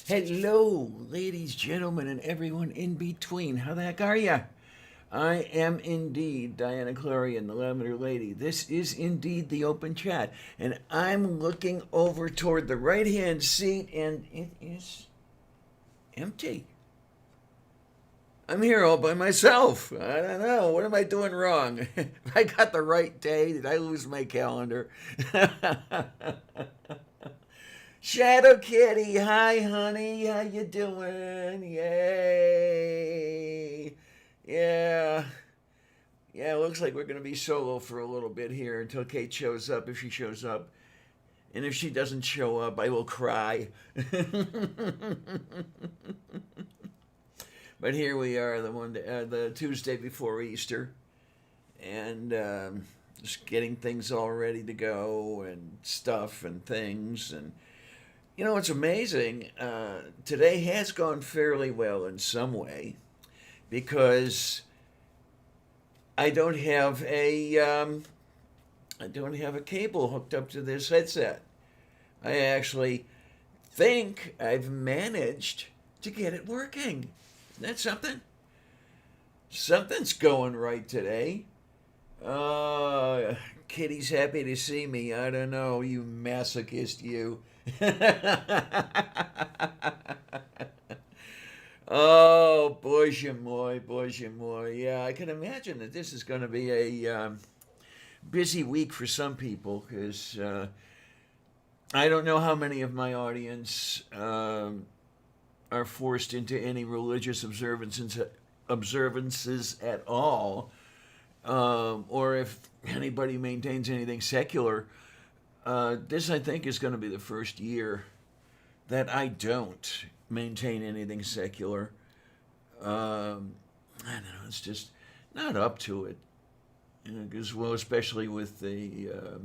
Hello, ladies, gentlemen, and everyone in between. How the heck are ya? I am indeed Diana Clarion, the Lavender Lady. This is indeed the open chat, and I'm looking over toward the right hand seat, and it is empty. I'm here all by myself. I don't know. What am I doing wrong? I got the right day. Did I lose my calendar? Shadow Kitty, hi honey, how you doing? Yay! Yeah, yeah. It looks like we're gonna be solo for a little bit here until Kate shows up, if she shows up, and if she doesn't show up, I will cry. But here we are, the Tuesday before Easter, and just getting things all ready to go and stuff and things and it's amazing. Today has gone fairly well in some way because I don't have a cable hooked up to this headset. I actually think I've managed to get it working. Isn't that something? Something's going right today. Kitty's happy to see me. I don't know, you masochist, you. Oh, boy, moi. Yeah, I can imagine that this is going to be a busy week for some people because I don't know how many of my audience are forced into any religious observances at all, or if anybody maintains anything secular. This, I think, is going to be the first year that I don't maintain anything secular. I don't know. It's just not up to it. Because, well, especially with the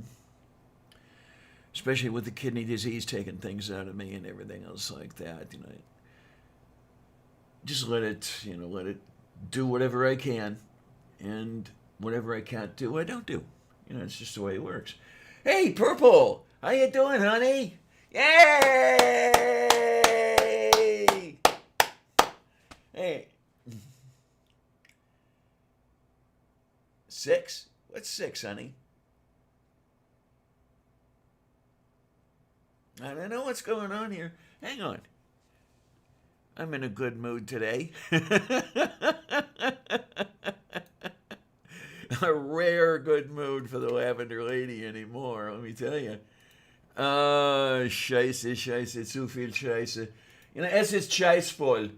kidney disease taking things out of me and everything else like that. Just let it do whatever I can, and whatever I can't do, I don't do. It's just the way it works. Hey, Purple, how you doing, honey? Yay! Hey, six? What's six, honey? I don't know what's going on here. Hang on. I'm in a good mood today. A rare good mood for the Lavender Lady anymore, let me tell you. Scheiße, zu viel Scheiße. Es ist scheißvoll.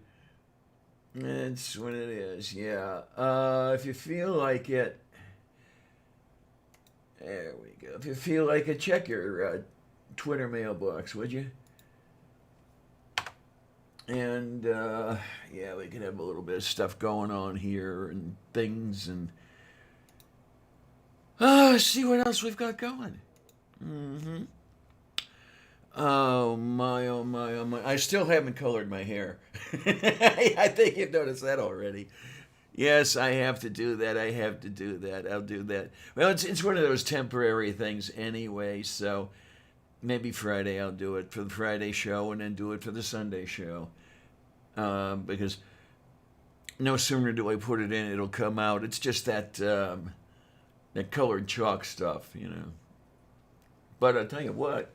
That's what it is, yeah. If you feel like it, there we go. If you feel like it, check your Twitter mailbox, would you? And yeah, we could have a little bit of stuff going on here and things and see what else we've got going. Mm-hmm. Oh my, oh my, oh my. I still haven't colored my hair. I think you've noticed that already. Yes, I have to do that. I have to do that. I'll do that. Well, it's one of those temporary things anyway, so maybe Friday I'll do it for the Friday show and then do it for the Sunday show. Because no sooner do I put it in, it'll come out. It's just that colored chalk stuff. But I'll tell you what,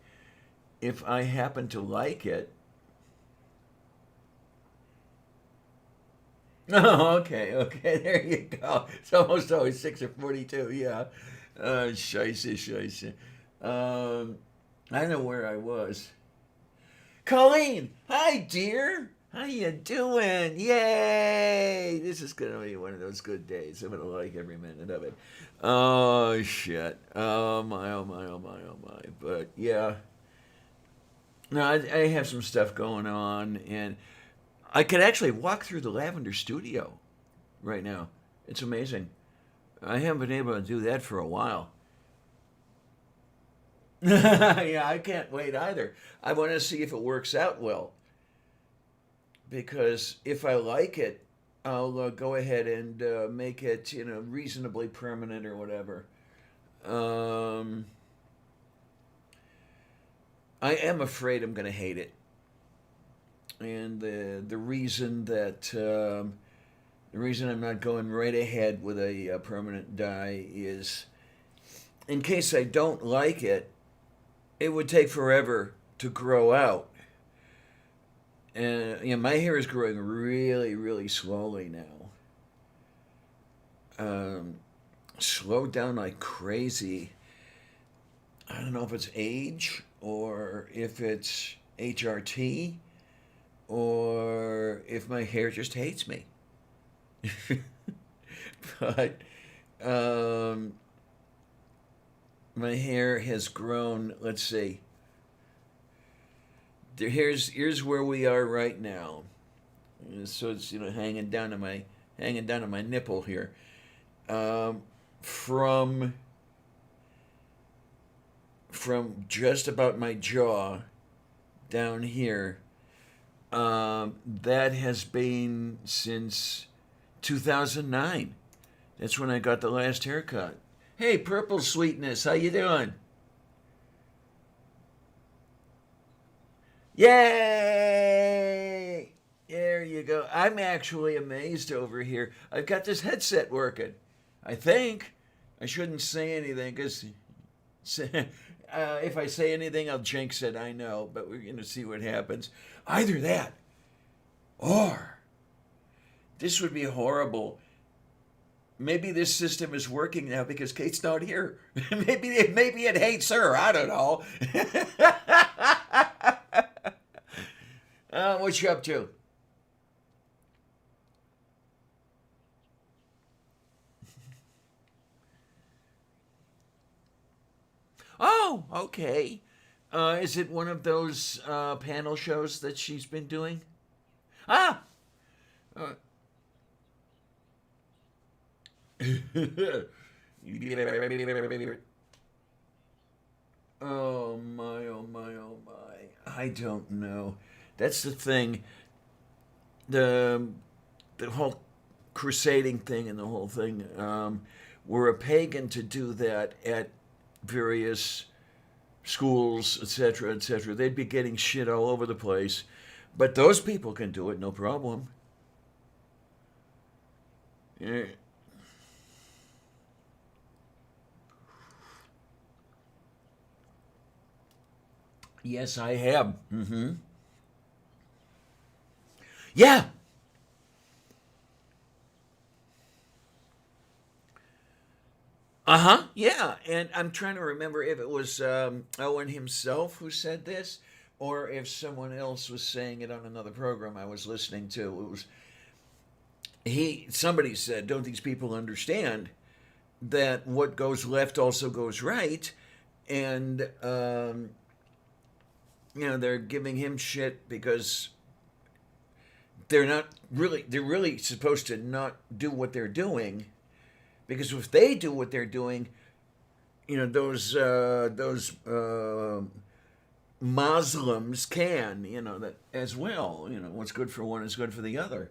if I happen to like it. Oh, okay, there you go. It's almost always 6 or 42, yeah. Scheisse. I know where I was. Colleen, hi, dear. How you doing? Yay! This is gonna be one of those good days. I'm gonna like every minute of it. Oh shit! Oh my! Oh my! Oh my! Oh my! But yeah, no, I have some stuff going on, and I could actually walk through the Lavender Studio right now. It's amazing. I haven't been able to do that for a while. Yeah, I can't wait either. I want to see if it works out well because if I like it, I'll go ahead and make it, reasonably permanent or whatever. Um, I am afraid I'm going to hate it. And the reason I'm not going right ahead with a permanent dye is, in case I don't like it, it would take forever to grow out. And my hair is growing really, really slowly now. Slowed down like crazy. I don't know if it's age or if it's HRT or if my hair just hates me. But um, my hair has grown. Let's see. Here's where we are right now. So it's hanging down to my nipple here. Um, from just about my jaw down here. That has been since 2009. That's when I got the last haircut. Hey, Purple Sweetness, how you doing? Yay! There you go. I'm actually amazed over here. I've got this headset working. I think I shouldn't say anything because if I say anything, I'll jinx it. I know, but we're going to see what happens. Either that, or this would be horrible. Maybe this system is working now because Kate's not here. maybe it hates her. I don't know. What you up to? Oh, okay. Is it one of those panel shows that she's been doing? Ah! Uh, oh my, oh my, oh my. I don't know. That's the thing. The the whole crusading thing and the whole thing. Were a pagan to do that at various schools, etc., etc. They'd be getting shit all over the place. But those people can do it, no problem. Yeah. Yes, I have. Mm-hmm. Yeah. Uh huh. Yeah. And I'm trying to remember if it was Owen himself who said this, or if someone else was saying it on another program I was listening to. It was somebody said, "Don't these people understand that what goes left also goes right?" And they're giving him shit because they're really supposed to not do what they're doing, because if they do what they're doing, those Muslims can, that as well. What's good for one is good for the other.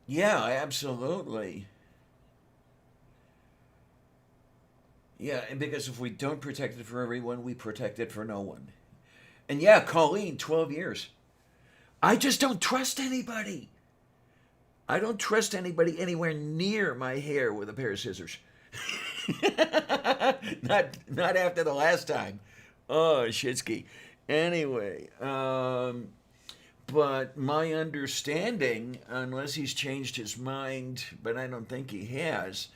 Yeah, absolutely. Yeah, and because if we don't protect it for everyone, we protect it for no one. And yeah, Colleen, 12 years. I just don't trust anybody. I don't trust anybody anywhere near my hair with a pair of scissors. Not after the last time. Oh, Shitsky. Anyway, but my understanding, unless he's changed his mind, but I don't think he has,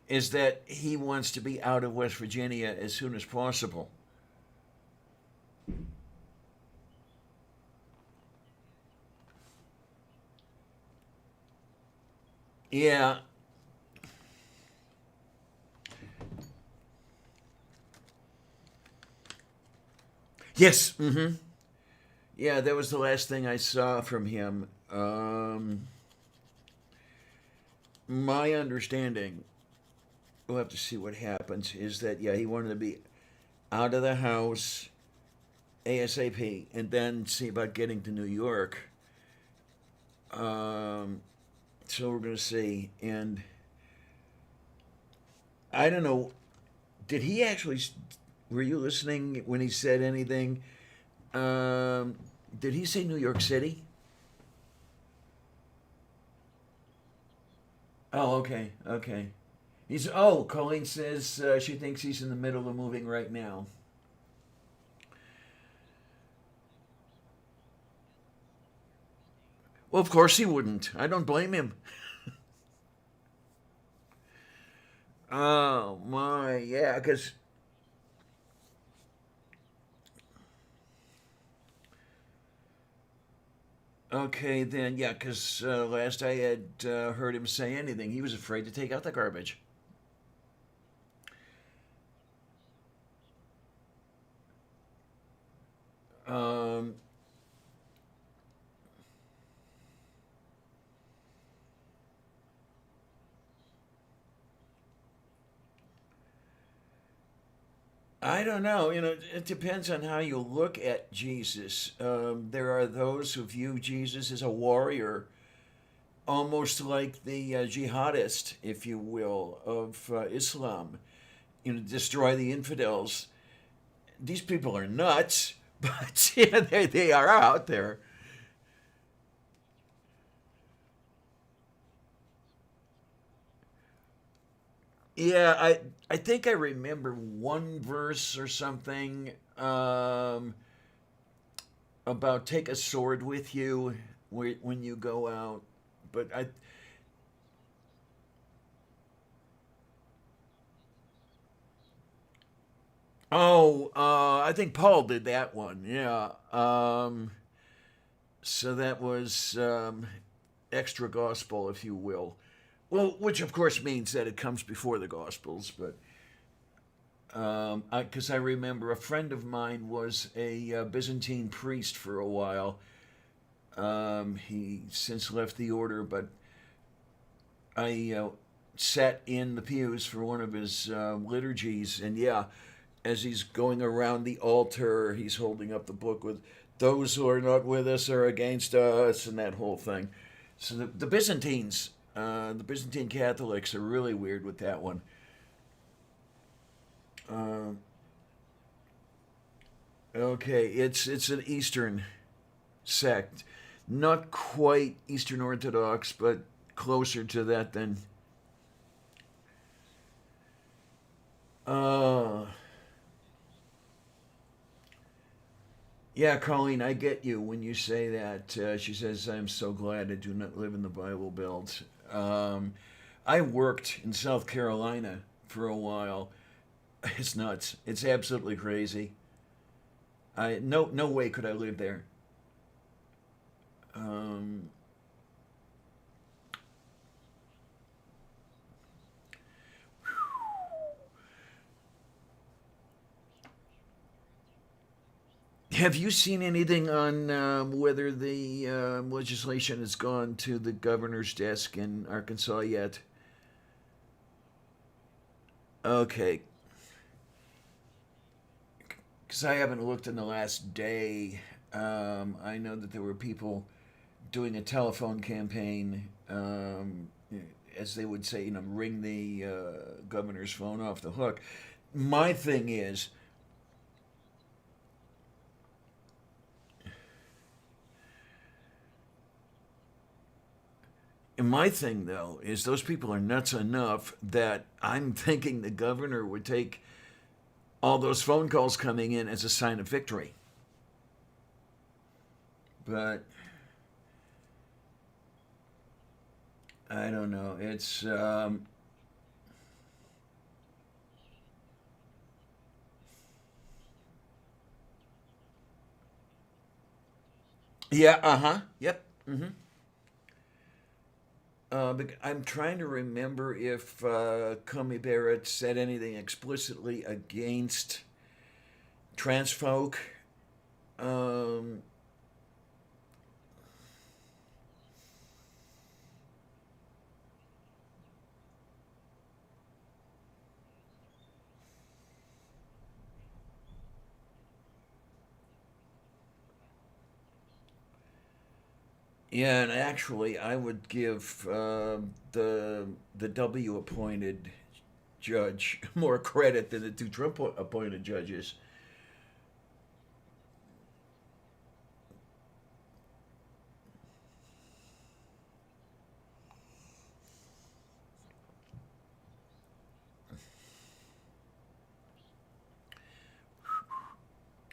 is that he wants to be out of West Virginia as soon as possible. Yeah. Yes. Mm-hmm. Yeah, that was the last thing I saw from him. My understanding, we'll have to see what happens, is that, yeah, he wanted to be out of the house ASAP and then see about getting to New York. Um, So we're going to see. And I don't know, did he actually, were you listening when he said anything? Um, did he say New York City? Oh, okay, okay. Colleen says she thinks he's in the middle of moving right now. Well, of course he wouldn't. I don't blame him. Oh, my, yeah, because, okay, then, yeah, because last I had heard him say anything, he was afraid to take out the garbage. Um, I don't know. It depends on how you look at Jesus. There are those who view Jesus as a warrior, almost like the jihadist, if you will, of Islam. Destroy the infidels. These people are nuts, but yeah, they are out there. Yeah, I think I remember one verse or something about take a sword with you when you go out. But I I think Paul did that one. Yeah. So that was extra gospel, if you will. Well, which of course means that it comes before the gospels, but because I remember a friend of mine was a Byzantine priest for a while. He since left the order, but I sat in the pews for one of his liturgies, and yeah, as he's going around the altar, he's holding up the book with "Those who are not with us are against us," and that whole thing. So the Byzantines, the Byzantine Catholics, are really weird with that one. Uh, okay, it's an Eastern sect, not quite Eastern Orthodox, but closer to that than. Uh, Yeah, Colleen, I get you when you say that. She says, I'm so glad I do not live in the Bible Belt. I worked in South Carolina for a while. It's nuts. It's absolutely crazy. No way could I live there. Um, have you seen anything on whether the legislation has gone to the governor's desk in Arkansas yet? Okay, because I haven't looked in the last day. I know that there were people doing a telephone campaign, as they would say, ring the governor's phone off the hook. My thing is, my thing though, is those people are nuts enough that I'm thinking the governor would take all those phone calls coming in as a sign of victory. But I don't know. It's yeah, uh huh, yep. I'm trying to remember if Comey Barrett said anything explicitly against trans folk. Um, Yeah, and actually, I would give the W appointed judge more credit than the two Trump appointed judges.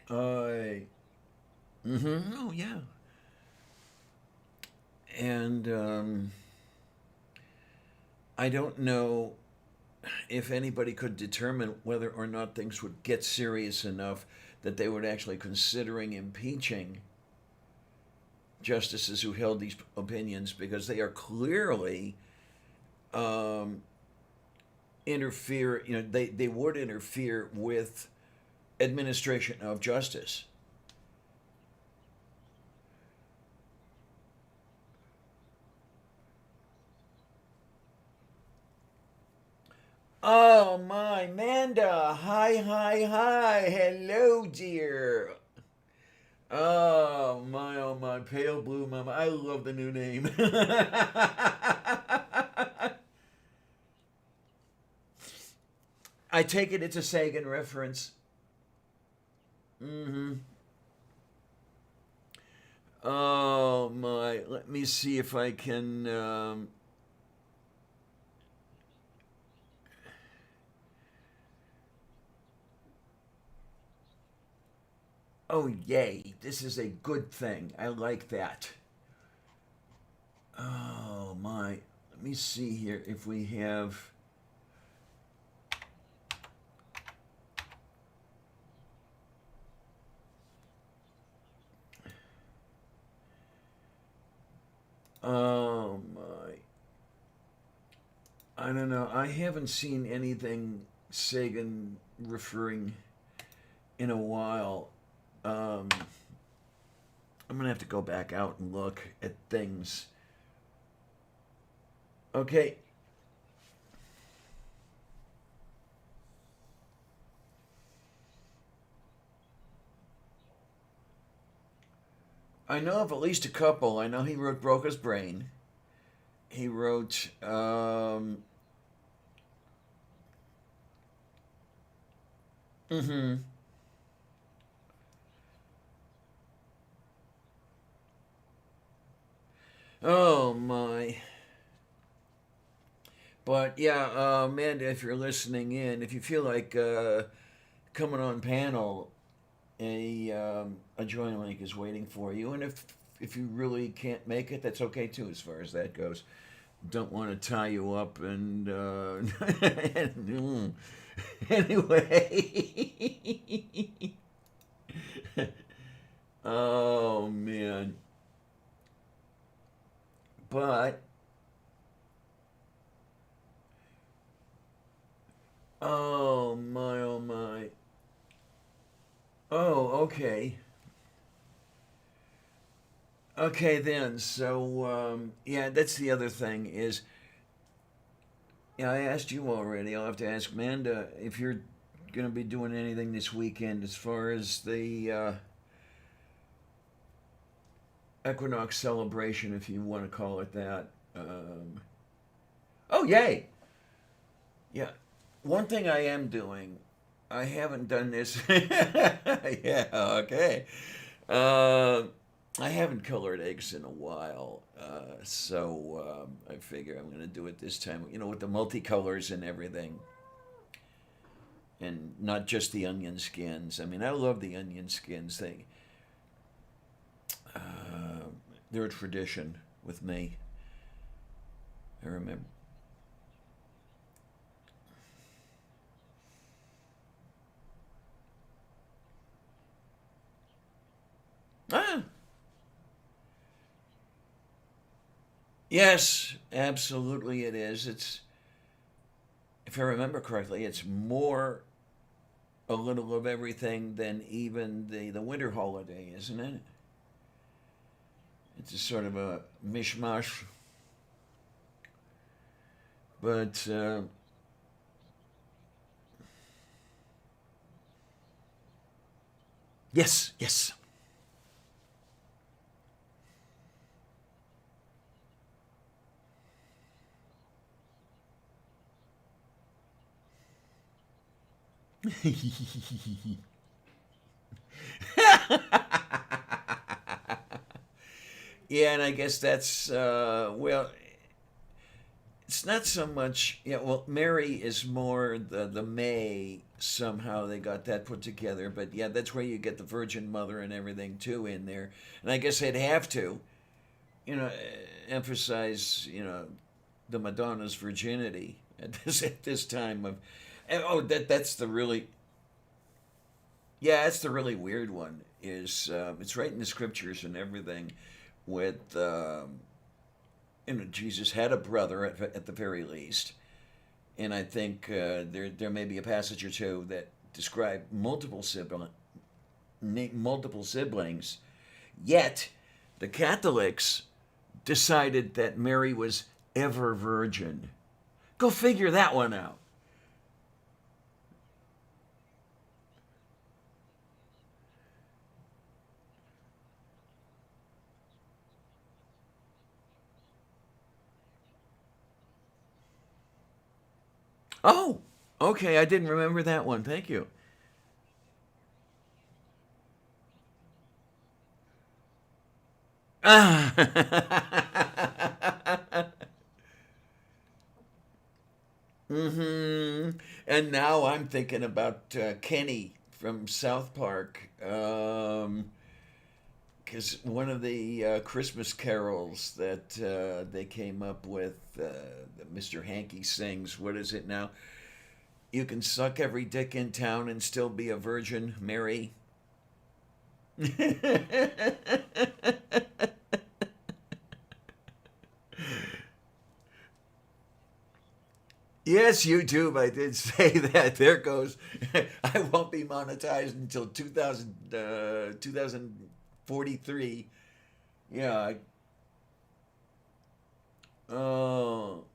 I. Oh yeah, and I don't know if anybody could determine whether or not things would get serious enough that they would actually considering impeaching justices who held these opinions, because they are clearly um, interfere. They would interfere with administration of justice. Oh my, Manda! Hi, hi, hi! Hello, dear. Oh my, pale blue mama! I love the new name. I take it it's a Sagan reference. Mm-hmm. Oh my! Let me see if I can. Oh yay! This is a good thing. I like that. Oh my! Let me see here if we have. Oh my! I don't know. I haven't seen anything Sagan referring in a while. Um, I'm gonna have to go back out and look at things. Okay, I know of at least a couple. I know he wrote Broca's Brain. He wrote. Mm-hmm. Oh my. But yeah, Amanda, if you're listening in, if you feel like coming on panel, a join link is waiting for you. And if you really can't make it, that's okay too, as far as that goes. Don't want to tie you up and anyway. Oh man. But oh my, oh my. Oh, okay. Okay then. So yeah, that's the other thing is, yeah, I asked you already. I'll have to ask Manda if you're going to be doing anything this weekend as far as the equinox celebration, if you want to call it that. Oh, yay! Yeah. One thing I am doing, I haven't done this. Yeah, okay. Uh, I haven't colored eggs in a while, so I figure I'm going to do it this time, with the multicolors and everything. And not just the onion skins. I mean, I love the onion skins. Uh, they're a tradition with me. I remember. Ah, yes, absolutely it is. If I remember correctly, it's more a little of everything than even the winter holiday, isn't it? It's a sort of a mishmash. But yes, yes. Yeah, and I guess that's well, it's not so much. Yeah, well, Mary is more the May. Somehow they got that put together, but yeah, that's where you get the Virgin Mother and everything too in there. And I guess they'd have to, emphasize, the Madonna's virginity at this time of. And, oh, that's the really. Yeah, that's the really weird one. Is it's right in the scriptures and everything, with Jesus had a brother at the very least, and I think there may be a passage or two that describe multiple siblings. Yet, the Catholics decided that Mary was ever virgin. Go figure that one out. Oh, okay. I didn't remember that one. Thank you. Ah. hmm And now I'm thinking about Kenny from South Park. Because one of the Christmas carols that they came up with, that Mr. Hankey sings, what is it now? You can suck every dick in town and still be a virgin, Mary. Yes, YouTube, I did say that. There goes. I won't be monetized until 2043. Yeah. Oh,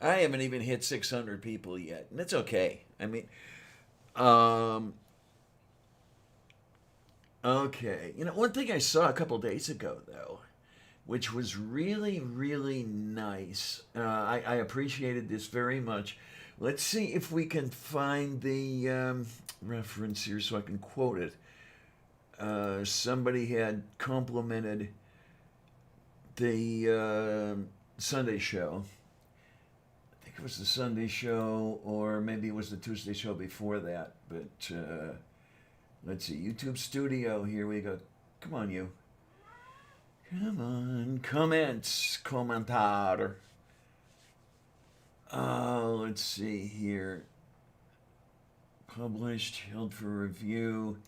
I haven't even hit 600 people yet, and it's okay. I mean, um, okay. One thing I saw a couple days ago, though, which was really, really nice. I appreciated this very much. Let's see if we can find the reference here so I can quote it. Somebody had complimented the Sunday show. I think it was the Sunday show, or maybe it was the Tuesday show before that. But let's see, YouTube Studio. Here we go. Come on, you. Come on, comments, commentar. Let's see here. Published, held for review.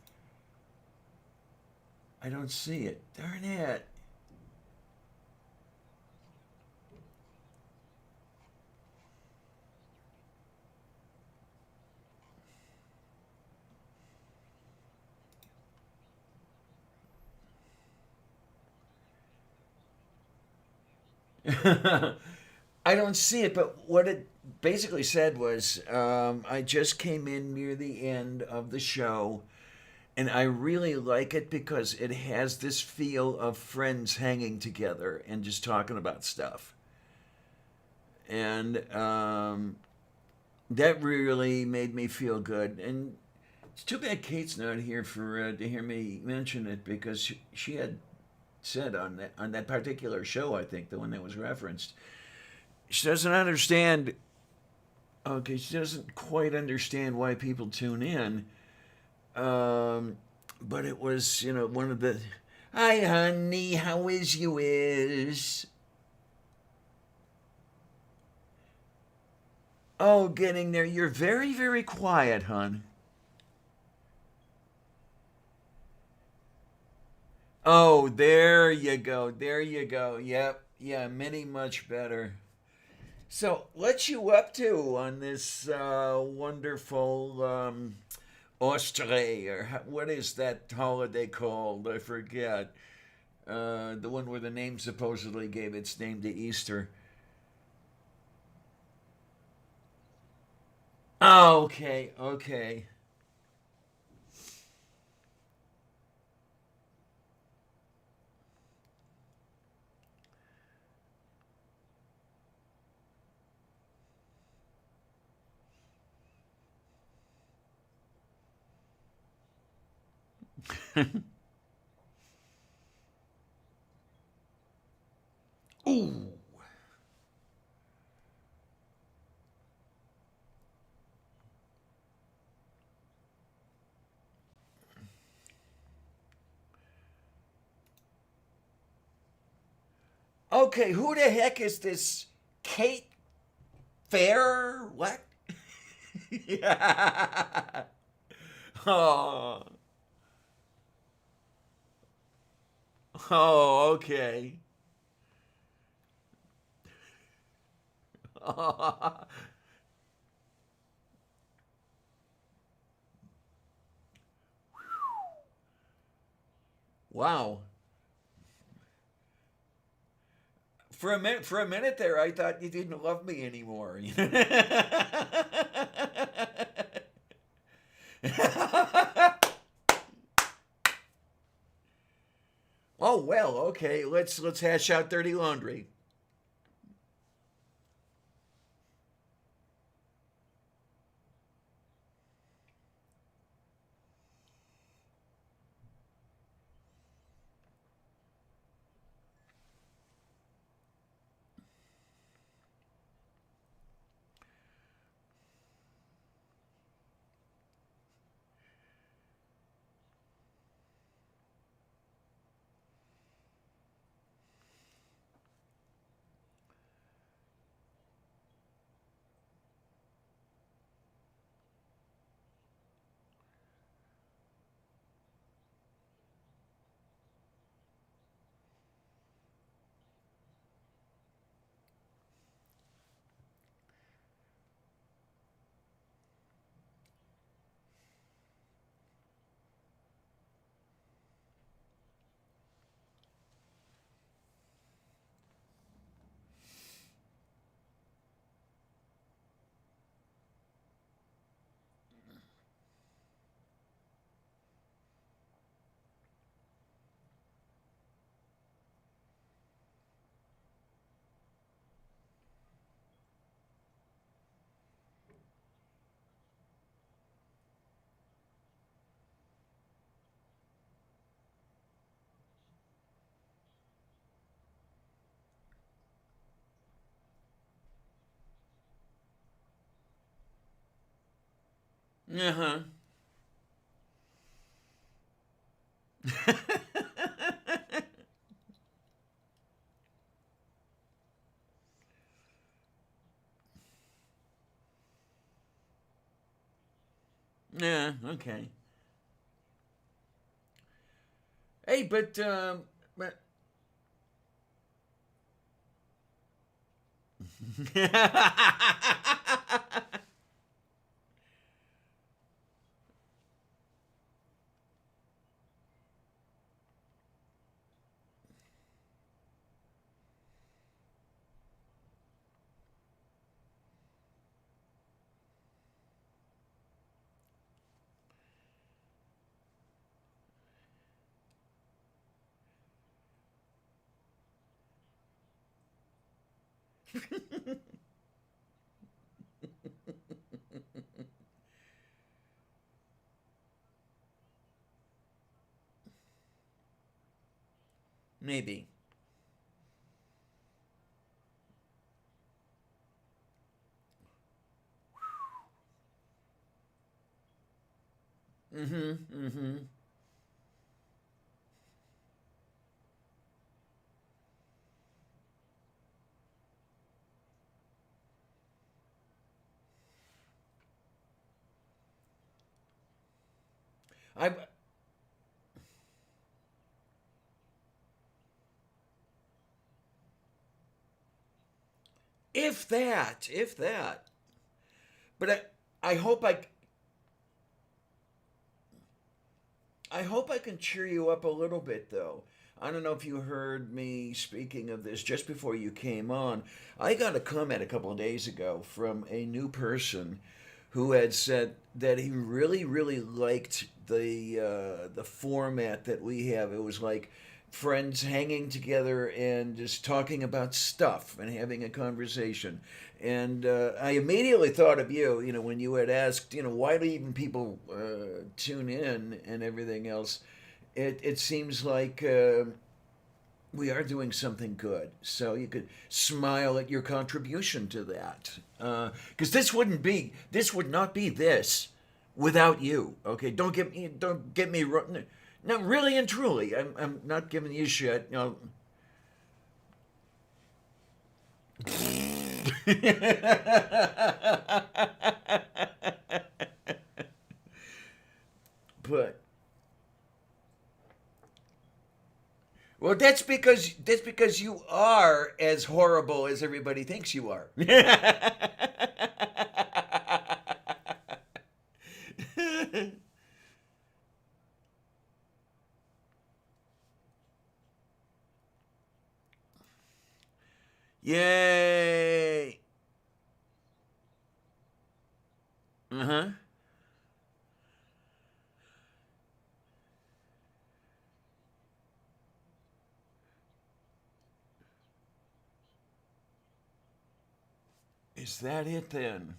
I don't see it. Darn it. I don't see it, but what it basically said was I just came in near the end of the show, and I really like it because it has this feel of friends hanging together and just talking about stuff. And that really made me feel good. And it's too bad Kate's not here for to hear me mention it because she had said on that particular show, I think the one that was referenced, she doesn't understand. Okay, she doesn't quite understand why people tune in. Um, but it was, one of the. Hi, honey. How is you? Is oh, getting there. You're very, very quiet, hon. Oh, there you go. There you go. Yep. Yeah, many much better. So, what you up to on this wonderful Austria, or what is that holiday called? I forget. The one where the name supposedly gave its name to Easter. Oh, okay, okay. Ooh. Okay, who the heck is this Kate Fair? What? Yeah. Oh. Oh, okay. Wow. For a minute there, I thought you didn't love me anymore. Oh well, okay. Let's hash out dirty laundry. Uh huh. Yeah. Okay. Hey, but maybe. Mm-hmm. Mm-hmm. I if that. But I hope I hope I can cheer you up a little bit, though. I don't know if you heard me speaking of this just before you came on. I got a comment a couple of days ago from a new person who had said that he really, really liked the format that we have. It was like friends hanging together and just talking about stuff and having a conversation. And I immediately thought of you, when you had asked, why do even people tune in and everything else. it seems like we are doing something good. So you could smile at your contribution to that, because this would not be this without you. Okay, don't get me wrong. No, really and truly, I'm not giving you shit. No. But well, that's because you are as horrible as everybody thinks you are. Yay! Uh huh. Is that it then?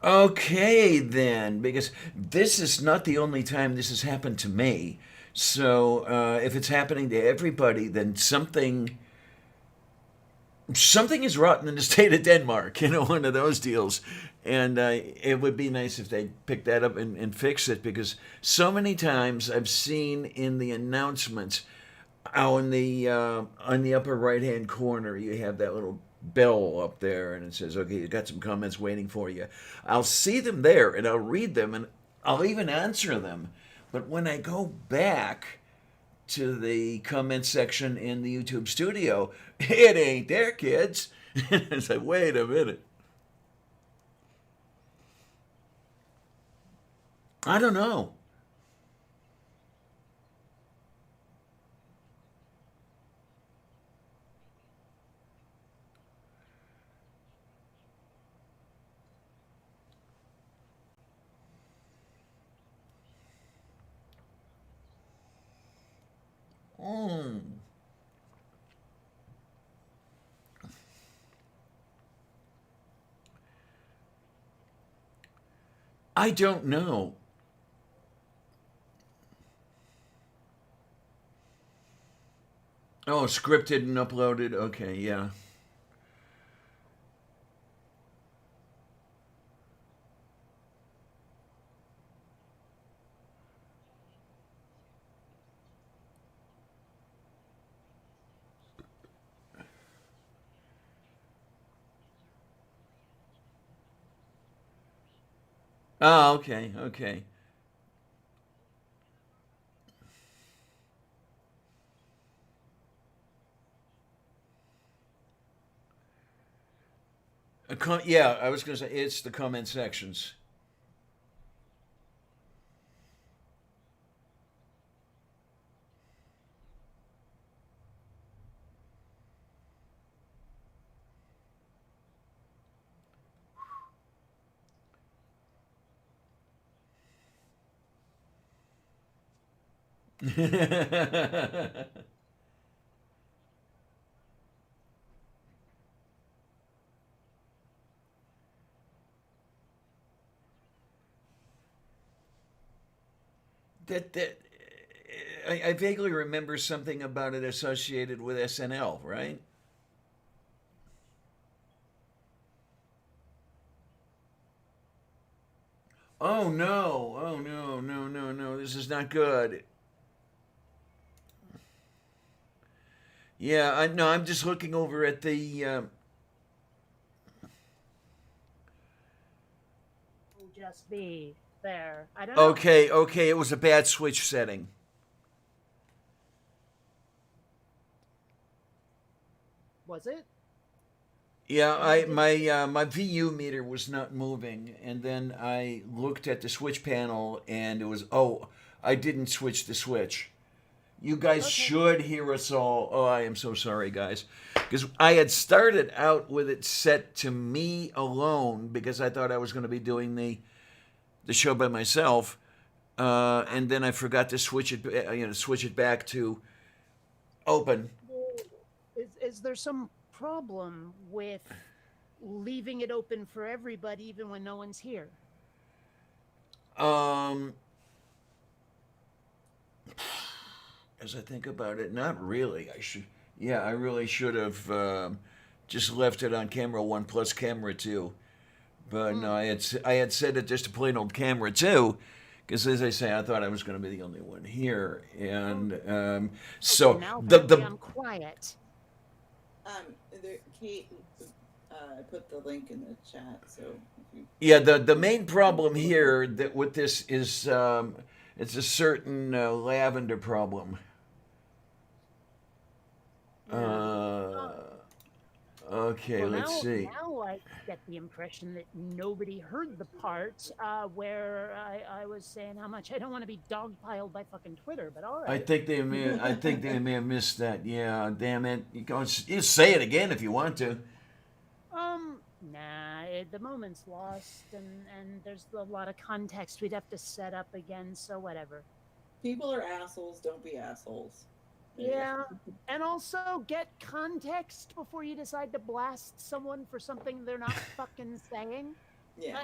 Okay, then, because this is not the only time this has happened to me. So if it's happening to everybody, then something is rotten in the state of Denmark. One of those deals. And it would be nice if they pick that up and fix it, because so many times I've seen in the announcements on the upper right hand corner, you have that little bell up there, and it says, "Okay, you got some comments waiting for you." I'll see them there, and I'll read them, and I'll even answer them. But when I go back to the comment section in the YouTube studio, it ain't there, kids. It's like, wait a minute. I don't know. Hmm. I don't know. Oh, scripted and uploaded. Okay, yeah. Oh, okay, okay. Yeah, I was going to say it's the comment sections. that I vaguely remember something about it associated with SNL, right? Oh no! Oh no! No! No! No! This is not good. Yeah, I no. I'm just looking over at the. Just be there. I don't know. Okay, okay. It was a bad switch setting. Was it? Yeah, And I I just my VU meter was not moving, and then I looked at the switch panel, and it was, oh, I didn't switch the switch. You guys okay. should hear us all. Oh, I am so sorry, guys, because I had started out with it set to me alone because I thought I was going to be doing the show by myself, and then I forgot to switch it, switch it back to open. Well, is there some problem with leaving it open for everybody even when no one's here? Um, as I think about it, not really. I should, yeah, I really should have just left it on camera one plus camera two. But no, Hmm. I had set it just to plain old camera two, because as I say, I thought I was going to be the only one here, and Okay. Okay, so now apparently the I'm quiet. Kate, put the link in the chat. So if you yeah, the main problem here that with this is it's a certain lavender problem. Yeah. Uh, Okay, well, let's see. now I get the impression that nobody heard the part where I was saying how much I don't want to be dogpiled by fucking Twitter. But all right. I think they may have missed that. Yeah, damn it. You say it again if you want to. Nah, the moment's lost, and there's a lot of context we'd have to set up again. So whatever. people are assholes, don't be assholes. There you Yeah, and also get context before you decide to blast someone for something they're not fucking saying. go. Yeah.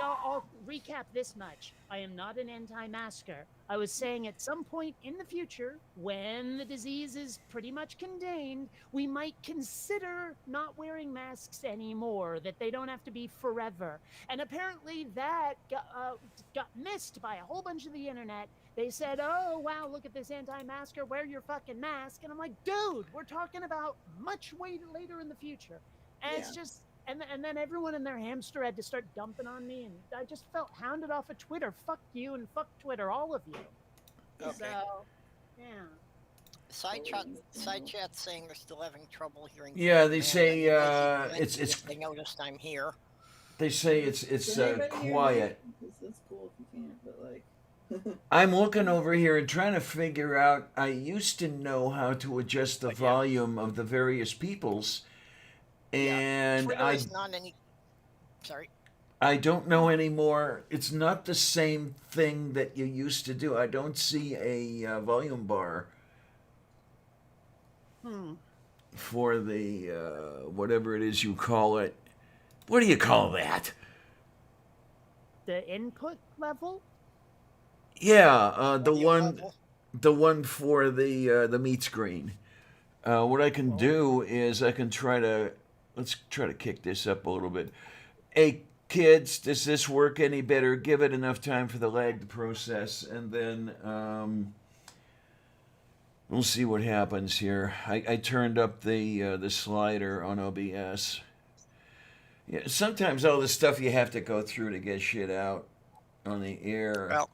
I'll recap this much. I am not an anti-masker. I was saying at some point in the future, when the disease is pretty much contained, we might consider not wearing masks anymore, that they don't have to be forever. And apparently that got missed by a whole bunch of the internet. They said, oh, wow, look at this anti-masker, wear your fucking mask. And I'm like, dude, we're talking about much way later in the future. And it's Yeah. just, and then everyone and their hamster had to start dumping on me, and I just felt hounded off of Twitter. Fuck you and fuck Twitter, all of you. Okay. So, yeah. Side chat saying they're still having trouble hearing. Yeah, they and say if they noticed I'm here. they say it's Can anybody hear me? quiet. That's cool if you can't, but like. I'm looking over here and trying to figure out. I used to know how to adjust the But yeah. volume of the various peoples, and Twitter is not any. Sorry. I don't know anymore. It's not the same thing that you used to do. I don't see a volume bar for the whatever it is you call it. What do you call that? The input level? Yeah, Audio level. the one for the meat screen. What I can do is I can let's try to kick this up a little bit. Hey kids, does this work any better? Give it enough time for the lag to process, and then we'll see what happens here. I turned up the slider on OBS. Yeah, sometimes all the stuff you have to go through to get shit out on the air Well,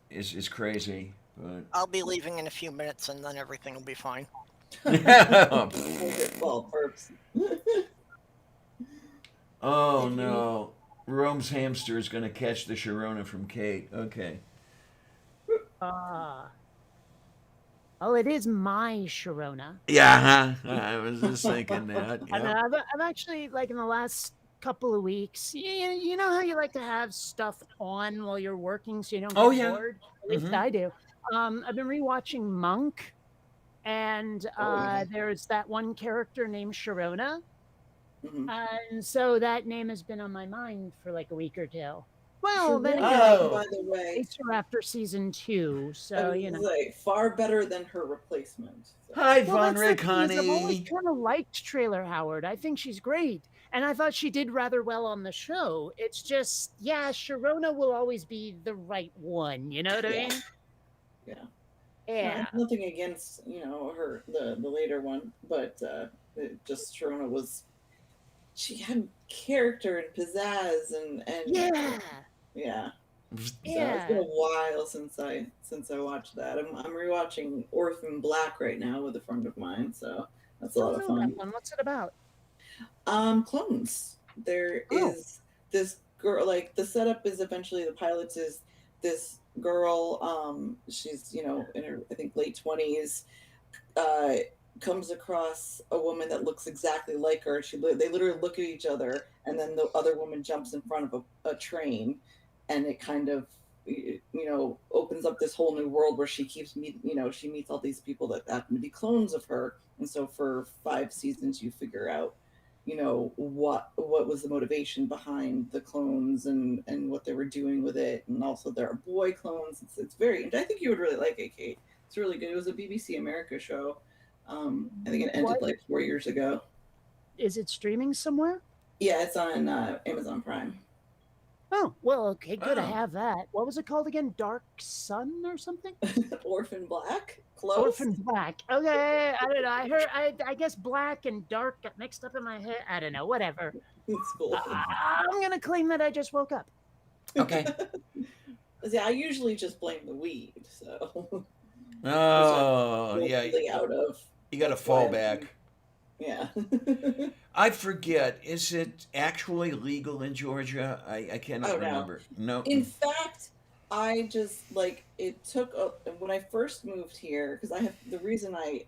is crazy. But I'll be leaving in a few minutes, and then everything will be fine. Well, perps. Oh no. Rome's hamster is going to catch the Sharona from Kate. Okay. Oh, it is my Sharona. Yeah, huh? I was just thinking that. And Yeah. I've actually, like, in the last couple of weeks, you know how you like to have stuff on while you're working so you don't get Oh yeah. bored? At least Mhm. I do. I've been rewatching Monk, and there's that one character named Sharona. Mhm. And so that name has been on my mind for like a week or two. Well, then again, Sharona, Oh. by the way, it's her after season 2, so I you know. was like far better than her replacement. So. Hi, Well, Von that's the Rick, thing is I've always honey. kind of liked Trailer Howard. I think she's great, and I thought she did rather well on the show. It's just, yeah, Sharona will always be the right one. You know what I Yeah. mean? Yeah. Yeah. Nothing against her the later one, but it just Sharona was. She had character and pizzazz and Yeah. yeah. So Yeah. it's been a while since I watched that. I'm rewatching Orphan Black right now with a friend of mine, so that's a lot of Don't know that fun. one. What's it about? Clones. There Oh. is this girl. Like the setup is eventually the pilots is this girl. She's in her I think late 20s. Uh, comes across a woman that looks exactly like her. They literally look at each other, and then the other woman jumps in front of a train, and it kind of opens up this whole new world where she meets all these people that happen to be clones of her, and so for 5 seasons you figure out what was the motivation behind the clones and what they were doing with it, and also there are boy clones. It's very, and I think you would really like it, Kate. It's really good. It was a BBC America show. I think it ended like 4 years ago. Is it streaming somewhere? Yeah, it's on Amazon Prime. Oh, well, okay, good to Oh. have that. What was it called again? Dark Sun or something? Orphan Black? Close? Orphan Black. Okay, I don't know. I guess black and dark got mixed up in my head. I don't know, whatever. It's cool. I'm going to claim that I just woke up. Okay. See, I usually just blame the weed, so. Oh, Which I'm yeah. really out of. You got to That's why fall I'm- back. Yeah. I forget. Is it actually legal in Georgia? I cannot Oh, no. remember. No. In fact, I just like it took when I first moved here, because the reason I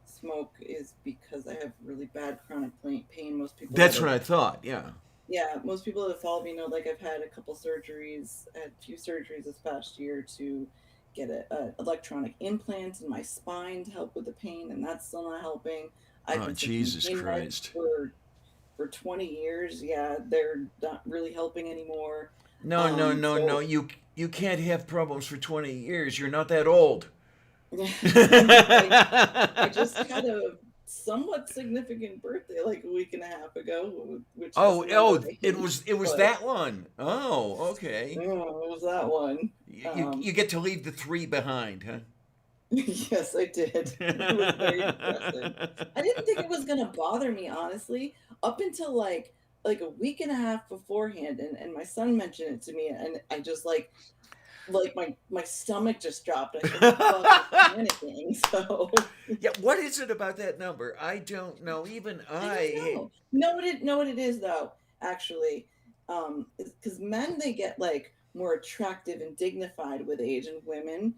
smoke is because I have really bad chronic pain. Most people That's what I thought. Yeah. Yeah, most people that follow me know, like, I've had a couple surgeries, I had a few surgeries this past year to get a electronic implant in my spine to help with the pain, and that's still not helping. I've Oh, been taking Jesus pain meds Christ. for 20 years. Yeah, they're not really helping anymore. No, no, no, so- no. You can't have problems for 20 years. You're not that old. I just had a somewhat significant birthday like a week and a half ago, which Oh, is oh, another it was but- that one. Oh, okay. Oh, it was that one. You get to leave the 3 behind, huh? Yes, I did. It was very impressive. I didn't think it was gonna bother me, honestly, up until like a week and a half beforehand, and my son mentioned it to me, and I just like my stomach just dropped. I started fucking panicking. So Yeah, what is it about that number? I don't know. Even I don't know. Know what it is though. Actually, because men, they get like more attractive and dignified with age, and women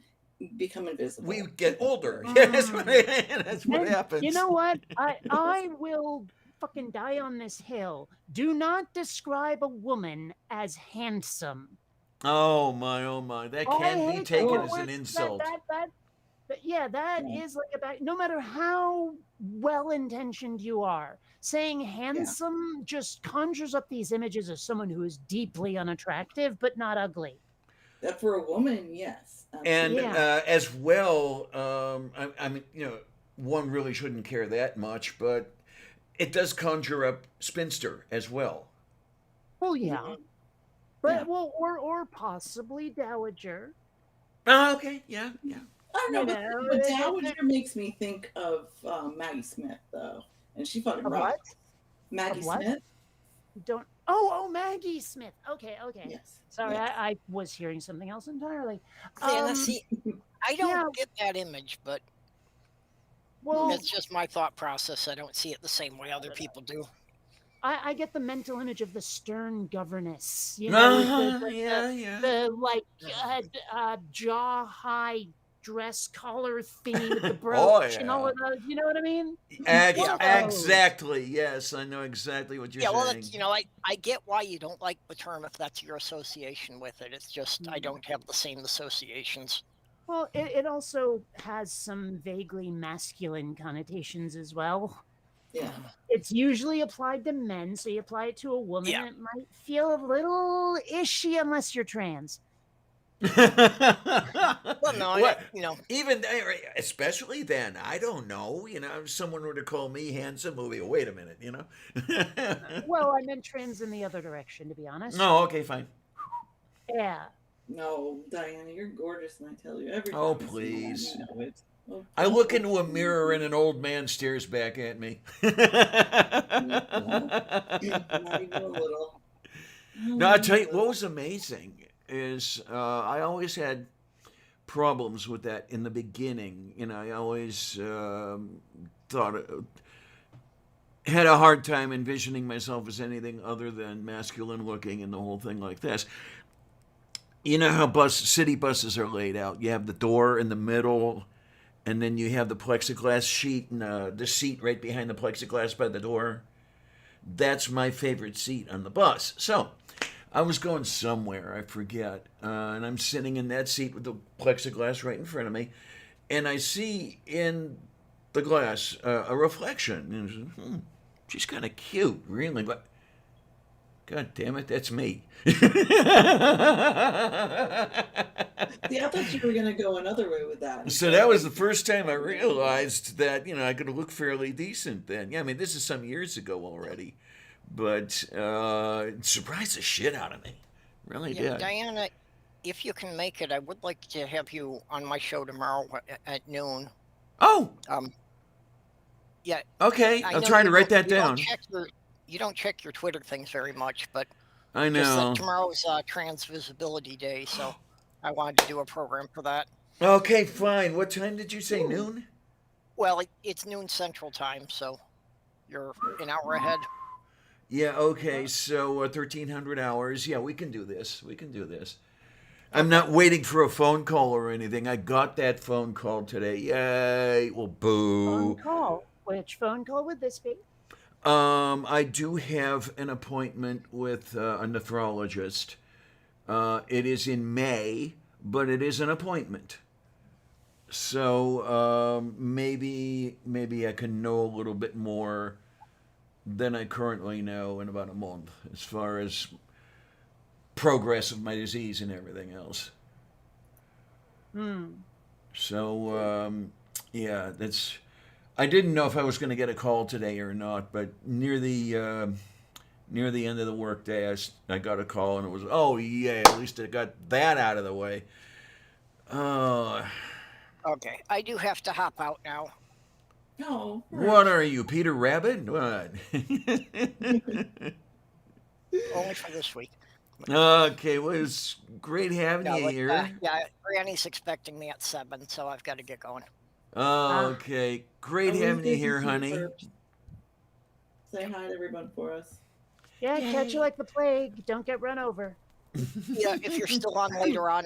become invisible. we get older. Yeah, that's what And happens. You know what? I will fucking die on this hill. Do not describe a woman as handsome. Oh my. That I can be hate taken that as an word. insult. That Yeah. is like about, no matter how well intentioned you are, saying handsome just conjures up these images of someone who is deeply unattractive but not ugly. That for a woman, yes. And absolutely. Yeah. as well, I mean, one really shouldn't care that much, but it does conjure up spinster as well. Well, yeah. Mhm. But Yeah. well, or possibly dowager. Oh, okay, yeah. I don't know, You but know, Dowager makes me think of Maggie Smith, though, and she fucking Of rocks. what? Maggie Of what? Smith, Don't. Oh, Maggie Smith. Okay. yes. Sorry, yes. I was hearing something else entirely. Yeah, Um, see, I don't yeah. get that image, but Well, that's just my thought process. I don't see it the same way other people do. I get the mental image of the stern governess. You know, with Uh-huh, the, yeah. the like jaw high dress collar thingy with the brooch and all of those. You know what I mean? Yeah. Exactly. Yes, I know exactly what you're Yeah, well, saying. that's, I get why you don't like the term if that's your association with it. It's just I don't have the same associations. Well, it also has some vaguely masculine connotations as well. Yeah. It's usually applied to men, so you apply it to a woman, Yeah. and it might feel a little ishy unless you're trans. Well, no, What? even Especially then, I don't know. If someone were to call me handsome, we'll be, wait a minute, Well, I meant trans in the other direction, to be honest. No, okay, fine. Yeah. No, Diana, you're gorgeous, and I tell you every time. Oh, I see you, please. you know it. Oh, I look into a mirror and an old man stares back at me. Not even a little. No, I'll tell you, what was amazing is I always had problems with that in the beginning. I always thought had a hard time envisioning myself as anything other than masculine looking and the whole thing like this. You know how city buses are laid out. You have the door in the middle, and then you have the plexiglass sheet and the seat right behind the plexiglass by the door. That's my favorite seat on the bus. So I was going somewhere, I forget, and I'm sitting in that seat with the plexiglass right in front of me, and I see in the glass a reflection. And she's kind of cute, really, but God damn it, that's me. See, I thought you were gonna go another way with that. So that was the first time I realized that, I could look fairly decent then. Yeah, I mean, this is some years ago already, but it surprised the shit out of me. Really Yeah, did. Diana, if you can make it, I would like to have you on my show tomorrow at noon. Oh, Yeah, okay. I I'll know try to you write don't- that you don't down. you don't check your Twitter things very much, but I just know. that tomorrow's Trans Visibility Day, so I wanted to do a program for that. Okay, fine. What time did you say? Ooh. Noon? Well, it's noon Central Time, so you're an hour ahead. Yeah, okay. So 1,300 hours. Yeah, we can do this. We can do this. I'm not waiting for a phone call or anything. I got that phone call today. Yay. Well, boo. Phone call. Which phone call would this be? I do have an appointment with a nephrologist. It is in May, but it is an appointment. So maybe I can know a little bit more than I currently know in about a month, as far as progress of my disease and everything else. So yeah, that's. I didn't know if I was going to get a call today or not, but near the end of the workday, I got a call, and it was, oh yeah, at least I got that out of the way. Okay, I do have to hop out now. No. What are you, Peter Rabbit? What? Only for this week. Okay, well, it's great having No, you but, here. yeah, Granny's expecting me at 7, so I've got to get going. Okay, great Always having you good to here, see you honey. first. Say hi to everyone for us. Yeah, catch Yay. you like the plague. Don't get run over. Yeah, if you're still on later on,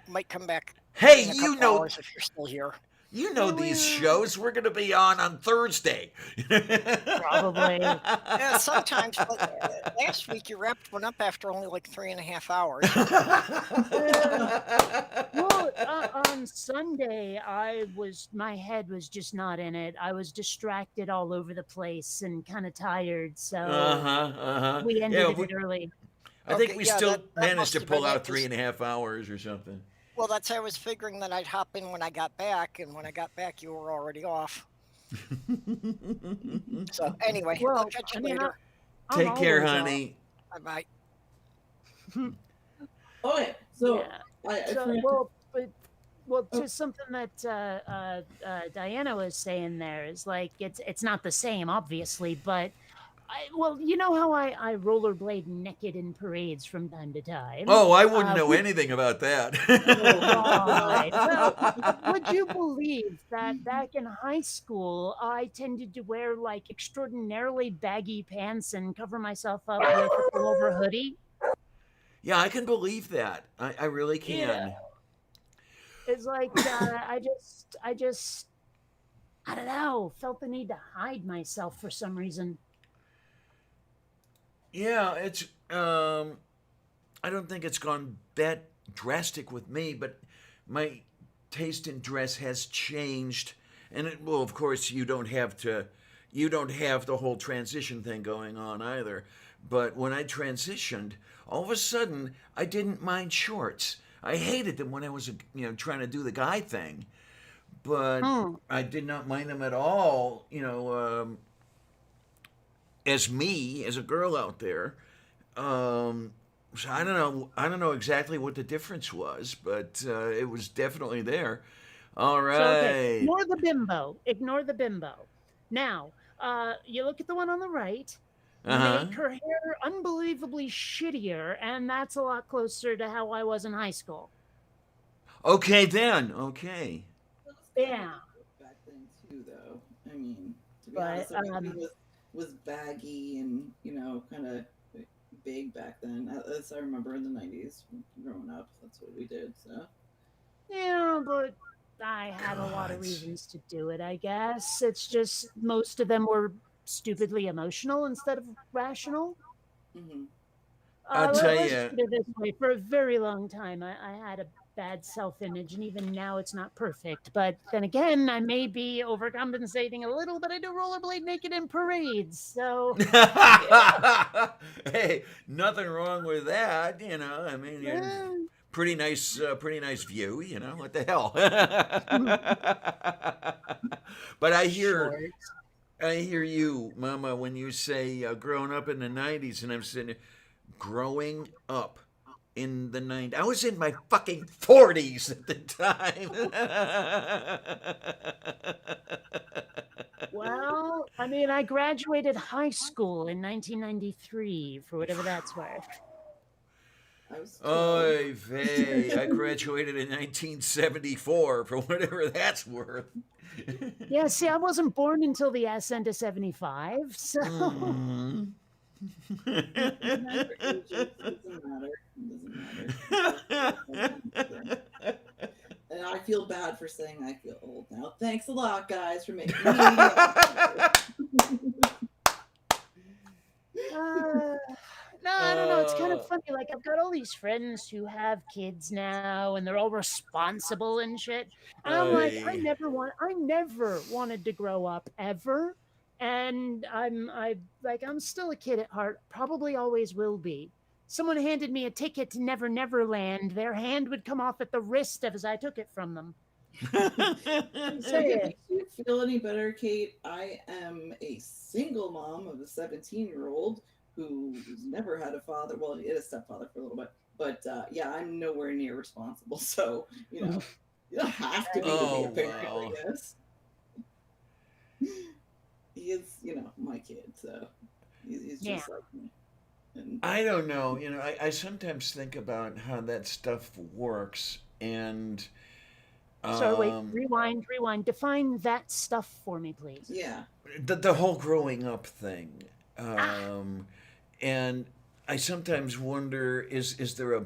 might come back Hey, in a you couple know, hours if you're still here. these shows we're going to be on Thursday. Probably. Yeah, sometimes, but last week you wrapped one up after only like 3.5 hours. Well, on Sunday, my head was just not in it. I was distracted all over the place and kind of tired, so we ended Yeah, it early. I think Okay, we yeah, still that managed must to have been pull it, out 'cause- 3.5 hours or something. Well, I was figuring that I'd hop in when I got back, and when I got back, you were already off. So anyway, I'll Well, catch you I mean, later. I'm Take care, always off. honey. Bye-bye. Okay, so Yeah. I So, forgot well, to something that Diana was saying there is like it's not the same, obviously, but you know how I rollerblade naked in parades from time to time. Oh, I wouldn't know would- anything about that. Right. Well, would you believe that back in high school, I tended to wear like extraordinarily baggy pants and cover myself up with a pullover hoodie? Yeah, I can believe that. I really can. Yeah. It's like I don't know, felt the need to hide myself for some reason. Yeah, it's I don't think it's gone that drastic with me, but my taste in dress has changed. And well, of course, you don't have the whole transition thing going on either. But when I transitioned, all of a sudden, I didn't mind shorts. I hated them when I was, trying to do the guy thing, but I did not mind them at all. As me, as a girl out there. So I don't know exactly what the difference was, but it was definitely there. All So, right. okay, ignore the bimbo. Now, you look at the one on the right, Uh-huh. make her hair unbelievably shittier, and that's a lot closer to how I was in high school. Okay then. Okay. Yeah. back then too, though. I mean, to be But, honest, everything was was baggy and kind of big back then. As I remember in the '90s, growing up, that's what we did. So Yeah, but I had a lot of God. reasons to do it, I guess. It's just most of them were stupidly emotional instead of rational. hmm I'll tell Let's you. put it this way: for a very long time, I had a bad self-image, and even now, it's not perfect. But then again, I may be overcompensating a little, but I do rollerblade naked in parades, so Hey, nothing wrong with that. I mean, yeah. pretty nice view. What the hell? But Short. I hear you, Mama, when you say growing up in the '90s, and I'm sitting there, growing up in the '90s. I was in my fucking 40s at the time. Well, I mean, I graduated high school in 1993, for whatever that's worth. I was 12. Oy vey. I graduated in 1974, for whatever that's worth. Yeah, see, I wasn't born until the ascent of 75, so Mm. Doesn't matter ages. Doesn't matter. Doesn't matter. And I feel bad for saying I feel old now. Thanks a lot, guys, for making me laugh. no, I don't know. It's kind of Uh, funny. Like, I've got all these friends who have kids now, and they're all responsible and shit. And I'm like, I, I never wanted to grow up ever. And I'm still a kid at heart. Probably always will be. Someone handed me a ticket to Never Never Land. Their hand would come off at the wrist as I took it from them. If it makes you feel any better, Kate, I am a single mom of a 17-year-old who's never had a father. Well, he had a stepfather for a little bit, but yeah, I'm nowhere near responsible. So you don't have to be Oh, a parent, wow. I guess. He is, my kid, so he's Yeah. just like me. And I don't know. I sometimes think about how that stuff works, and Sorry, wait, um, rewind. Define that stuff for me, please. yeah, the whole growing up thing. Ah, And I sometimes wonder, is there a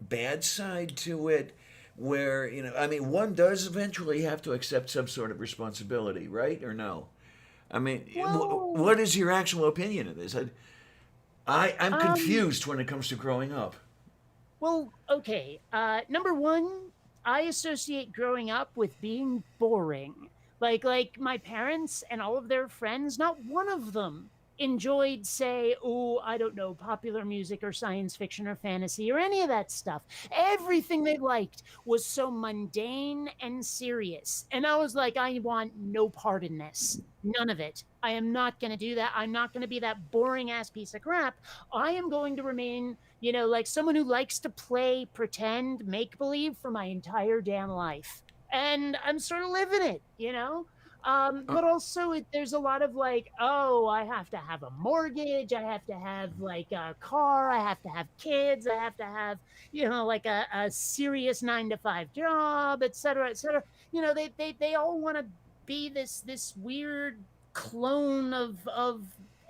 bad side to it, where I mean, one does eventually have to accept some sort of responsibility, right, or no? I mean, well, what is your actual opinion of this? I'm um, confused when it comes to growing up. okay. Number one, I associate growing up with being boring. Like my parents and all of their friends, not one of them enjoyed, say, oh, I don't know, popular music or science fiction or fantasy or any of that stuff. Everything they liked was so mundane and serious. And I was like, I want no part in this. None of it. I am not going to do that. I'm not going to be that boring ass piece of crap. I am going to remain, like someone who likes to play, pretend, make believe for my entire damn life. And I'm sort of living it. Uh, But also, there's a lot of like, oh, I have to have a mortgage, I have to have like a car, I have to have kids, I have to have, like a serious 9 to 5 job, et cetera, et cetera. They all want to be this weird clone of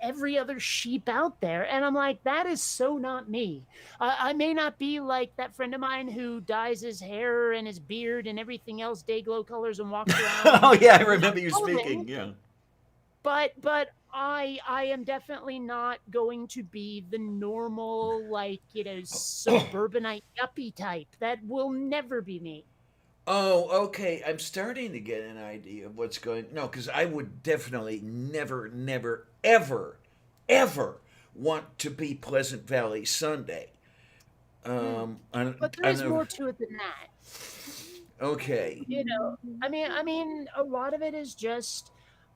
every other sheep out there. And I'm like, that is so not me. I may not be like that friend of mine who dyes his hair and his beard and everything else day glow colors and walks around in oh yeah, I nice remember you clothing, speaking. Yeah. but I am definitely not going to be the normal, like, suburbanite yuppie type. That will never be me. Oh, okay. I'm starting to get an idea of what's going. No, because I would definitely never, never, ever, ever want to be Pleasant Valley Sunday. Hmm. On, But there on is a, more to it than that. okay. you know I mean a lot of it is just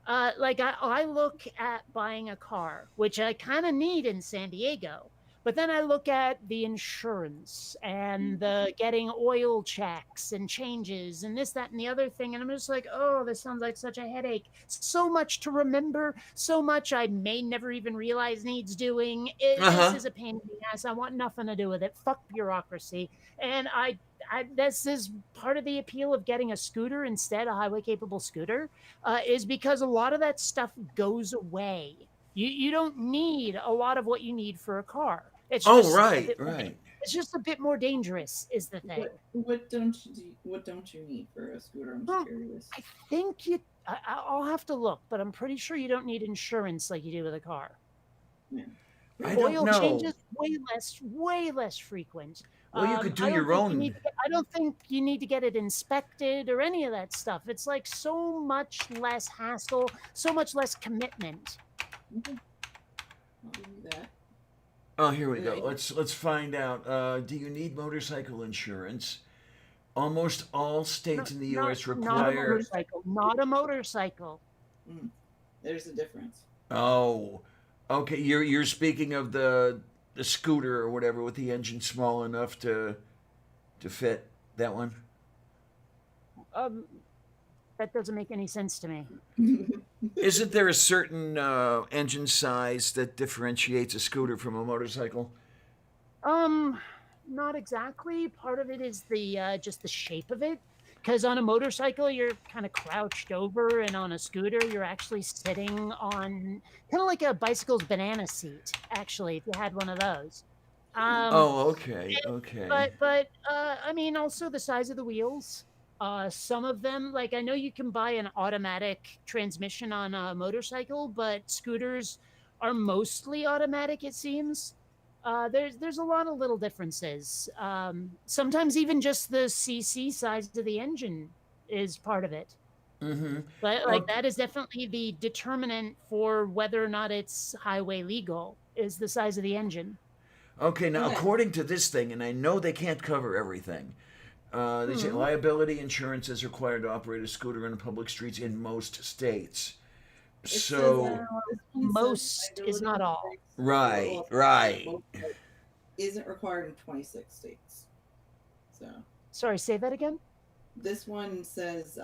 like I look at buying a car, which I kind of need in San Diego, but then I look at the insurance and the getting oil checks and changes and this, that, and the other thing, and I'm just like, oh, this sounds like such a headache. So much to remember, so much I may never even realize needs doing. Uh This huh. is a pain in the ass. I want nothing to do with it. Fuck bureaucracy. And this is part of the appeal of getting a scooter instead, a highway capable scooter, is because a lot of that stuff goes away. You don't need a lot of what you need for a car. It's Oh, just a right, bit more, right. it's just a bit more dangerous is the thing. What don't you need for a scooter? I'm just Well, curious. I think I'll have to look, but I'm pretty sure you don't need insurance like you do with a car. Yeah. I don't Oil know. changes way less frequent. Well, you could do I don't your think you need own. to get, I don't think you need to get it inspected or any of that stuff. It's like so much less hassle, so much less commitment. Okay. I'll give you that. Oh, here we go. Right. Let's find out. Do you need motorcycle insurance? Almost all states in the U.S. Not a require. motorcycle. Not a motorcycle. There's a difference. Oh, okay. You're speaking of the scooter or whatever with the engine small enough to fit that one. Um, that doesn't make any sense to me. Isn't there a certain engine size that differentiates a scooter from a motorcycle? Not exactly. Part of it is the just the shape of it. Because on a motorcycle, you're kind of crouched over, and on a scooter, you're actually sitting on kind of like a bicycle's banana seat. Actually, if you had one of those. Um, Oh, okay, okay. but I mean, also the size of the wheels. Some of them, like I know you can buy an automatic transmission on a motorcycle, but scooters are mostly automatic. It seems. There's a lot of little differences. Sometimes even just the CC size of the engine is part of it. Mm-hmm. But like that is definitely the determinant for whether or not it's highway legal is the size of the engine. Okay, now Okay. according to this thing, and I know they can't cover everything, they say liability insurance is required to operate a scooter on public streets in most states. It says, So, this one says Most is liability not all. insurance right, for right. moped isn't required in 26 states. So Sorry, say that again. this one says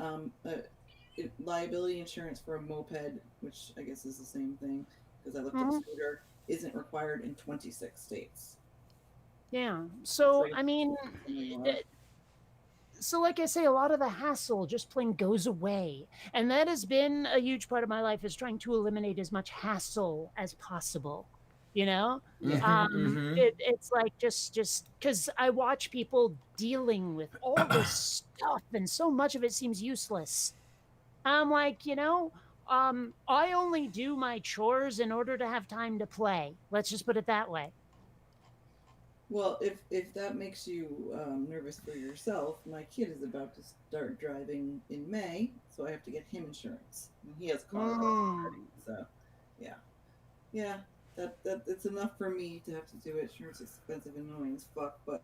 liability insurance for a moped, which I guess is the same thing because I looked up Mhm. scooter, isn't required in 26 states. Yeah. So like- I mean, Something like it- so like I say, a lot of the hassle just plain goes away, and that has been a huge part of my life is trying to eliminate as much hassle as possible. You know, Yeah. Mhm. it's like just because I watch people dealing with all this stuff, and so much of it seems useless. I'm like, I only do my chores in order to have time to play. Let's just put it that way. Well, if that makes you nervous for yourself, my kid is about to start driving in May, so I have to get him insurance. And he has a car already, so yeah. That it's enough for me to have to do it. Sure, it's expensive and annoying as fuck, but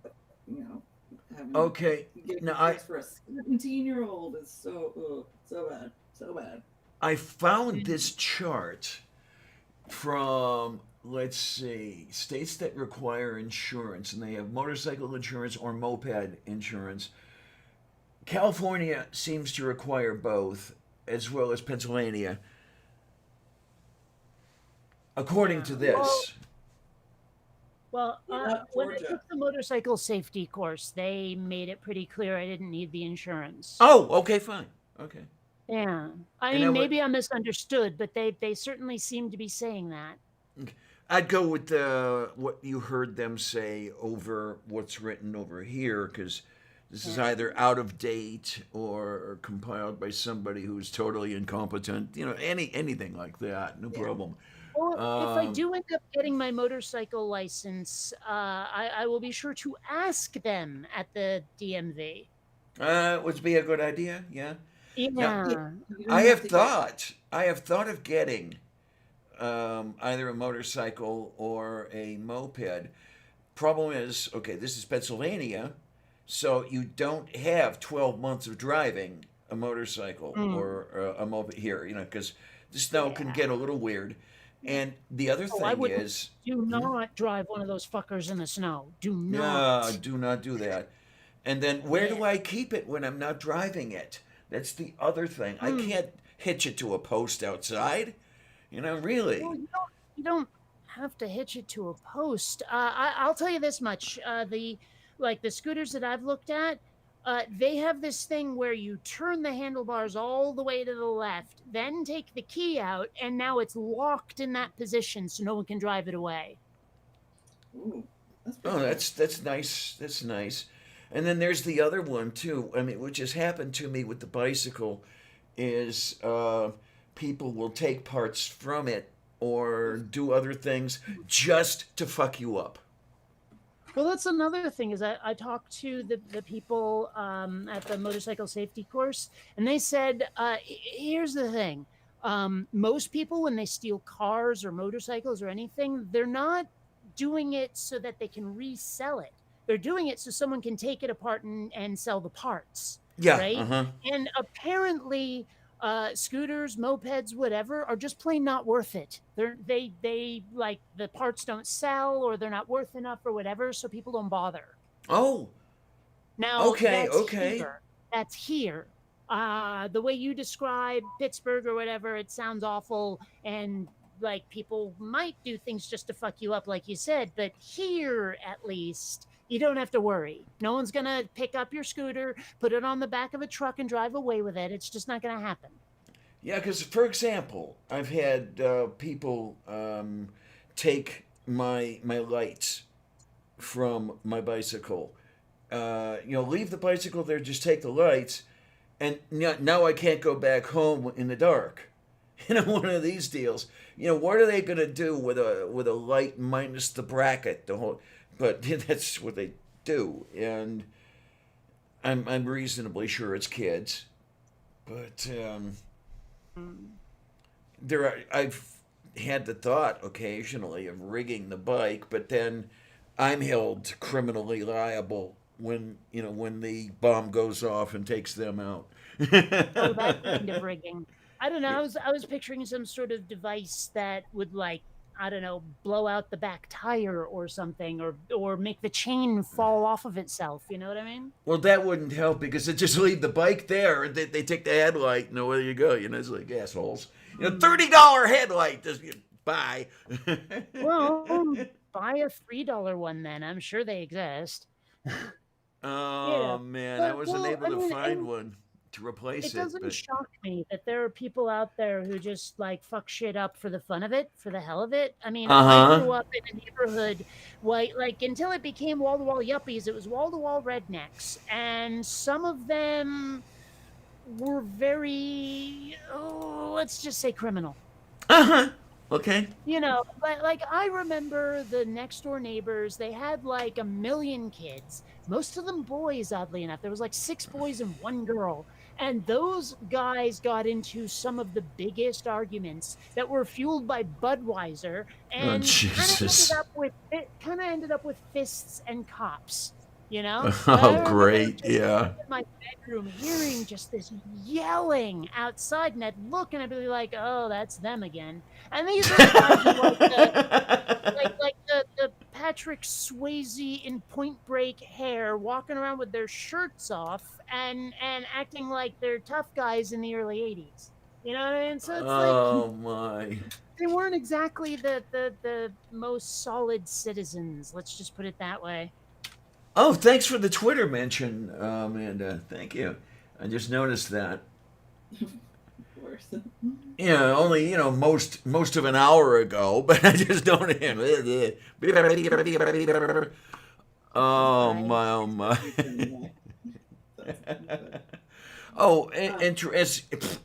having Okay, to get now insurance for a 17-year-old is so bad, so bad. I found this chart from, let's see, states that require insurance, and they have motorcycle insurance or moped insurance. California seems to require both, as well as Pennsylvania. According to this. Well, Not when I Georgia. took the motorcycle safety course, they made it pretty clear I didn't need the insurance. Oh, okay, fine. Okay. Yeah. I And mean, I would- maybe I misunderstood, but they certainly seem to be saying that. I'd go with what you heard them say over what's written over here, because this is either out of date or compiled by somebody who's totally incompetent. Anything like that, no problem. Well, if I Um, do end up getting my motorcycle license, I will be sure to ask them at the DMV. Would be a good idea. Yeah. Yeah. You don't I have to get- thought. I have thought of getting either a motorcycle or a moped. Problem is, okay, this is Pennsylvania, so you don't have 12 months of driving a motorcycle or a moped here, because the snow can get a little weird. And the other I thing wouldn't is, Do not drive one of those fuckers in the snow. Do no, not. do not do that. And then where do Yeah. I keep it when I'm not driving it? That's the other thing. I can't hitch it to a post outside. Really. Well, you don't have to hitch it to a post. I'll tell you this much: the scooters that I've looked at, They have this thing where you turn the handlebars all the way to the left, then take the key out, and now it's locked in that position so no one can drive it away. Ooh, that's Oh, pretty cool. that's nice. That's nice. And then there's the other one too. I mean, which has happened to me with the bicycle, is people will take parts from it or do other things just to fuck you up. Well, that's another thing is I talked to the people at the motorcycle safety course, and they said, here's the thing. Most people, when they steal cars or motorcycles or anything, they're not doing it so that they can resell it. They're doing it so someone can take it apart and sell the parts, Yeah. right? Uh-huh. And apparently, scooters, mopeds, whatever, are just plain not worth it. They like the parts don't sell or they're not worth enough or whatever, so people don't bother. Oh, Now okay, okay. that's here. The way you describe Pittsburgh or whatever, it sounds awful, and like people might do things just to fuck you up, like you said. But here, at least, you don't have to worry. No one's gonna pick up your scooter, put it on the back of a truck, and drive away with it. It's just not gonna happen. Yeah, because for example, I've had people take my lights from my bicycle. Leave the bicycle there, just take the lights, and now I can't go back home in the dark. One of these deals. What are they gonna do with a light minus the bracket? But that's what they do, and I'm reasonably sure it's kids, but I've had the thought occasionally of rigging the bike, but then I'm held criminally liable when the bomb goes off and takes them out. Oh, that kind of rigging. I don't know. I was picturing some sort of device that would like I don't know blow out the back tire or something, or make the chain fall off of itself. You know what I mean? Well, that wouldn't help because they just leave the bike there and they take the headlight and away you go. It's like assholes. $30 headlight. Just buy. Well, buy a $3 one then. I'm sure they exist. Oh man, I wasn't able to find and one to replace it it, doesn't but shock me that there are people out there who just like fuck shit up for the fun of it, for the hell of it. I mean, uh I huh. grew up in a neighborhood, like until it became wall to wall yuppies, it was wall to wall rednecks, and some of them were very, let's just say, criminal. Uh huh. Okay. But like I remember the next door neighbors, they had like a million kids, most of them boys, oddly enough. There was like 6 boys and 1 girl. And those guys got into some of the biggest arguments that were fueled by Budweiser Oh and Jesus. kind of ended up with fists and cops, you know? And I Oh remember great. just sitting Yeah. in my bedroom hearing just this yelling outside, and I'd look and I'd be like, "Oh, that's them again." And these are the guys with like the Patrick Swayze in Point Break hair, walking around with their shirts off and acting like they're tough guys in the early '80s. You know what I mean? So it's like Oh my. they weren't exactly the most solid citizens. Let's just put it that way. Oh, thanks for the Twitter mention, Amanda. Thank you. I just noticed that. Of course. Only most of an hour ago, but I just don't. That's Oh right. my, oh my. That's funny, but Oh, um,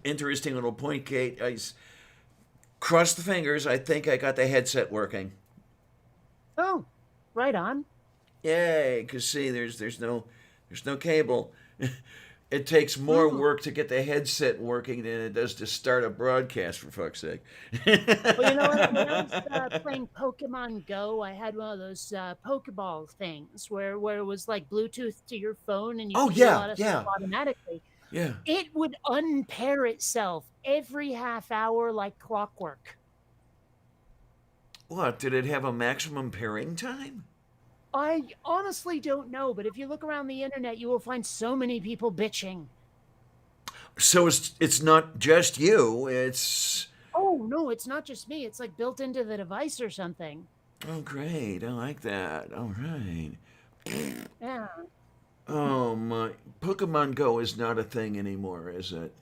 interesting little point, Kate. Cross the fingers. I think I got the headset working. Oh, right on. Yay! Cause see, there's no cable. It takes more Mm. work to get the headset working than it does to start a broadcast. For fuck's sake. Well, you know what? When I was playing Pokemon Go, I had one of those Pokeball things where it was like Bluetooth to your phone, and you Oh could do a yeah, lot of stuff yeah, automatically. yeah. It would unpair itself every half hour like clockwork. What did it have a maximum pairing time? I honestly don't know, but if you look around the internet, you will find so many people bitching. So it's not just you. It's Oh, no, it's not just me. It's like built into the device or something. oh great. I like that. All right. Yeah. Oh my! Pokemon Go is not a thing anymore, is it?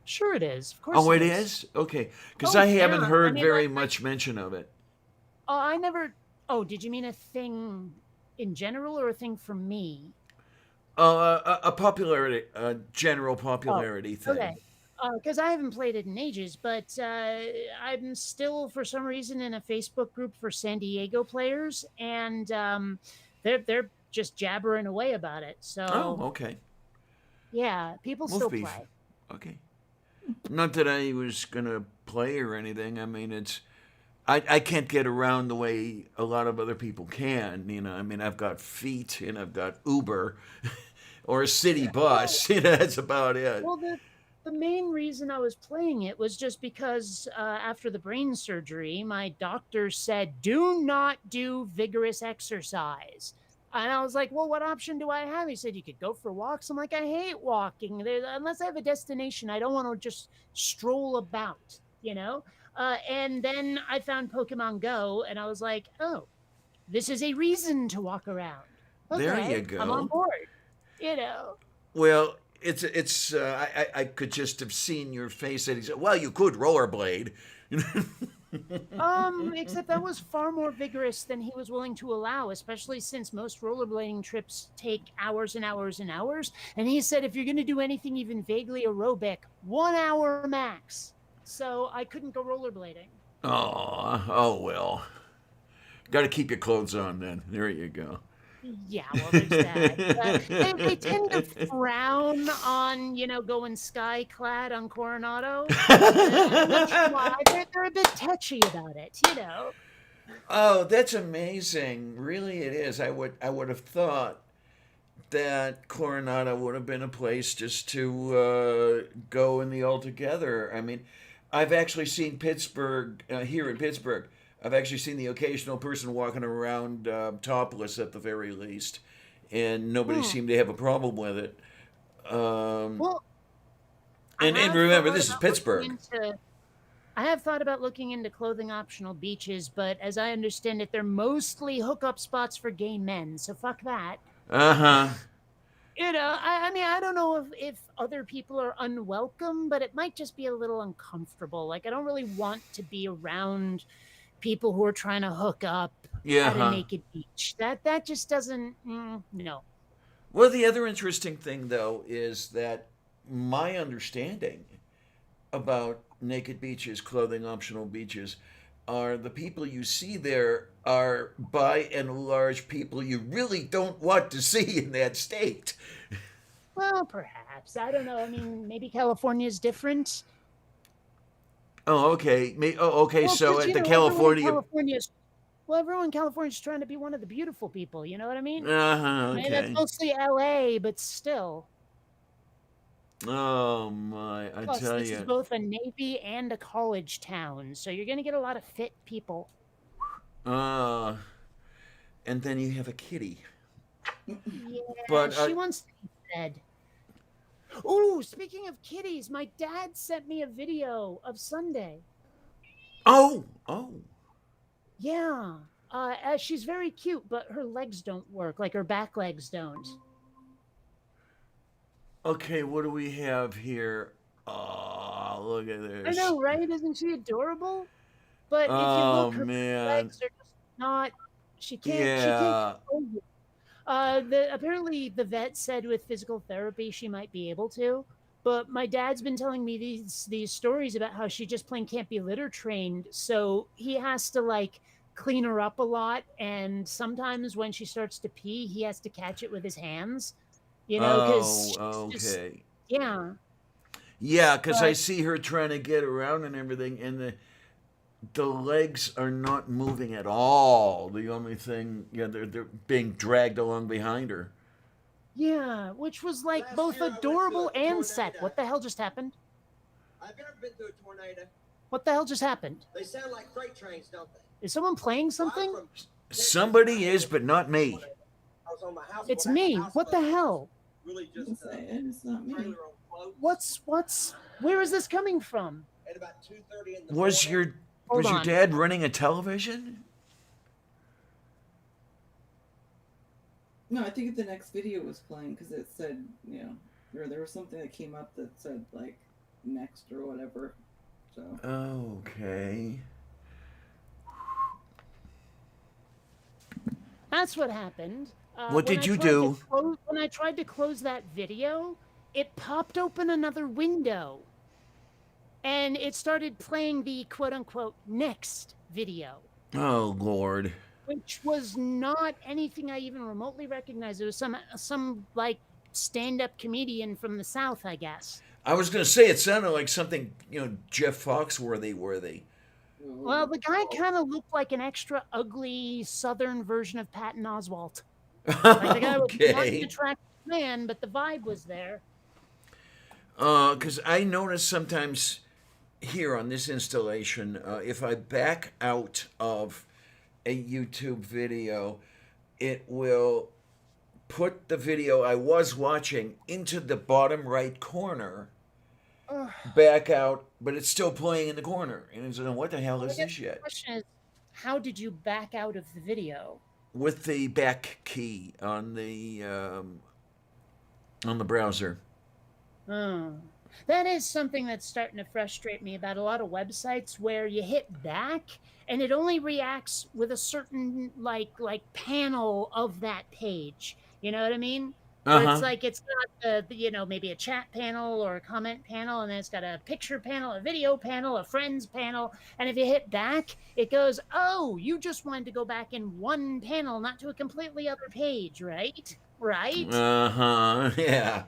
Sure, it is. Of course, Oh, it it is. is. Okay, because Oh I haven't yeah. I heard mean, very much mention of it. I never. Oh, did you mean a thing in general or a thing for me? Oh, a popularity, a general Oh, popularity okay. thing. Because I haven't played it in ages, but I'm still, for some reason, in a Facebook group for San Diego players, and they're just jabbering away about it. Oh, So okay. yeah, people Wolf still beef. play. Okay. Not that I was gonna play or anything. I mean, I can't get around the way a lot of other people can. You know, I mean, I've got feet and I've got Uber or a city Well, bus. You know, that's about it. well, the main reason I was playing it was just because after the brain surgery, my doctor said, "Do not do vigorous exercise." And I was like, "Well, what option do I have?" He said, "You could go for walks." I'm like, "I hate walking. Unless I have a destination, I don't want to just stroll about, you know." And then I found Pokemon Go, and I was like, "Oh, this is a reason to walk around." There you Okay, I'm on go. board. You know. Well, it's. I could just have seen your face, and he said, "Well, you could rollerblade." Except that was far more vigorous than he was willing to allow, especially since most rollerblading trips take hours and hours and hours. And he said if you're going to do anything even vaguely aerobic, 1 hour max. So I couldn't go rollerblading. Oh well. Got to keep your clothes on then. There you go. Yeah, well, there's that. They tend to frown on, going sky clad on Coronado. I'm not sure why. They're a bit touchy about it. Oh, that's amazing. Really, it is. I would have thought that Coronado would have been a place just to go in the altogether. I mean, I've actually seen Pittsburgh here in Pittsburgh. I've actually seen the occasional person walking around topless at the very least, and nobody Hmm. seemed to have a problem with it. Um, Well, I and have remember, thought this is about looking Pittsburgh. into I have thought about looking into clothing optional beaches, but as I understand it, they're mostly hookup spots for gay men. So fuck that. Uh huh. I mean, I don't know if other people are unwelcome, but it might just be a little uncomfortable. Like, I don't really want to be around people who are trying to hook up Yeah. at a Huh. naked beach. That just doesn't. No. Well, the other interesting thing, though, is that my understanding about naked beaches, clothing optional beaches, are the people you see there are by and large people you really don't want to see in that state. Well, perhaps. I don't know. I mean, maybe California is different. Oh, okay. Oh, okay. Well, So because at the everyone in California. California's well, everyone in California is trying to be one of the beautiful people. You know what I mean? Uh huh. I mean, that's Okay. mostly LA, but still. Oh my! I Plus, tell this is you. both a navy and a college town, so you're going to get a lot of fit people. Uh, and then you have a kitty. Yeah, But she wants to be fed. Ooh, speaking of kitties, my dad sent me a video of Sunday. oh. Yeah. She's very cute, but her legs don't work, like her back legs don't. Okay. What do we have here? Oh, look at I this. know, right? Isn't she adorable? But if you Oh look, her man. legs are just not. She can't Yeah. control you. Apparently the vet said with physical therapy she might be able to, but my dad's been telling me these stories about how she just plain can't be litter trained, so he has to like clean her up a lot, and sometimes when she starts to pee, he has to catch it with his hands, because she's Oh, just okay. yeah. Yeah, because I But see her trying to get around and everything, and the legs are not moving at all. The only thing, yeah, they're being dragged along behind her. yeah, which was like Last both year I went adorable through a and sad. tornado. What the hell just happened? I've ever been through a tornado. What the hell just happened? They sound like freight trains, don't they? Is someone playing Well, I'm something? from Texas. Somebody is, but not me. I was on my house. It's well, that me. house What the was hell? Really It's just it's not me. trailer on floats. Where is this coming from? At about 2:30 in the Was morning. your Hold was your on. dad running a television? No, I think the next video was playing because it said, you know, or there was something that came up that said like next or whatever. So Okay. That's what happened. What When did I you tried to do? when I tried to close that video, it popped open another window, and it started playing the quote unquote next video, Oh, Lord. which was not anything I even remotely recognized. It was some like stand-up comedian from the South, I guess. I was going to say it sounded like something, Jeff Foxworthy worthy. Well, the guy kind of looked like an extra ugly Southern version of Patton Oswalt. Like the guy was not an Okay. attractive man, but the vibe was there. Because I notice sometimes here on this installation, if I back out of a YouTube video, it will put the video I was watching into the bottom right corner, Ugh. back out, but it's still playing in the corner. And it's like, what the hell is I guess this the yet? question is, how did you back out of the video? With the back key on the browser. Oh. That is something that's starting to frustrate me about a lot of websites where you hit back and it only reacts with a certain like panel of that page. You know what I mean? Where it's Uh-huh. like it's got maybe a chat panel or a comment panel, and then it's got a picture panel, a video panel, a friends panel, and if you hit back, it goes, "Oh, you just wanted to go back in one panel, not to a completely other page, right?" Right? Uh-huh. Yeah.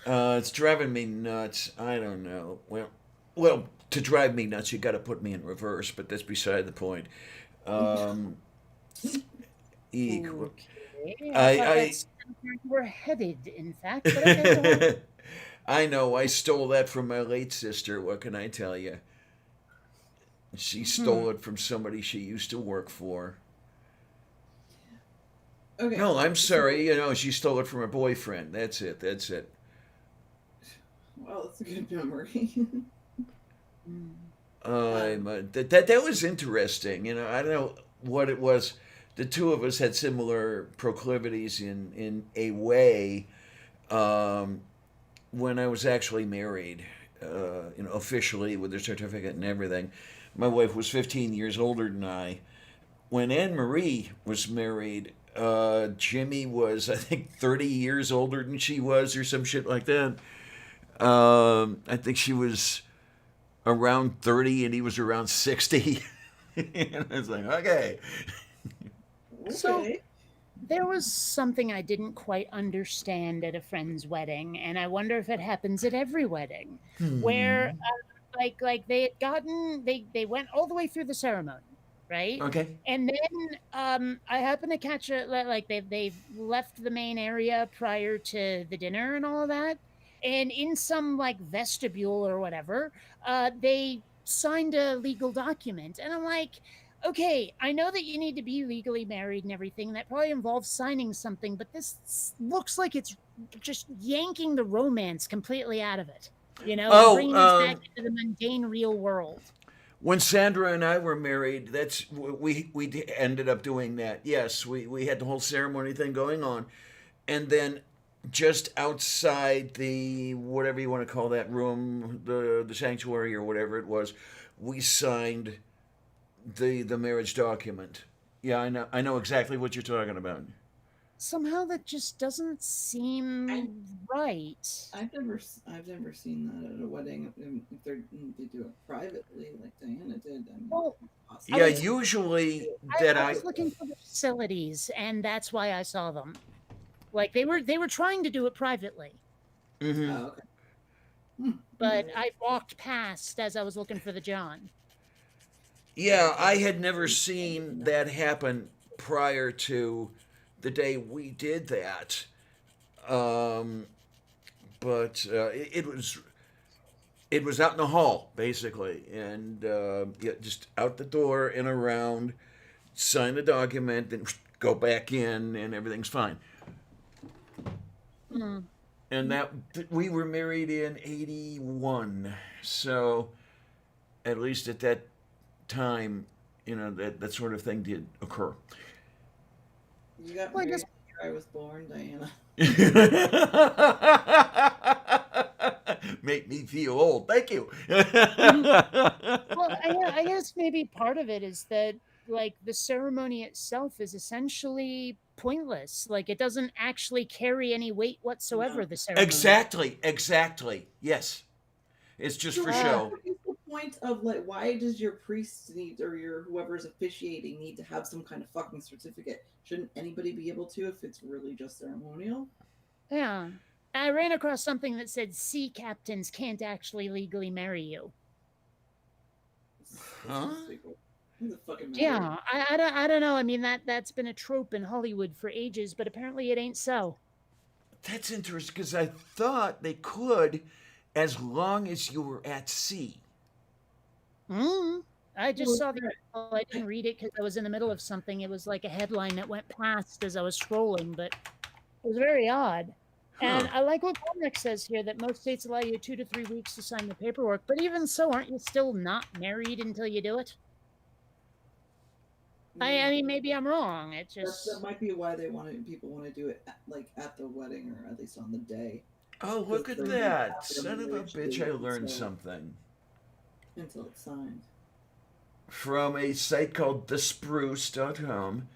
Uh, It's driving me nuts. I don't know. Well, to drive me nuts, you got to put me in reverse, but that's beside the point. Um, equal. Okay, I thought I that's where you were headed, in fact, but okay, go on. I I know. I stole that from my late sister. What can I tell you? She stole it from somebody she used to work for. okay, No, I'm so sorry. She stole it from her boyfriend. That's it. That's it. wow, that's a good memory. That was interesting. I don't know what it was. The two of us had similar proclivities in a way. Um, when I was actually married, officially with a certificate and everything, my wife was 15 years older than I. When Anne Marie was married, Jimmy was, I think, 30 years older than she was, or some shit like that. I think she was around 30 and he was around 60. And I was like, okay. So Okay. there was something I didn't quite understand at a friend's wedding, and I wonder if it happens at every wedding, where Hmm. like they had gotten they went all the way through the ceremony, right? Okay. And then I happened to catch like they left the main area prior to the dinner and all of that, and in some like vestibule or whatever, they signed a legal document, and I'm like, okay, I know that you need to be legally married and everything. That probably involves signing something, but this looks like it's just yanking the romance completely out of it, and Oh, bringing us back into the mundane real world. when Sandra and I were married, we ended up doing that. Yes, we had the whole ceremony thing going on, and then just outside the whatever you want to call that room, the sanctuary or whatever it was, we signed the marriage document. Yeah, I know exactly what you're talking about. Somehow that just doesn't seem right. I've never seen that at a wedding. If they do it privately, like Diana did. I mean, Well, possibly. Yeah, usually that I I was looking for the facilities, and that's why I saw them. Like they were trying to do it privately, hmm Oh, okay. Hmm. but Okay. I walked past as I was looking for the John. Yeah, I had never seen that happen prior to the day we did that. Um, but it was out in the hall basically, and yeah, just out the door and around. Sign the document, then go back in, and everything's fine. Hmm. And that we were married in '81, so at least at that time, that sort of thing did occur. You got Well, I married guess I was born, Diana. Make me feel old. Thank you. Well, I guess maybe part of it is that like the ceremony itself is essentially pointless. Like it doesn't actually carry any weight whatsoever. No. The ceremony. Exactly. Yes. It's just for So show. what is the point of like why does your priest need or your whoever's officiating need to have some kind of fucking certificate? Shouldn't anybody be able to if it's really just ceremonial? Yeah. I ran across something that said sea captains can't actually legally marry you. Huh? Who the fucking matter? Yeah, I don't know. I mean that's been a trope in Hollywood for ages, but apparently it ain't so. That's interesting because I thought they could as long as you were at sea. I just Well, saw the article. I didn't read it because I was in the middle of something. It was like a headline that went past as I was scrolling, but it was very odd. And Huh. I like what Cormac says here that most states allow you 2 to 3 weeks to sign the paperwork. But even so, aren't you still not married until you do it? I mean, maybe I'm wrong. It that just might be why people want to do it at the wedding or at least on the day. Oh, look at that. Son of a bitch, I learned so- something. Until it's signed. From a site called thespruce.com,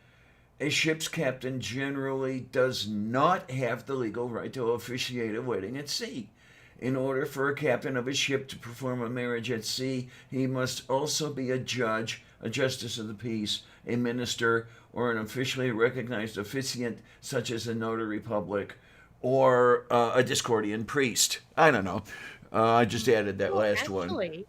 a ship's captain generally does not have the legal right to officiate a wedding at sea. In order for a captain of a ship to perform a marriage at sea, he must also be a judge, a justice of the peace, a minister, or an officially recognized officiant, such as a notary public or a Discordian priest. I don't know. I just added that last one. actually,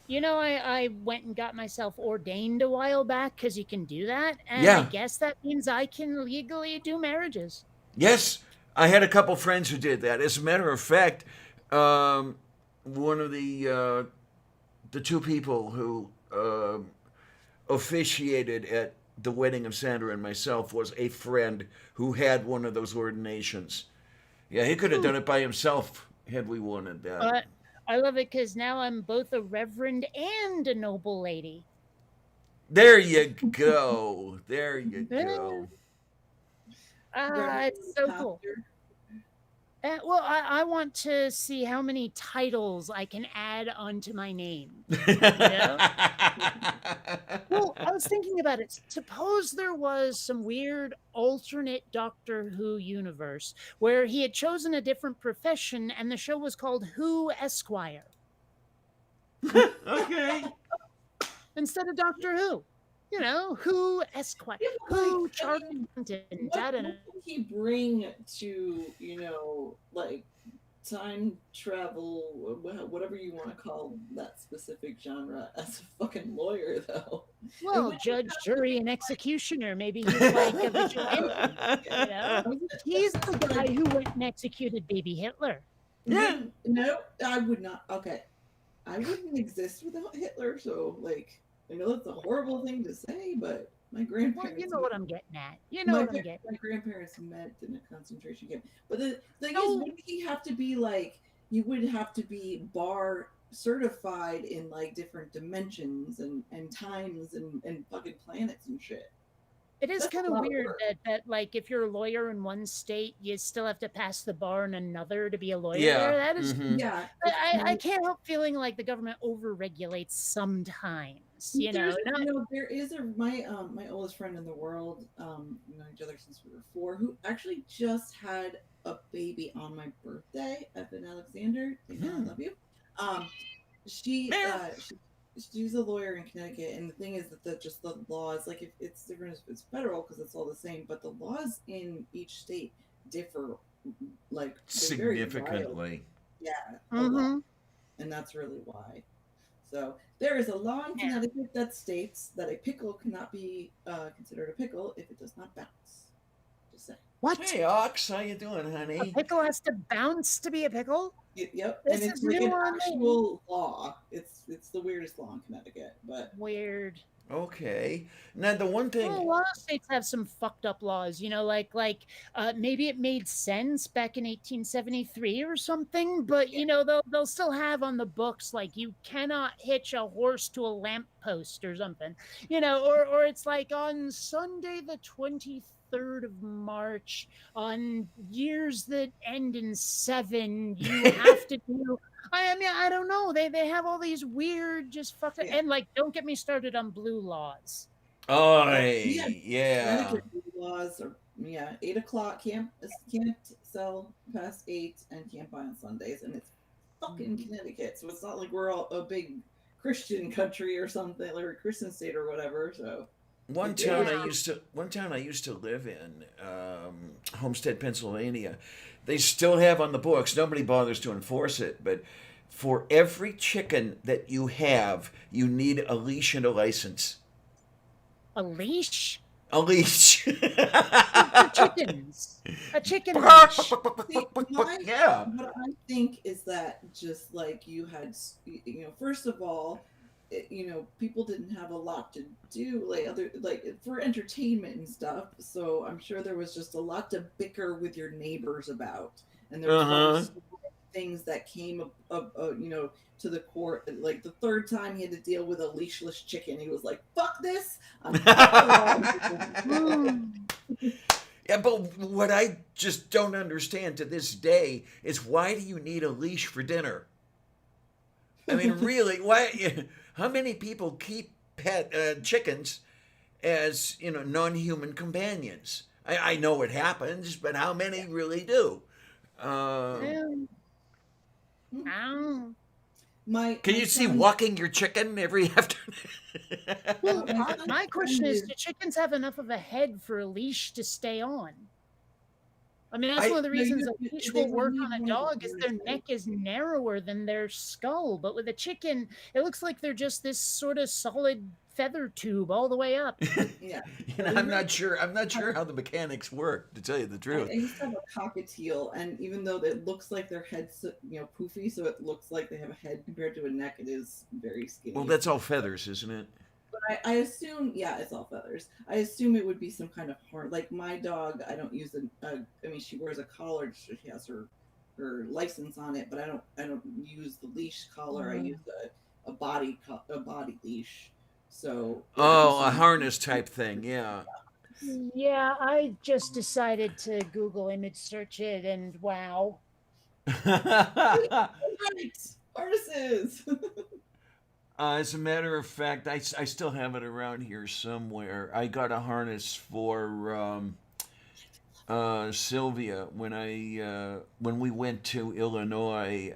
you know, I went and got myself ordained a while back because you can do that. And I Yeah. guess that means I can legally do marriages. Yes, I had a couple friends who did that. As a matter of fact, one of the two people who officiated at the wedding of Sandra and myself was a friend who had one of those ordinations. Yeah, he could have done it by himself had we wanted that. But I love it because now I'm both a reverend and a noble lady. There you go. There you go. It's so cool. Well, I want to see how many titles I can add onto my name. Well, I was thinking about it. Suppose there was some weird alternate Doctor Who universe where he had chosen a different profession and the show was called Who Esquire Okay. instead of Doctor Who. You know, Who Esquire, Yeah, but, Who like, Charlton Heston. I What don't know. would he bring to, like time travel, whatever you want to call that specific genre, as a fucking lawyer, though? Well, judge, jury, and executioner. Maybe he's like a vigilante. You know? He's the guy who went and executed baby Hitler. Yeah. No, I would not. Okay. I wouldn't exist without Hitler, so, like, I know that's a horrible thing to say, but my Well, grandparents. you know what I'm getting at. You know what I'm getting My grandparents met in a concentration camp. But the thing No. is, wouldn't he have to be like, you would have to be bar certified in like different dimensions and times and fucking planets and shit. It is That's a kind of lot of weird work. that like if you're a lawyer in one state, you still have to pass the bar in another to be a lawyer Yeah. there. That is, Mhm. Yeah. I can't help feeling like the government overregulates sometimes. You know, There is my oldest friend in the world, we've known each other since we were 4, who actually just had a baby on my birthday, Evan Alexander. I love you. She's a lawyer in Connecticut, and the thing is that the laws, like, if it's different if it's federal because it's all the same, but the laws in each state differ, like, they're very wild. Significantly. Yeah, a lot. And that's really why. So there is a law in Connecticut that states that a pickle cannot be considered a pickle if it does not bounce. Just saying. what? Hey, Ox, how you doing, A honey? pickle has to bounce to be a pickle? Yep, This and it's is like new an on me. actual law. It's the weirdest law in Connecticut, but Weird. Okay. Now the one Well, a thing. lot of states have some fucked up laws, maybe it made sense back in 1873 or something, but they'll still have on the books like you cannot hitch a horse to a lamppost or something, or it's like on Sunday the 23rd of March, on years that end in 7, you have to do. I mean, I don't know. They have all these weird, just fucked up, Yeah. and like, don't get me started on blue laws. Oh, We had yeah. Connecticut laws, or 8 o'clock can't sell past 8 and can't buy on Sundays, and it's fucking Connecticut, so it's not like we're all a big Christian country or something, or a Christian state or whatever. So One it town was I used to one town I used to live in, Homestead, Pennsylvania. They still have on the books. Nobody bothers to enforce it, but for every chicken that you have, you need a leash and a license. A leash A leash. for chickens. A chicken leash. See, Yeah. what I think is that just like first of all, people didn't have a lot to do, like for entertainment and stuff. So I'm sure there was just a lot to bicker with your neighbors about, and there was probably Uh-huh. so many things that came up, to the court. Like the third time he had to deal with a leashless chicken, he was like, "Fuck this! I'm fucking Mm. Yeah, but what I just don't understand to this day is why do you need a leash for dinner? I mean, really, why? How many people keep pet chickens as non-human companions? I know it happens, but how many really do? Well, ow. My Can my you see son, walking your chicken every afternoon? Well, my my son's question friend is, is do chickens have enough of a head for a leash to stay on? I mean, that's I one of the no, reasons a leash they will would work need on a one of the dog is their ears, neck right? is narrower than their skull. But with a chicken, it looks like they're just this sort of solid feather tube all the way up. Yeah, we I'm really not sure. I'm not sure how the mechanics work, to tell you the I truth. used to have a cockatiel, and even though it looks like their head's poofy, so it looks like they have a head compared to a neck, it is very Well, skinny. that's all feathers, isn't it? But I assume, yeah, it's all feathers. I assume it would be some kind of horn. Like my dog, I don't use I mean, she wears a collar. So she has her license on it, but I don't use the leash collar. I use a body leash. So yeah, I'm Oh, a assuming. harness type thing. Yeah. Yeah, I just decided to Google image search it, and wow. Right, artists. As a matter of fact, I still have it around here somewhere. I got a harness for Sylvia when we went to Illinois,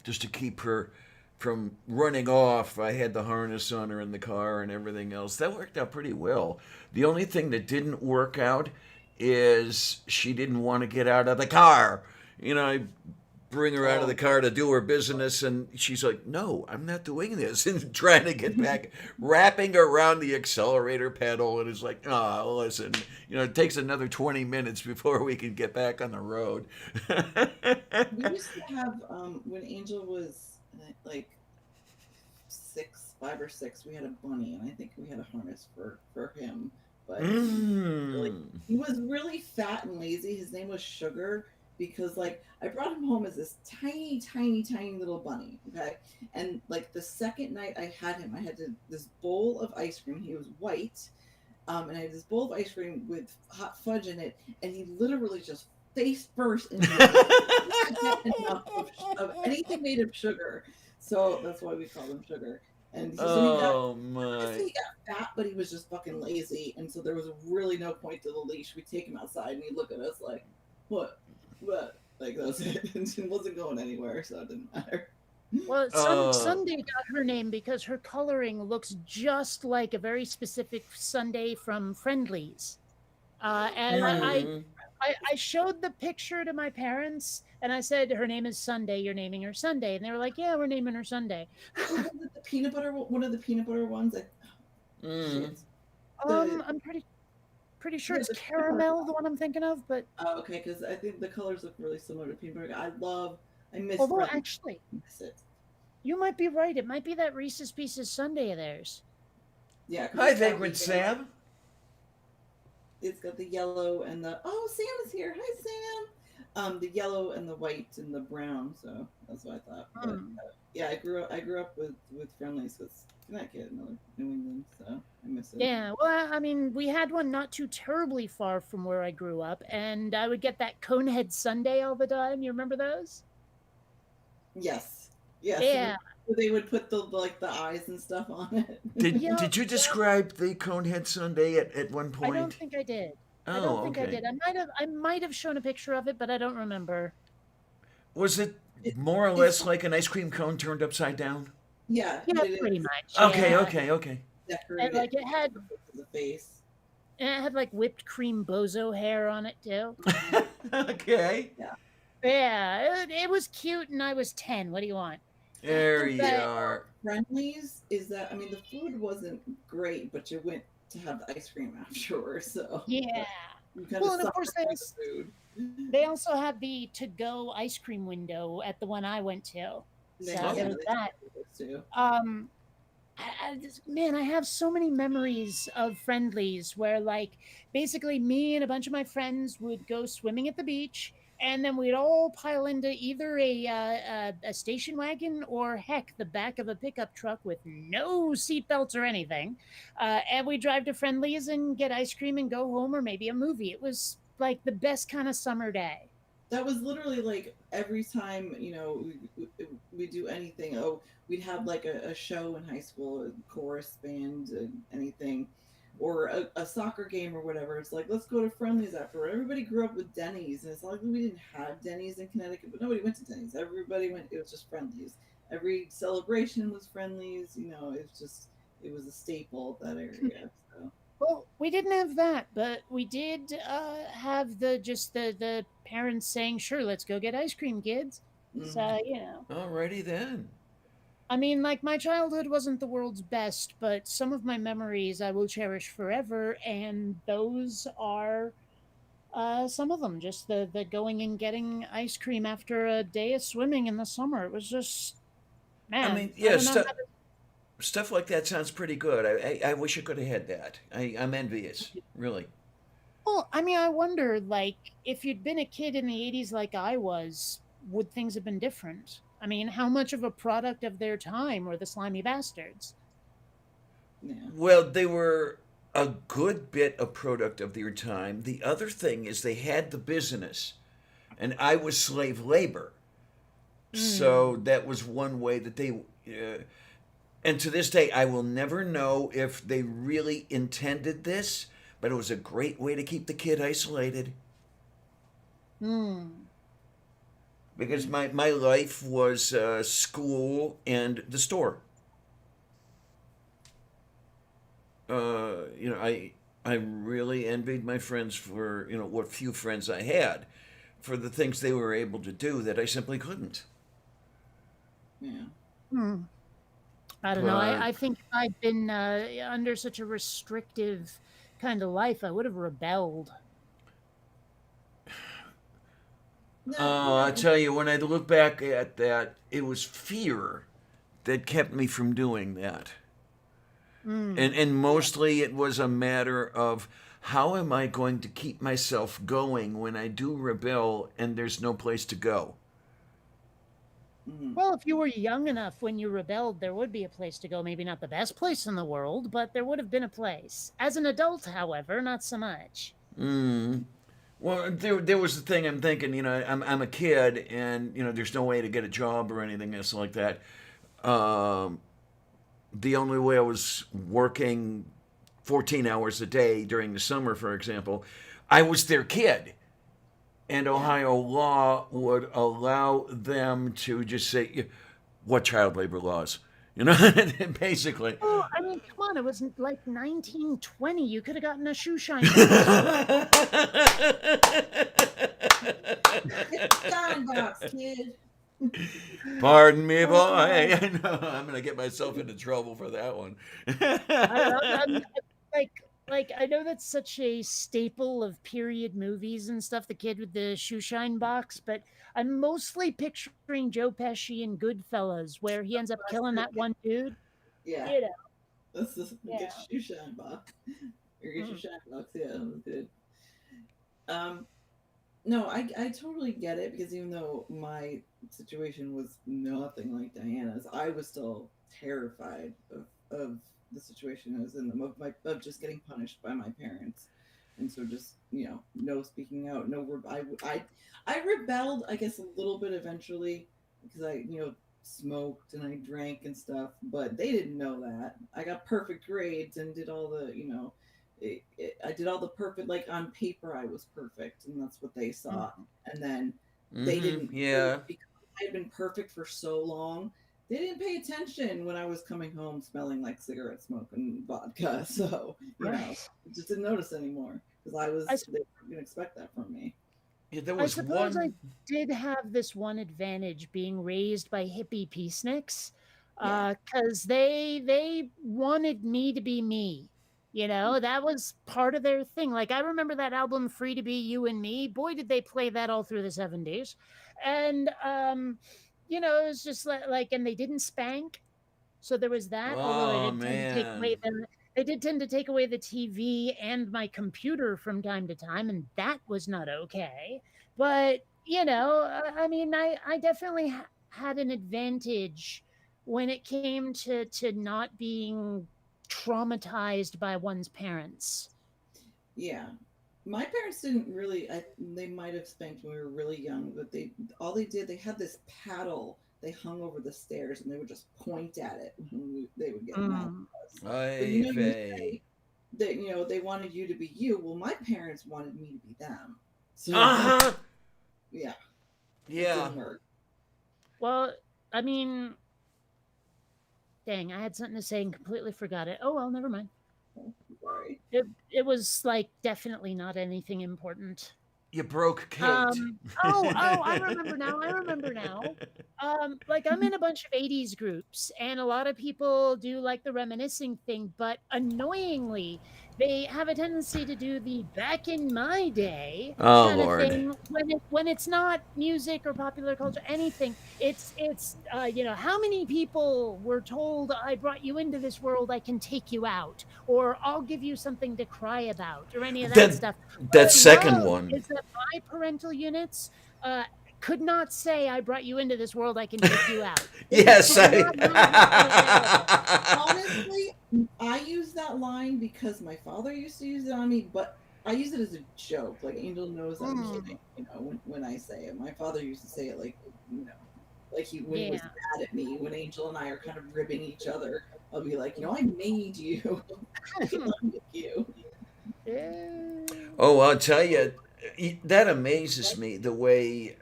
just to keep her from running off. I had the harness on her in the car and everything else. That worked out pretty well. The only thing that didn't work out is she didn't want to get out of the car. I bring her out of the Oh, car to do her business, and she's like, "No, I'm not doing this," and trying to get back, wrapping around the accelerator pedal, and it's like, "Oh, listen, it takes another 20 minutes before we can get back on the road." we used to have when Angel was like 5 or 6. We had a bunny, and I think we had a harness for him. But really, Mm. he was really fat and lazy. His name was Sugar because like I brought him home as this tiny, tiny, tiny little bunny. Okay, and like the second night I had him, I had this bowl of ice cream. He was white, and I had this bowl of ice cream with hot fudge in it, and he literally just face first into it. Couldn't get enough of anything made of sugar, so that's why we call him Sugar. And he got Oh I say my. he got fat, but he was just fucking lazy, and so there was really no point to the leash. We'd take him outside, and he'd look at us like, "What? What?" Like that was it. And he wasn't going anywhere, so it didn't matter. Well, Uh, Sunday got her name because her coloring looks just like a very specific Sunday from Friendlies. And mm. I showed the picture to my parents, and I said, "Her name is Sunday. You're naming her Sunday." And they were like, "Yeah, we're naming her Sunday." Oh, was it the peanut butter? One of the peanut butter ones. Mm. Shit. The I'm pretty sure yeah, it's the peanut butter. caramel, the one I'm thinking of, but Oh, okay, because I think the colors look really similar to peanut butter. I miss although Friends. actually, I miss it. you might be right. It might be that Reese's Pieces Sunday of theirs. Yeah. 'cause Hi, it's got Vagrant the Sam. It's got the yellow and the Sam is here. Hi, Sam. The yellow and the white and the brown. So that's what I thought. But Hmm. yeah, I grew up with Friendlies with Connecticut, another New England. So I miss it. Yeah, well, I mean, we had one not too terribly far from where I grew up, and I would get that Conehead Sunday all the time. You remember those? Yes. Yes. Yeah. They would put the like the eyes and stuff on it. Yeah, Did you describe the Conehead Sundae at one I don't point? think I did. I Oh, don't think I okay. did. I might have shown a picture of it, but I don't remember. Was it It, more or it's less like an ice cream cone turned upside down? yeah, Yeah, it pretty is much. Okay, Yeah. okay. And decorated like it had the face. like whipped cream bozo hair on it too. Okay. Yeah, it was cute, and I was 10. What do you want? There The you thing But are. Friendlies is that I mean the food wasn't great, but you went to have the ice cream afterwards, so yeah. you kind Well, of and of course suffered through the food. they also had the to-go ice cream window at the one I went to. They So had there Oh. was they that. had those too. Man, I have so many memories of Friendlies where, like, basically me and a bunch of my friends would go swimming at the beach, and then we'd all pile into either a station wagon or, heck, the back of a pickup truck with no seatbelts or anything, and we drive to Friendlies and get ice cream and go home, or maybe a movie. It was like the best kind of summer day. That was literally like every time we do anything. Oh, we'd have like a show in high school, a chorus band, anything, or a soccer game or whatever. It's like let's go to Friendlies after. Everybody grew up with Denny's, and it's not like we didn't have Denny's in Connecticut, but nobody went to Denny's. Everybody went. It was just Friendlies. Every celebration was Friendlies. It was a staple of that area. So Well, we didn't have that, but we did have the parents saying, "Sure, let's go get ice cream, kids." mhm. So you know, Alrighty then. I mean, like my childhood wasn't the world's best, but some of my memories I will cherish forever, and those are some of them. Just the going and getting ice cream after a day of swimming in the summer. It was just, I man, mean, I yeah, don't know how to. stuff like that sounds pretty good. I wish I could have had that. I'm envious, really. Well, I mean, I wonder, like, if you'd been a kid in the 80s like I was, would things have been different? I mean, how much of a product of their time were the slimy bastards? Yeah. Well, they were a good bit of product of their time. The other thing is they had the business, and I was slave labor. So Mm. that was one way that they. And to this day, I will never know if they really intended this, but it was a great way to keep the kid isolated. Hmm. Because my life was school and the store. I really envied my friends for what few friends I had, for the things they were able to do that I simply couldn't. Yeah. Hmm. I don't know. But I think if I'd been under such a restrictive kind of life, I would have rebelled. No, I tell you, when I look back at that, it was fear that kept me from doing that. Hmm. And mostly it was a matter of how am I going to keep myself going when I do rebel and there's no place to go. mhm. Well, if you were young enough when you rebelled, there would be a place to go. Maybe not the best place in the world, but there would have been a place. As an adult, however, not so much. Mm. Well, there was the thing I'm thinking, I'm a kid and, there's no way to get a job or anything else like that. Um, the only way I was working 14 hours a day during the summer, for example, I was their kid. And Yeah. Ohio law would allow them to just say, what child labor laws? Basically. Oh, I mean, come on, it was like 1920. You could have gotten a shoe shine box. It's Shine Box, kid. Pardon me, boy. Oh, I know I'm gonna get myself into trouble for that one. I'm like, I know that's such a staple of period movies and stuff. The kid with the shoe shine box, but I'm mostly picturing Joe Pesci in Goodfellas, where he ends up killing that one dude. Yeah. You know, That's the Yeah. get your shoe shine box. Or get your shine box. Yeah, that was good. Um, no, I totally get it because even though my situation was nothing like Diana's, I was still terrified of the situation I was in, of just getting punished by my parents, and so just no speaking out, no I rebelled, I guess, a little bit eventually because I smoked and I drank and stuff, but they didn't know that. I got perfect grades and did all the I did all the perfect, like on paper I was perfect, and that's what they saw. And then they didn't, Yeah. because I had been perfect for so long. They didn't pay attention when I was coming home smelling like cigarette smoke and vodka. So just didn't notice anymore because they didn't expect that from me. Yeah, there I was suppose I one. did have this one advantage being raised by hippie peaceniks, Yeah. because they wanted me to be me. That was part of their thing. Like I remember that album "Free to Be You and Me." Boy, did they play that all through the '70s, and it was just like, and they didn't spank, so there was that. Although Oh man. they did tend to take away the TV and my computer from time to time, and that was not okay. But I mean, I definitely had an advantage when it came to not being traumatized by one's parents. Yeah. My parents didn't really. They might have spanked when we were really young, but they had this paddle they hung over the stairs, and they would just point at it when they would get mad Mm. at us. But Ay you vey. say that they wanted you to be you. Well, my parents wanted me to be them. So Uh-huh. yeah, it Yeah. didn't work. Well, I mean, dang, I had something to say and completely forgot it. Oh well, never mind. Sorry. It was like definitely not anything important. You broke Kate. I remember now. I remember now. Like I'm in a bunch of 80s groups, and a lot of people do like the reminiscing thing, but annoyingly, they have a tendency to do the back in my day Oh kind of Lord. thing when it's not music or popular culture, anything. It's how many people were told, I brought you into this world, I can take you out, or I'll give you something to cry about, or any of that stuff. That What I second love one. is that my parental units could not say, I brought you into this world, I can take you out. Yes, They did not have that Honestly, I use that line because my father used to use it on me, but I use it as a joke. Like Angel knows I'm kidding, when I say it. My father used to say it like like when he was mad at me, when Angel and I are kind of ribbing each other. I'll be like, I made you. I love you. Oh, I'll tell you, that amazes me the way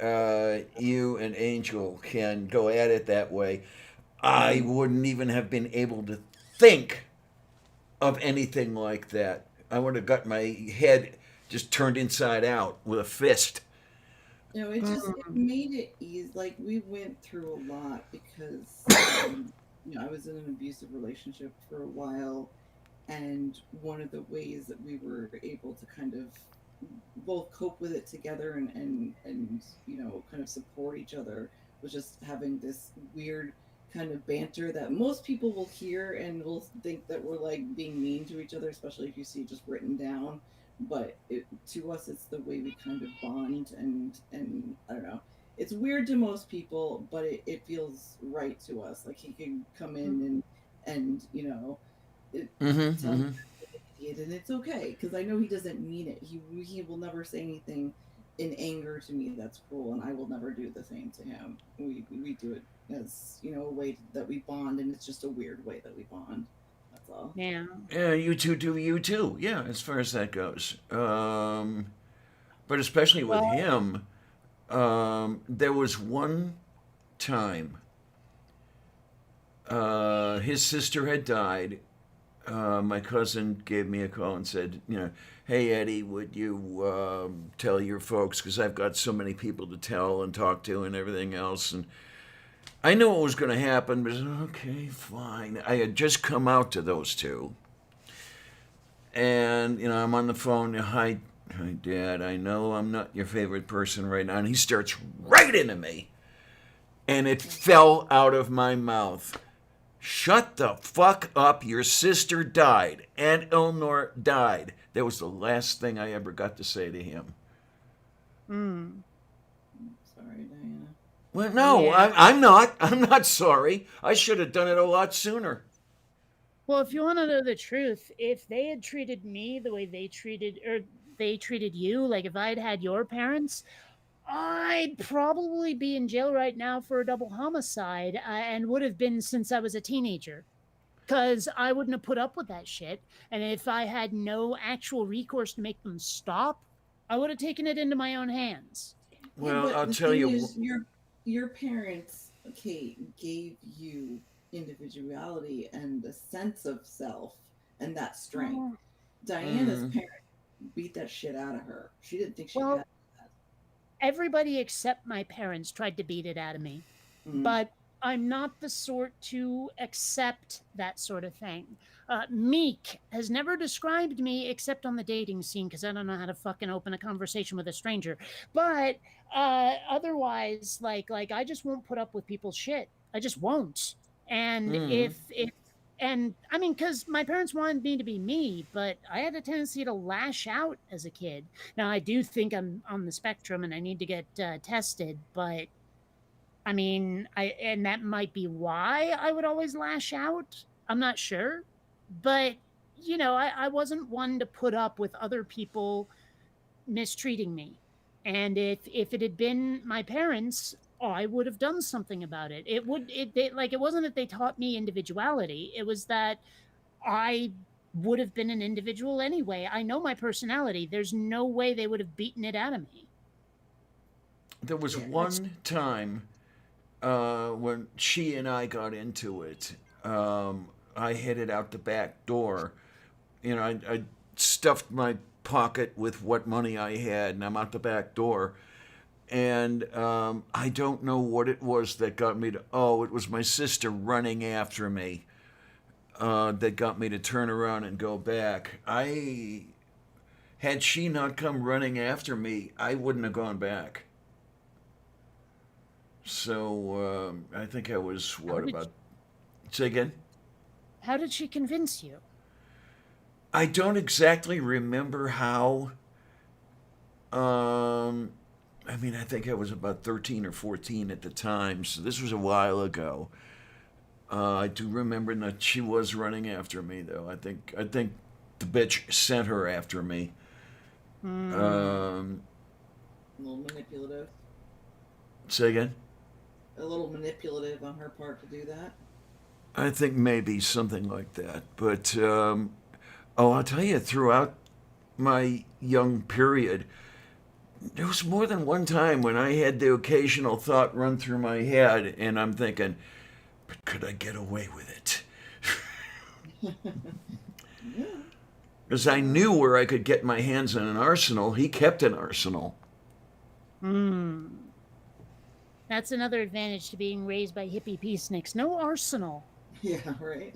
you and Angel can go at it that way. I wouldn't even have been able to think of anything like that. I would have got my head just turned inside out with a fist. It made it easy. Like we went through a lot because I was in an abusive relationship for a while, and one of the ways that we were able to kind of both cope with it together and kind of support each other was just having this weird kind of banter that most people will hear and will think that we're like being mean to each other, especially if you see it just written down. But to us, it's the way we kind of bond, and I don't know. It's weird to most people, but it feels right to us. Like he can come in and tell me and it's okay because I know he doesn't mean it. He will never say anything in anger to me that's cruel, and I will never do the same to him. We do it as a way that we bond, and it's just a weird way that we bond. That's all. Yeah. Yeah, you two do you too. Yeah, as far as that goes. But especially with him, there was one time his sister had died. My cousin gave me a call and said, hey, Eddie, would you tell your folks? Because I've got so many people to tell and talk to and everything else. And I knew what was going to happen, but okay, fine. I had just come out to those two. And, I'm on the phone. Hi, Dad, I know I'm not your favorite person right now. And he starts right into me. And it fell out of my mouth. Shut the fuck up. Your sister died. Aunt Elnor died. That was the last thing I ever got to say to him. Sorry, Diana. Well, no, Yeah. I'm not. I'm not sorry. I should have done it a lot sooner. Well, if you want to know the truth, if they had treated me the way they treated you, like if I'd had your parents, I'd probably be in jail right now for a double homicide, and would have been since I was a teenager. Because I wouldn't have put up with that shit. And if I had no actual recourse to make them stop, I would have taken it into my own hands. Well, but I'll the tell thing you. is, your parents, okay, gave you individuality and a sense of self and that strength. Oh. Diana's Mhm. parents beat that shit out of her. She didn't think she Well, had that. Everybody except my parents tried to beat it out of me. Mhm. But I'm not the sort to accept that sort of thing. Meek has never described me except on the dating scene because I don't know how to fucking open a conversation with a stranger. But otherwise, like I just won't put up with people's shit. I just won't. And Mhm. and I mean, because my parents wanted me to be me, but I had a tendency to lash out as a kid. Now I do think I'm on the spectrum and I need to get tested, but I mean, and that might be why I would always lash out. I'm not sure. But, I wasn't one to put up with other people mistreating me. And if it had been my parents, I would have done something about it. It wasn't that they taught me individuality. It was that I would have been an individual anyway. I know my personality. There's no way they would have beaten it out of me. There was Yeah, one time when she and I got into it. I headed out the back door. I stuffed my pocket with what money I had, and I'm out the back door. And I don't know what it was that got me to. Oh, it was my sister running after me that got me to turn around and go back. Had she not come running after me, I wouldn't have gone back. So I think I was what did about? Say again. How did she convince you? I don't exactly remember how. I mean, I think I was about 13 or 14 at the time, so this was a while ago. I do remember that she was running after me, though. I think the bitch sent her after me. Um, A little manipulative. Say again. A little manipulative on her part to do that. I think maybe something like that. But I'll tell you, throughout my young period, there was more than one time when I had the occasional thought run through my head, and I'm thinking, but could I get away with it? Yeah. Because I knew where I could get my hands on an arsenal. He kept an arsenal. That's another advantage to being raised by hippie peaceniks. No arsenal. Yeah, right.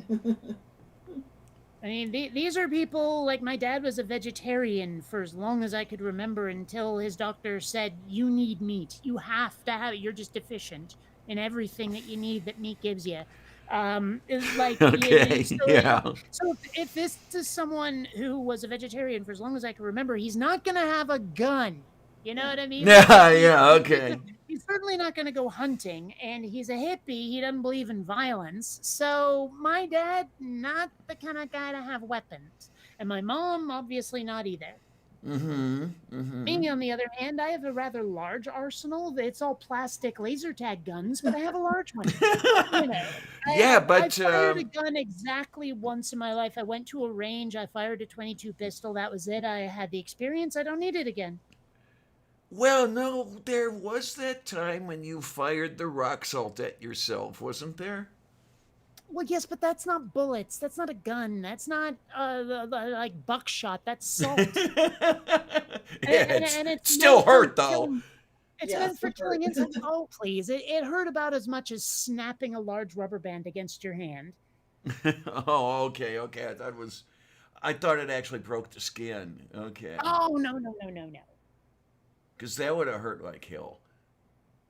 I mean, these are people, like my dad was a vegetarian for as long as I could remember until his doctor said, you need meat. You have to have it. You're just deficient in everything that you need that meat gives you. It's like, Okay, yeah. So if this is someone who was a vegetarian for as long as I can remember, he's not going to have a gun. You know what I mean? Yeah, yeah, okay. He's certainly not going to go hunting, and he's a hippie. He doesn't believe in violence. So my dad, not the kind of guy to have weapons. And my mom, obviously not either. Me, on the other hand, I have a rather large arsenal. It's all plastic laser tag guns, but I have a large one. Yeah, I but fired a gun exactly once in my life. I went to a range. I fired a .22 pistol. That was it. I had the experience. I don't need it again. well, no, there was that time when you fired the rock salt at yourself, wasn't there? Well, yes, but that's not bullets. That's not a gun. That's not like buckshot. That's salt. Yeah, It's still meant for hurt though. killing- It's Yeah, meant for it's killing hurt. insects. Oh, please! It hurt about as much as snapping a large rubber band against your hand. Oh, okay. I thought it actually broke the skin. Okay, Oh no! because that would have hurt like hell.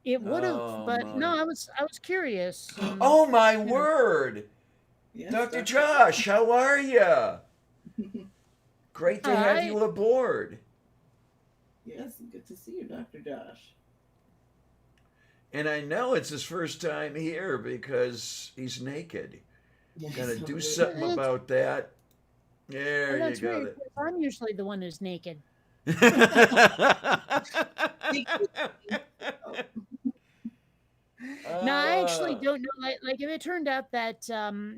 It would have, Oh but no. my. I was curious. Oh my you know. word! Yes, Dr. Josh, how are you? Great to have Hi. you aboard. Yes, good to see you, Dr. Josh. And I know it's his first time here because he's naked. Yes, Gotta do okay. something That's- about that. There Well, you that's go. weird. 'Cause I'm usually the one who's naked. No, I actually Ah. don't know. Like if it turned out that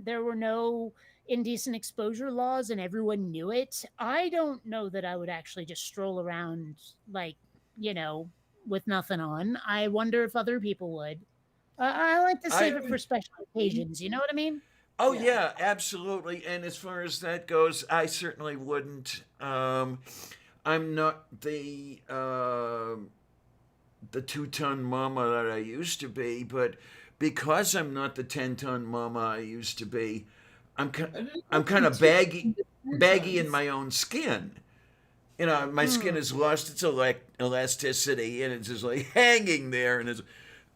there were no indecent exposure laws and everyone knew it, I don't know that I would actually just stroll around like, you know, with nothing on. I wonder if other people would. I like to save I it for special occasions. You know what I mean? Oh Yeah. yeah, absolutely. And as far as that goes, I certainly wouldn't. I'm not the 2-ton mama that I used to be, but because I'm not the 10-ton mama I used to be, I'm kind of baggy in my own skin. You know, my skin has lost its elasticity, and it's just like hanging there, and it's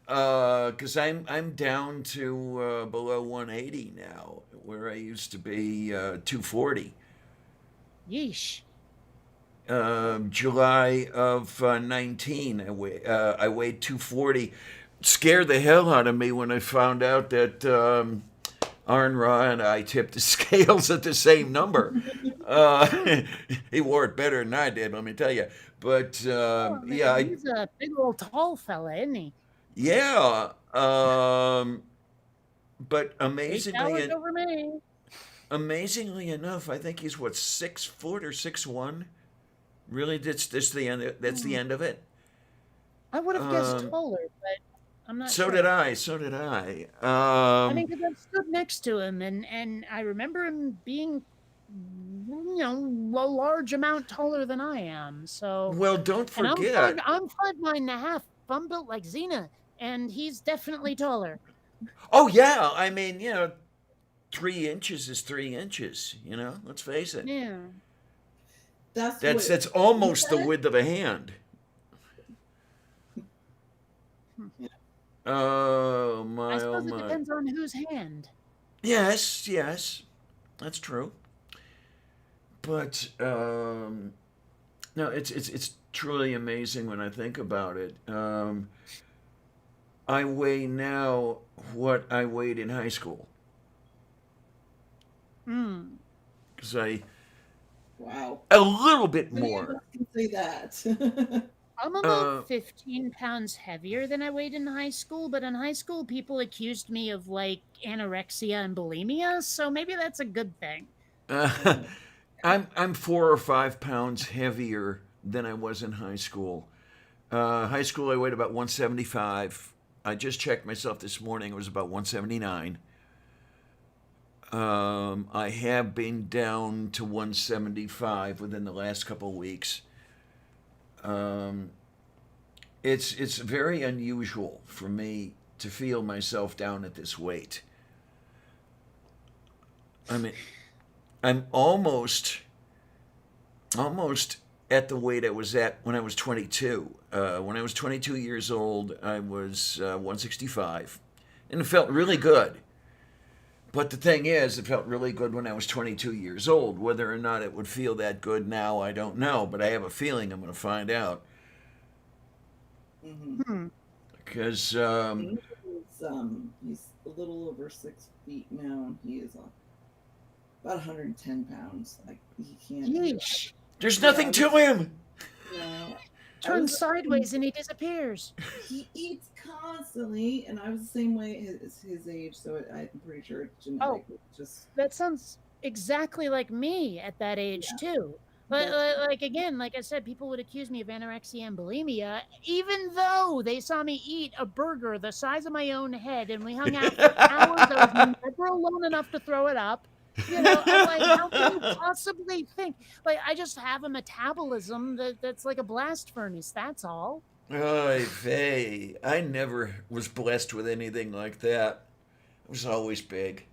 because I'm down to below 180 now, where I used to be 240. Yeesh. July of 19, I weighed 240. Scared the hell out of me when I found out that Arn Ra and I tipped the scales at the same number. He wore it better than I did, let me tell you. But Oh, man, yeah, he's a big old tall fella, isn't he? yeah. But He towers over me. amazingly enough, I think he's what 6 foot or 6'1". Really, that's the end. That's the end of it. I would have guessed Um, taller, but I'm not So sure. did I. So did I. I mean, because I stood next to him, and I remember him being, you know, a large amount taller than I am. So, Well, don't and forget. I'm 5'9.5". I'm built like Xena, and he's definitely taller. Oh yeah, I mean, 3 inches is 3 inches. Let's face it. Yeah. That's almost the width of a hand. Oh my! I Oh suppose it my! depends on whose hand. Yes, yes, that's true. But no, it's truly amazing when I think about it. I weigh now what I weighed in high school Hmm. because I Wow. a little bit Many of more. us can say that. I'm Uh, about 15 pounds heavier than I weighed in high school, but in high school, people accused me of like anorexia and bulimia, so maybe that's a good thing. I'm 4 or 5 pounds heavier than I was in high school. High school, I weighed about 175. I just checked myself this morning; it was about 179. I have been down to 175 within the last couple of weeks. Um, it's very unusual for me to feel myself down at this weight. I mean, I'm almost at the weight I was at when I was 22. When I was 22 years old, I was 165, and it felt really good. But the thing is, it felt really good when I was 22 years old. Whether or not it would feel that good now, I don't know. But I have a feeling I'm going to find out. Mhm. Hmm. Because, He's a little over 6 feet now, and he is about 110 pounds. Like he can't. Yeesh. there's nothing to him. No, Turns sideways and he disappears. He eats constantly, and I was the same way as his age, so I'm pretty sure it's genetic. It's just That sounds exactly like me at that age, too. But like again, like I said, people would accuse me of anorexia and bulimia, even though they saw me eat a burger the size of my own head, and we hung out for hours. I was never alone enough to throw it up. I'm like, how can you possibly think? Like, I just have a metabolism that's like a blast furnace. That's all. Oy vey. I never was blessed with anything like that. I was always big.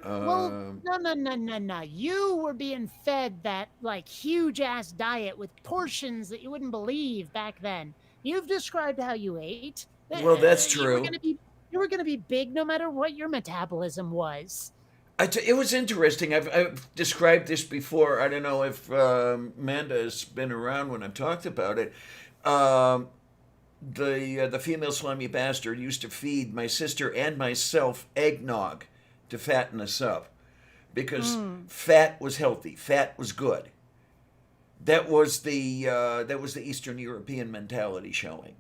Well, no. You were being fed that like huge ass diet with portions that you wouldn't believe back then. You've described how you ate. Well, that's You were true. you were going to be big no matter what your metabolism was. It was interesting. I've described this before. I don't know if Amanda has been around when I've talked about it. Um, the female slimy bastard used to feed my sister and myself eggnog to fatten us up because fat was healthy, fat was good. That was the Eastern European mentality showing.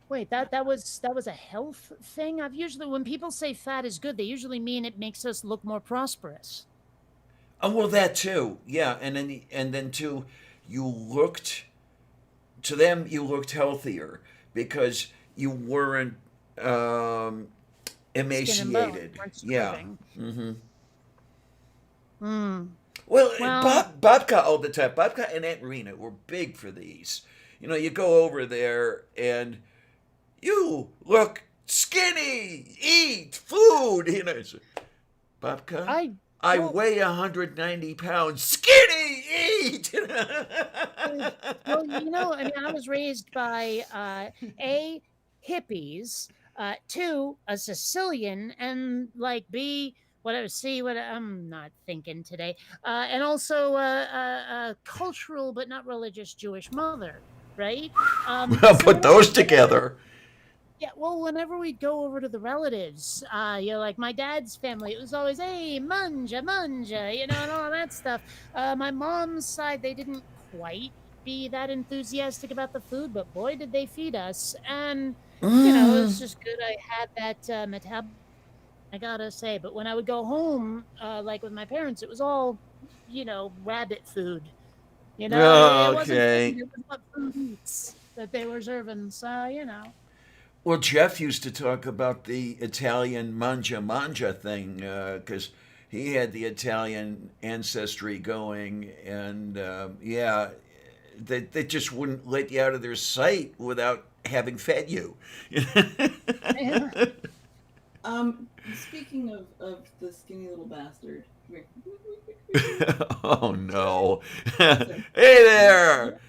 Wait, that was a health thing? I've usually when people say fat is good, they usually mean it makes us look more prosperous. Oh well, that too, yeah, and then too, you looked to them you looked healthier because you weren't Skin and bone, emaciated. weren't Yeah. starving. Mm-hmm. Hmm. Well, Well, Bobcat all the time. Bobcat and Aunt Rena were big for these. You go over there and you look skinny, eat food. So, Bobcat, I I well, weigh 190 pounds. Skinny, eat. I mean, I was raised by a hippies, two a Sicilian, and like b what I'm not thinking today, and also a cultural but not religious Jewish mother, right? Well, So put those together. yeah, well, whenever we'd go over to the relatives, like my dad's family, it was always, hey, manja, manja, and all that stuff. My mom's side, they didn't quite be that enthusiastic about the food, but boy, did they feed us. And, it was Mm. just good I had that metabolism, I gotta say. But when I would go home, like with my parents, it was all, rabbit food. It wasn't food, Okay. it was what food eats that they were serving. So. Well, Jeff used to talk about the Italian manja manja thing because he had the Italian ancestry going, and yeah, they just wouldn't let you out of their sight without having fed you. Yeah. Speaking of the skinny little bastard. Come Oh no! here. Hey there!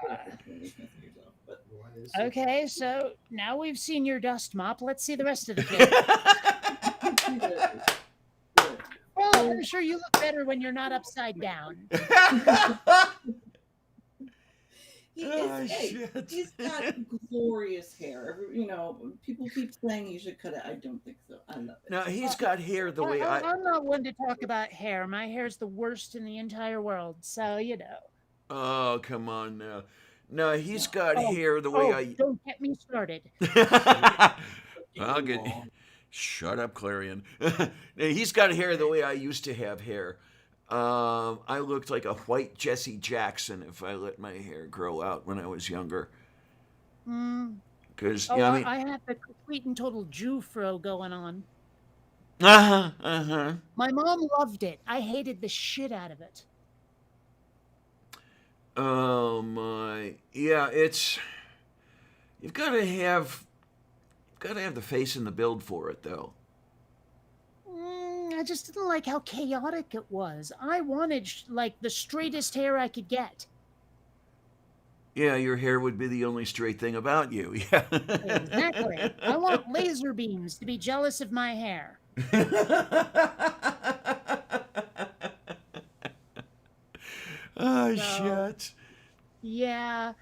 But Okay, so now we've seen your dust mop. Let's see the rest of the kid. Well, I'm sure you look better when you're not upside down. he Oh, is, hey, shit. he's got glorious hair. People keep saying you should cut it. I don't think so. I love it. Now he's got hair the way I'm not one to talk about hair. My hair's the worst in the entire world, so. Oh, come on now. No, he's got Oh, hair the way don't get me started. I'll get. Shut up, Clarion. He's got hair the way I used to have hair. I looked like a white Jesse Jackson if I let my hair grow out when I was younger. Mm. Because, Oh, yeah, I mean, I have the complete and total Jew fro going on. uh-huh. My mom loved it. I hated the shit out of it. Oh, my. Yeah, you've got to have the face and the build for it, though. I just didn't like how chaotic it was. I wanted like the straightest hair I could get. Yeah, your hair would be the only straight thing about you. Yeah. Exactly. I want laser beams to be jealous of my hair. Oh, So, shit. yeah.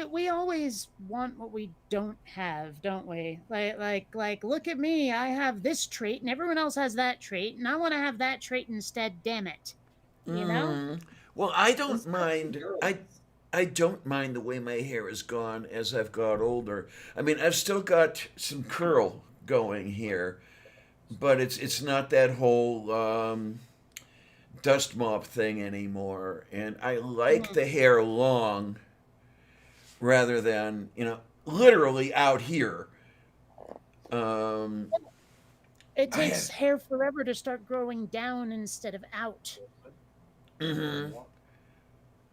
We always want what we don't have, don't we? Like look at me. I have this trait and everyone else has that trait and I want to have that trait instead, damn it. You know? Well, I don't Especially mind. girls. I don't mind the way my hair has gone as I've got older. I mean, I've still got some curl going here, but it's not that whole dust mop thing anymore. And I like the hair long rather than literally out here. Um, It I takes hair forever to start growing down instead of out. mhm.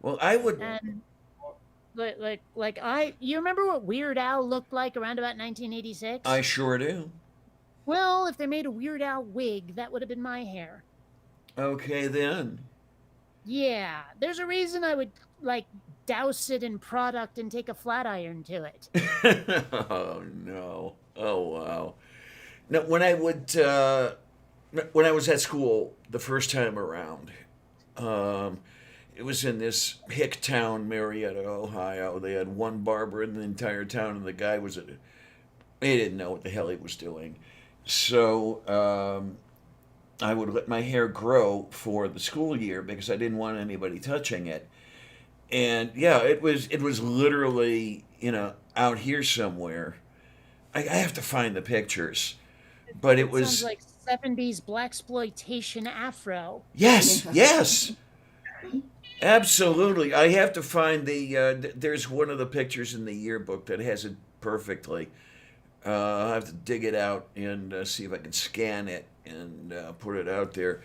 Well, I would. And you remember what Weird Al looked like around about 1986? I sure do. Well, if they made a Weird Al wig, that would have been my hair. Okay then. Yeah, there's a reason I would like douse it in product and take a flat iron to it. Oh no! Oh wow! Now, when I was at school the first time around, um, it was in this hick town, Marietta, Ohio. They had one barber in the entire town, and the guy he didn't know what the hell he was doing. So I would let my hair grow for the school year because I didn't want anybody touching it. And yeah, it was literally out here somewhere. I have to find the pictures, but it Sounds was like 70s blaxploitation afro. yes, Yeah. yes, absolutely. I have to find there's one of the pictures in the yearbook that has it perfectly. I'll have to dig it out and see if I can scan it and put it out there.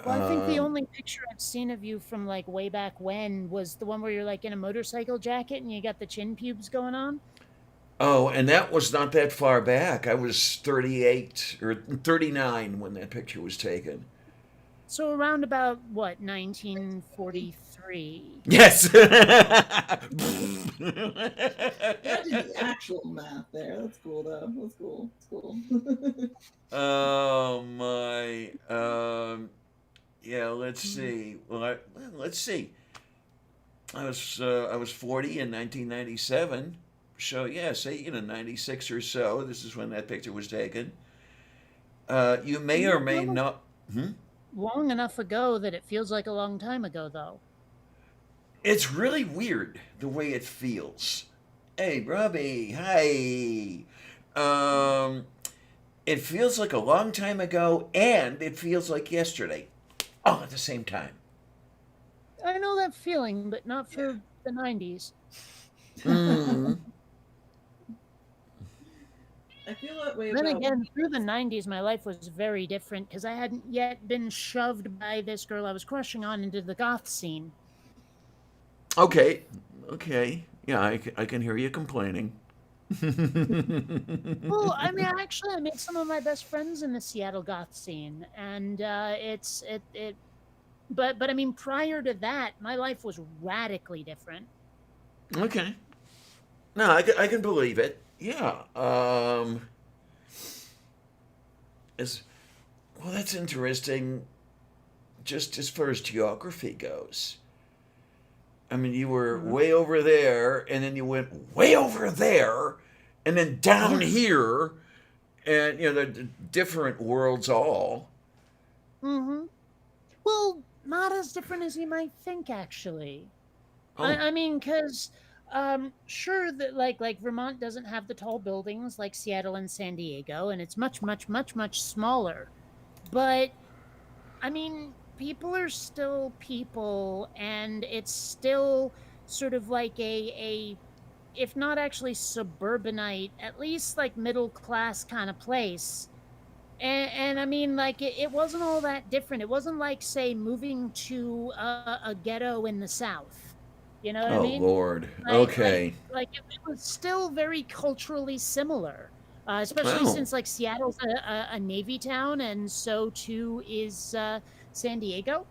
Well, I think the Um, only picture I've seen of you from like way back when was the one where you're like in a motorcycle jacket and you got the chin pubes going on. oh, and that was not that far back. I was 38 or 39 when that picture was taken. So around about what, 1943? Yes. I did the actual math there. That's cool though. That's cool. That's cool. Oh my. Yeah. Let's see. Let's see. I was 40 in 1997. So yeah, say 96 or so. This is when that picture was taken. You may or may Well, not. Hmm? long enough ago that it feels like a long time ago, though. It's really weird the way it feels. Hey, Robbie. Hi. Um, it feels like a long time ago, and it feels like yesterday, all at the same time. I know that feeling, but not for the 90s. Mm. I feel that way Then about again, through the 90s, my life was very different because I hadn't yet been shoved by this girl I was crushing on into the goth scene. Okay. Okay. Yeah, I can hear you complaining. Well, I mean, actually, I made some of my best friends in the Seattle goth scene, and but I mean, prior to that, my life was radically different. Okay. No, I can believe it. Yeah. As well, that's interesting. Just as far as geography goes, I mean, you were Mhm. way over there, and then you went way over there, and then down here, and the different worlds all. Mm-hmm. Well, not as different as you might think, actually. Oh, I mean, because sure that like Vermont doesn't have the tall buildings like Seattle and San Diego, and it's much, much, much, much smaller. But I mean, people are still people, and it's still sort of like a if not actually suburbanite, at least like middle class kind of place. And I mean, like it wasn't all that different. It wasn't like, say, moving to a ghetto in the South. You know what I oh mean? Lord. Like, like, Okay. it was still very culturally similar, especially Oh. since like Seattle's a Navy town, and so too is San Diego.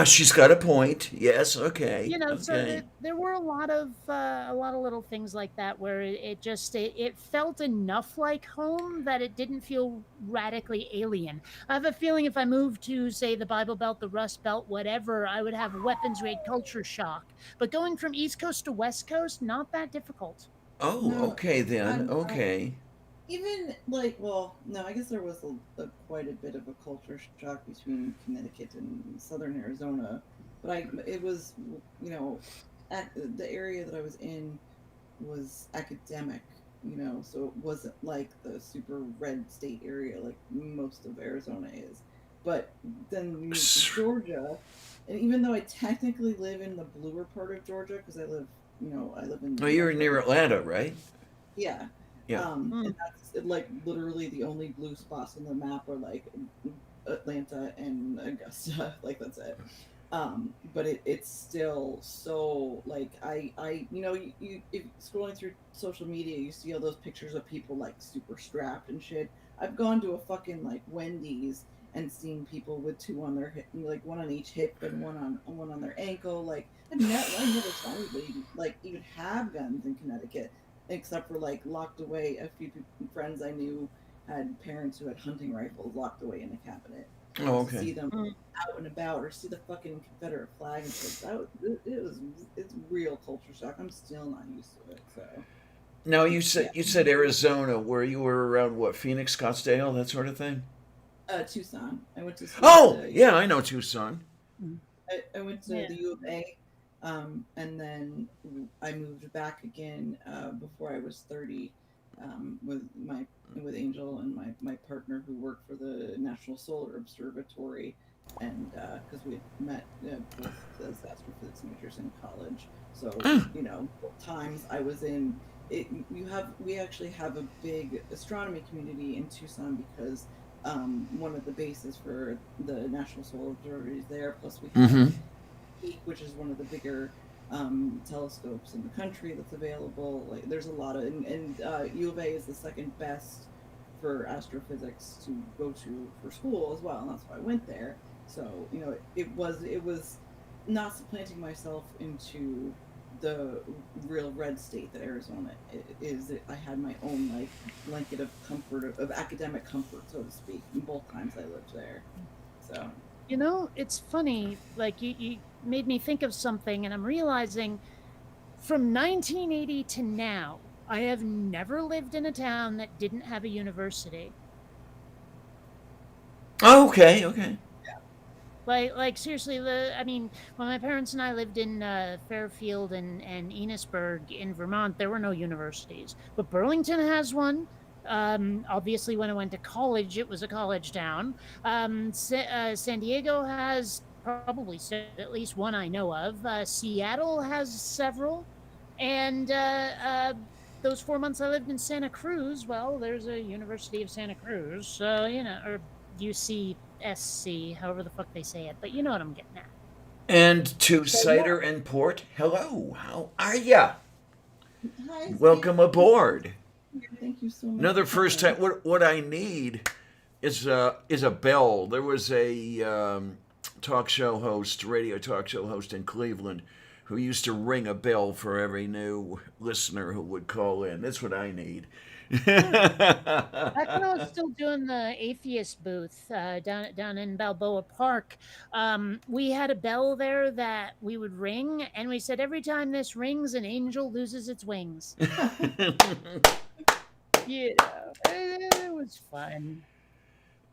She's got a point. Yes. Okay. You know, so Okay. there were a lot of little things like that where it felt enough like home that it didn't feel radically alien. I have a feeling if I moved to, say, the Bible Belt, the Rust Belt, whatever, I would have weapons grade culture shock. But going from East Coast to West Coast, not that difficult. Oh. no, Okay then. I Okay. even like well, no, I guess there was quite a bit of a culture shock between Connecticut and Southern Arizona, but it was the area that I was in was academic, so it wasn't like the super red state area like most of Arizona is. But then we moved to Georgia, and even though I technically live in the bluer part of Georgia because I live in Oh, you're near Atlanta, right? yeah. Yeah. And that's like literally the only blue spots on the map are like Atlanta and Augusta. Like that's it. But it's still so like you if scrolling through social media, you see all those pictures of people like super strapped and shit. I've gone to a fucking like Wendy's and seeing people with two on their hip, like one on each hip and one on their ankle. Like I never saw anybody like even have guns in Connecticut, except for like locked away. A few friends I knew had parents who had hunting rifles locked away in a cabinet. Oh, To see okay. them out and about or see the fucking Confederate flag and stuff. It's real culture shock. I'm still not used to it. So Now yeah. you said Arizona, where you were around what, Phoenix, Scottsdale, that sort of thing. Tucson. I went to school at Oh, the yeah, I know Tucson. I went to Yeah. the U of A, and then I moved back again before I was 30 with Angel and my partner who worked for the National Solar Observatory, and because we had met both as astrophysics majors in college, so both times I was in it. We actually have a big astronomy community in Tucson because one of the bases for the National Solar Observatory is there. Plus, we have Mm-hmm. Peak, which is one of the bigger telescopes in the country that's available. Like, there's a lot of, and U of A is the second best for astrophysics to go to for school as well, and that's why I went there. So it was not supplanting myself into the real red state that Arizona is. I had my own like blanket of comfort of academic comfort, so to speak, in both times I lived there. So It's funny. Like you made me think of something, and I'm realizing from 1980 to now, I have never lived in a town that didn't have a university. Oh, okay, okay. Like seriously, when my parents and I lived in Fairfield and Enosburg in Vermont, there were no universities, but Burlington has one. Obviously, when I went to college, it was a college town. San Diego has probably at least one I know of. Seattle has several, and those 4 months I lived in Santa Cruz, well, there's a University of Santa Cruz, so or UCSC, however the fuck they say it, but you know what I'm getting at. And to So yeah, Cider and Port, hello, how are ya? hi, Welcome aboard. thank you so much Another for first coming. time. What I need is a bell. There was a radio talk show host in Cleveland, who used to ring a bell for every new listener who would call in. That's what I need. back when I was still doing the atheist booth down in Balboa Park, we had a bell there that we would ring, and we said every time this rings, an angel loses its wings. Yeah, it was fun.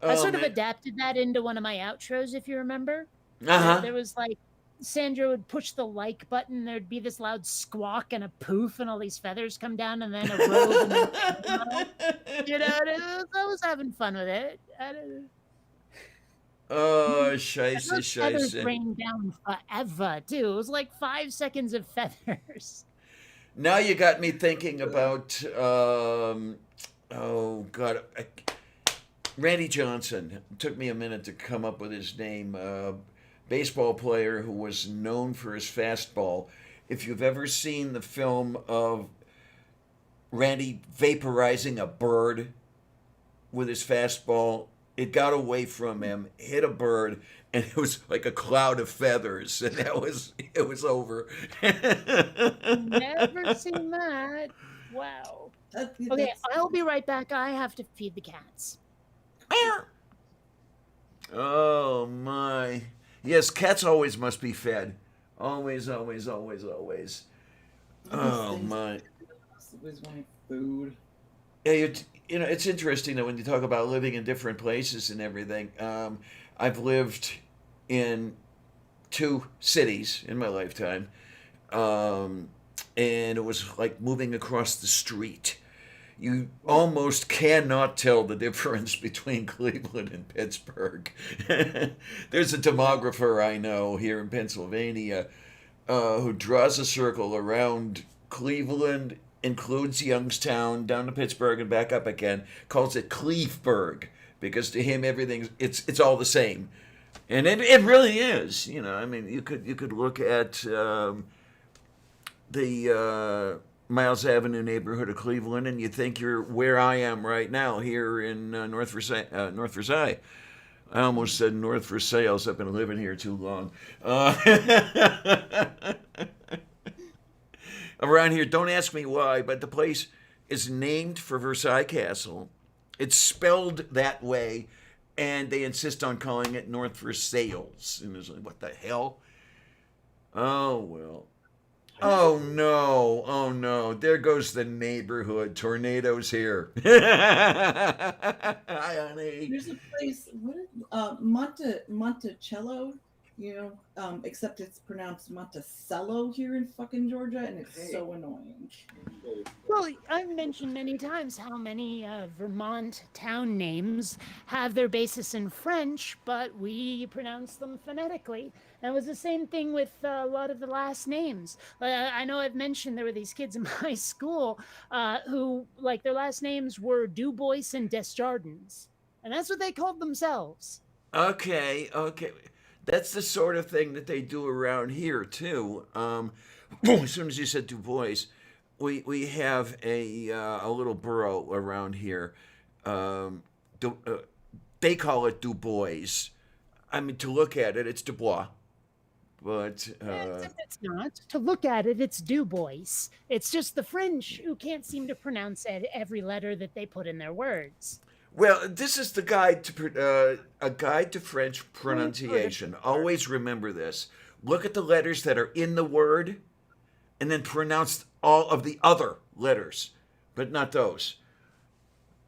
I Oh sort of man. adapted that into one of my outros, if you remember. Uh huh. There was like Sandra would push the like button, there'd be this loud squawk and a poof, and all these feathers come down, and then a robe, and then I was having fun with it. Oh, And scheisse, those feathers scheisse. rained down forever too. It was like 5 seconds of feathers. Now you got me thinking about, oh God, Randy Johnson. It took me a minute to come up with his name. Baseball player who was known for his fastball. If you've ever seen the film of Randy vaporizing a bird with his fastball, it got away from him, hit a bird, and it was like a cloud of feathers, and it was over. Never seen that. Wow. Okay, That's I'll be right back. I have to feed the cats. Oh my. Yes, cats always must be fed. Always, always, always, always. Oh things my. always wanting food. Yeah, it's interesting that when you talk about living in different places and everything. I've lived in two cities in my lifetime, um, and it was like moving across the street. You almost cannot tell the difference between Cleveland and Pittsburgh. There's a demographer I know here in Pennsylvania who draws a circle around Cleveland, includes Youngstown, down to Pittsburgh and back up again, calls it Cleveburg because to him everything's it's all the same, and it really is. I mean, you could look at the Miles Avenue neighborhood of Cleveland, and you think you're where I am right now here in North Versailles. I almost said North Versailles. I've been living here too long. Around here, don't ask me why, but the place is named for Versailles Castle. It's spelled that way, and they insist on calling it North Versailles. And it's like, what the hell? Oh, well. Oh, no. Oh, no. There goes the neighborhood. Tornadoes here. Hi, honey. There's a place, Monticello, except it's pronounced Monticello here in fucking Georgia, and it's so annoying. Well, I've mentioned many times how many Vermont town names have their basis in French, but we pronounce them phonetically. And it was the same thing with a lot of the last names. I know I've mentioned there were these kids in my school who, like, their last names were Dubois and Desjardins. And that's what they called themselves. Okay. That's the sort of thing that they do around here, too. As soon as you said Du Bois, we have a little borough around here. They call it Du Bois. I mean, to look at it, it's Du Bois. But it's not. To look at it, it's Du Bois. It's just the French who can't seem to pronounce every letter that they put in their words. well, this is the guide to a guide to French pronunciation. Always remember this. Look at the letters that are in the word, and then pronounce all of the other letters, but not those.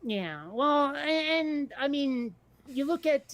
Yeah, well, and I mean, you look at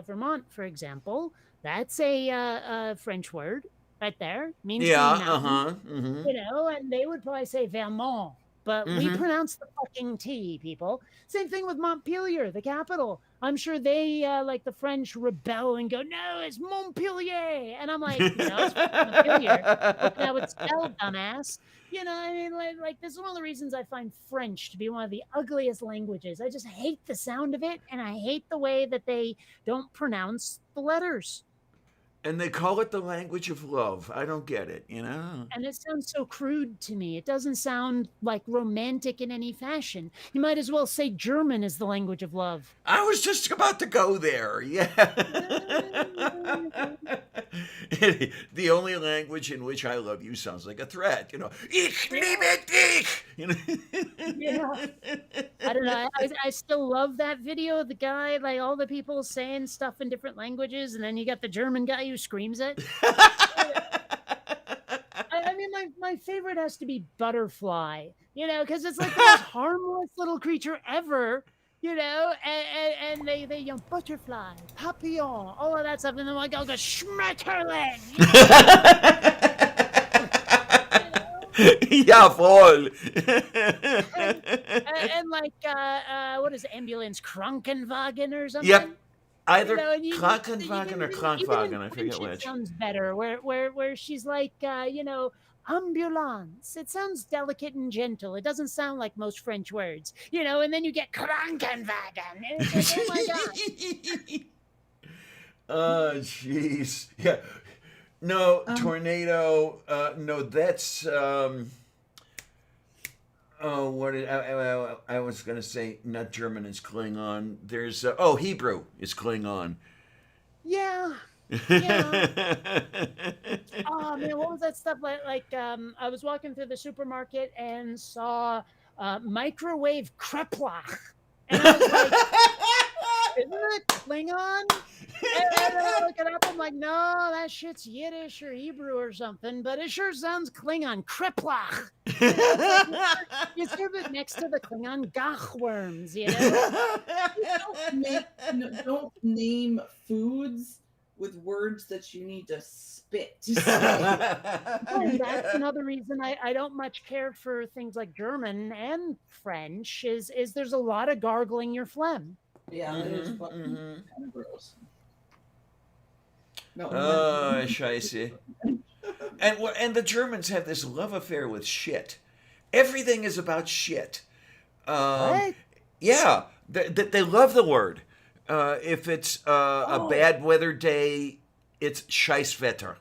Vermont, for example. That's a French word right there. Means Yeah. green mountain, Mm-hmm. and they would probably say Vermont, but we pronounce the fucking T, people. Same thing with Montpelier, the capital. I'm sure they, like the French, rebel and go, no, it's Montpellier. And I'm like, it's Montpelier. Look how it's spelled, dumbass. I mean, like this is one of the reasons I find French to be one of the ugliest languages. I just hate the sound of it, and I hate the way that they don't pronounce the letters. And they call it the language of love. I don't get it, And it sounds so crude to me. It doesn't sound like romantic in any fashion. You might as well say German is the language of love. I was just about to go there. Yeah. The only language in which I love you sounds like a threat. Ich liebe dich. Yeah. I don't know. I still love that video of the guy, like all the people saying stuff in different languages, and then you got the German guy who screams it. I mean, my favorite has to be Butterfly, because it's like the most harmless little creature ever, and they butterfly, papillon, all of that stuff, and then like, I'll go Schmetterling. Jawohl. And like, what is it, ambulance, Krankenwagen or something? Yep. Either Krankenwagen or Krankwagen, I forget French, which. it sounds better, where she's like, ambulance. It sounds delicate and gentle. It doesn't sound like most French words, and then you get Krankenwagen. And it's like, oh my God. Oh, jeez. Yeah. No, tornado. No, that's. Oh, I was going to say not German is Klingon. There's. Hebrew is Klingon. Yeah. Oh man, what was that stuff like? I was walking through the supermarket and saw microwave kreplach, and I was like, "Isn't it Klingon?" And then I look it up. I'm like, "No, that shit's Yiddish or Hebrew or something, but it sure sounds Klingon. Kreplach." You serve it next to the Klingon gachworms, Don't name foods with words that you need to spit. And that's another reason I don't much care for things like German and French is there's a lot of gargling your phlegm. Yeah, it is fucking kind of gross. No, Oh, scheiße. And the Germans have this love affair with shit. Everything is about shit. What? Yeah, they love the word. If it's a bad weather day, it's Scheißwetter.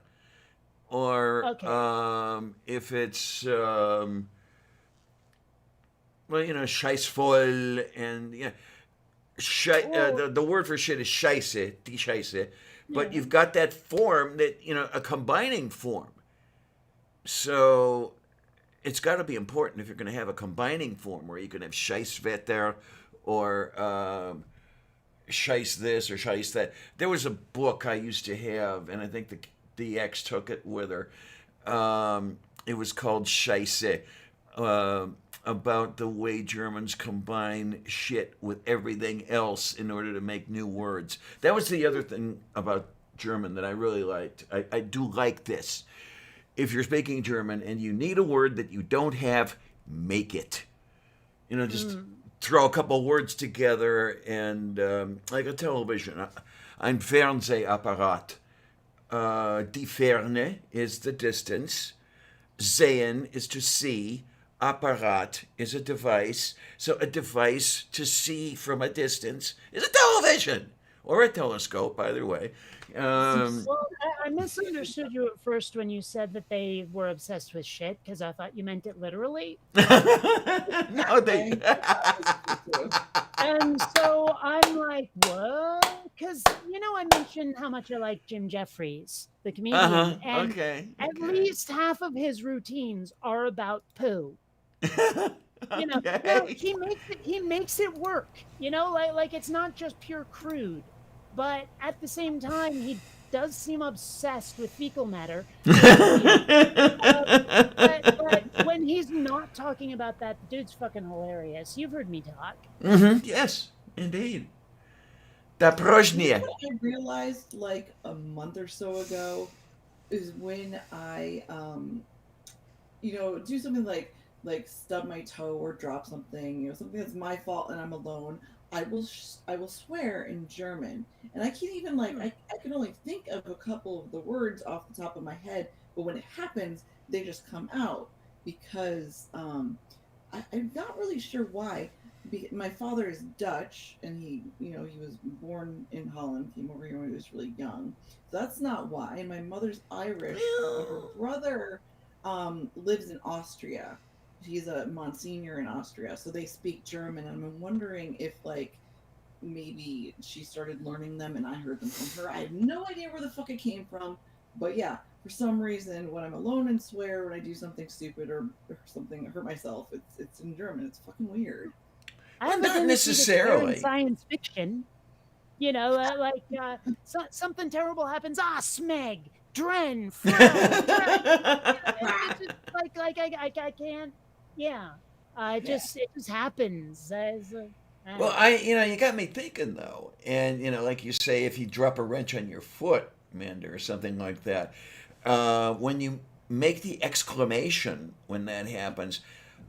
Or Okay. if it's Scheißvoll, and the word for shit is Scheiße, die Scheiße, but Yeah. you've got that form that, a combining form. So it's got to be important if you're going to have a combining form where you can have Scheißwetter or Scheiß this or Scheiß that. There was a book I used to have, and I think the ex took it with her. It was called Scheiße, about the way Germans combine shit with everything else in order to make new words. That was the other thing about German that I really liked. I do like this. If you're speaking German and you need a word that you don't have, make it. Just throw a couple words together and like a television. Ein Fernsehapparat. Die Ferne is the distance. Sehen is to see. Apparat is a device. So a device to see from a distance is a television or a telescope, either way. Well, I misunderstood you at first when you said that they were obsessed with shit because I thought you meant it literally. No, they. And so I'm like, what? Because, I mentioned how much I like Jim Jeffries, the comedian. And Okay. at least half of his routines are about poo. Now, Okay. he makes it work. Like it's not just pure crude, but at the same time he does seem obsessed with fecal matter. But when he's not talking about that, the dude's fucking hilarious. You've heard me talk. Yes, indeed. Da Prožnie. What I realized like a month or so ago is when I do something like stub my toe or drop something, something that's my fault and I'm alone. I will swear in German, and I can't even I can only think of a couple of the words off the top of my head, but when it happens, they just come out because I'm not really sure why. My father is Dutch, and he was born in Holland, came over here when he was really young. So that's not why. And my mother's Irish. Her brother lives in Austria. He's a Monsignor in Austria, so they speak German. And I'm wondering if maybe she started learning them, and I heard them from her. I have no idea where the fuck it came from, but yeah, for some reason, when I'm alone and swear when I do something stupid or something hurt myself, it's in German. It's fucking weird. I have a Not tendency to swear necessarily. in science fiction. Something terrible happens. Smeg, Dren, Frau, Dren. It's just I can't. Yeah, it just happens. Well, you got me thinking though, and like you say, if you drop a wrench on your foot, Amanda, or something like that, when you make the exclamation when that happens,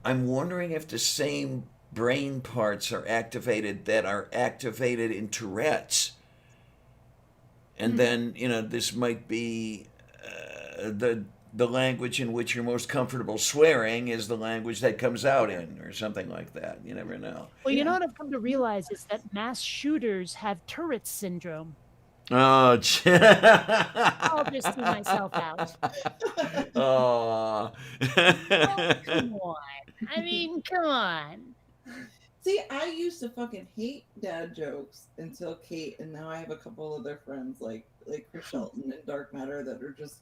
I'm wondering if the same brain parts are activated that are activated in Tourette's, and then this might be the language in which you're most comfortable swearing is the language that comes out in, or something like that. You never know. Well, what I've come to realize is that mass shooters have Tourette's syndrome. Oh, I'll just see myself out. Oh. Come on. I mean, come on. See, I used to fucking hate dad jokes until Kate, and now I have a couple other friends like Chris Shelton and Dark Matter that are just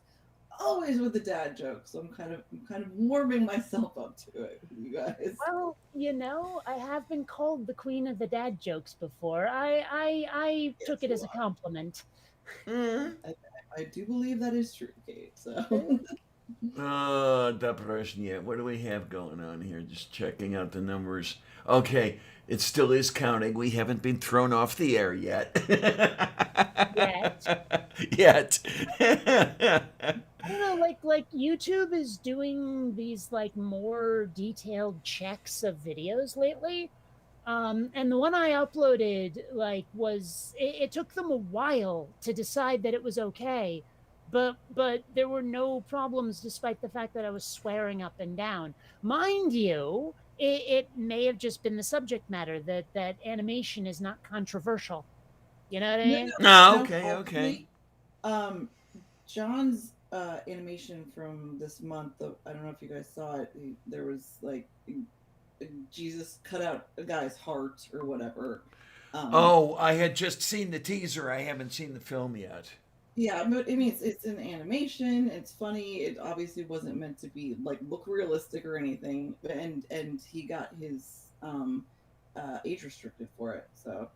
always with the dad jokes. So I'm kind of warming myself up to it, you guys. Well, I have been called the queen of the dad jokes before. I took it as a compliment. I do believe that is true, Kate. So. Depression. What do we have going on here? Just checking out the numbers. Okay, it still is counting. We haven't been thrown off the air yet. Yet. I don't know, like YouTube is doing these more detailed checks of videos lately. And the one I uploaded was it took them a while to decide that it was okay. But there were no problems despite the fact that I was swearing up and down. Mind you, it may have just been the subject matter that animation is not controversial. You know what I mean? No, okay. John's animation from this month, I don't know if you guys saw it. There was Jesus cut out a guy's heart or whatever. Oh, I had just seen the teaser. I haven't seen the film yet. Yeah, but I mean, it's an animation. It's funny. It obviously wasn't meant to be like look realistic or anything. And he got his age restricted for it. So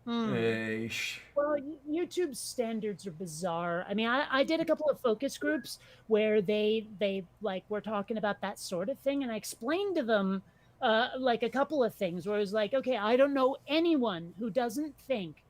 Eesh. Well, YouTube's standards are bizarre. I mean, I did a couple of focus groups where they like were talking about that sort of thing, and I explained to them like a couple of things where I was like, okay, I don't know anyone who doesn't think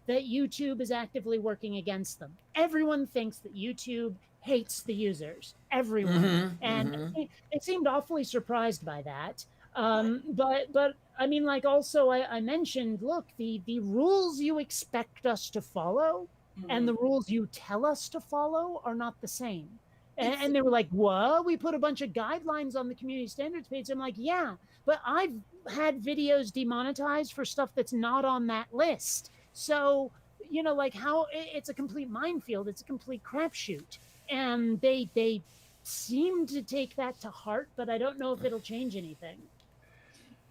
that YouTube is actively working against them. Everyone thinks that YouTube hates the users. Everyone, and they seemed awfully surprised by that. But I mean, like also I mentioned, look, the rules you expect us to follow and the rules you tell us to follow are not the same. And they were like, what? We put a bunch of guidelines on the community standards page. I'm like, yeah, but I've had videos demonetized for stuff that's not on that list. So, you know, like how it's a complete minefield. It's a complete crapshoot. And they seem to take that to heart, but I don't know if it'll change anything.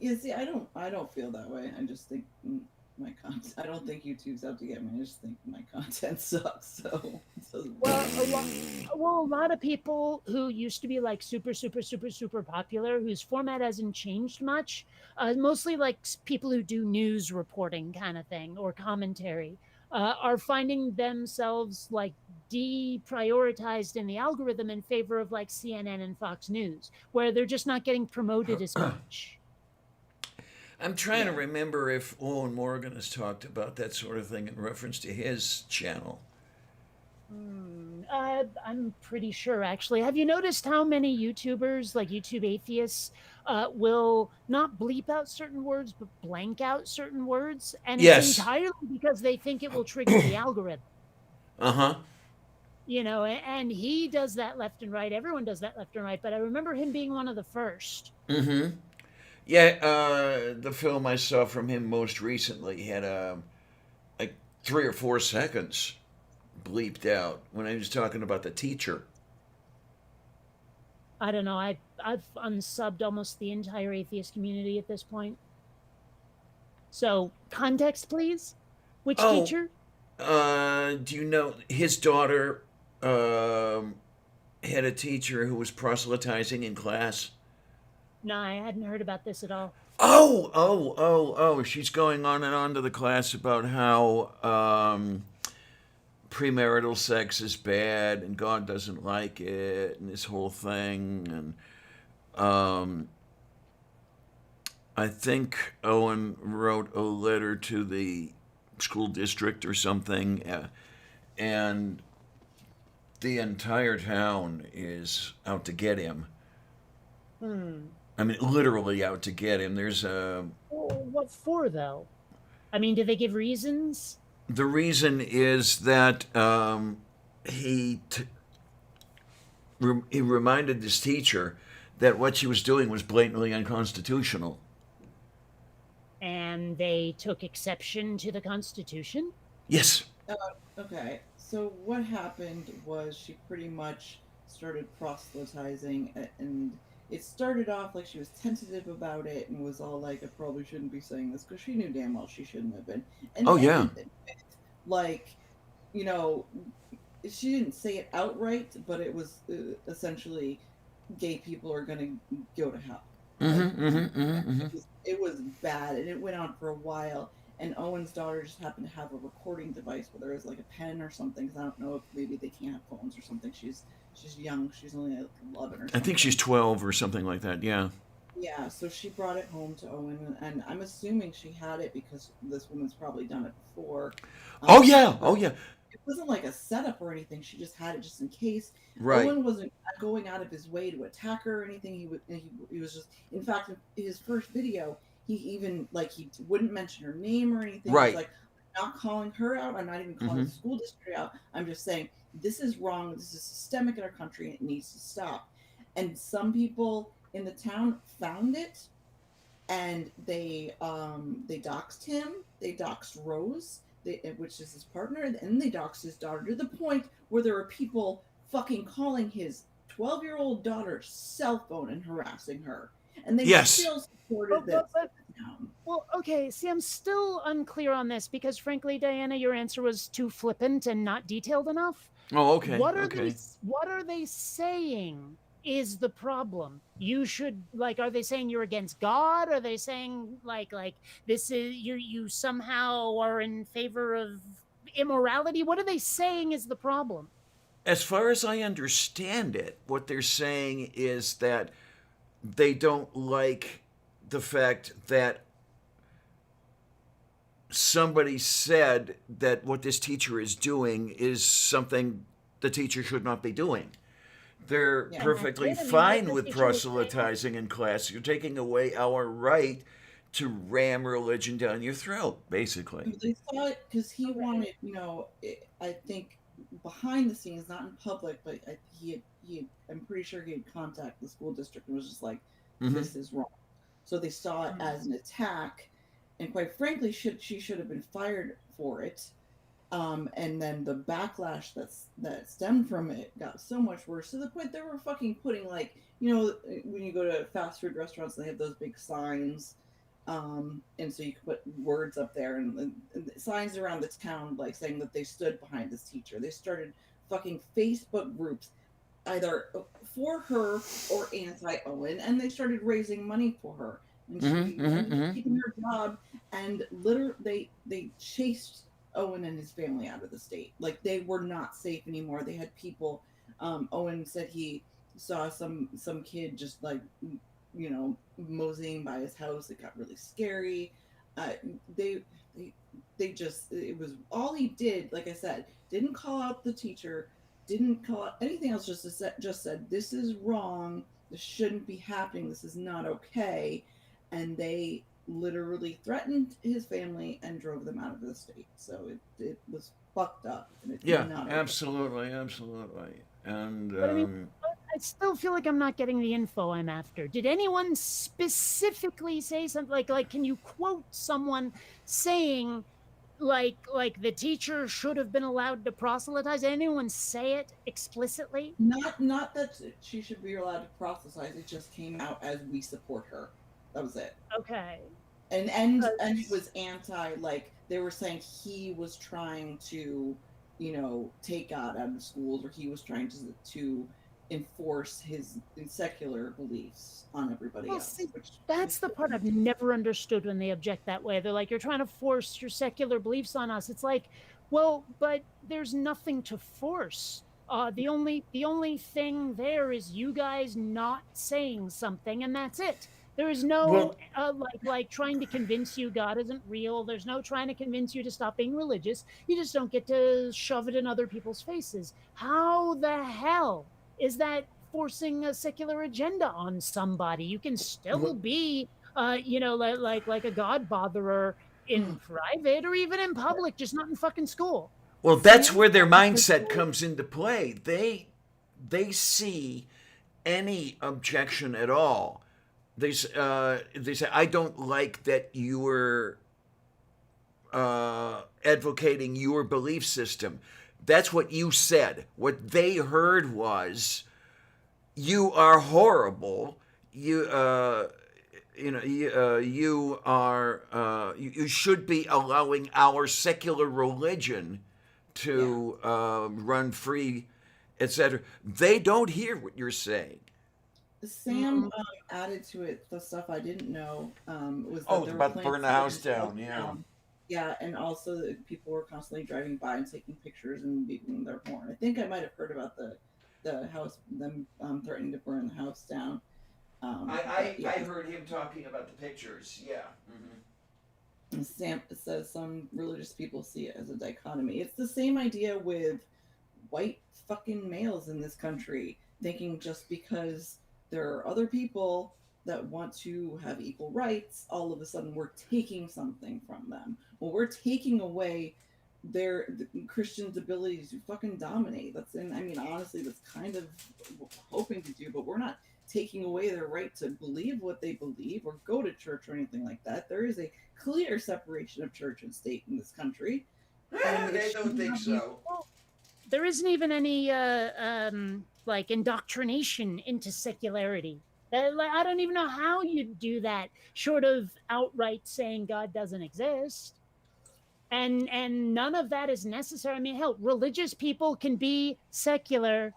yeah, see, I don't feel that way. I just think my content. I don't think YouTube's out to get me. I just think my content sucks. So it doesn't Well, a lot of people who used to be like super popular, whose format hasn't changed much, mostly like people who do news reporting kind of thing or commentary, are finding themselves like deprioritized in the algorithm in favor of like CNN and Fox News, where they're just not getting promoted as much. I'm trying to remember if Owen Morgan has talked about that sort of thing in reference to his channel. I'm pretty sure, actually. Have you noticed how many YouTubers, like YouTube atheists, will not bleep out certain words, but blank out certain words? And it's Yes. entirely because they think it will trigger the algorithm. Uh-huh. You know, and he does that left and right. Everyone does that left and right. But I remember him being one of the first. Mm-hmm. Yeah, the film I saw from him most recently had like 3 or 4 seconds bleeped out when I was talking about the teacher. I don't know. I've unsubbed almost the entire atheist community at this point. So context, please. Which teacher? Do you know his daughter had a teacher who was proselytizing in class? No, I hadn't heard about this at all. Oh, she's going on and on to the class about how premarital sex is bad and God doesn't like it and this whole thing. And I think Owen wrote a letter to the school district or something, and the entire town is out to get him. I mean, literally out to get him. There's a. What for, though? I mean, did they give reasons? The reason is that he reminded this teacher that what she was doing was blatantly unconstitutional. And they took exception to the Constitution? Yes. Okay, so what happened was she pretty much started proselytizing, and it started off like she was tentative about it and was all like, I probably shouldn't be saying this, because she knew damn well she shouldn't have been. And Oh, yeah. like, you know, she didn't say it outright, but it was essentially gay people are going to go to hell. It was bad, and it went on for a while. And Owen's daughter just happened to have a recording device where there was like a pen or something. Because I don't know if maybe they can't have phones or something. She's young. She's only like 11 or something. I think she's 12 or something like that. Yeah. Yeah. So she brought it home to Owen, and I'm assuming she had it because this woman's probably done it before. Oh yeah. It wasn't like a setup or anything. She just had it just in case. Right. Owen wasn't going out of his way to attack her or anything. He was just. In fact, in his first video, he even like he wouldn't mention her name or anything. Right. He was like, I'm not calling her out. I'm not even calling the school district out. I'm just saying this is wrong. This is systemic in our country, and it needs to stop. And some people in the town found it, and they doxed him. They doxed Rose, which is his partner, and they doxed his daughter to the point where there were people fucking calling his 12-year-old daughter's cell phone and harassing her. And they still supported this. Well, okay. See, I'm still unclear on this because, frankly, Diana, your answer was too flippant and not detailed enough. Oh, okay, What are they? okay. What are they saying is the problem? You should like. Are they saying you're against God? Are they saying like this is you somehow are in favor of immorality? What are they saying is the problem? As far as I understand it, what they're saying is that they don't like the fact that somebody said that what this teacher is doing is something the teacher should not be doing. They're Yeah. perfectly I mean, what fine the with teacher was saying- proselytizing in class. You're taking away our right to ram religion down your throat, basically. They saw it because he Okay. wanted, I think behind the scenes, not in public, but I'm pretty sure he had contacted the school district and was just like, Mhm. this is wrong. So they saw it as an attack, and quite frankly, she should have been fired for it. And then the backlash that stemmed from it got so much worse to the point they were fucking putting like, when you go to fast food restaurants, they have those big signs, and so you can put words up there and signs around the town like saying that they stood behind this teacher. They started fucking Facebook groups either for her or anti Owen, and they started raising money for her, and she ended up keeping her job. And literally, they chased Owen and his family out of the state. Like they were not safe anymore. They had people. Owen said he saw some kid just like moseying by his house. It got really scary. Uh, they they just, it was all he did. Like I said, didn't call out the teacher, didn't call out anything else. Just said this is wrong. This shouldn't be happening. This is not okay. And they literally threatened his family and drove them out of the state. So it was fucked up. And it's Yeah, not okay. absolutely. And But I mean, I still feel like I'm not getting the info I'm after. Did anyone specifically say something like can you quote someone saying like the teacher should have been allowed to proselytize? Did anyone say it explicitly? Not that she should be allowed to proselytize. It just came out as we support her. That was it. Okay. And it was anti, like they were saying he was trying to, take God out of schools, or he was trying to enforce his secular beliefs on everybody Well, else. see, that's the part I've never understood when they object that way. They're like, you're trying to force your secular beliefs on us. It's like, well, but there's nothing to force. The only thing there is you guys not saying something, and that's it. There is no like trying to convince you God isn't real. There's no trying to convince you to stop being religious. You just don't get to shove it in other people's faces. How the hell is that forcing a secular agenda on somebody? You can still be like a God botherer in private or even in public, just not in fucking school. well, that's where their mindset comes into play. They see any objection at all. They say, I don't like that you were advocating your belief system. That's what you said. What they heard was, you are horrible. You should be allowing our secular religion to run free, etc. They don't hear what you're saying. Sam added to it the stuff I didn't know. Was that Oh, there were about plans burn the to house burn down, yeah. Yeah, and also that people were constantly driving by and taking pictures and beating their horn. I think I might have heard about the house, them threatening to burn the house down. I heard him talking about the pictures. Yeah. Mm-hmm. And Sam says some religious people see it as a dichotomy. It's the same idea with white fucking males in this country, thinking just because there are other people that want to have equal rights, all of a sudden we're taking something from them. Well, we're taking away the Christians' ability to fucking dominate. Honestly, that's kind of what we're hoping to do, but we're not taking away their right to believe what they believe or go to church or anything like that. There is a clear separation of church and state in this country. They don't think so. Well, there isn't even any like indoctrination into secularity. Like, I don't even know how you do that, short of outright saying God doesn't exist. And none of that is necessary. I mean, hell, religious people can be secular.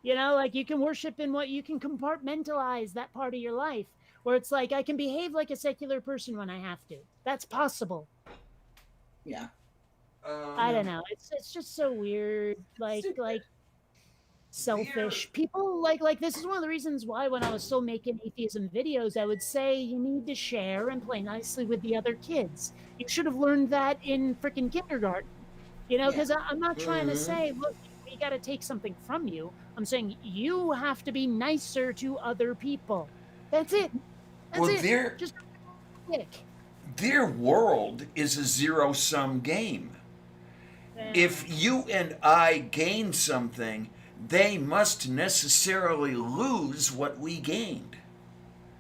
You know, like you can worship in what you can compartmentalize that part of your life, where it's like I can behave like a secular person when I have to. That's possible. Yeah. I don't know. It's just so weird. Like selfish people like this is one of the reasons why when I was still making atheism videos, I would say you need to share and play nicely with the other kids. You should have learned that in freaking kindergarten, you know, because I'm not trying to say, look, we got to take something from you. I'm saying you have to be nicer to other people. That's it. That's Well, it. Just pick. Their world is a zero-sum game. If you and I gain something, they must necessarily lose what we gained.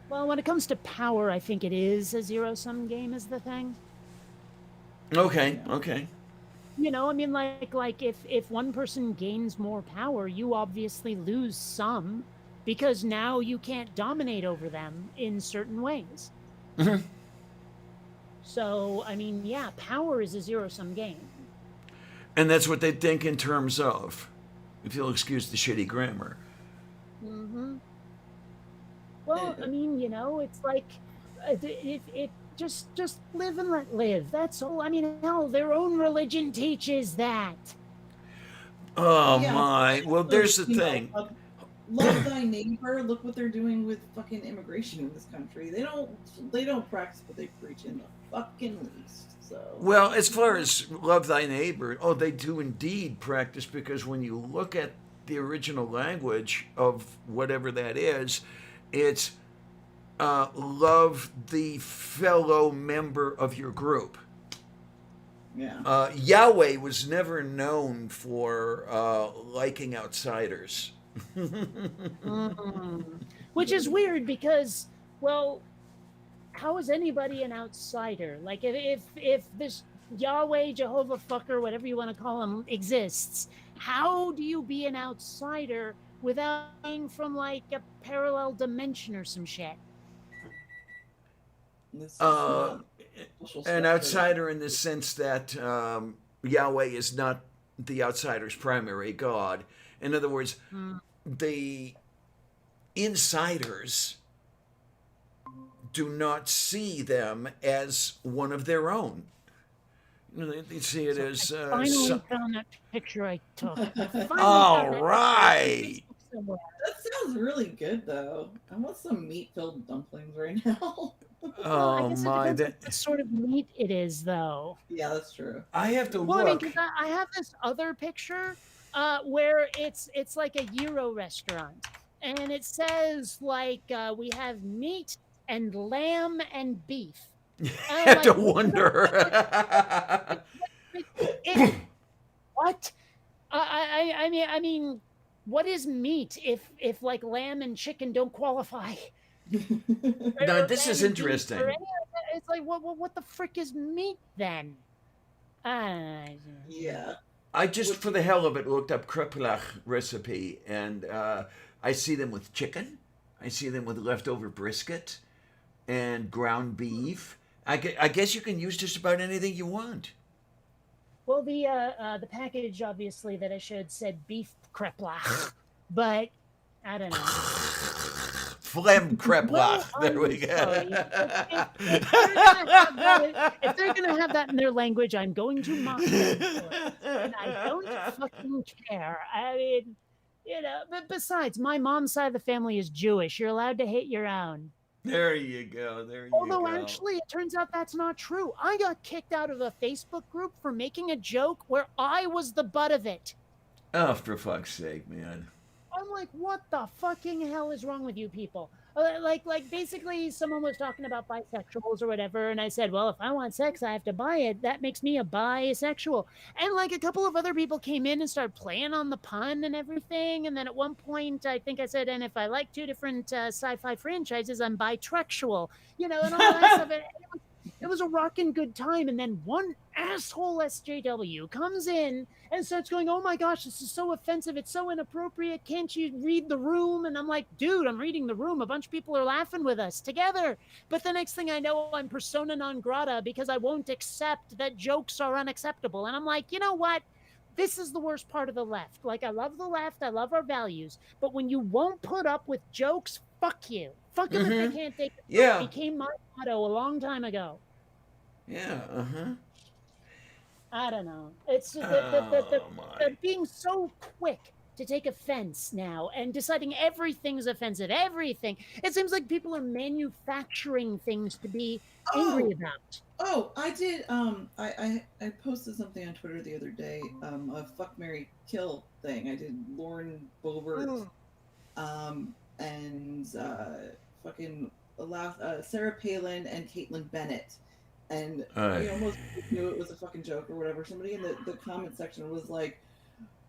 Well, when it comes to power, I think it is a zero-sum game is the thing. Okay. You know, I mean, like if one person gains more power, you obviously lose some, because now you can't dominate over them in certain ways. Mm-hmm. So, I mean, yeah, power is a zero-sum game. And that's what they think in terms of, if you'll excuse the shitty grammar. Mm-hmm. Well, I mean, you know, it's like, it just live and let live. That's all. I mean, hell, their own religion teaches that. Oh my! Well, there's the thing. Love thy neighbor. Look what they're doing with fucking immigration in this country. They don't practice what they preach in the fucking least. So. Well, as far as love thy neighbor, they do indeed practice, because when you look at the original language of whatever that is, it's love the fellow member of your group. Yeah. Yahweh was never known for liking outsiders. Which is weird because, well, how is anybody an outsider? Like if this Yahweh, Jehovah fucker, whatever you want to call him, exists, how do you be an outsider without being from like a parallel dimension or some shit? An outsider in the sense that Yahweh is not the outsider's primary god. In other words, the insiders do not see them as one of their own. They see it as... finally found that picture I took. All right. That sounds really good, though. I want some meat-filled dumplings right now. I guess it depends what sort of meat it is, though. Yeah, that's true. I have to look. I mean, 'cause I have this other picture where it's like a Euro restaurant, and it says like we have meat and lamb and beef. I have to wonder. What? I mean, what is meat if like lamb and chicken don't qualify? No, this is interesting. It's like what the frick is meat then? Yeah. I just, for the hell of it, looked up kreplach recipe, and I see them with chicken. I see them with leftover brisket and ground beef. I guess you can use just about anything you want. Well, the package obviously that I showed said beef kreplach, but I don't know. Phlegm kreplach. Well, there we go. If they're gonna have that in their language, I'm going to mock them for it. And I don't fucking care. I mean, you know. But besides, my mom's side of the family is Jewish. You're allowed to hate your own. There you go. Although actually, it turns out that's not true. I got kicked out of a Facebook group for making a joke where I was the butt of it. Oh, for fuck's sake, man. I'm like, what the fucking hell is wrong with you people? Like basically someone was talking about bisexuals or whatever, and I said, well, if I want sex, I have to buy it. That makes me a bisexual. And like a couple of other people came in and started playing on the pun and everything. And then at one point, I think I said, and if I like two different sci-fi franchises, I'm bitruxual, you know, and all that stuff. It was a rocking good time. And then one asshole SJW comes in and starts going, "Oh my gosh, this is so offensive. It's so inappropriate. Can't you read the room?" And I'm like, dude, I'm reading the room. A bunch of people are laughing with us together. But the next thing I know, I'm persona non grata because I won't accept that jokes are unacceptable. And I'm like, you know what? This is the worst part of the left. Like, I love the left. I love our values. But when you won't put up with jokes, fuck you. Fuck them if they can't take it. Yeah. It became my motto a long time ago. Yeah. Uh-huh. I don't know. It's just My. they're being so quick to take offense now and deciding everything's offensive. Everything. It seems like people are manufacturing things to be angry about. Oh, I did. I posted something on Twitter the other day. A fuck, Mary, kill thing. I did Lauren Boebert, and fucking Sarah Palin and Caitlin Bennett. And most people knew it was a fucking joke or whatever. Somebody in the comment section was like,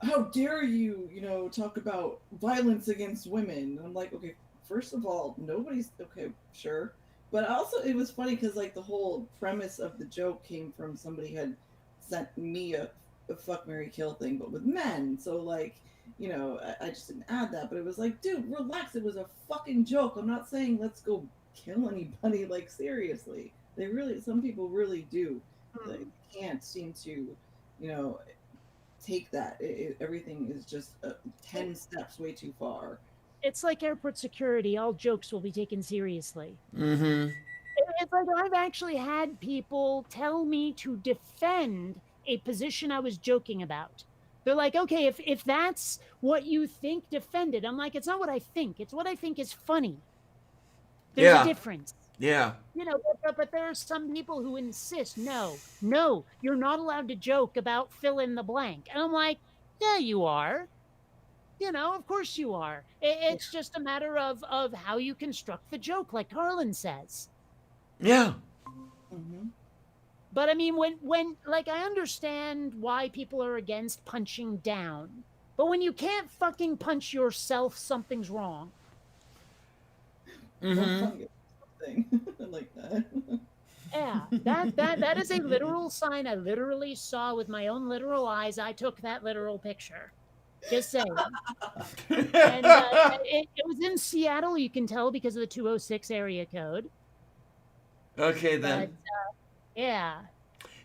"How dare you, talk about violence against women?" And I'm like, okay, first of all, nobody's okay, sure. But also, it was funny because like the whole premise of the joke came from somebody had sent me a fuck, Mary, kill thing, but with men. So like, I just didn't add that. But it was like, dude, relax. It was a fucking joke. I'm not saying let's go kill anybody. Like seriously, some people really do. They can't seem to, take that. Everything is just 10 steps way too far. It's like airport security. All jokes will be taken seriously. Mm-hmm. It's like I've actually had people tell me to defend a position I was joking about. They're like, okay, if that's what you think, defend it. I'm like, it's not what I think. It's what I think is funny. There's a difference. Yeah. But there are some people who insist, no, you're not allowed to joke about fill in the blank. And I'm like, yeah, you are. Of course you are. It's just a matter of how you construct the joke, like Carlin says. Yeah. Mm-hmm. But I mean, when like I understand why people are against punching down, but when you can't fucking punch yourself, something's wrong. Mm-hmm. I like that. Yeah, that is a literal sign I literally saw with my own literal eyes. I took that literal picture. Just saying. And it was in Seattle. You can tell because of the 206 area code. Okay, then. But, yeah.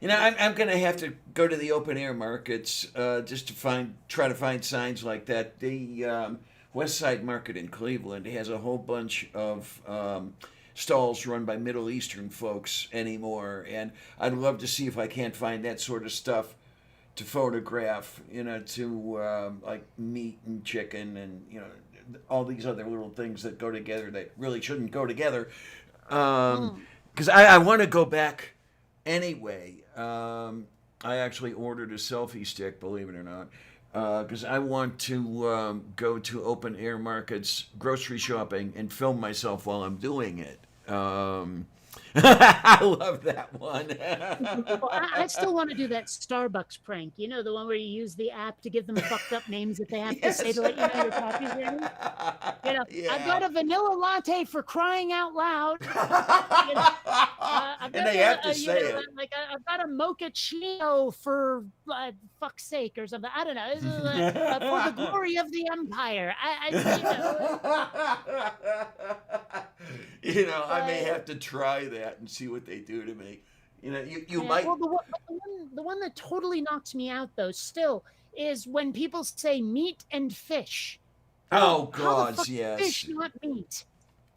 I'm going to have to go to the open air markets just to try to find signs like that. The West Side Market in Cleveland has a whole bunch of stalls run by Middle Eastern folks anymore, and I'd love to see if I can't find that sort of stuff to photograph, to like meat and chicken and, all these other little things that go together that really shouldn't go together. Because I want to go back anyway. I actually ordered a selfie stick, believe it or not, because I want to go to open air markets, grocery shopping, and film myself while I'm doing it. I love that one. Well, I still want to do that Starbucks prank. The one where you use the app to give them fucked up names that they have to say to let you know your coffee's ready. Yeah. I've got a vanilla latte for crying out loud. And they have to say it. Like I've got a mochaccino for fuck's sake or something. I don't know. This is, for the glory of the empire. I may have to try that and see what they do to me. You might. Well, the one that totally knocks me out though still is when people say meat and fish. Oh God, How the fuck yes. Fish, not meat.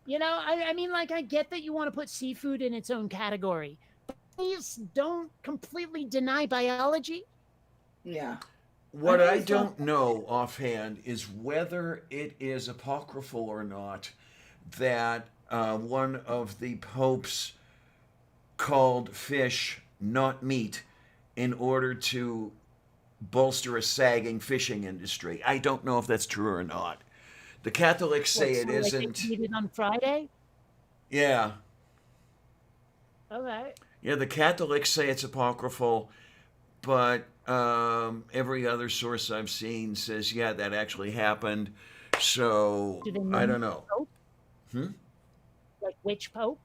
I mean, like I get that you want to put seafood in its own category, but please don't completely deny biology. Yeah. What I don't know offhand is whether it is apocryphal or not that one of the popes called fish not meat in order to bolster a sagging fishing industry. I don't know if that's true or not. The Catholics say it isn't. Like they did on Friday? Yeah. Okay. Yeah, the Catholics say it's apocryphal, but every other source I've seen says, yeah, that actually happened. So, I don't know. Pope? Like which pope?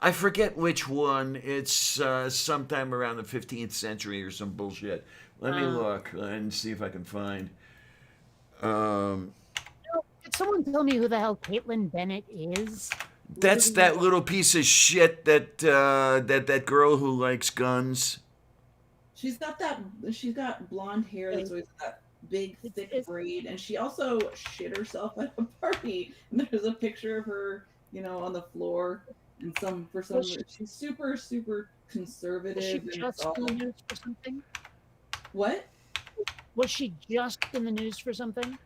I forget which one. It's sometime around the 15th century or some bullshit. Let me look and see if I can find. Could someone tell me who the hell Caitlin Bennett is? That's that little piece of shit that girl who likes guns. She's got blonde hair that's always that big thick braid, and she also shit herself at a party. And there's a picture of her, on the floor. And she's super conservative. Was she and just in the news for something? What? Was she just in the news for something?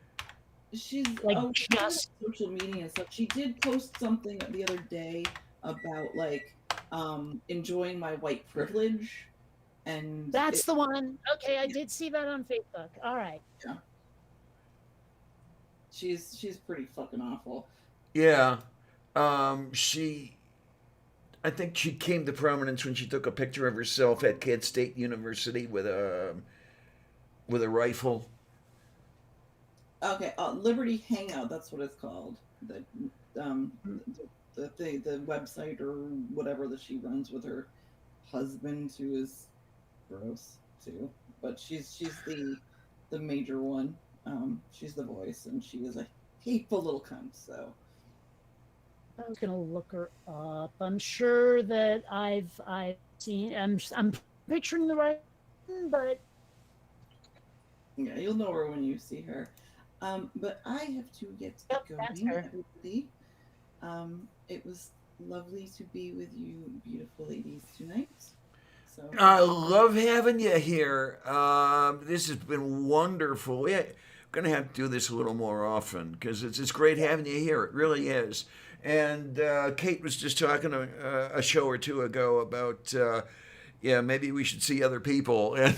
She's like just social media and stuff. She did post something the other day about enjoying my white privilege, and that's the one. Okay, I did see that on Facebook. All right. Yeah. She's pretty fucking awful. Yeah. I think she came to prominence when she took a picture of herself at Kent State University with a rifle. Okay, Liberty Hangout. That's what it's called. The website or whatever that she runs with her husband, who is gross too. But she's the major one. She's the voice, and she is a hateful little cunt. So. I was gonna look her up. I'm sure that I've seen. I'm picturing the right one, but yeah, you'll know her when you see her. But I have to get going, everybody. It was lovely to be with you, beautiful ladies, tonight. So I love having you here. This has been wonderful. We're gonna have to do this a little more often because it's great having you here. It really is. And Kate was just talking a show or two ago about, maybe we should see other people. Well,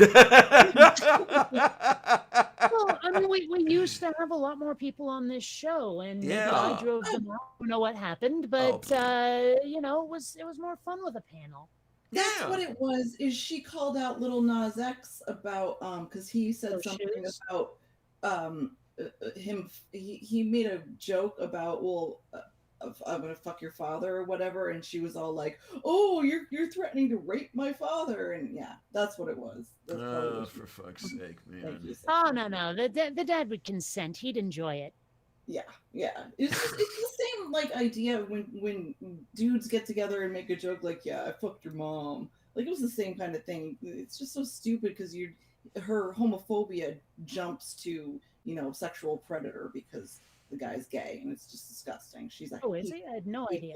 I mean, we used to have a lot more people on this show, and maybe I drove them out. I don't know what happened, but it was more fun with a panel. That's what it was. Is she called out Lil Nas X about because he said something about him. He made a joke about I'm gonna fuck your father or whatever, and she was all like, "Oh, you're threatening to rape my father," and yeah, that's what it was. For fuck's sake, man! Oh no, the dad would consent. He'd enjoy it. Yeah. It's the same idea when dudes get together and make a joke like, "Yeah, I fucked your mom." Like it was the same kind of thing. It's just so stupid because her homophobia jumps to sexual predator because the guy's gay, and it's just disgusting. She's like, "Oh, is he? I had no idea."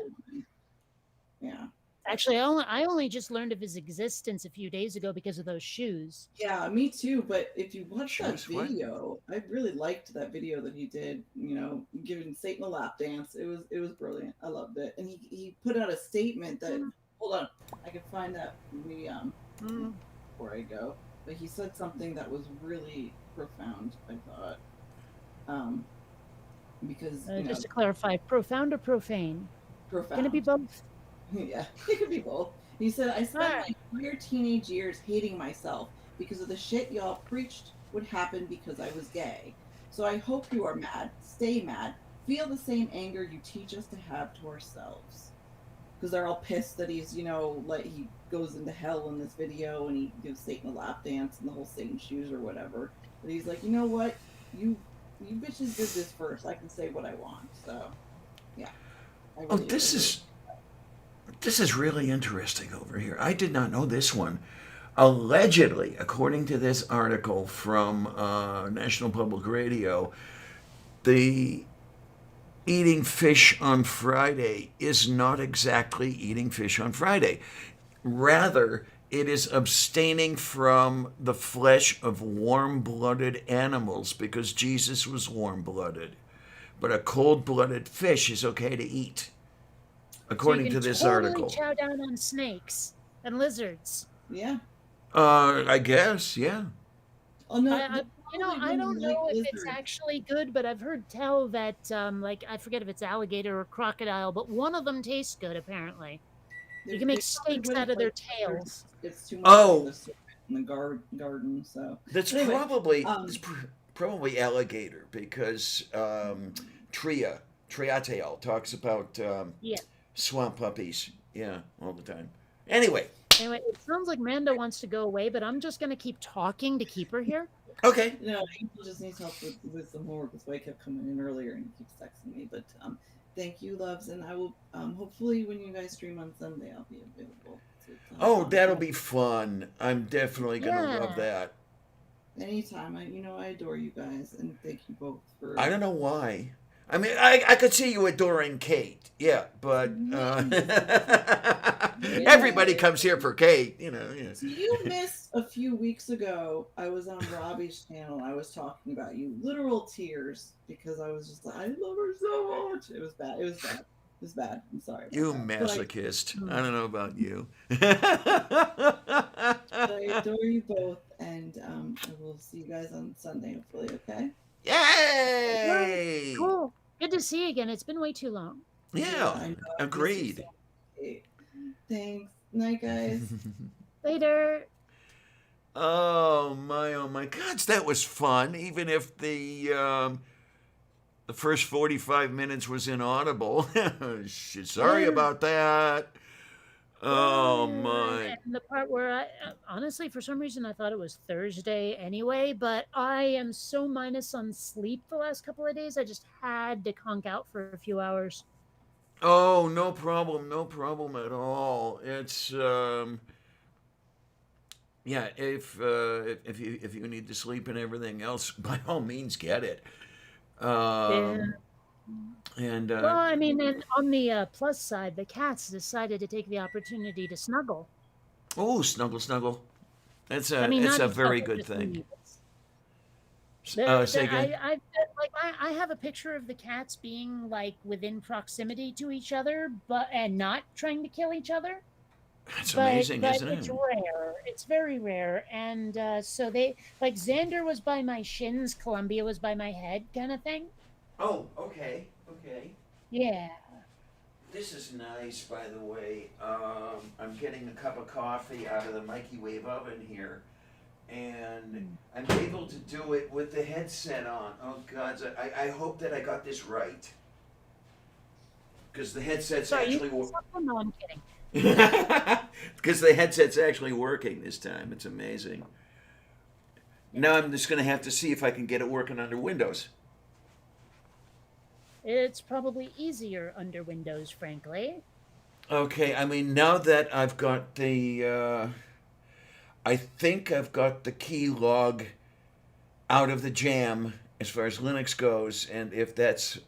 Yeah. Actually, I only just learned of his existence a few days ago because of those shoes. Yeah, me too. But if you watch that video, I really liked that video that he did. Giving Satan a lap dance. It was brilliant. I loved it, and he put out a statement that. Hold on, I can find that before I go. But he said something that was really profound. I thought. Because just to clarify, profound or profane? Profound. Can it be both? Yeah, it could be both. He said, "I spent my entire teenage years hating myself because of the shit y'all preached would happen because I was gay. So I hope you are mad, stay mad, feel the same anger you teach us to have to ourselves." Because they're all pissed that he's, he goes into hell in this video and he gives Satan a lap dance and the whole Satan shoes or whatever. But he's like, you know what? You bitches did this first. I can say what I want. So, yeah. Really this is really interesting over here. I did not know this one. Allegedly, according to this article from National Public Radio, the eating fish on Friday is not exactly eating fish on Friday. Rather, it is abstaining from the flesh of warm-blooded animals because Jesus was warm-blooded. But a cold-blooded fish is okay to eat, according to this article. Chow down on snakes and lizards. Yeah. I guess, yeah. Oh, no, I don't know if it's actually good, but I've heard tell that, I forget if it's alligator or crocodile, but one of them tastes good, apparently. You can make steaks out of their tails. It's too much in the garden, so. That's probably alligator because Triatale talks about swamp puppies Yeah, all the time. Anyway, Anyway, it sounds like Manda wants to go away, but I'm just going to keep talking to keep her here. okay. No, Angel just needs help with some homework. That's why he kept coming in earlier and he keeps texting me. But thank you, loves, and I will hopefully when you guys stream on Sunday, I'll be available. Oh, that'll be fun. I'm definitely gonna love Yeah. that. Anytime. I adore you guys, and thank you both for. I don't know why. I mean, I could see you adoring Kate, yeah, but everybody comes here for Kate, you know. Yeah. So you missed a few weeks ago. I was on Robbie's channel. I was talking about you, literal tears, because I was just like, I love her so much. It was bad. It was bad. It was bad. I'm sorry. about You that. masochist. I don't know about you. But I adore you both, and I will see you guys on Sunday, hopefully. Okay. Yay! Cool. Good to see you again. It's been way too long. Yeah, I know. agreed. Thanks. Night, guys. Later. Oh my gods, that was fun. Even if the first 45 minutes was inaudible. Shit, sorry about that. Oh my. And the part where I honestly, for some reason, I thought it was Thursday anyway, but I am so minus on sleep the last couple of days. I just had to conk out for a few hours. Oh, no problem at all. It's yeah, if you need to sleep and everything else, by all means get it. Yeah. And Well, I mean, and on the plus side, the cats decided to take the opportunity to snuggle. oh, snuggle. That's a I mean, it's not a just very snuggle, good just thing. leave. Say again. I have a picture of the cats being like within proximity to each other, and not trying to kill each other. That's But amazing, isn't it's it? rare. It's very rare, and so they like Xander was by my shins, Columbia was by my head, kind of thing. Oh, okay. Yeah. This is nice, by the way. I'm getting a cup of coffee out of the microwave oven here, and I'm able to do it with the headset on. Oh God, I hope that I got this right, because the headset's Sorry, you actually said something? No, I'm kidding. because the headset's actually working this time. It's amazing. Now I'm just gonna have to see if I can get it working under Windows. It's probably easier under Windows, frankly. Okay, I mean, now that I've got I think I've got the key log out of the jam as far as Linux goes, and if that's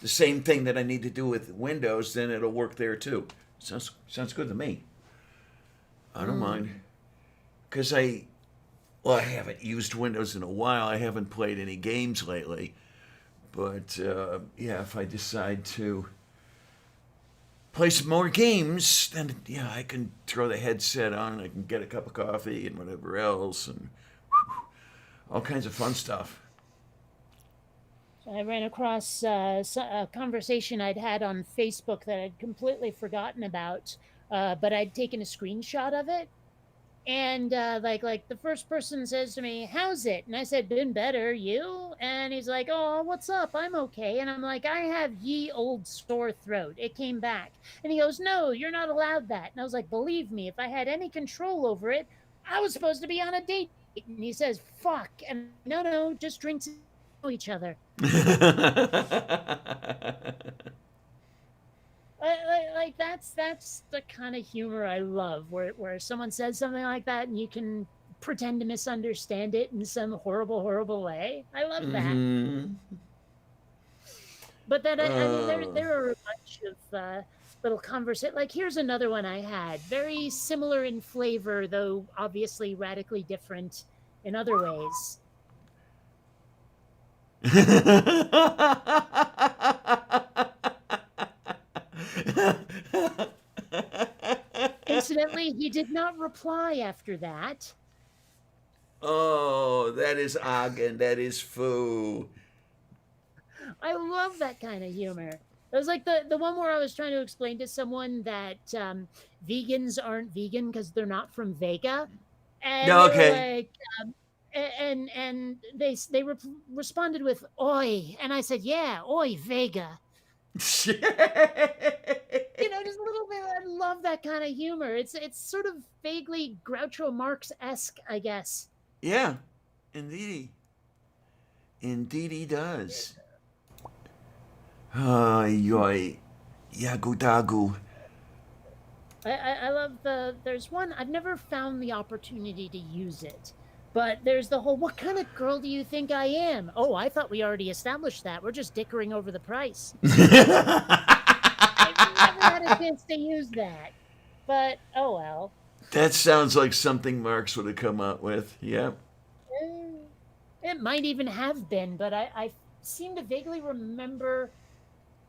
the same thing that I need to do with Windows, then it'll work there too. Sounds good to me. I don't mind, because I haven't used Windows in a while. I haven't played any games lately. But yeah, if I decide to play some more games, then yeah, I can throw the headset on and I can get a cup of coffee and whatever else and all kinds of fun stuff. So I ran across a conversation I'd had on Facebook that I'd completely forgotten about, but I'd taken a screenshot of it. And like the first person says to me, "How's it?" And I said, "Been better, you?" And he's like, "Oh, what's up? I'm okay." And I'm like, "I have ye old sore throat. It came back." And he goes, "No, you're not allowed that." And I was like, "Believe me, if I had any control over it, I was supposed to be on a date." And he says, "Fuck." And no, just drinks and know each other. Like that's the kind of humor I love, where someone says something like that and you can pretend to misunderstand it in some horrible way. I love that. Mhm. But then I mean, there are a bunch of little conversation. Like here's another one I had, very similar in flavor, though obviously radically different in other ways. Incidentally, he did not reply after that. Oh, that is Ogden. That is foo. I love that kind of humor. It was like the one where I was trying to explain to someone that vegans aren't vegan because they're not from Vega, and No, they were okay. like, and they responded with "Oi," and I said, "Yeah, oi Vega." You know, just a little bit. I love that kind of humor. It's sort of vaguely Groucho Marx-esque, I guess. Yeah, indeed. Indeed he does. Ay, ay. Yagu dagu. I love there's one, I've never found the opportunity to use it, but there's the whole, what kind of girl do you think I am? Oh, I thought we already established that. We're just dickering over the price. I've never had a chance to use that, but oh well. That sounds like something Marx would have come up with. Yep. Eh, It might even have been, but I seem to vaguely remember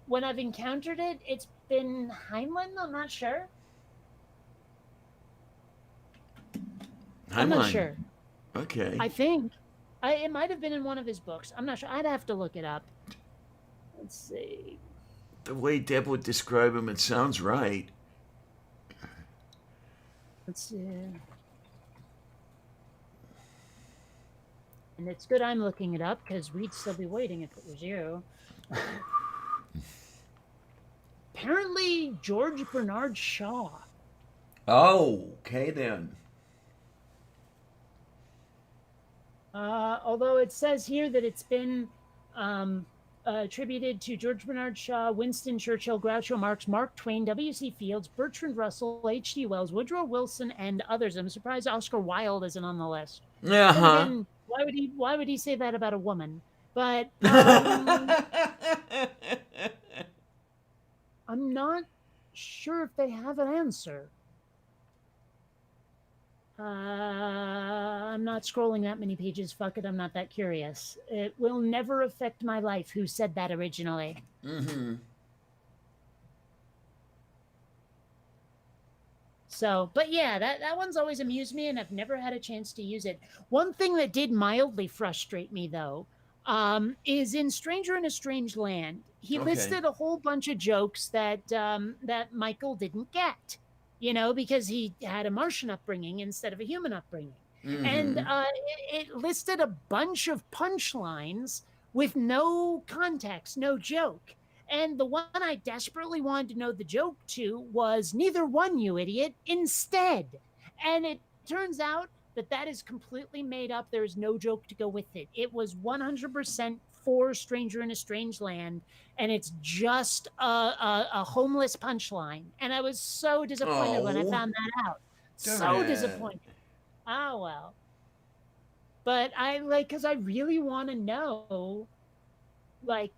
when I've encountered it, it's been Heinlein, I'm not sure. I'm not Heinlein. sure. Okay. I think. It might have been in one of his books. I'm not sure. I'd have to look it up. Let's see. The way Deb would describe him, it sounds right. Let's see. And it's good I'm looking it up because we'd still be waiting if it was you. Apparently, George Bernard Shaw. Oh, okay then. Although it says here that it's been attributed to George Bernard Shaw, Winston Churchill, Groucho Marx, Mark Twain, W.C. Fields, Bertrand Russell, H.G. Wells, Woodrow Wilson, and others. I'm surprised Oscar Wilde isn't on the list. Uh-huh. Again, why would he say that about a woman? But I'm not sure if they have an answer. I'm not scrolling that many pages. Fuck it, I'm not that curious. It will never affect my life. Who said that originally? Mm-hmm. So, but yeah, that one's always amused me, and I've never had a chance to use it. One thing that did mildly frustrate me, though, is in Stranger in a Strange Land. He Okay. listed a whole bunch of jokes that that Michael didn't get, you know, because he had a Martian upbringing instead of a human upbringing. Mm-hmm. And it listed a bunch of punchlines with no context, no joke. And the one I desperately wanted to know the joke to was neither one, you idiot, instead. And it turns out that that is completely made up. There is no joke to go with it. It was 100% for Stranger in a Strange Land, and it's just a homeless punchline. And I was so disappointed when I Oh. found that out. Darn So it. disappointed. Oh, well. But I because I really want to know, like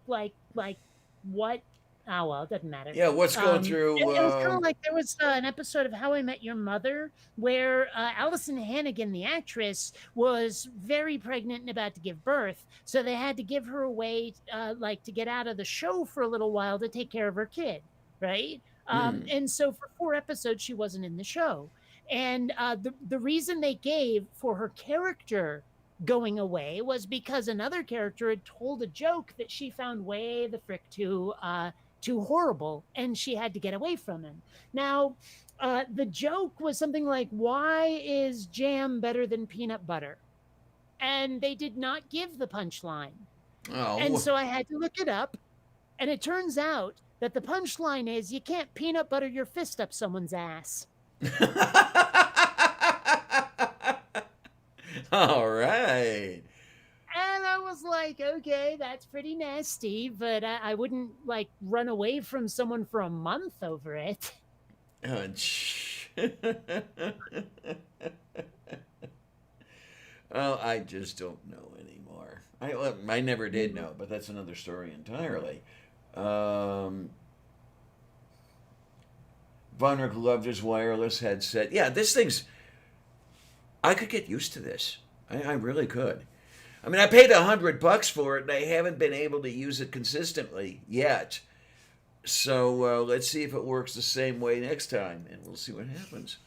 what. Oh, well, it doesn't matter. Yeah, what's going through? It was kind of like there was an episode of How I Met Your Mother where Allison Hannigan, the actress, was very pregnant and about to give birth. So they had to give her away, like to get out of the show for a little while to take care of her kid, right? And so for 4 episodes, she wasn't in the show. And the reason they gave for her character going away was because another character had told a joke that she found way the frick too horrible, and she had to get away from him. Now, the joke was something like, "Why is jam better than peanut butter?" And they did not give the punchline. Oh. And so I had to look it up, and it turns out that the punchline is, you can't peanut butter your fist up someone's ass. All right. And I was like, okay, that's pretty nasty, but I wouldn't like run away from someone for a month over it. Oh, well, I just don't know anymore. I never did know, but that's another story entirely. Vonrick loved his wireless headset. Yeah, this thing's. I could get used to this. I really could. I mean, I paid $100 for it, and I haven't been able to use it consistently yet. So let's see if it works the same way next time, and we'll see what happens.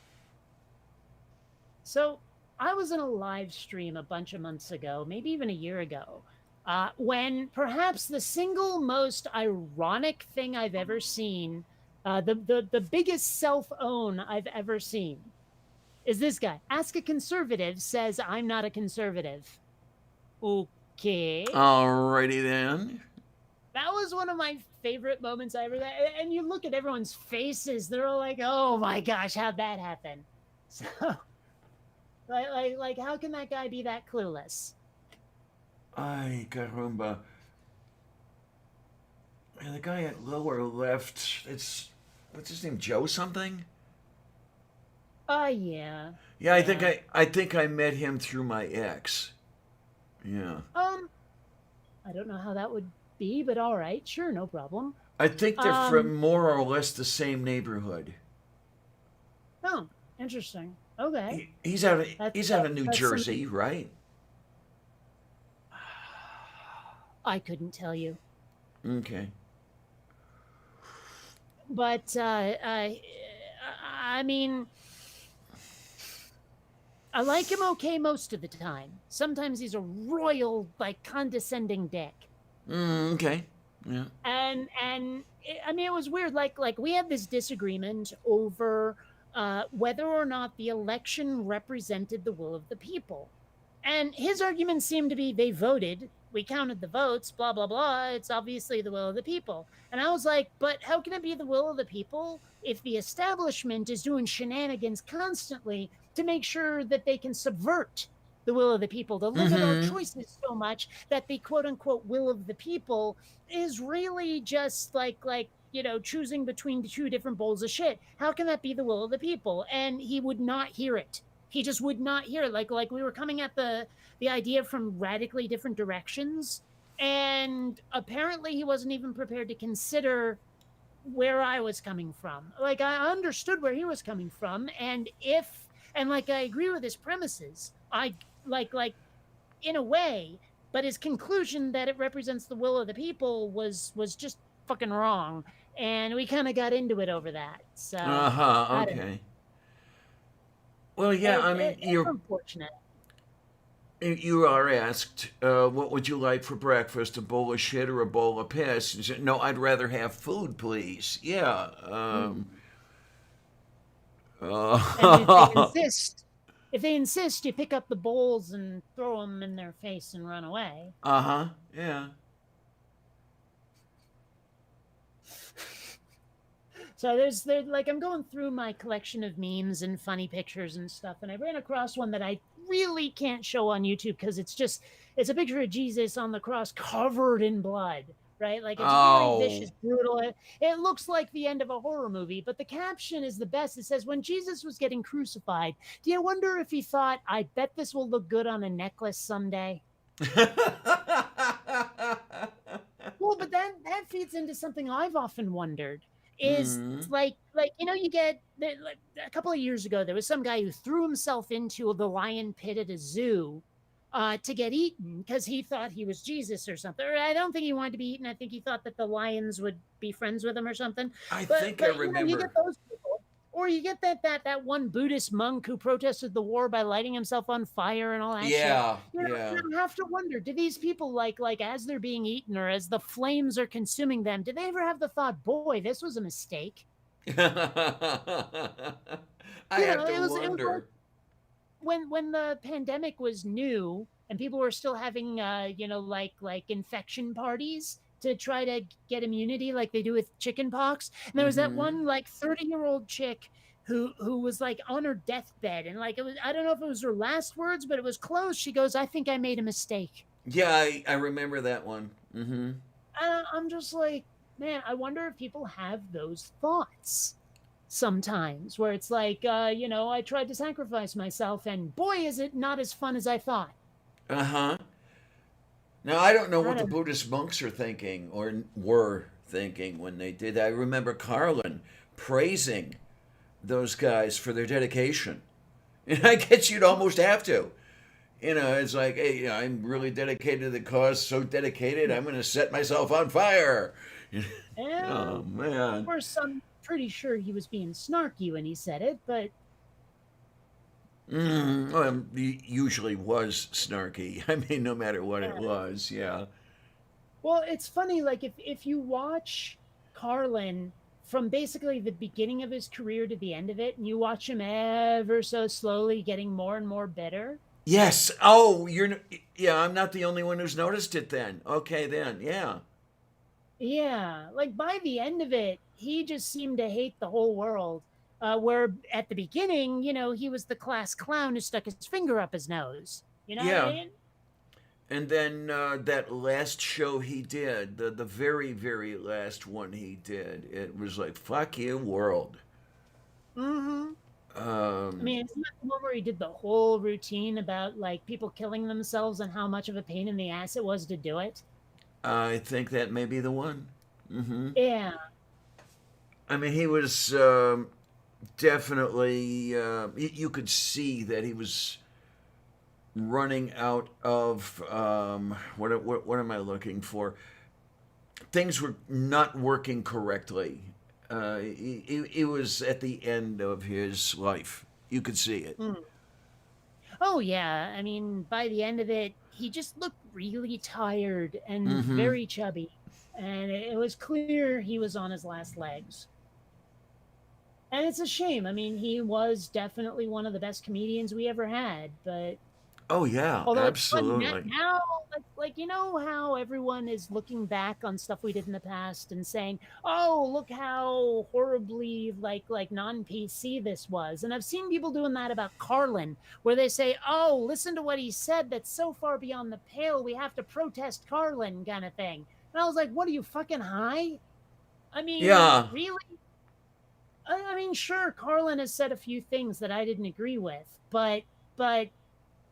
So I was in a live stream a bunch of months ago, maybe even a year ago, when perhaps the single most ironic thing I've ever seen, the biggest self-own I've ever seen, is this guy. Ask a Conservative says I'm not a conservative. Okay. Alrighty then. That was one of my favorite moments I ever. And you look at everyone's faces; they're all like, "Oh my gosh, how'd that happen?" So, like, how can that guy be that clueless? Ay, caramba. And the guy at lower left, it's what's his name? Joe something? Yeah. Yeah, Yeah. I think I met him through my ex. Yeah. I don't know how that would be, but all right, sure, no problem. I think they're Um, from more or less the same neighborhood. oh, interesting. Okay, He's out of New that's some. Jersey, right? I couldn't tell you, Okay. but I mean, I like him okay most of the time. Sometimes he's a royal, like condescending dick. Okay. Yeah. I mean, it was weird. Like we had this disagreement over whether or not the election represented the will of the people, and his argument seemed to be they voted, we counted the votes, blah blah blah. It's obviously the will of the people, and I was like, but how can it be the will of the people if the establishment is doing shenanigans constantly to make sure that they can subvert the will of the people, to limit our Mm-hmm. choices so much that the quote unquote will of the people is really just like choosing between the two different bowls of shit. How can that be the will of the people? And he would not hear it. He just would not hear it. Like we were coming at the idea from radically different directions, and apparently he wasn't even prepared to consider where I was coming from. Like I understood where he was coming from, and like I agree with his premises. I like in a way, but his conclusion that it represents the will of the people was just fucking wrong, and we kind of got into it over that. So Uh-huh. I don't know. Okay. Well, yeah, I mean, It's unfortunate. you are asked, what would you like for breakfast, a bowl of shit or a bowl of piss? You say, no, I'd rather have food, please. Yeah. Mm. And Uh, if they insist, you pick up the bowls and throw them in their face and run away. uh-huh. Yeah. So like I'm going through my collection of memes and funny pictures and stuff, and I ran across one that I really can't show on YouTube because it's a picture of Jesus on the cross covered in blood, right? Like it's very Oh. vicious, brutal. It looks like the end of a horror movie, but the caption is the best. It says, "When Jesus was getting crucified, do you wonder if he thought, I bet this will look good on a necklace someday?" Well, but that feeds into something I've often wondered. Is Mm. like you get like a couple of years ago there was some guy who threw himself into the lion pit at a zoo to get eaten because he thought he was Jesus or something. Or I don't think he wanted to be eaten. I think he thought that the lions would be friends with him or something. I But think I you get remember. those people, or you get that one Buddhist monk who protested the war by lighting himself on fire and all that shit. Yeah, You yeah. you have to wonder, do these people like as they're being eaten or as the flames are consuming them, did they ever have the thought, boy, this was a mistake? I have to It was like wonder. when the pandemic was new and people were still having like infection parties to try to get immunity like they do with chicken pox. And there was that Hmm. one like 30-year-old chick who was like on her deathbed, and like it was, I don't know if it was her last words, but it was close. She goes, I think I made a mistake. Yeah, I remember that one. Hmm. I'm just like, man, I wonder if people have those thoughts sometimes where it's like, I tried to sacrifice myself and boy, is it not as fun as I thought. Uh-huh. Now, I don't know I what the don't Buddhist monks are thinking or were thinking when they did that. I remember Carlin praising those guys for their dedication. And I guess you'd almost have to. It's like, hey, I'm really dedicated to the cause, so dedicated, I'm going to set myself on fire. And Oh, of man. course, I'm pretty sure he was being snarky when he said it, but Well, he usually was snarky. I mean, no matter what it uh, was, yeah. well, it's funny. Like if you watch Carlin from basically the beginning of his career to the end of it, and you watch him ever so slowly getting more and more bitter. Yes. Oh, yeah, I'm not the only one who's noticed it then. Okay, then, yeah. Yeah, like by the end of it, he just seemed to hate the whole world. Where at the beginning, he was the class clown who stuck his finger up his nose. You know what I Yeah. mean? And then that last show he did, the very, very last one he did, it was like, fuck you, world. Mm-hmm. I Um, mean, isn't that the one where he did the whole routine about like people killing themselves and how much of a pain in the ass it was to do it? I think that may be the one. Yeah. I mean, he was definitely, you could see that he was running out of, what am I looking for? Things were not working correctly. He was at the end of his life. You could see it. Mm. Oh yeah. I mean, by the end of it, he just looked really tired and Mm-hmm. very chubby, and it was clear he was on his last legs. And it's a shame. I mean, he was definitely one of the best comedians we ever had. But Oh yeah, although it's fun absolutely. now, like how everyone is looking back on stuff we did in the past and saying, "Oh, look how horribly like non PC this was." And I've seen people doing that about Carlin, where they say, "Oh, listen to what he said. That's so far beyond the pale. We have to protest Carlin," kind of thing. And I was like, "What are you fucking high? I mean, Yeah, really?" I mean, sure, Carlin has said a few things that I didn't agree with, but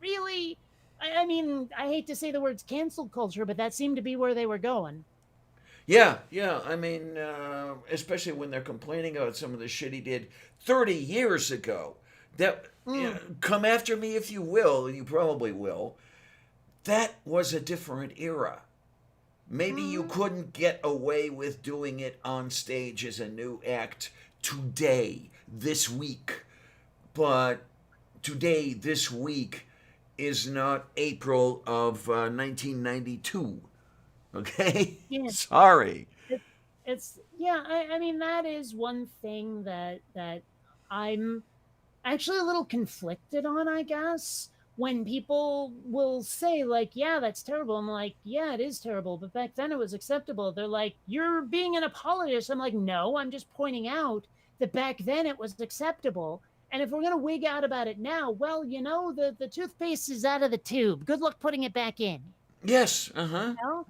really, I mean, I hate to say the words cancel culture, but that seemed to be where they were going. yeah, yeah. I mean, especially when they're complaining about some of the shit he did 30 years ago. That, Mm, come after me if you will, and you probably will. That was a different era. Maybe you mm, couldn't get away with doing it on stage as a new act today, this week. But today, this week, is not April of 1992. Okay? yeah, Sorry. it's yeah. I mean, that is one thing that I'm actually a little conflicted on, I guess. When people will say, like, yeah, that's terrible. I'm like, yeah, it is terrible. But back then it was acceptable. They're like, you're being an apologist. I'm like, no, I'm just pointing out that back then it was acceptable. And if we're going to wig out about it now, well, the toothpaste is out of the tube. Good luck putting it back in. Yes, uh huh. Know?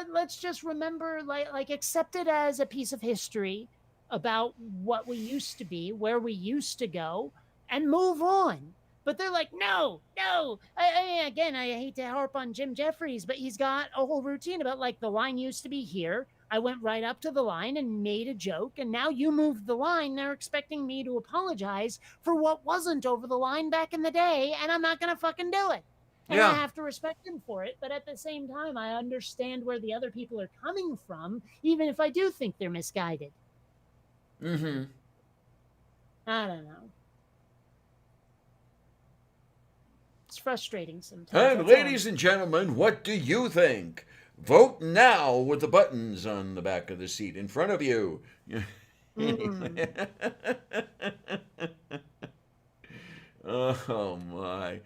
Let's just remember, like accept it as a piece of history about what we used to be, where we used to go, and move on. But they're like, no, no. Again, I hate to harp on Jim Jeffries, but he's got a whole routine about like the line used to be here. I went right up to the line and made a joke, and now you moved the line. They're expecting me to apologize for what wasn't over the line back in the day, and I'm not gonna fucking do it. And I Yeah. have to respect him for it. But at the same time, I understand where the other people are coming from, even if I do think they're misguided. Mm hmm. I don't know. It's frustrating sometimes. And That's all. ladies and gentlemen, what do you think? Vote now with the buttons on the back of the seat in front of you. Mm. Oh my.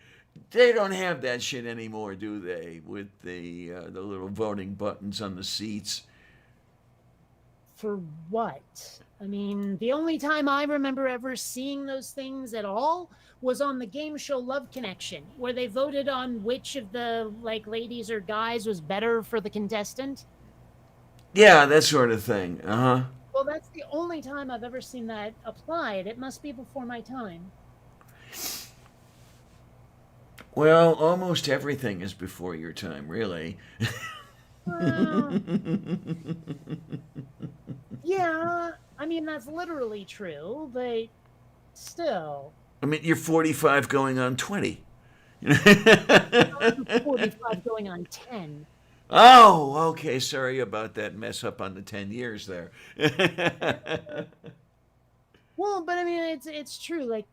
They don't have that shit anymore, do they? With the little voting buttons on the seats. For what? I mean, the only time I remember ever seeing those things at all was on the game show Love Connection, where they voted on which of the like ladies or guys was better for the contestant. Yeah, that sort of thing. Uh huh. Well, that's the only time I've ever seen that applied. It must be before my time. Well, almost everything is before your time, really. Well, yeah, I mean, that's literally true, but still. I mean, you're 45 going on 20. I'm 45 going on 10. Oh, okay. Sorry about that mess up on the 10 years there. Well, but I mean, it's true. Like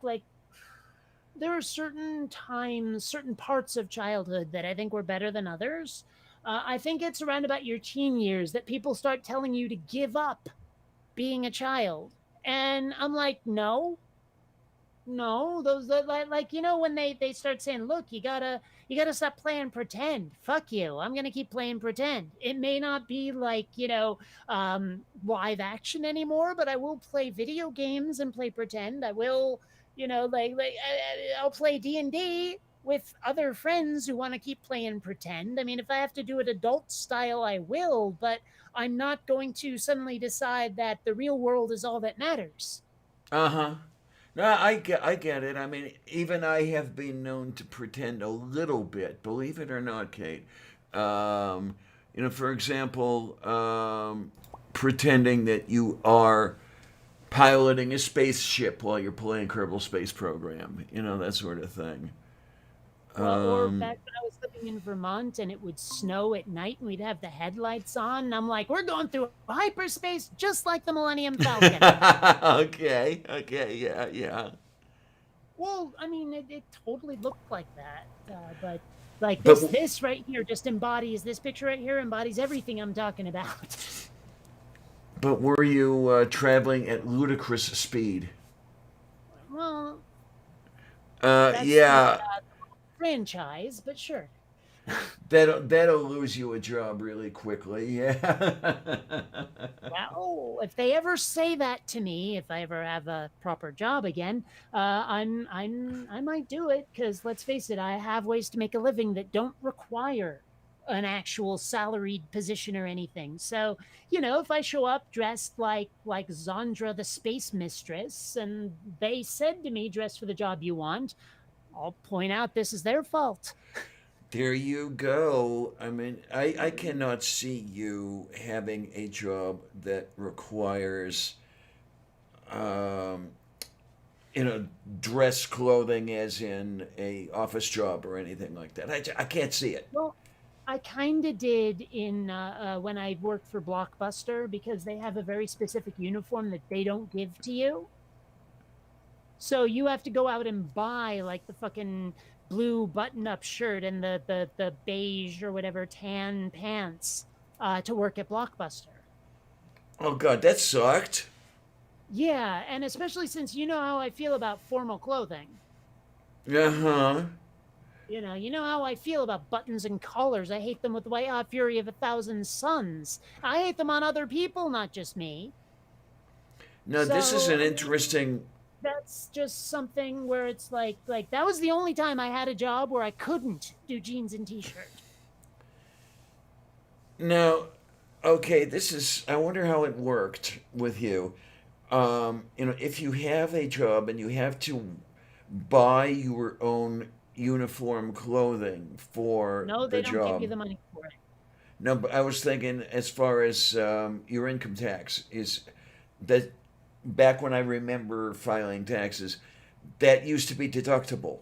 there are certain times, certain parts of childhood that I think were better than others. I think it's around about your teen years that people start telling you to give up being a child. And I'm like, no, No, those like when they start saying, "Look, you gotta stop playing pretend." Fuck you. I'm gonna keep playing pretend. It may not be like live action anymore, but I will play video games and play pretend. I will, I'll play D&D with other friends who want to keep playing pretend. I mean, if I have to do it adult style, I will, but I'm not going to suddenly decide that the real world is all that matters. Uh-huh. No, I get it. I mean, even I have been known to pretend a little bit, believe it or not, Kate. For example, pretending that you are piloting a spaceship while you're playing Kerbal Space Program, that sort of thing. Well, or back when I was living in Vermont and it would snow at night and we'd have the headlights on, and I'm like, we're going through hyperspace just like the Millennium Falcon. Okay, yeah. Well, I mean, it totally looked like that, but like But this right here just embodies this picture right here embodies everything I'm talking about. but were you traveling at ludicrous speed? Well, that's Yeah. the franchise, but sure. That'll lose you a job really quickly. Yeah. Well, if they ever say that to me, if I ever have a proper job again, I might do it because let's face it, I have ways to make a living that don't require an actual salaried position or anything. So, if I show up dressed like Zandra the space mistress, and they said to me, "Dress for the job you want," I'll point out this is their fault. There you go. I mean, I cannot see you having a job that requires, um, dress clothing as in a office job or anything like that. I can't see it. Well, I kind of did in when I worked for Blockbuster because they have a very specific uniform that they don't give to you. So you have to go out and buy like the fucking blue button-up shirt and the beige or whatever tan pants to work at Blockbuster. Oh God, that sucked. Yeah, and especially since you know how I feel about formal clothing. Uh-huh. You know how I feel about buttons and collars. I hate them with the white hot fury of 1,000 suns. I hate them on other people, not just me. Now this is So an interesting. that's just something where it's like that was the only time I had a job where I couldn't do jeans and t-shirt. Now, okay, this is. I wonder how it worked with you. If you have a job and you have to buy your own uniform clothing for No, the they don't give you job. the money for it. No, but I was thinking as far as your income tax is that back when I remember filing taxes, that used to be deductible.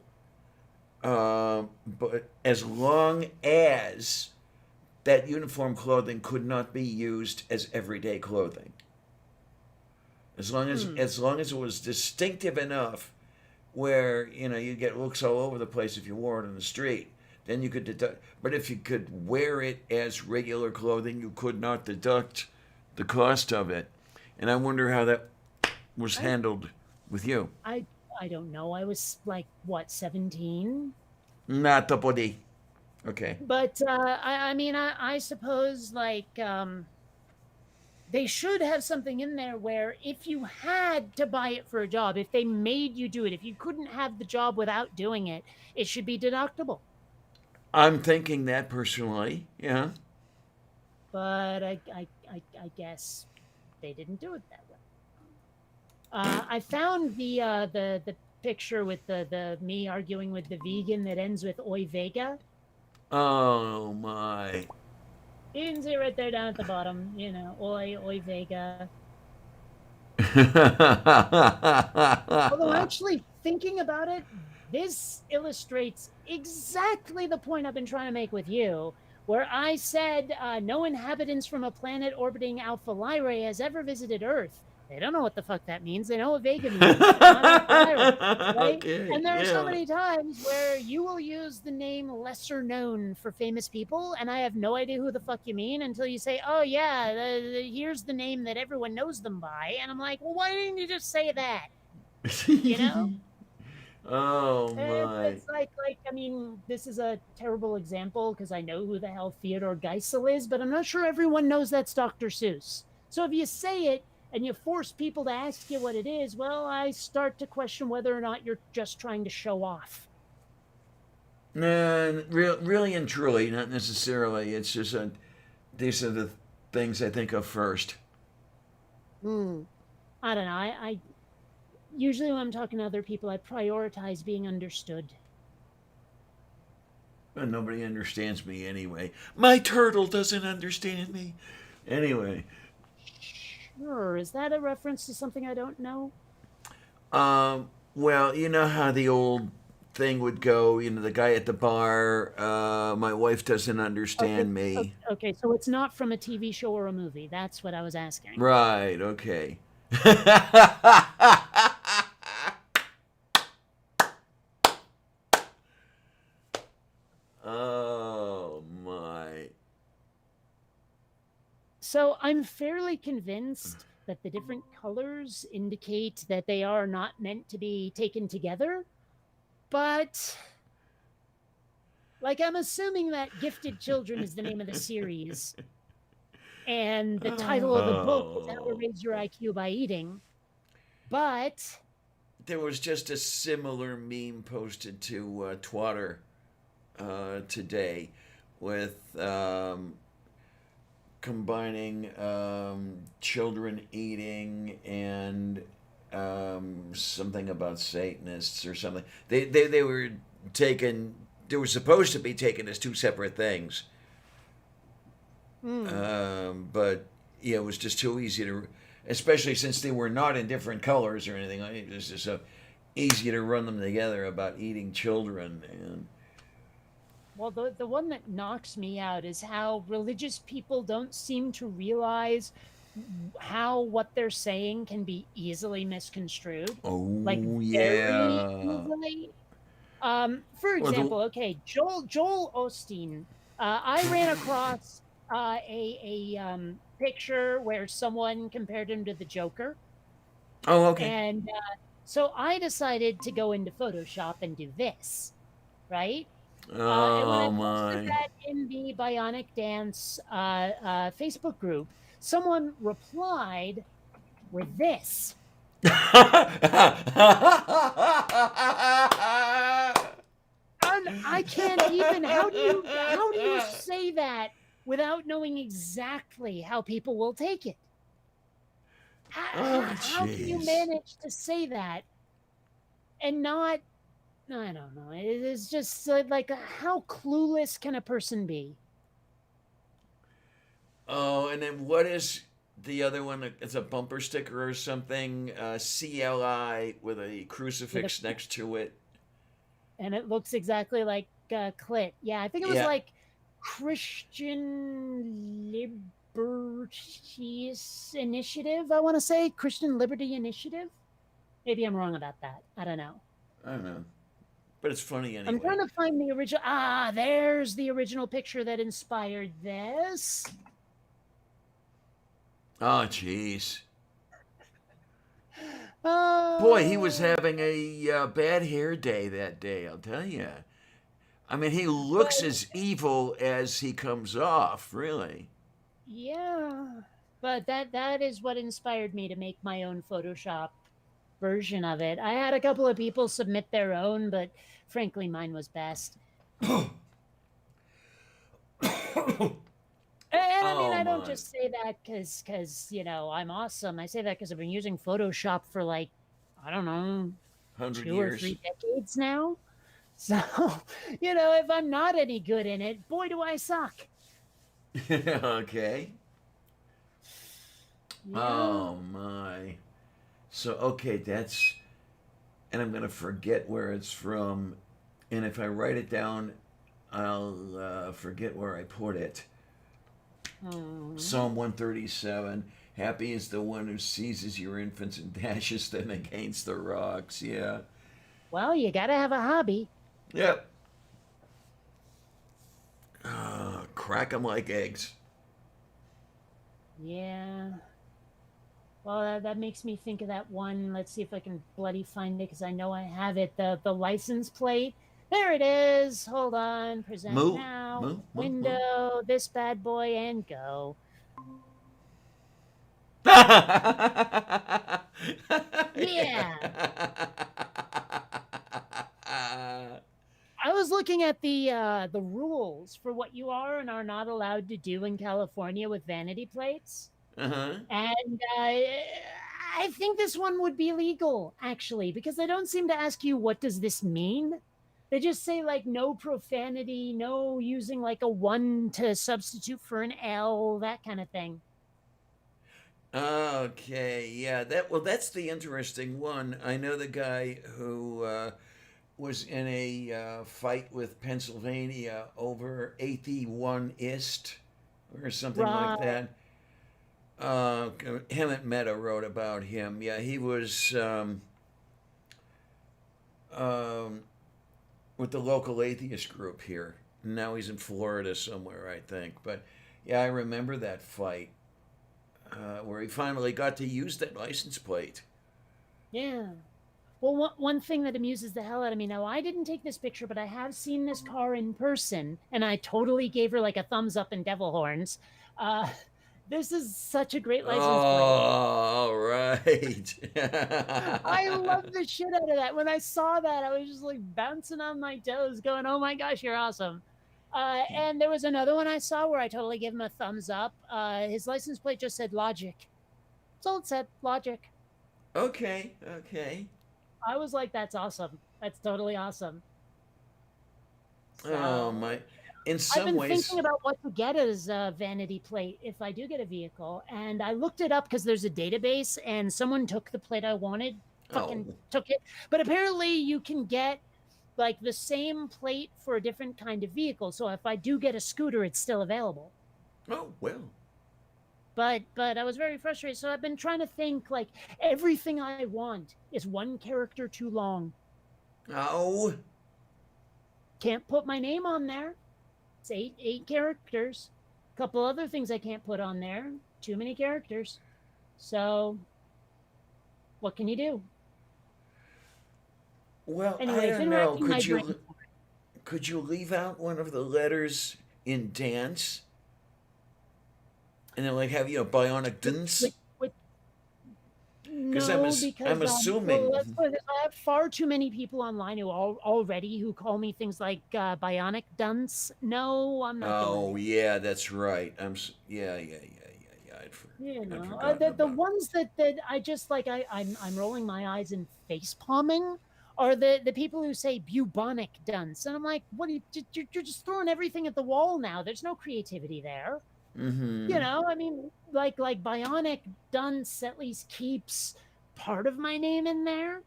But as long as that uniform clothing could not be used as everyday clothing, Hmm. as long as it was distinctive enough where you get looks all over the place if you wore it on the street, then you could deduct. But if you could wear it as regular clothing, you could not deduct the cost of it. And I wonder how that was I handled with you. I I don't know. I was like what 17, Not the body. Okay. but I mean I suppose like they should have something in there where if you had to buy it for a job, if they made you do it, if you couldn't have the job without doing it, it should be deductible. I'm thinking that personally. Yeah. But I guess they didn't do it that way. I found the picture with the me arguing with the vegan that ends with "Oi Vega." Oh my. You can see right there down at the bottom. "Oi Vega." Although actually thinking about it, this illustrates exactly the point I've been trying to make with you, where I said no inhabitants from a planet orbiting Alpha Lyrae has ever visited Earth. They don't know what the fuck that means. They know what Vega means, but not Alpha Lyrae, right? Okay. And there are so Yeah. many times where you will use the name lesser known for famous people, and I have no idea who the fuck you mean until you say, "Oh yeah, here's the name that everyone knows them by," and I'm like, "Well, why didn't you just say that?" You know? Oh my. It's like I mean, this is a terrible example because I know who the hell Theodore Geisel is, but I'm not sure everyone knows that's Dr. Seuss. So if you say it and you force people to ask you what it is, well, I start to question whether or not you're just trying to show off. No, really and truly, not necessarily. It's just these are the things I think of first. Hmm. I don't know. I usually when I'm talking to other people, I prioritize being understood. Well, nobody understands me anyway. My turtle doesn't understand me. Anyway, Sure. Is that a reference to something I don't know? well, you know how the old thing would go. You know, the guy at the bar. My wife doesn't Okay. understand me. Okay. So it's not from a TV show or a movie. That's what I was asking. Right. Okay. Oh my. So I'm fairly convinced that the different colors indicate that they are not meant to be taken together, but like I'm assuming that Gifted Children is the name of the series, and the title of the book is How to Oh. Raise Your IQ by Eating. But There was just a similar meme posted to Twitter today with combining children eating and something about Satanists or something. They were taken. They were supposed to be taken as two separate things, but yeah, it was just too easy to, especially since they were not in different colors or anything. It was just so easy to run them together about eating children and. well, the one that knocks me out is how religious people don't seem to realize how what they're saying can be easily misconstrued. Like Oh very yeah. easily. For Well, example, okay, Joel Osteen. I ran across a picture where someone compared him to the Joker, oh okay. and so I decided to go into Photoshop and do this, right? And when I Oh posted my. that in the Bionic Dance Facebook group, someone replied with this. And I can't even. How do you say that without knowing exactly how people will take it? Oh How can you jeez. manage to say that and not? I don't know. It is just like how clueless can a person be? Oh, and then what is the other one? It's a bumper sticker or something. CLI with a With a, crucifix next to it. and it looks exactly like clit. Yeah, I think it was Yeah. like Christian Liberty Initiative. I want to say Christian Liberty Initiative. Maybe I'm wrong about that. I don't know. I don't know, but it's funny I'm anyway. trying to find the original. Ah, there's the original picture that inspired this. Oh jeez. Oh, Boy, he was having a bad hair day that day. I'll tell you. I mean, he looks well, as evil as he comes off. Really. yeah. But that is what inspired me to make my own Photoshop version of it. I had a couple of people submit their own, but frankly, mine was best. And I mean, Oh I don't my. just say that because I'm awesome. I say that because I've been using Photoshop for like I don't know 100 2 or years. 3 decades now. So if I'm not any good in it, boy, do I suck. Okay. Yeah. Oh my. So okay, that's and I'm gonna forget where it's from, and if I write it down, I'll forget where I put it. Mhm. Psalm 137. Happy is the one who seizes your infants and dashes them against the rocks. Yeah. Well, you got to have a hobby. Yep. Crack them like eggs. Yeah. Well, Well, that makes me think of that one. Let's see if I can bloody find it because I know I have it. The license plate. There it is. Hold on. Present Moo, now. moo, moo, moo. Window. This bad boy and go. Yeah. I was looking at the rules for what you are and are not allowed to do in California with vanity plates. Uh-huh. And I think this one would be legal, actually, because they don't seem to ask you, what does this mean? They just say, like, no profanity, no using, like, a 1 to substitute for an L, that kind of thing. Okay, yeah, that's the interesting one. I know the guy who was in a fight with Pennsylvania over 81 Ist or something like Right. that. Hemant Mehta wrote about him. Yeah, he was um, with the local atheist group here. Now he's in Florida somewhere, I think. But yeah, I remember that fight where he finally got to use that license plate. Yeah. Well, one thing that amuses the hell out of me now, I didn't take this picture, but I have seen this car in person, and I totally gave her like a thumbs up and devil horns. Uh, this is such a great license plate. Oh, right. I love the shit out of that. When I saw that, I was just like bouncing on my toes, going, "Oh my gosh, you're awesome!" And there was another one I saw where I totally gave him a thumbs up. His license plate just said "Logic." That's all it said, "Logic." Okay, okay. I was like, "That's awesome. That's totally awesome." Oh So my. In I've some been ways, thinking about what to get as a vanity plate if I do get a vehicle, and I looked it up because there's a database, and someone took the plate I wanted, fucking oh, took it. But apparently, you can get like the same plate for a different kind of vehicle. So if I do get a scooter, it's still available. oh well. But I was very frustrated. So I've been trying to think like everything I want is one character too long. Oh, Can't put my name on there. It's eight characters. A couple other things I can't put on there. Too many characters. So what can you do? well, I Anyways, don't know. interacting my brain. Could you leave out one of the letters in dance, and then like have bionic dance? Because No, because I'm assuming. let's put it this, I have far too many people online who already who call me things like bionic dunce. No, I'm not doing Oh it. yeah, that's right. Yeah, yeah, yeah, yeah, yeah. You I'd know, forgotten the about. ones that I just like, I'm rolling my eyes and face palming are the people who say bubonic dunce, and I'm like, what? You're just throwing everything at the wall now. There's no creativity there. You Mm-hmm. know, I mean, like bionic dunce at least keeps part of my name in there.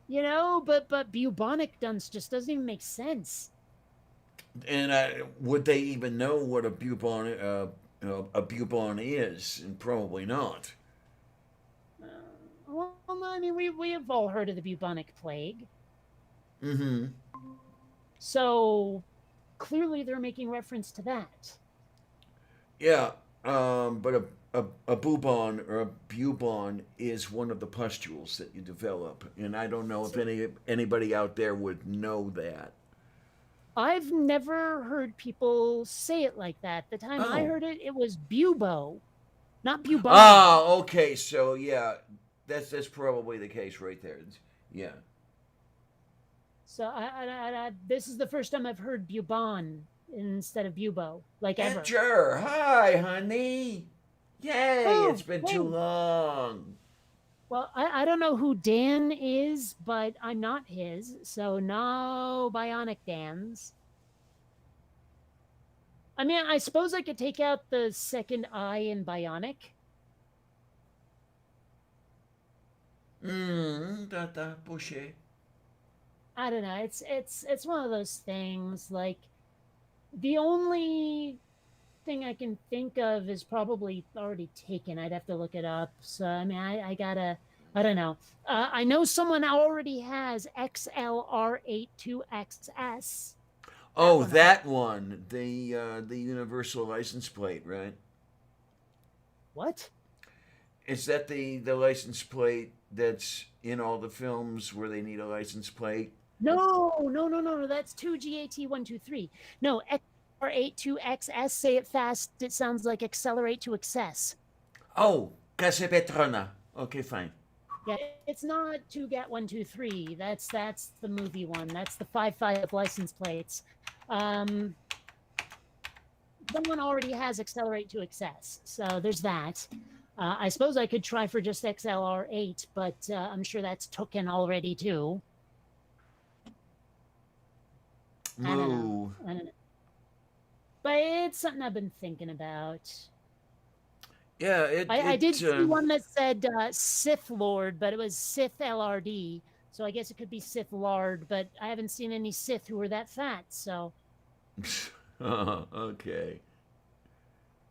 You know, but bubonic dunce just doesn't even make sense. And would they even know what a bubon is? And probably not. Uh, well, I mean, we have all heard of the bubonic plague, Mm-hmm. so clearly they're making reference to that. Yeah. But a bubon or a bubon is one of the pustules that you develop, and I don't know if See, anybody out there would know that. I've never heard people say it like that. The time I Oh. heard it, it was bubo, not bubonic. Ah, okay. So yeah, that's probably the case right there. Yeah. So this is the first time I've heard bubon instead of bubo, like ever. Edger, hi, honey. Yay! It's Oh, been too hey. long. Well, I don't know who Dan is, but I'm not his, so no bionic Dans. I mean, I suppose I could take out the second I in bionic. Tata Boucher. I don't know. It's one of those things. Like the only thing I can think of is probably already taken. I'd have to look it up. So I mean, I gotta. I don't know. I know someone already has XLR82XS. That Oh, one I that one. The universal license plate, right? what? Is that the license plate that's in all the films where they need a license plate? No. That's 2GAT123. No, XR82XS. Say it fast. It sounds like accelerate to excess. Oh, Casa Petrona. Okay, fine. Yeah, it's not 2GAT123. That's the movie one. That's the 5.5 license plates. Someone already has accelerate to excess, so there's that. I suppose I could try for just XLR8, but I'm sure that's taken already too. I don't know. But it's something I've been thinking about. Yeah, I did see one that said Sith Lord, but it was Sith LRD. So I guess it could be Sith Lard, but I haven't seen any Sith who are that fat, so. Okay.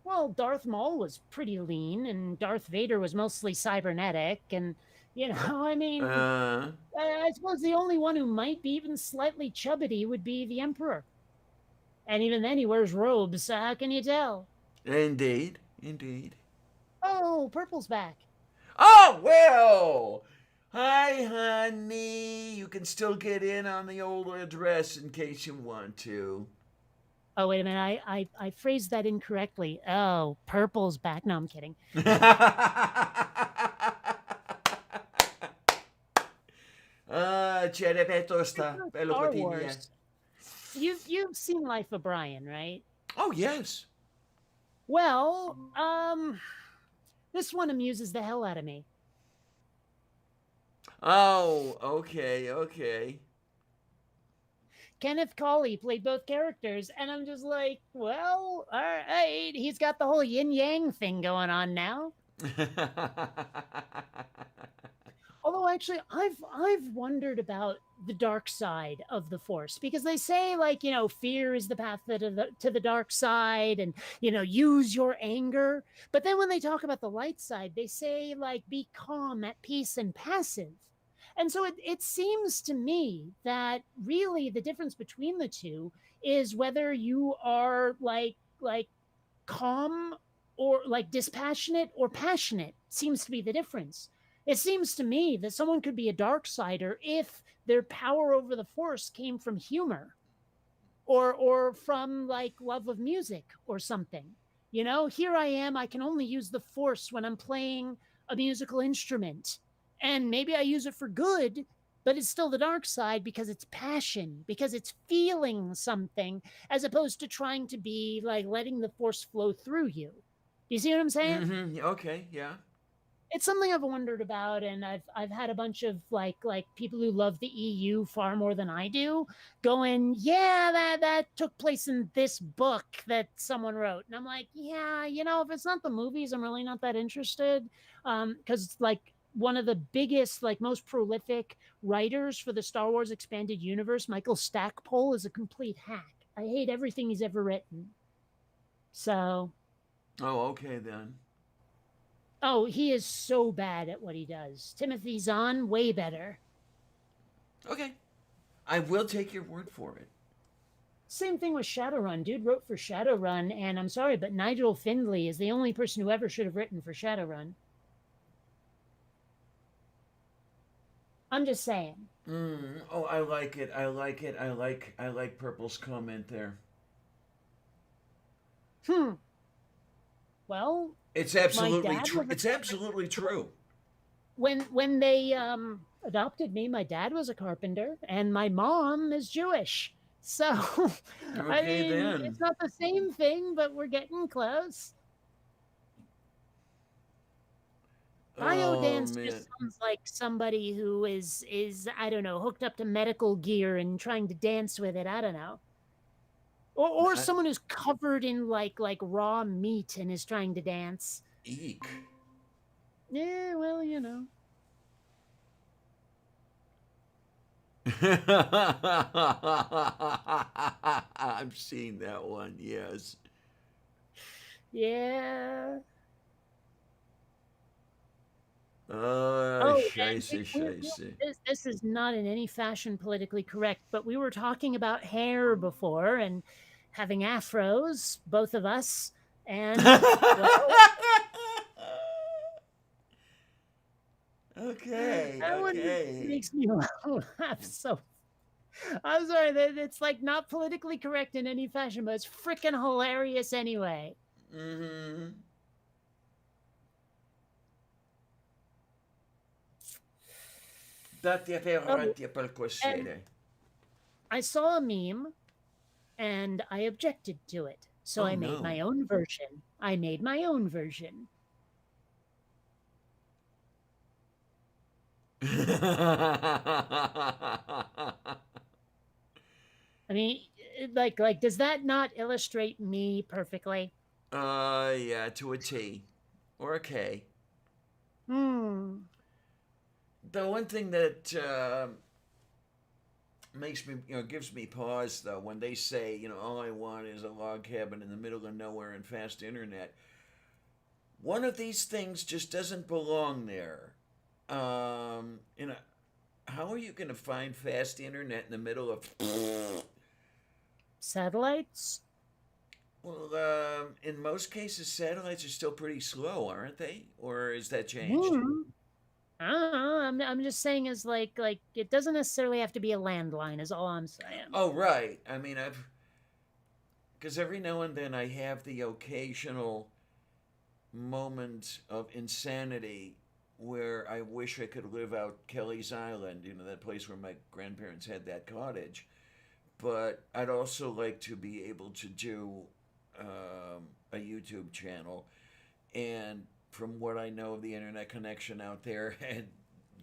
Well, Darth Maul was pretty lean, and Darth Vader was mostly cybernetic, and, you know, I mean, I suppose the only one who might be even slightly chubbity would be the Emperor. And even then, he wears robes, so how can you tell? Indeed. Oh, Purple's back. Oh, well. Hi, honey. You can still get in on the old address in case you want to. Oh, wait a minute. I phrased that incorrectly. Oh, Purple's back. No, I'm kidding. C'è tosta, bello Star quotidiano. Wars. You've seen Life of Brian, right? Oh, yes. Well, this one amuses the hell out of me. Oh, okay. Kenneth Cawley played both characters, and I'm just like, well, all right. He's got the whole yin-yang thing going on now. Although, actually, I've wondered about the dark side of the Force, because they say, like, you know, fear is the path to the dark side, and, you know, use your anger. But then when they talk about the light side, they say, like, be calm, at peace, and passive. And so it seems to me that really the difference between the two is whether you are like calm or like dispassionate or passionate seems to be the difference. It seems to me that someone could be a dark sider if their power over the Force came from humor or from like love of music or something. You know, here I am, I can only use the Force when I'm playing a musical instrument. And maybe I use it for good, but it's still the dark side because it's passion, because it's feeling something, as opposed to trying to be like letting the Force flow through you. Do you see what I'm saying? Mm-hmm. Okay, yeah. It's something I've wondered about, and I've had a bunch of like people who love the EU far more than I do, going, yeah, that took place in this book that someone wrote, and I'm like, yeah, you know, if it's not the movies, I'm really not that interested, because like one of the biggest, like most prolific writers for the Star Wars expanded universe, Michael Stackpole, is a complete hack. I hate everything he's ever written. So. Oh, okay then. Oh, he is so bad at what he does. Timothy Zahn, way better. Okay. I will take your word for it. Same thing with Shadowrun. Dude wrote for Shadowrun, and I'm sorry, but Nigel Findlay is the only person who ever should have written for Shadowrun. I'm just saying. Oh, I like it. I like Purple's comment there. Well, it's absolutely true. It's absolutely true. When they adopted me, my dad was a carpenter, and my mom is Jewish. So, okay, I mean, then. It's not the same thing, but we're getting close. Biodance just sounds like somebody who is I don't know, hooked up to medical gear and trying to dance with it. I don't know. Or someone who's covered in like raw meat and is trying to dance. Eek. Yeah, well, you know. I've seen that one, yes. Yeah. Scheisse. This is not in any fashion politically correct, but we were talking about hair before and having afros, both of us, and well, Okay, That one okay. makes me laugh so. I'm sorry, it's like not politically correct in any fashion, but it's freaking hilarious anyway. Mm-hmm. Date Oh, avanti per and cosere. I saw a meme and I objected to it. So Oh I made my no. own version. I made my own version. I mean, like, does that not illustrate me perfectly? Yeah, to a T. Or a K. Hmm. The one thing that makes me, gives me pause though, when they say, all I want is a log cabin in the middle of nowhere and fast internet. One of these things just doesn't belong there. You know, how are you going to find fast internet in the middle of? Satellites? Well, in most cases, satellites are still pretty slow, aren't they? Or is that changed? Hmm. I don't know. I'm just saying is like it doesn't necessarily have to be a landline is all I'm saying. Oh, right. I mean, because every now and then I have the occasional moment of insanity where I wish I could live out Kelly's Island, that place where my grandparents had that cottage. But I'd also like to be able to do a YouTube channel. And from what I know of the internet connection out there, it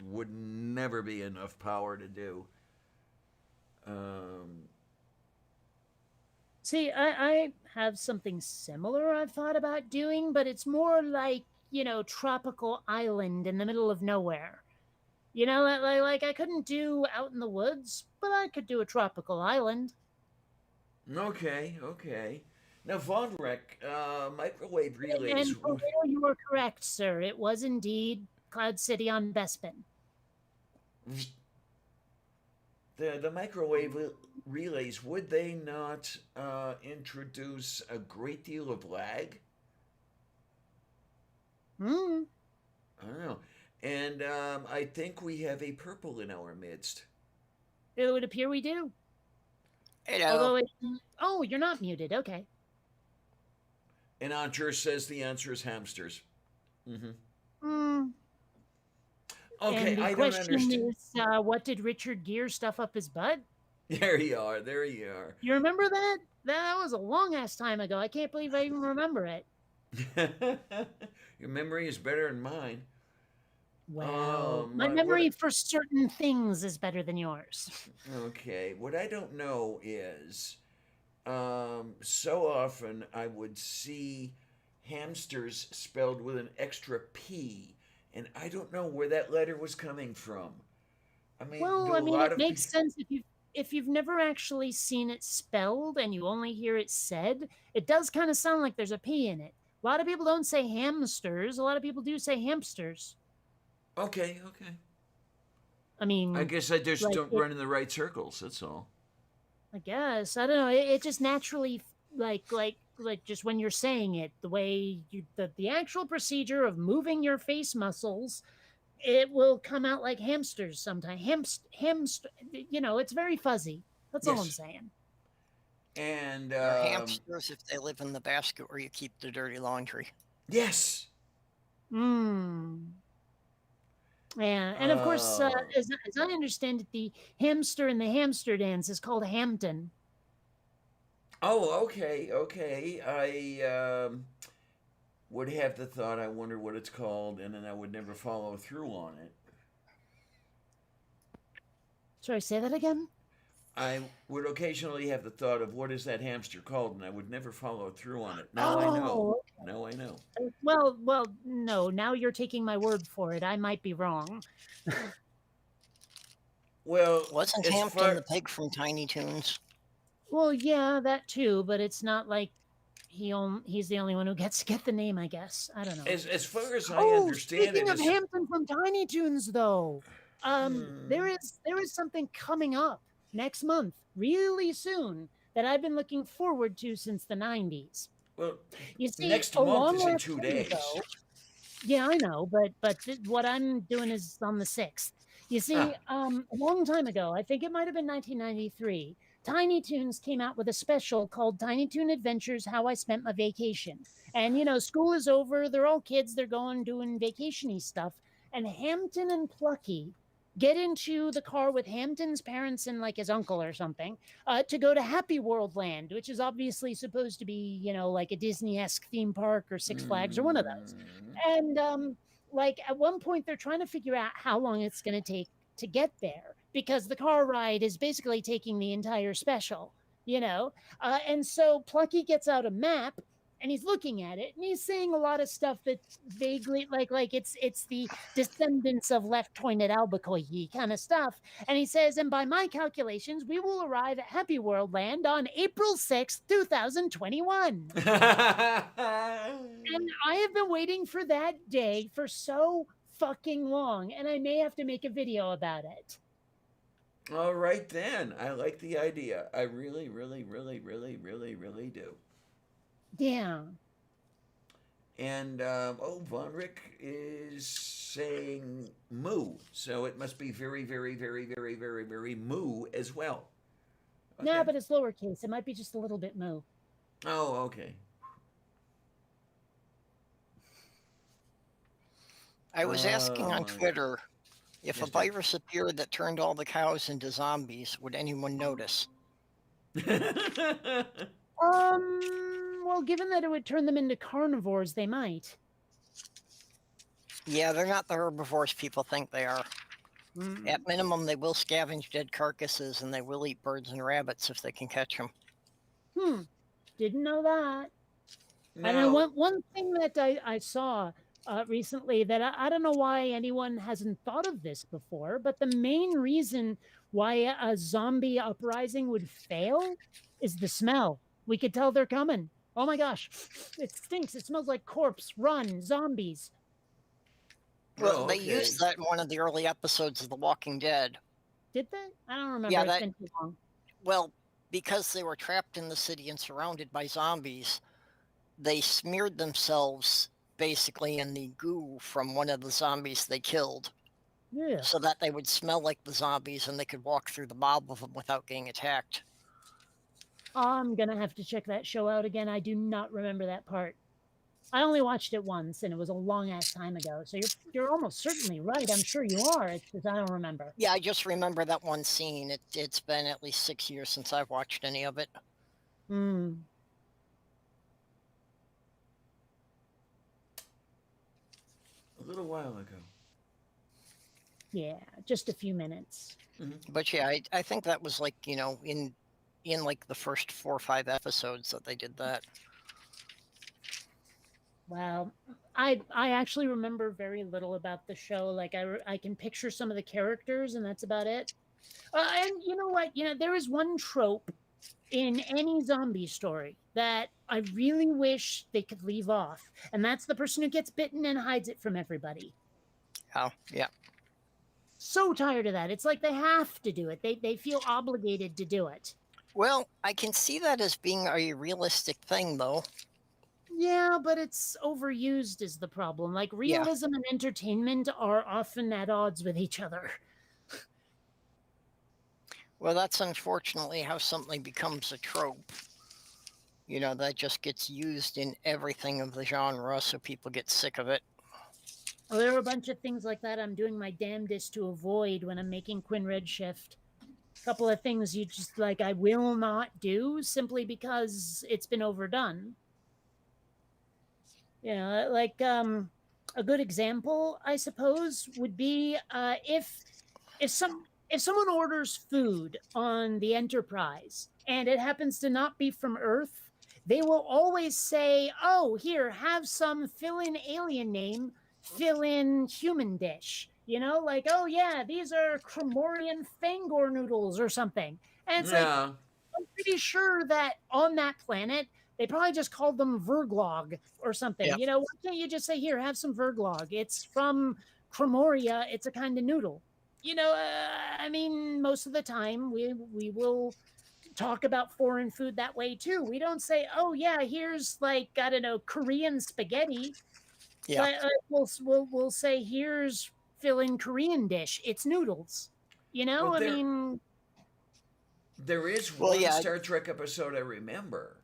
would never be enough power to do. Um, See, I have something similar I've thought about doing, but it's more like, tropical island in the middle of nowhere. Like I couldn't do out in the woods, but I could do a tropical island. okay, okay. Now, Von Rek, microwave relays. And for real, you are correct, sir. It was indeed Cloud City on Bespin. The microwave relays, would they not introduce a great deal of lag? Hmm. I don't know. And I think we have a purple in our midst. It would appear we do. Hello. Although oh, you're not muted. Okay. And Ancher says the answer is hamsters. Mm-hmm. Hmm. Okay, And the I don't question understand. is, what did Richard Gere stuff up his butt? There you are. There you are. You remember that? That was a long ass time ago. I can't believe I even remember it. Your memory is better than mine. Well, my What? memory for certain things is better than yours. Okay. What I don't know is, so often I would see hamsters spelled with an extra P, and I don't know where that letter was coming from. I mean, Well, do I a mean, lot it of makes sense if you've never actually seen it spelled and you only hear it said. It does kind of sound like there's a P in it. A lot of people don't say hamsters. A lot of people do say hamsters. Okay, okay. I I mean, guess I just like don't run in the right circles. That's all. I guess I don't know. It just naturally like just when you're saying it, the way the actual procedure of moving your face muscles, it will come out like hamsters sometimes. Hamster. It's very fuzzy. That's all I'm Yes, saying. and They're hamsters if they live in the basket where you keep the dirty laundry. yes. Hmm. And of course, Uh, as I understand it, the hamster in the hamster dance is called Hampton. oh, okay, okay. I would have the thought. I wonder what it's called, and then I would never follow through on it. Sorry, say that again. I would occasionally have the thought of what is that hamster called, and I would never follow through on it. Now I know. Oh, Now I know. well, no. Now you're taking my word for it. I might be wrong. Well, Wasn't as Hampton far the pig from Tiny Toons? Well, yeah, that too, but it's not like he's the only one who gets to get the name. I guess I don't know. as far as I Oh, understand it, speaking of is Hampton from Tiny Toons, though, there hmm, is something coming up next month, really soon, that I've been looking forward to since the '90s. well, You see, next a month long, is in long two time days. ago, Yeah, I know, but what I'm doing is on the 6th. You see, Ah. a long time ago, I think it might have been 1993, Tiny Toons came out with a special called Tiny Toon Adventures: How I Spent My Vacation. And school is over, they're all kids, they're going doing vacationy stuff, and Hampton and Plucky get into the car with Hampton's parents and like his uncle or something to go to Happy World Land, which is obviously supposed to be, like a Disney-esque theme park or Six Flags or one of those. Mm. And like at one point, they're trying to figure out how long it's going to take to get there because the car ride is basically taking the entire special, and so Plucky gets out a map and he's looking at it and he's saying a lot of stuff that's vaguely like it's the descendants of left pointed albuquerque kind of stuff, and he says, and by my calculations we will arrive at Happy World Land on April 6th 2021. And I have been waiting for that day for so fucking long, and I may have to make a video about it. All right then. I like the idea. I really, really, really, really, really, really do. Yeah. And Von Rick is saying moo, so it must be very, very, very, very, very, very moo as well. Okay. No, but it's lowercase. It might be just a little bit moo. Oh, okay. I was asking on my Twitter if Yes, a virus appeared that turned all the cows into zombies, would anyone notice? Well, given that it would turn them into carnivores, they might. Yeah, they're not the herbivores people think they are. At minimum, they will scavenge dead carcasses and they will eat birds and rabbits if they can catch them. Didn't know that. No. And one thing that I saw recently that I don't know why anyone hasn't thought of this before, but the main reason why a zombie uprising would fail is the smell. We could tell they're coming. Oh my gosh, it stinks. It smells like corpse. Run, zombies. Well, Oh, they okay. used that in one of the early episodes of The Walking Dead. Did they? I don't remember. Yeah, It's been too long. Well, because they were trapped in the city and surrounded by zombies, they smeared themselves basically in the goo from one of the zombies they killed Yeah. so that they would smell like the zombies and they could walk through the mob of them without getting attacked. I'm gonna have to check that show out again. I do not remember that part. I only watched it once, and it was a long ass time ago. So you're almost certainly right. I'm sure you are. It's just I don't remember. Yeah, I just remember that one scene. It's been at least 6 years since I've watched any of it. Hmm. A little while ago. Yeah, just a few minutes. But yeah, I think that was like, in like the first 4 or 5 episodes that they did that. Wow. I actually remember very little about the show. Like I can picture some of the characters, and that's about it. And you know what? There is one trope in any zombie story that I really wish they could leave off, and that's the person who gets bitten and hides it from everybody. Oh, yeah. So tired of that. It's like they have to do it. They feel obligated to do it. Well, I can see that as being a realistic thing, though. Yeah, but it's overused is the problem. Like realism and entertainment are often at odds with each other. Well, that's unfortunately how something becomes a trope. That just gets used in everything of the genre, so people get sick of it. Well, there are a bunch of things like that I'm doing my damnedest to avoid when I'm making Quinn Redshift. A couple of things you just I will not do simply because it's been overdone. A good example, I suppose, would be if someone orders food on the Enterprise and it happens to not be from Earth, they will always say, "Oh, here, have some fill-in alien name, fill-in human dish." Oh yeah, these are Cremorian Fangor noodles or something. And it's I'm pretty sure that on that planet, they probably just called them Verglog or something. Yep. Why can't you just say, "Here, have some Verglog. It's from Cremoria. It's a kind of noodle." I mean, most of the time we will talk about foreign food that way too. We don't say, "Oh yeah, here's I don't know, Korean spaghetti." Yeah. we'll say here's fill-in Korean dish. It's noodles. You know, Well, I there- mean, There is Well, one yeah. Star Trek episode I remember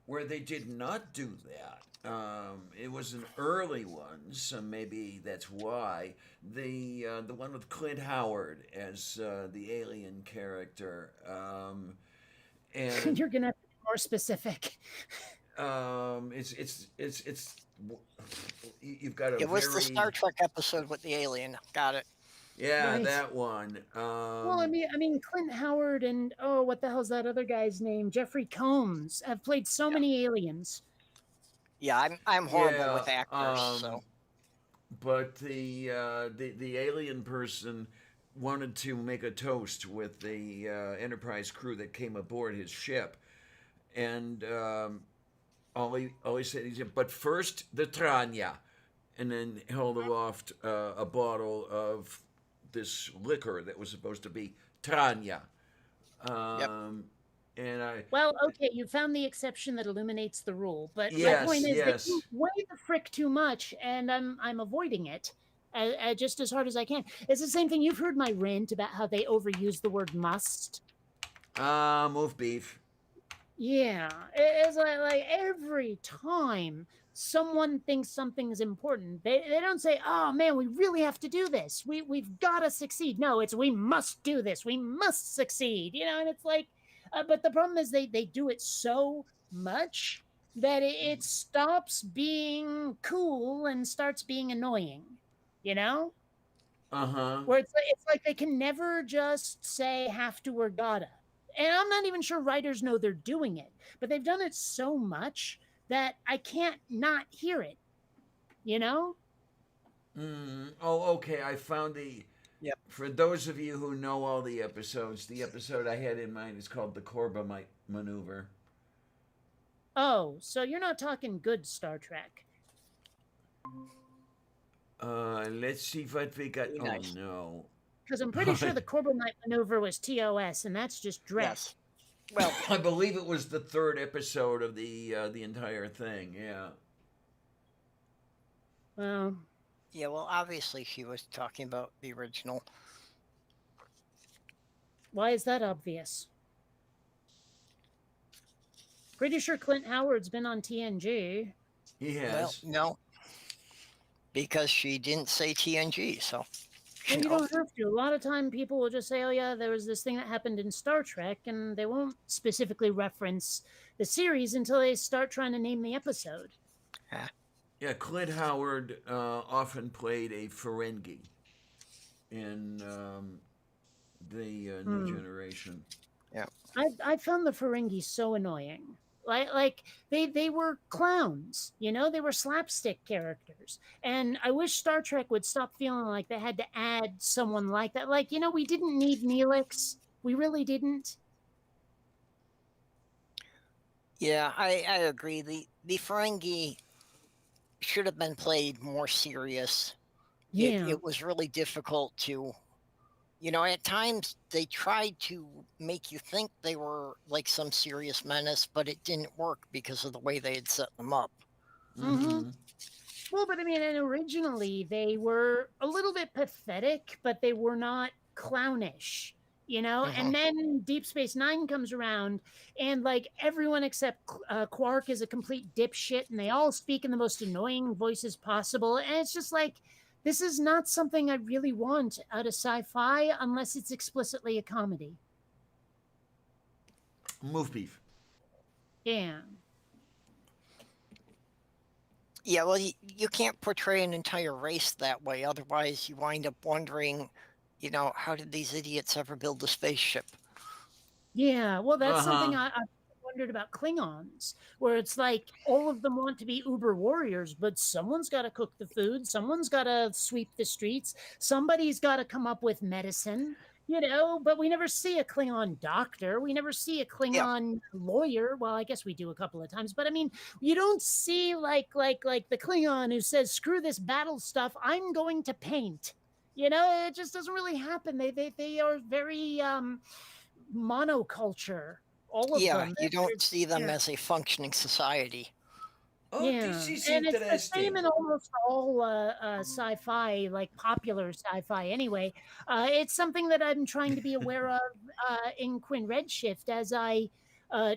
where they did not do that. It was an early one, so maybe that's why. The one with Clint Howard as the alien character, and you're gonna have to be more specific. it's you've got a It was very the Star Trek episode with the alien. Got it. yeah, Right. that one. Well, I mean, Clint Howard and oh, what the hell's that other guy's name? Jeffrey Combs have played so many aliens. Yeah, I'm horrible yeah, with actors, so but the alien person wanted to make a toast with the Enterprise crew that came aboard his ship, and all he said, he said, "But first the Tranya," and then held aloft a bottle of this liquor that was supposed to be Tranya. And Well, okay, you found the exception that illuminates the rule, but Yes, my point is yes. they do way the frick too much, and I'm avoiding it just as hard as I can. It's the same thing. You've heard my rant about how they overuse the word must. move beef. Yeah, it's like every time someone thinks something's important, they don't say, "Oh man, we really have to do this. We've got to succeed." No, it's we must do this. We must succeed. You know, and it's like, but the problem is they do it so much that it stops being cool and starts being annoying. You know, Uh-huh. where it's like they can never just say have to or gotta. And I'm not even sure writers know they're doing it, but they've done it so much that I can't not hear it. You know? Oh, okay. I found the. Yep. For those of you who know all the episodes, the episode I had in mind is called the Corbomite Maneuver. Oh, so you're not talking good Star Trek. Let's see what we got. Be Oh nice. no. Because I'm pretty sure the Corbomite maneuver was TOS, and that's just dread. yes. Well, I believe it was the third episode of the entire thing. Yeah. Well, yeah, well, obviously she was talking about the original. why is that obvious? Pretty sure Clint Howard's been on TNG. He Well, has. no, because she didn't say TNG, so Well, you know. don't have to. A lot of time people will just say, "Oh yeah, there was this thing that happened in Star Trek," and they won't specifically reference the series until they start trying to name the episode. Yeah, Clint Howard often played a Ferengi in the New Generation. I found the Ferengi so annoying. Like they were clowns, you know, they were slapstick characters. And I wish Star Trek would stop feeling like they had to add someone like that. Like, you know, we didn't need Neelix. We really didn't. Yeah, I agree. The Ferengi should have been played more serious. Yeah. It was really difficult to, you know, at times they tried to make you think they were like some serious menace, but it didn't work because of the way they had set them up. Mhm. Well, but I mean, and originally they were a little bit pathetic, but they were not clownish, you know? And then Deep Space Nine comes around, and like everyone except Quark is a complete dipshit, and they all speak in the most annoying voices possible. And it's just like, this is not something I really want out of sci fi unless it's explicitly a comedy. Move beef. Yeah. Yeah, well, you can't portray an entire race that way. Otherwise, you wind up wondering, you know, how did these idiots ever build a spaceship? Yeah, well, that's something Uh-huh. I wondered about Klingons, where it's like all of them want to be uber warriors, but someone's got to cook the food, someone's got to sweep the streets, somebody's got to come up with medicine, you know. But we never see a Klingon doctor, we never see a Klingon lawyer. Well, I guess we do a couple of times, but I mean, you don't see like the Klingon who says, "Screw this battle stuff, I'm going to paint." You know, it just doesn't really happen. They are very monoculture. All of Yeah, them. you don't see them yeah. as a functioning society. Oh, Yeah, this is and it's the same interesting. in almost all sci-fi, like popular sci-fi. Anyway, it's something that I'm trying to be aware of in Quinn Redshift as I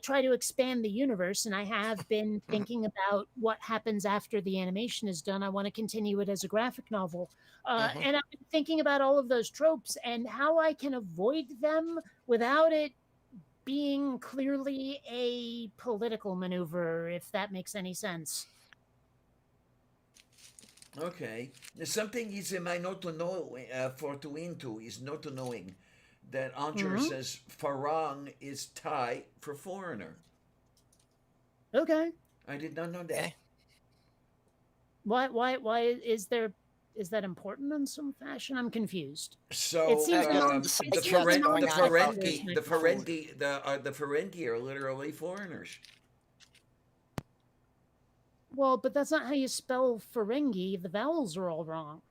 try to expand the universe. And I have been thinking about what happens after the animation is done. I want to continue it as a graphic novel, Mhm. and I've been thinking about all of those tropes and how I can avoid them without it being clearly a political maneuver, if that makes any sense. Okay. Something is my not to know for to into is not to knowing that Ancher Mhm. says Farang is Thai for foreigner. Okay. I did not know that. Okay. Why is that important in some fashion? I'm confused. It So seems Just non some the it seems stuff going on about non-sequiturs the The might be food. used. Ferengi, the Ferengi are literally foreigners. Well, but that's not how you spell Ferengi. The vowels are all wrong.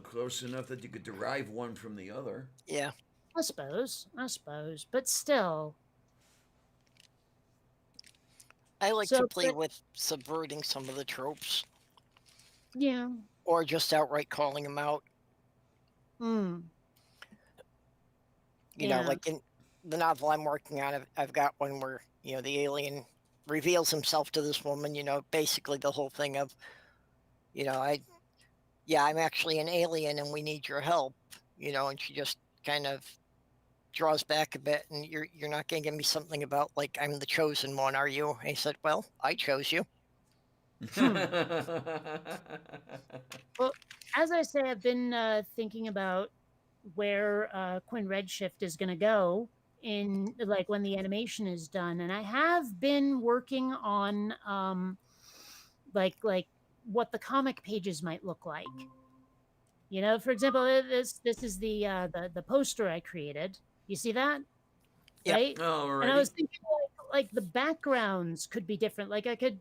Close enough that you could derive one from the other. Yeah. I suppose, but still. I like to So, play but with subverting some of the tropes yeah. or just outright calling them out. Mm, You know, yeah. like in the novel I'm working on, I've got one where, you know, the alien reveals himself to this woman, you know, basically the whole thing of, you know, I'm actually an alien and we need your help, you know, and she just kind of draws back a bit and you're not going to give me something about like I'm the chosen one, are you? And he said, well, I chose you. Hmm. Well, as I say, I've been thinking about where Quinn Redshift is going to go in like when the animation is done, and I have been working on like what the comic pages might look like. You know, for example, this is the poster I created. You see that, Yep. right? And I was Alrighty. thinking like the backgrounds could be different. Like I could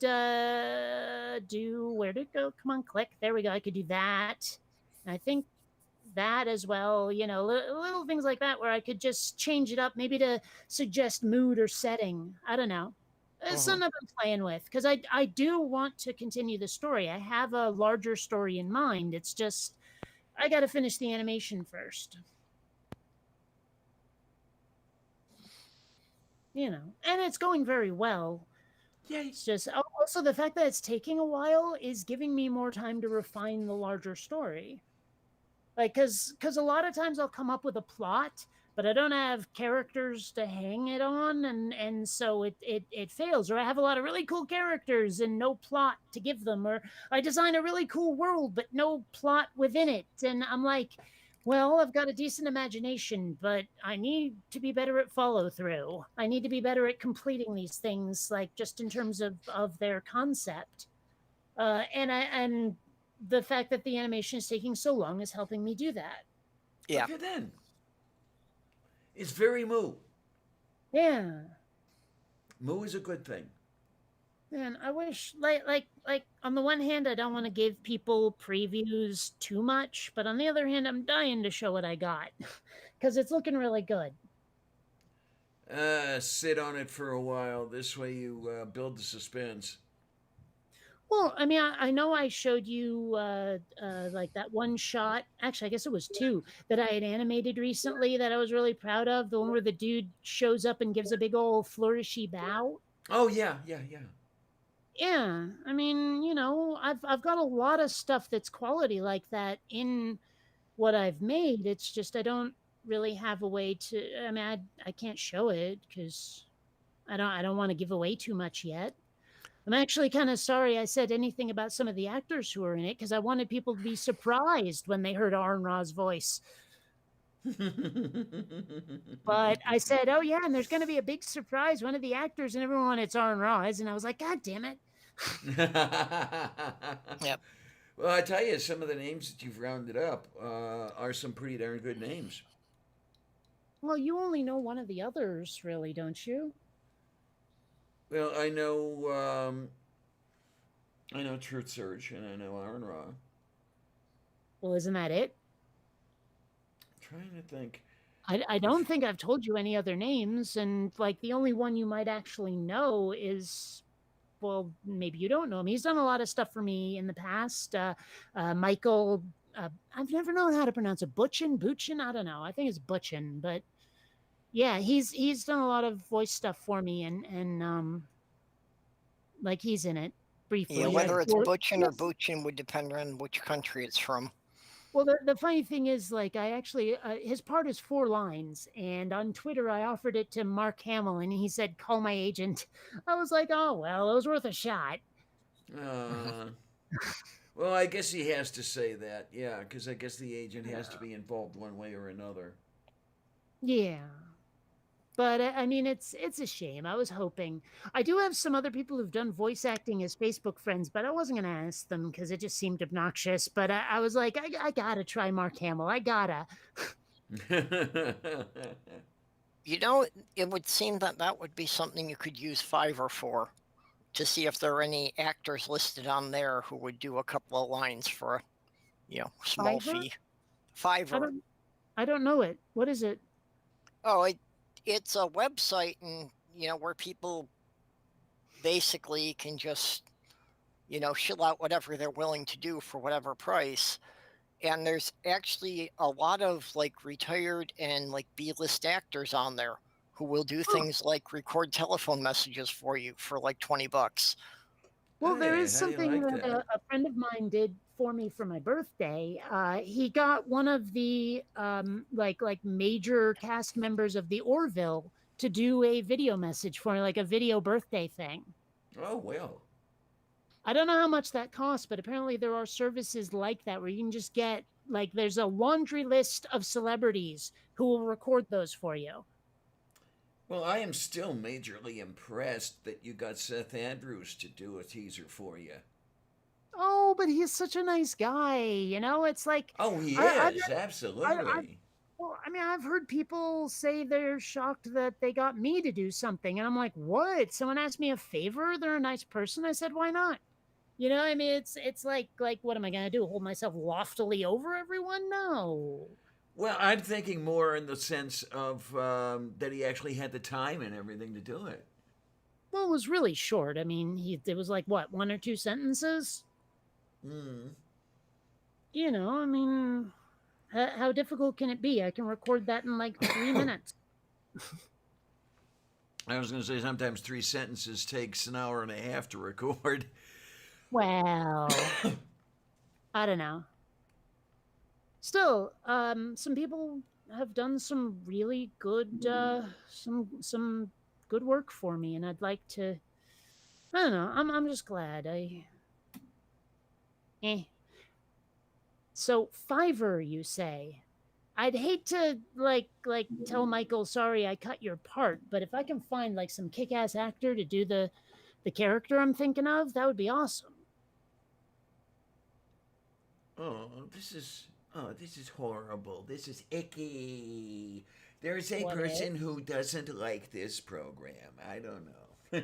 do where did it go? Come on, click. There we go. I could do that. And I think that as well, you know, little things like that where I could just change it up, maybe to suggest mood or setting. I don't know. It's Hmm. something I've been playing with because I do want to continue the story. I have a larger story in mind. It's just I got to finish the animation first. You know, and it's going very well. Yay. It's just also the fact that it's taking a while is giving me more time to refine the larger story. Like because a lot of times I'll come up with a plot, but I don't have characters to hang it on, and so it fails. Or I have a lot of really cool characters and no plot to give them, or I design a really cool world but no plot within it, and I'm like, well, I've got a decent imagination, but I need to be better at follow through. I need to be better at completing these things, like just in terms of their concept. And the fact that the animation is taking so long is helping me do that. Yeah. Okay then. It's very moo. Yeah. Moo is a good thing. Man, I wish like on the one hand I don't want to give people previews too much, but on the other hand I'm dying to show what I got cuz it's looking really good. Sit on it for a while. This way you build the suspense. Well, I mean, I know I showed you like that one shot. Actually, I guess it was two that I had animated recently that I was really proud of. The one where the dude shows up and gives a big old flourishy bow. Oh yeah, yeah, yeah. Yeah, I mean, you know, I've got a lot of stuff that's quality like that in what I've made. It's just I don't really have a way to. I mean, I can't show it because I don't want to give away too much yet. I'm actually kind of sorry I said anything about some of the actors who are in it because I wanted people to be surprised when they heard Arn Ra's voice. But I said, "Oh yeah, and there's going to be a big surprise. One of the actors, and everyone, it's Arn Ra's." And I was like, "God damn it!" Yep. Well, I tell you, some of the names that you've rounded up are some pretty darn good names. Well, you only know one of the others, really, don't you? Well, I know Truth Surge, and I know Aaron Ra. Well, isn't that it? Trying to think. I don't think I've told you any other names, and like the only one you might actually know is, well, maybe you don't know him. He's done a lot of stuff for me in the past. Michael, I've never known how to pronounce it. Butchin, I don't know. I think it's Butchin, but yeah, he's done a lot of voice stuff for me, and like he's in it briefly. Yeah, Well, whether it's Or- Butchin or yes. Buchin would depend on which country it's from. Well, the funny thing is, like, I actually, his part is 4 lines, and on Twitter, I offered it to Mark Hamill, and he said, call my agent. I was like, oh, well, it was worth a shot. Uh, well, I guess he has to say that, yeah, because I guess the agent has to be involved one way or another. Yeah. But I mean, it's a shame. I was hoping. I do have some other people who've done voice acting as Facebook friends, but I wasn't going to ask them because it just seemed obnoxious. But I was like, I gotta try Mark Hamill. I gotta. You know, it would seem that that would be something you could use Fiverr for, to see if there are any actors listed on there who would do a couple of lines for a, small Fiverr? fee. I Fiverr. don't know it. What is it? Oh, it's a website, and where people basically can just shill out whatever they're willing to do for whatever price. And there's actually a lot of like retired and like B-list actors on there who will do Huh. things like record telephone messages for you for like $20. Well, there Hey, is how do you something like that that? a friend of mine did for me for my birthday. He got one of the like major cast members of the Orville to do a video message for me, like a video birthday thing. Oh, well. I don't know how much that costs, but apparently there are services like that where you can just get like there's a laundry list of celebrities who will record those for you. Well, I am still majorly impressed that you got Seth Andrews to do a teaser for you. Oh, but he's such a nice guy, It's like Oh, he I've is, I absolutely. well, I mean, I've heard people say they're shocked that they got me to do something, and I'm like, "What? Someone asked me a favor? They're a nice person." I said, "Why not?" I mean, it's like what am I gonna do? Hold myself loftily over everyone? No. Well, I'm thinking more in the sense of that he actually had the time and everything to do it. Well, it was really short. I mean, it was like what, 1 or 2 sentences? Mm. I mean, how difficult can it be? I can record that in like 3 minutes. I was going to say sometimes 3 sentences takes an hour and a half to record. Well, I don't know. Still, some people have done some really good, some good work for me, and I'd like to. I don't know. I'm just glad. Eh. So Fiverr, you say? I'd hate to like tell Michael, sorry, I cut your part, but if I can find like some kick-ass actor to do the character I'm thinking of, that would be awesome. Oh, this is horrible. This is icky. There's a What person is? who doesn't like this program. I don't know.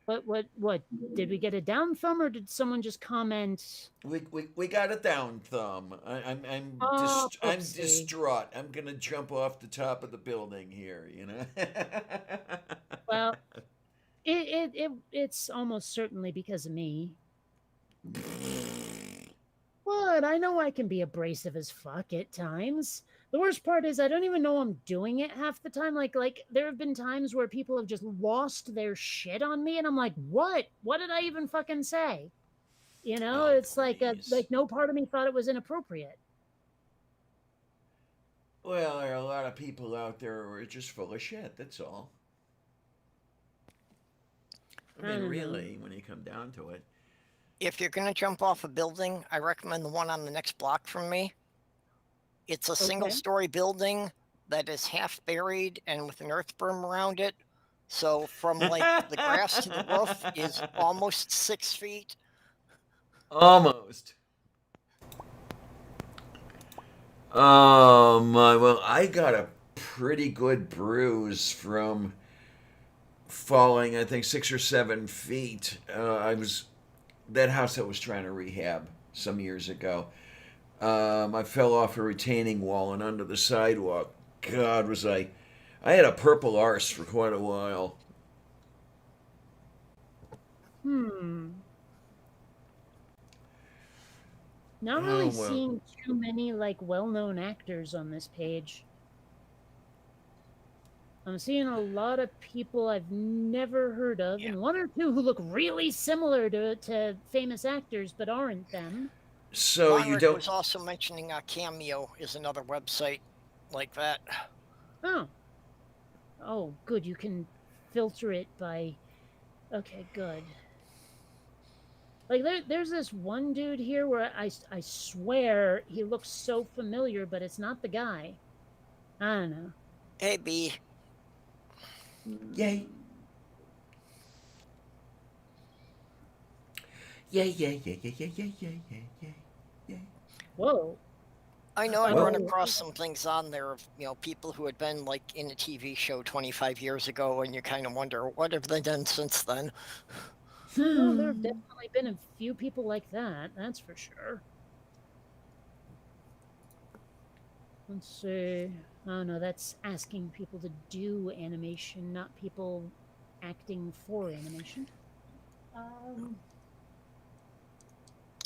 What did we get a down thumb or did someone just comment? We got a down thumb. Oh, I'm oopsie. distraught. I'm gonna jump off the top of the building here. Well, it's almost certainly because of me. What? I know I can be abrasive as fuck at times. The worst part is I don't even know I'm doing it half the time. Like there have been times where people have just lost their shit on me, and I'm like, what? What did I even fucking say? Oh, It's please. like no part of me thought it was inappropriate. Well, there are a lot of people out there who are just full of shit. That's all. I I mean, don't know. really, when you come down to it. If you're going to jump off a building, I recommend the one on the next block from me. It's a single Okay. story building that is half buried and with an earth berm around it. So from like the grass to the roof is almost 6 feet. Almost. Oh my! Well, I got a pretty good bruise from falling. I think 6 or 7 feet. I was that house I was trying to rehab some years ago. I fell off a retaining wall and onto the sidewalk. God, was I had a purple arse for quite a while. Not Oh, really well. seeing too many like well-known actors on this page. I'm seeing a lot of people I've never heard of, and one or two who look really similar to famous actors but aren't them. So you Vonric don't. was also mentioning Cameo is another website like that. Oh. Oh, good. You can filter it by. Okay, good. Like there's this one dude here where I swear he looks so familiar, but it's not the guy. I don't know. Hey, B. Yay. Yay, yay, yay, yay, yay, yay, yay, yay, yay. Whoa. I know I've run Oh. across some things on there of, people who had been like in a TV show 25 years ago, and you kind of wonder, what have they done since then? Well, there have definitely been a few people like that, that's for sure. Let's see. Oh no, that's asking people to do animation, not people acting for animation.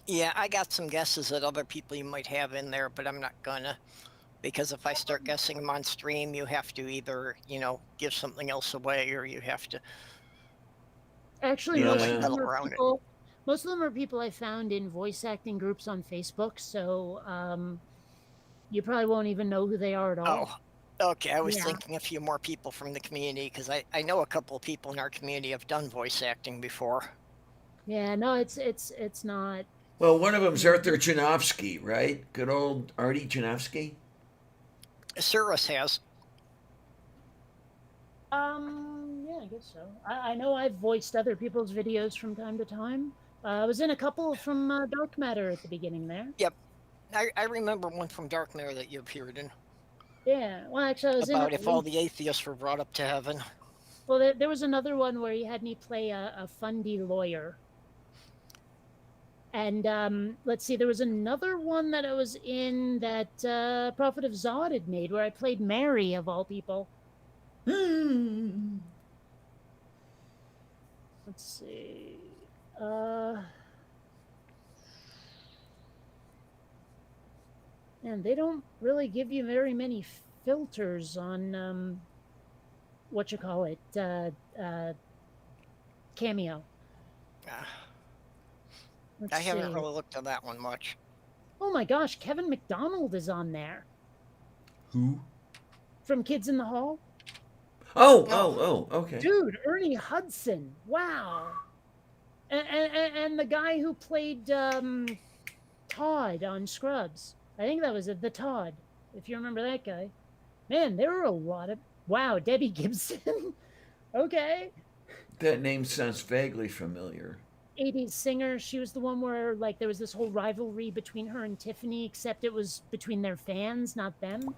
Yeah, I got some guesses at other people you might have in there, but I'm not gonna. Because if I start guessing them on stream, you have to either, give something else away, or you have to. Actually, Yeah. most of them Metal are around it. people. Most of them are people I found in voice acting groups on Facebook. So you probably won't even know who they are at all. Oh, okay. I was Yeah. thinking a few more people from the community, because I know a couple of people in our community have done voice acting before. Yeah, no, it's not. Well, one of them's Arthur Janowski, right? Good old Artie Janowski. Cirrus has. Yeah, I guess so. I know I've voiced other people's videos from time to time. I was in a couple from Dark Matter at the beginning there. Yep. I remember one from Dark Matter that you appeared in. Yeah, well, actually, I was About in. if all the atheists were brought up to heaven. Well, there was another one where he had me play a fundy lawyer. And let's see, there was another one that I was in that Prophet of Zod had made where I played Mary, of all people. Let's see. And they don't really give you very many filters on what you call it, Cameo. I haven't really looked at that one much. Oh my gosh, Kevin McDonald is on there. Who? From Kids in the Hall. Oh, okay. Dude, Ernie Hudson. Wow. And the guy who played Todd on Scrubs. I think that was the Todd, if you remember that guy. Man, there were a lot of... Wow, Debbie Gibson. Okay. That name sounds vaguely familiar. 80s singer. She was the one where like there was this whole rivalry between her and Tiffany, except it was between their fans, not them.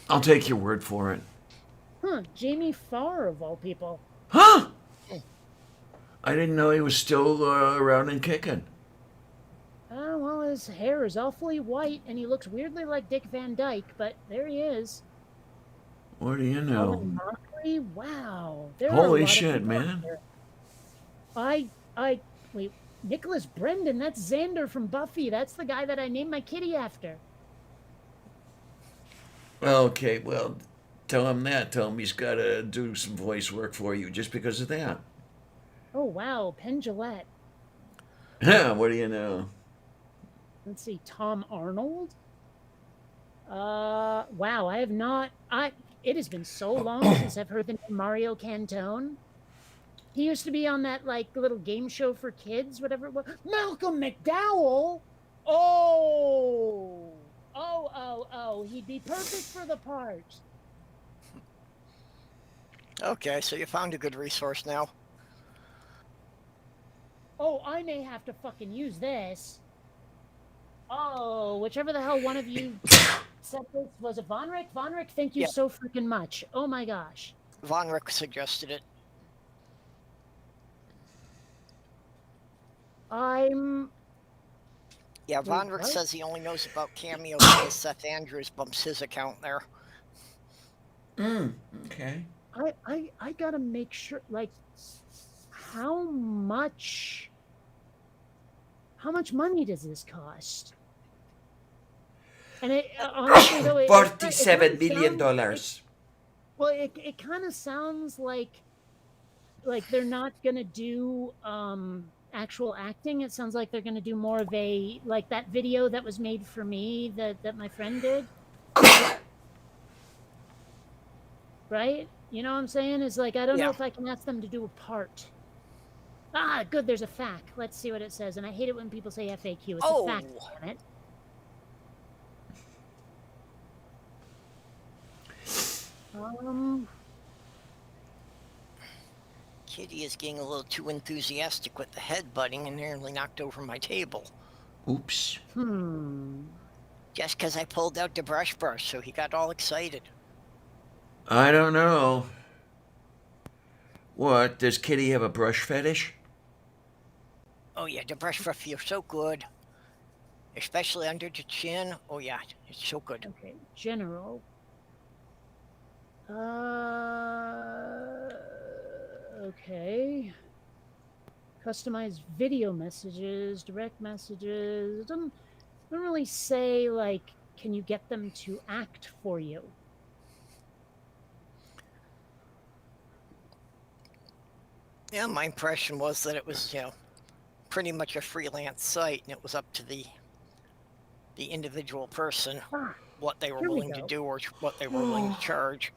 I'll take your word for it. Huh, Jamie Farr of all people. Huh? I didn't know he was still around and kicking. Well, his hair is awfully white and he looks weirdly like Dick Van Dyke, but there he is. What do you Alan know? Mockery? Wow. There are a Holy lot of shit, people out man. there. Wait, Nicholas Brendan, that's Xander from Buffy. That's the guy that I named my kitty after. Okay, well, tell him that. Tell him he's got to do some voice work for you just because of that. Oh, wow, Penn Jillette. What do you know? Let's see, Tom Arnold? Wow, I have not... It has been so long since I've heard the name Mario Cantone. He used to be on that, like, little game show for kids, whatever it was. Malcolm McDowell? Oh! He'd be perfect for the part. Okay, so you found a good resource now. Oh, I may have to fucking use this. Oh, whichever the hell one of you said this. Was it Vonric? Vonric, thank you Yeah. so freaking much. Oh my gosh. Vonric suggested it. Yeah, Wait, Von Rick what? says he only knows about Cameo because Seth Andrews bumps his account there. Okay. I gotta make sure, like, how much money does this cost? And honestly though, it kinda $47 million sounds, dollars. well, it kind of sounds like they're not gonna do actual acting. It sounds like they're gonna do more of a, like that video that was made for me that my friend did. Right? You know what I'm saying? Is like, I don't know Yeah. if I can ask them to do a part. Ah, good. There's a FAQ. Let's see what it says. And I hate it when people say FAQ. It's a FAQ. Damn it. Kitty is getting a little too enthusiastic with the headbutting and nearly knocked over my table. Oops. Just because I pulled out the brush, so he got all excited. I don't know. What? Does Kitty have a brush fetish? Oh yeah, the brush feels so good. Especially under the chin. Oh yeah, it's so good. Okay, general. Okay. Customize video messages, direct messages. It doesn't really say, like, can you get them to act for you? Yeah, my impression was that it was, pretty much a freelance site, and it was up to the individual person what they were willing to do or what they were willing to charge.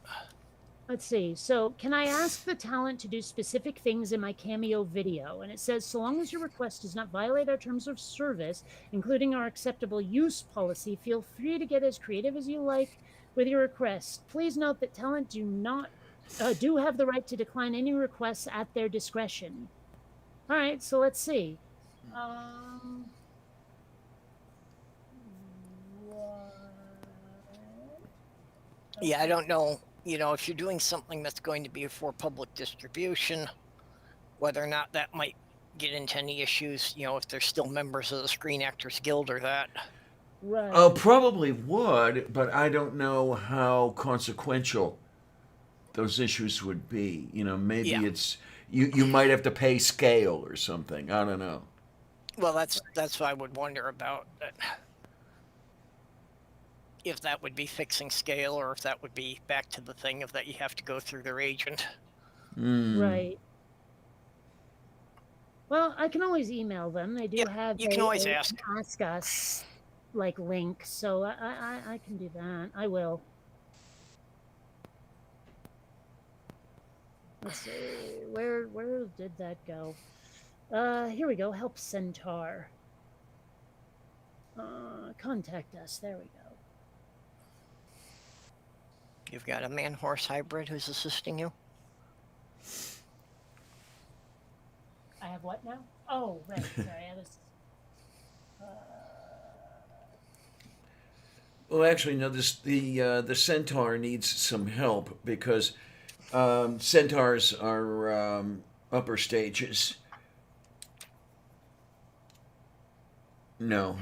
Let's see. So, can I ask the talent to do specific things in my Cameo video? And it says, so long as your request does not violate our terms of service, including our acceptable use policy, feel free to get as creative as you like with your request. Please note that talent do have the right to decline any requests at their discretion. All right, so let's see. Yeah, I don't know. If you're doing something that's going to be for public distribution, whether or not that might get into any issues, if they're still members of the Screen Actors Guild or that. Right. Oh, probably would, but I don't know how consequential those issues would be. Maybe it's you might have to pay scale or something. I don't know. Well, that's what I would wonder about. If that would be fixing scale, or if that would be back to the thing of that you have to go through their agent. Right. Well, I can always email them. They do have. You can always ask us, like, link. So I can do that. I will. Let's see. Where did that go? Here we go. Help Centaur. Contact us. There we go. You've got a man-horse hybrid who's assisting you? I have what now? Oh, right. Sorry, I was... Well, actually, no. The centaur needs some help because centaurs are upper stages. No.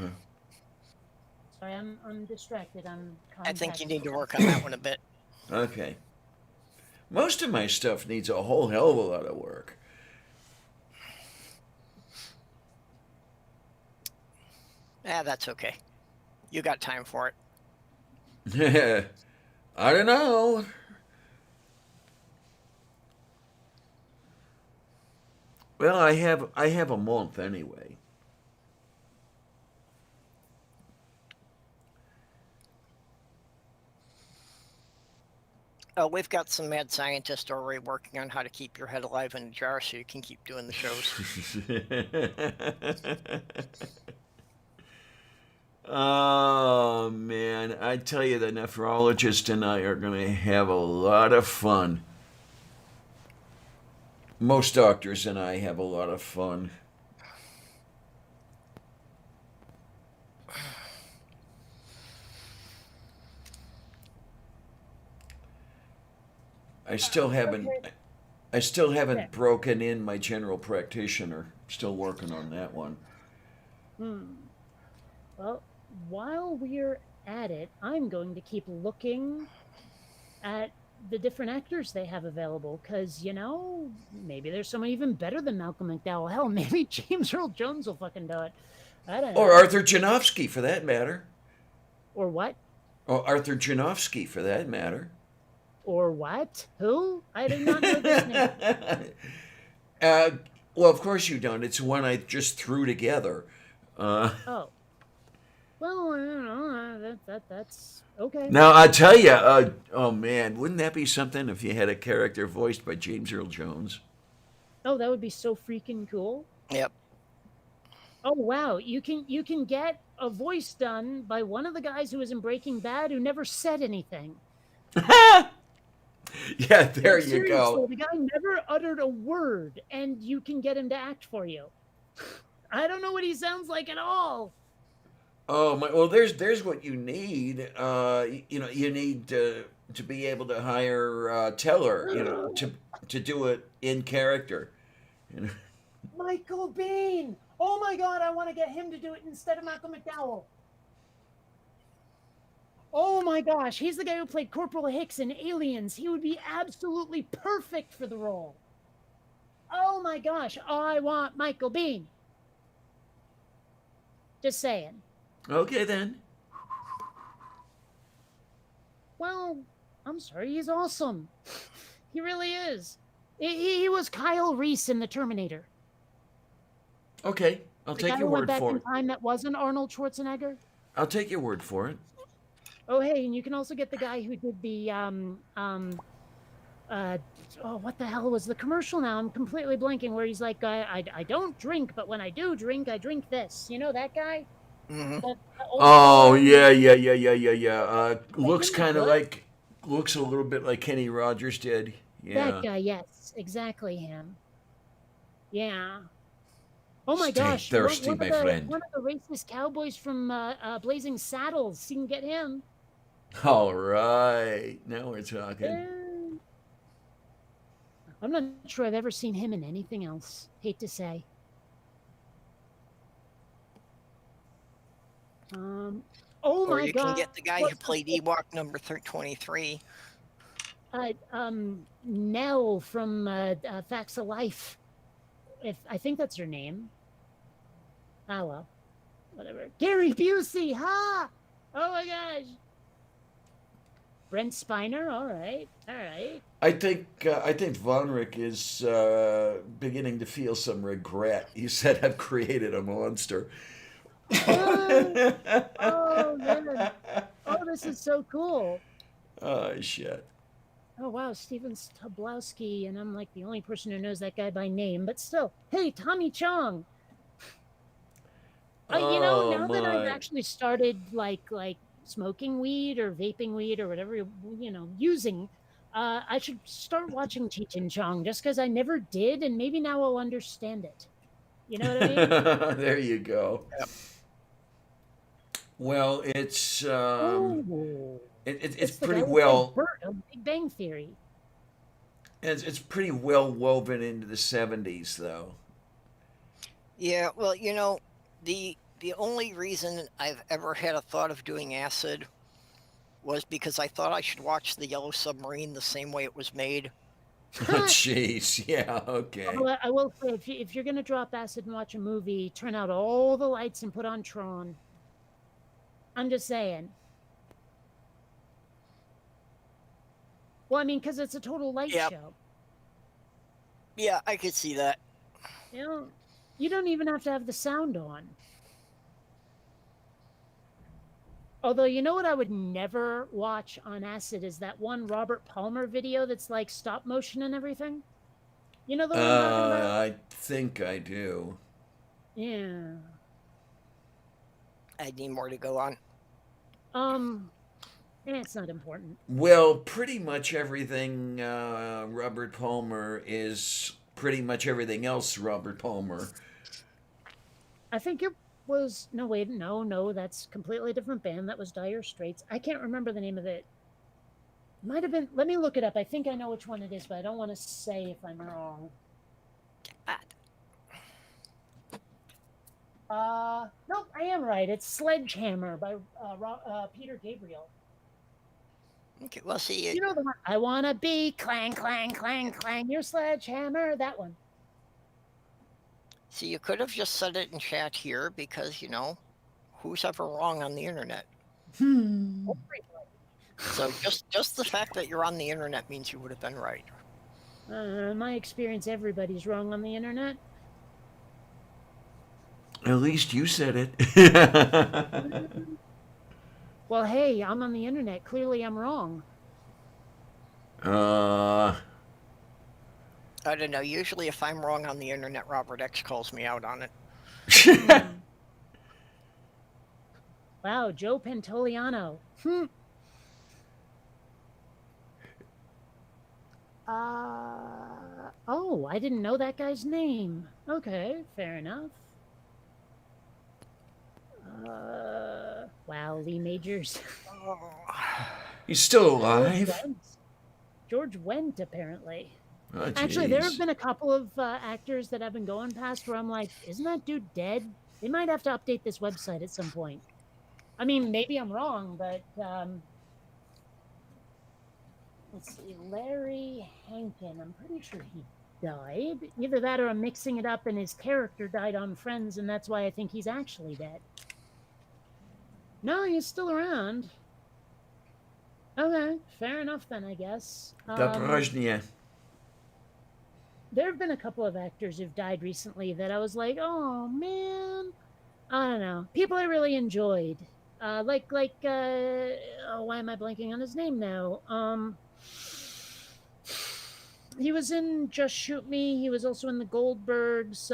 Sorry, I'm distracted. I think you need to work on that one a bit. Okay. Most of my stuff needs a whole hell of a lot of work. That's okay. You got time for it. I don't know. Well, I have a month anyway. We've got some mad scientists already working on how to keep your head alive in a jar so you can keep doing the shows. Oh, man. I tell you, the nephrologist and I are going to have a lot of fun. Most doctors and I have a lot of fun. I still haven't broken in my general practitioner. Still working on that one. Well, while we're at it, I'm going to keep looking at the different actors they have available because, maybe there's someone even better than Malcolm McDowell. Hell, maybe James Earl Jones will fucking do it. I don't Or know. Arthur Janowski, for that matter. Or what? Or Arthur Janowski, for that matter. Or what? Who? I do not know this name. uh, well, of course you don't. It's one I just threw together. Oh. Well, I don't know. That's okay. Now, I tell you, oh man, wouldn't that be something if you had a character voiced by James Earl Jones? Oh, that would be so freaking cool. Yep. Oh wow, you can get a voice done by one of the guys who was in Breaking Bad who never said anything. Yeah, there Like, you go. seriously, the guy never uttered a word, and you can get him to act for you. I don't know what he sounds like at all. Oh my! Well, there's what you need. You need to be able to hire Teller. To do it in character. You know? Michael Biehn! Oh my god, I want to get him to do it instead of Malcolm McDowell. Oh my gosh, he's the guy who played Corporal Hicks in Aliens. He would be absolutely perfect for the role. Oh my gosh, I want Michael Biehn. Just saying. Okay then. Well, I'm sorry, he's awesome. He really is. He was Kyle Reese in The Terminator. Okay, I'll The take guy your who went word back for in it. time that wasn't Arnold Schwarzenegger. I'll take your word for it. Oh, hey, and you can also get the guy who did the what the hell was the commercial now? I'm completely blanking. Where he's like, I don't drink, but when I do drink, I drink this. You know that guy? Mm-hmm. The old Oh guy? yeah. Looks him kind of good? like, looks a little bit like Kenny Rogers did. Yeah. That guy, yes, exactly him. Yeah. Oh my Stay gosh! thirsty, my friend. One of the racist cowboys from Blazing Saddles. You can get him. All right, now we're talking. Yeah. I'm not sure I've ever seen him in anything else. Hate to say. Oh Or my you god! can get the guy who played Ewok number 23. Nell from Facts of Life. If I think that's her name. Ah well, whatever. Gary Busey, ha! Oh my gosh. Brent Spiner, all right. I think Von Rick is beginning to feel some regret. He said, "I've created a monster." Oh man! Oh, this is so cool. Oh shit. Oh wow, Steven Tobolowsky, and I'm like the only person who knows that guy by name, but still. Hey, Tommy Chong. Oh Now that I've my. actually started like smoking weed or vaping weed or whatever using, I should start watching Cheech and Chong just because I never did, and maybe now I'll understand it. You know what I mean? There you go. Yep. Well, it's Oh, it's the pretty guy who played well Bert of Big Bang Theory. it's pretty well woven into the 70s though. Yeah, well, the only reason I've ever had a thought of doing acid was because I thought I should watch The Yellow Submarine the same way it was made. Jeez, yeah, okay. Although I will say, if you're gonna drop acid and watch a movie, turn out all the lights and put on Tron. I'm just saying. Well, I mean, because it's a total light Yep. show. Yeah, I could see that. You don't even have to have the sound on. Although, you know what I would never watch on acid is that one Robert Palmer video that's like stop motion and everything. You know the one I'm talking about? I think I do. Yeah. I need more to go on. It's not important. Well, pretty much everything Robert Palmer is pretty much everything else Robert Palmer. I think it was no, that's completely different band. That was Dire Straits. I can't remember the name of it. Might have been. Let me look it up. I think I know which one it is, but I don't want to say if I'm wrong. Nope, I am right. It's Sledgehammer by Peter Gabriel. Okay, well, see, You know the one. I wanna be clang, clang, clang, clang. Your sledgehammer. That one. you could have just said it in chat here because, who's ever wrong on the internet? So just the fact that you're on the internet means you would have been right. In my experience, everybody's wrong on the internet. At least you said it. Well, hey, I'm on the internet. Clearly, I'm wrong. uh, I don't know. Usually, if I'm wrong on the internet, Robert X calls me out on it. Wow, Joe Pantoliano. Oh, I didn't know that guy's name. Okay, fair enough. Wow, Lee Majors. he's still alive. George Wendt, apparently. Oh, Actually, there jeez. have been a couple of actors that I've been going past where I'm like, isn't that dude dead? They might have to update this website at some point. I mean, maybe I'm wrong, but let's see, Larry Hankin. I'm pretty sure he died. Either that or I'm mixing it up and his character died on Friends, and that's why I think he's actually dead. No, he's still around. Okay, fair enough then, I guess. Dobrozhny. There have been a couple of actors who've died recently that I was like, oh man, I don't know. People I really enjoyed. Oh, why am I blanking on his name now? He was in Just Shoot Me. He was also in the Goldbergs.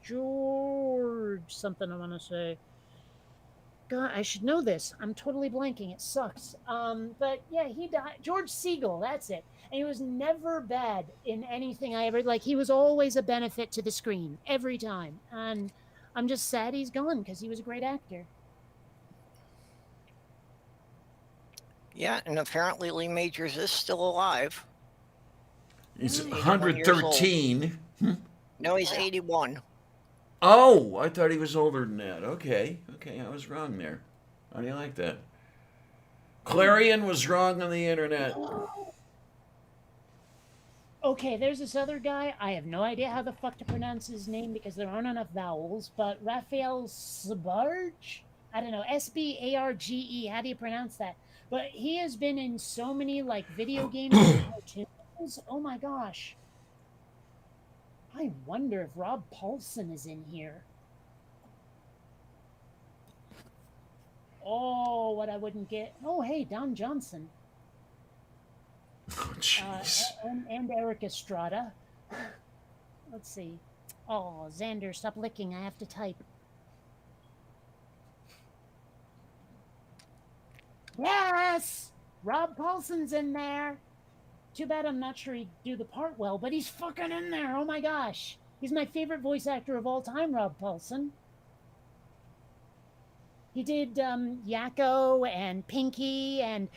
George something, I want to say. God, I should know this. I'm totally blanking. It sucks. But yeah, he died. George Siegel, that's it. And he was never bad in anything I ever like. He was always a benefit to the screen every time. And I'm just sad he's gone because he was a great actor. Yeah, and apparently Lee Majors is still alive. He's 81 years old. 113. No, he's 81. Oh, I thought he was older than that. Okay, I was wrong there. How do you like that? Clarion was wrong on the internet. Okay, there's this other guy. I have no idea how the fuck to pronounce his name because there aren't enough vowels, but Raphael Sbarge? I don't know, Sbarge. How do you pronounce that? But he has been in so many like video games and cartoons. Oh my gosh. I wonder if Rob Paulson is in here. Oh, what I wouldn't get. Oh, hey, Don Johnson. Oh, jeez. And Eric Estrada. Let's see. Oh, Xander, stop licking. I have to type. Yes! Rob Paulson's in there. Too bad I'm not sure he'd do the part well, but he's fucking in there. Oh my gosh. He's my favorite voice actor of all time, Rob Paulson. He did Yakko and Pinky and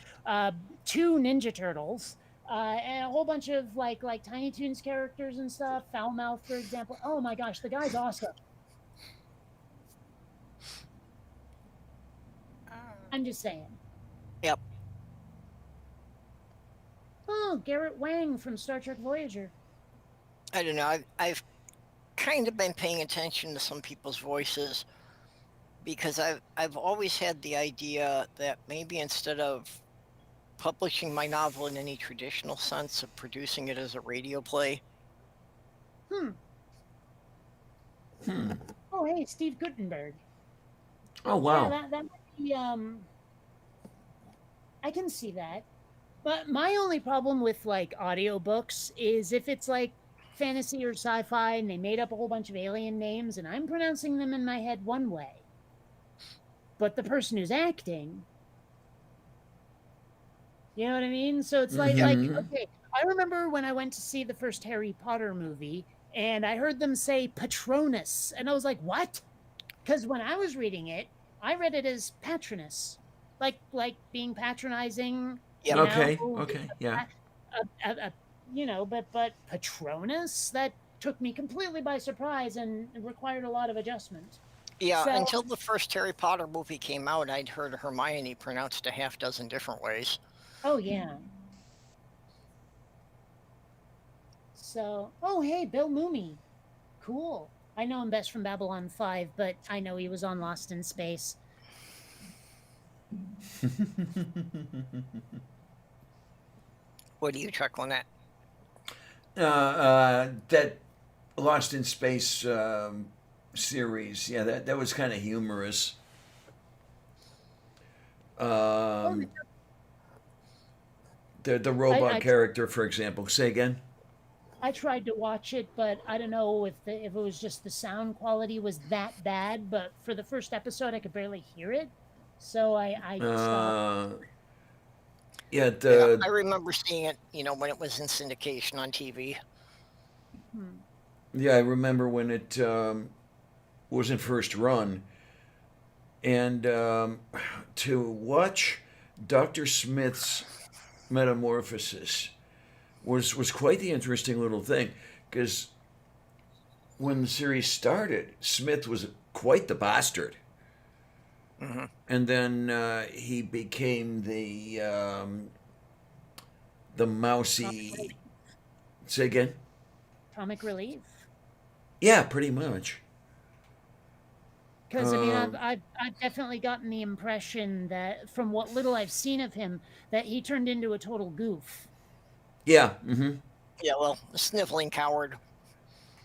2 Ninja Turtles. And a whole bunch of like Tiny Toons characters and stuff. Foulmouth, for example. Oh my gosh, the guy's awesome. I'm just saying. Yep. Oh, Garrett Wang from Star Trek Voyager. I don't know. I've kind of been paying attention to some people's voices because I've always had the idea that maybe instead of publishing my novel in any traditional sense of producing it as a radio play. Oh, hey, Steve Guttenberg. Oh, wow. Yeah, that might be, I can see that. But my only problem with like audiobooks is if it's like fantasy or sci-fi and they made up a whole bunch of alien names and I'm pronouncing them in my head one way. But the person who's acting, you know what I mean? So it's like okay, I remember when I went to see the first Harry Potter movie and I heard them say Patronus and I was like, "What?" Cuz when I was reading it, I read it as Patronus. Like being patronizing. Yeah. Okay, yeah. But Patronus, that took me completely by surprise and required a lot of adjustment. Yeah, So, until the first Harry Potter movie came out, I'd heard Hermione pronounced a half dozen different ways. oh yeah. So, oh hey, Bill Mooney. Cool. I know him best from Babylon 5, but I know he was on Lost in Space. What do you chuckling at? That Lost in Space series, yeah, that was kind of humorous. Oh, The robot I character, for example. Say again. I tried to watch it, but I don't know if it was just the sound quality was that bad. But for the first episode, I could barely hear it, so I stopped. Yeah, Yeah, the I remember seeing it, when it was in syndication on TV. Hmm. yeah, I remember when it was in first run, and to watch Doctor Smith's metamorphosis was quite the interesting little thing, because when the series started, Smith was quite the bastard, Hmm. and then he became the mousy. Say again. Comic relief. Yeah, pretty much. Because I mean, Um, I've definitely gotten the impression that from what little I've seen of him, that he turned into a total goof. yeah. Mm-hmm. Yeah, well, a sniveling coward.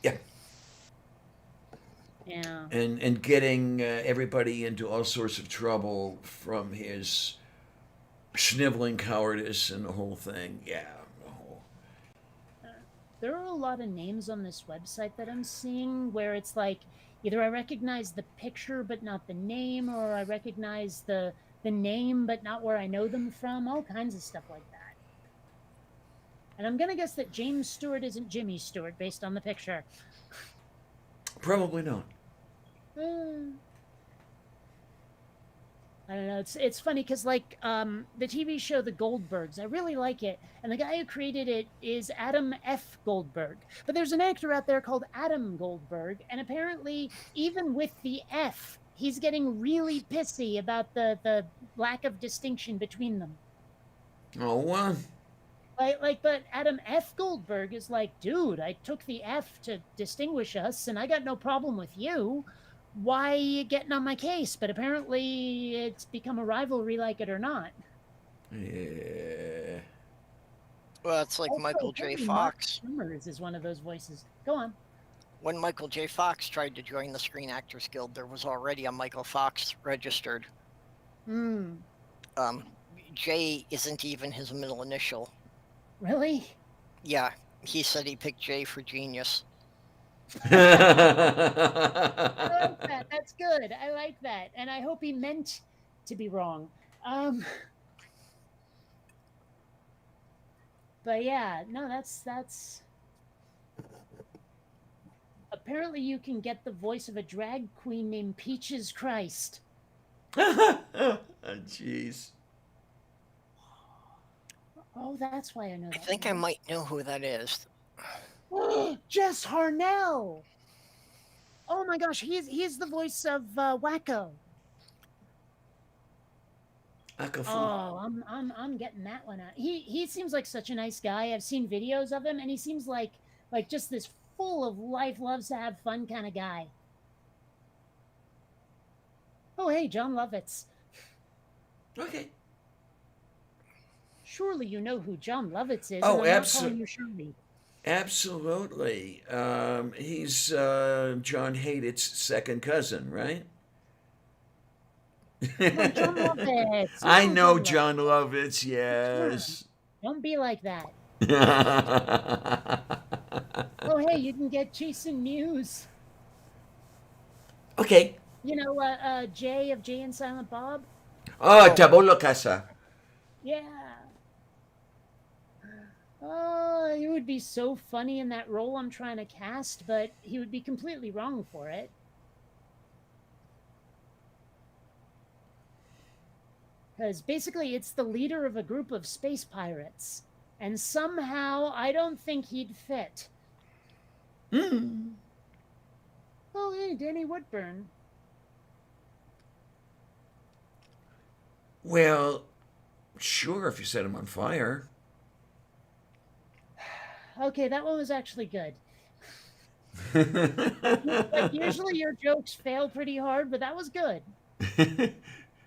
Yeah, Yeah. and getting everybody into all sorts of trouble from his sniveling cowardice and the whole thing. Yeah. The whole... There are a lot of names on this website that I'm seeing where it's like either I recognize the picture but not the name, or I recognize the name but not where I know them from. All kinds of stuff like that. And I'm gonna guess that James Stewart isn't Jimmy Stewart based on the picture. Probably not. Uh, I don't know. It's funny because like the TV show The Goldbergs, I really like it, and the guy who created it is Adam F. Goldberg. But there's an actor out there called Adam Goldberg, and apparently even with the F, he's getting really pissy about the lack of distinction between them. Oh, well. But Adam F. Goldberg is like, dude, I took the F to distinguish us, and I got no problem with you. Why are you getting on my case? But apparently, it's become a rivalry, like it or not. Yeah. Well, it's like Also, Michael J. apparently Mark Fox. Summers is one of those voices. Go on. When Michael J. Fox tried to join the Screen Actors Guild, there was already a Michael Fox registered. Hmm. J isn't even his middle initial. Really? Yeah, he said he picked J for genius. I like that. That's good. I like that, and I hope he meant to be wrong. But yeah, no, that's. Apparently, you can get the voice of a drag queen named Peaches Christ. Jeez. Oh, that's why I know I that. think I might know who that is. Jess Harnell. Oh my gosh, he's the voice of Wacko. Akafu. Oh, I'm getting that one out. He seems like such a nice guy. I've seen videos of him, and he seems like just this full of life, loves to have fun kind of guy. Oh hey, John Lovitz. Okay. Surely you know who John Lovitz is. Oh, and I'm not absolutely. calling you Shirley. Absolutely. He's John Hayditt's second cousin, right? No, John Lovitz. I know John Lovitz, yes. Don't be like that. Oh, hey, you can get Jason Mewes. Okay. You know, Jay of Jay and Silent Bob? Oh, Tabolo Casa. Yeah. Oh, he would be so funny in that role I'm trying to cast, but he would be completely wrong for it. Because basically, it's the leader of a group of space pirates. And somehow, I don't think he'd fit. Mm. Oh, hey, Danny Woodburn. Well, sure, if you set him on fire. Okay, that one was actually good. Like usually your jokes fail pretty hard, but that was good.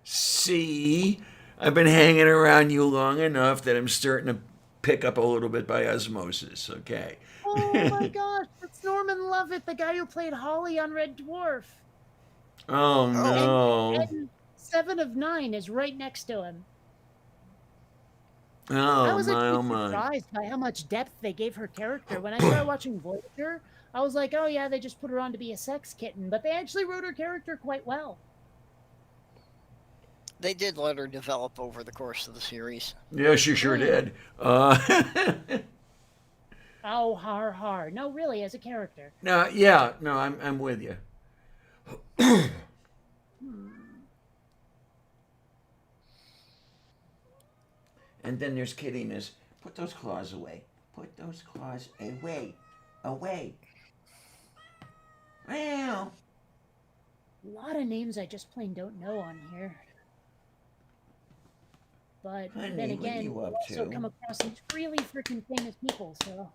See, I've been hanging around you long enough that I'm starting to pick up a little bit by osmosis, okay? Oh my gosh, that's Norman Lovett, the guy who played Holly on Red Dwarf. Oh Oh. no. And Seven of Nine is right next to him. I Oh was my, actually oh my. surprised by how much depth they gave her character. When I started watching Voyager, I was like, oh yeah, they just put her on to be a sex kitten, but they actually wrote her character quite well. They did let her develop over the course of the series. Yeah, she sure did. Oh, har har. No, really, as a character. No, yeah, no, I'm with you. And then there's Kittiness. Put those claws away. Put those claws away. Away. Well. A lot of names I just plain don't know on here. But Honey, then what again, you you up also to? come across these really freaking famous people, so.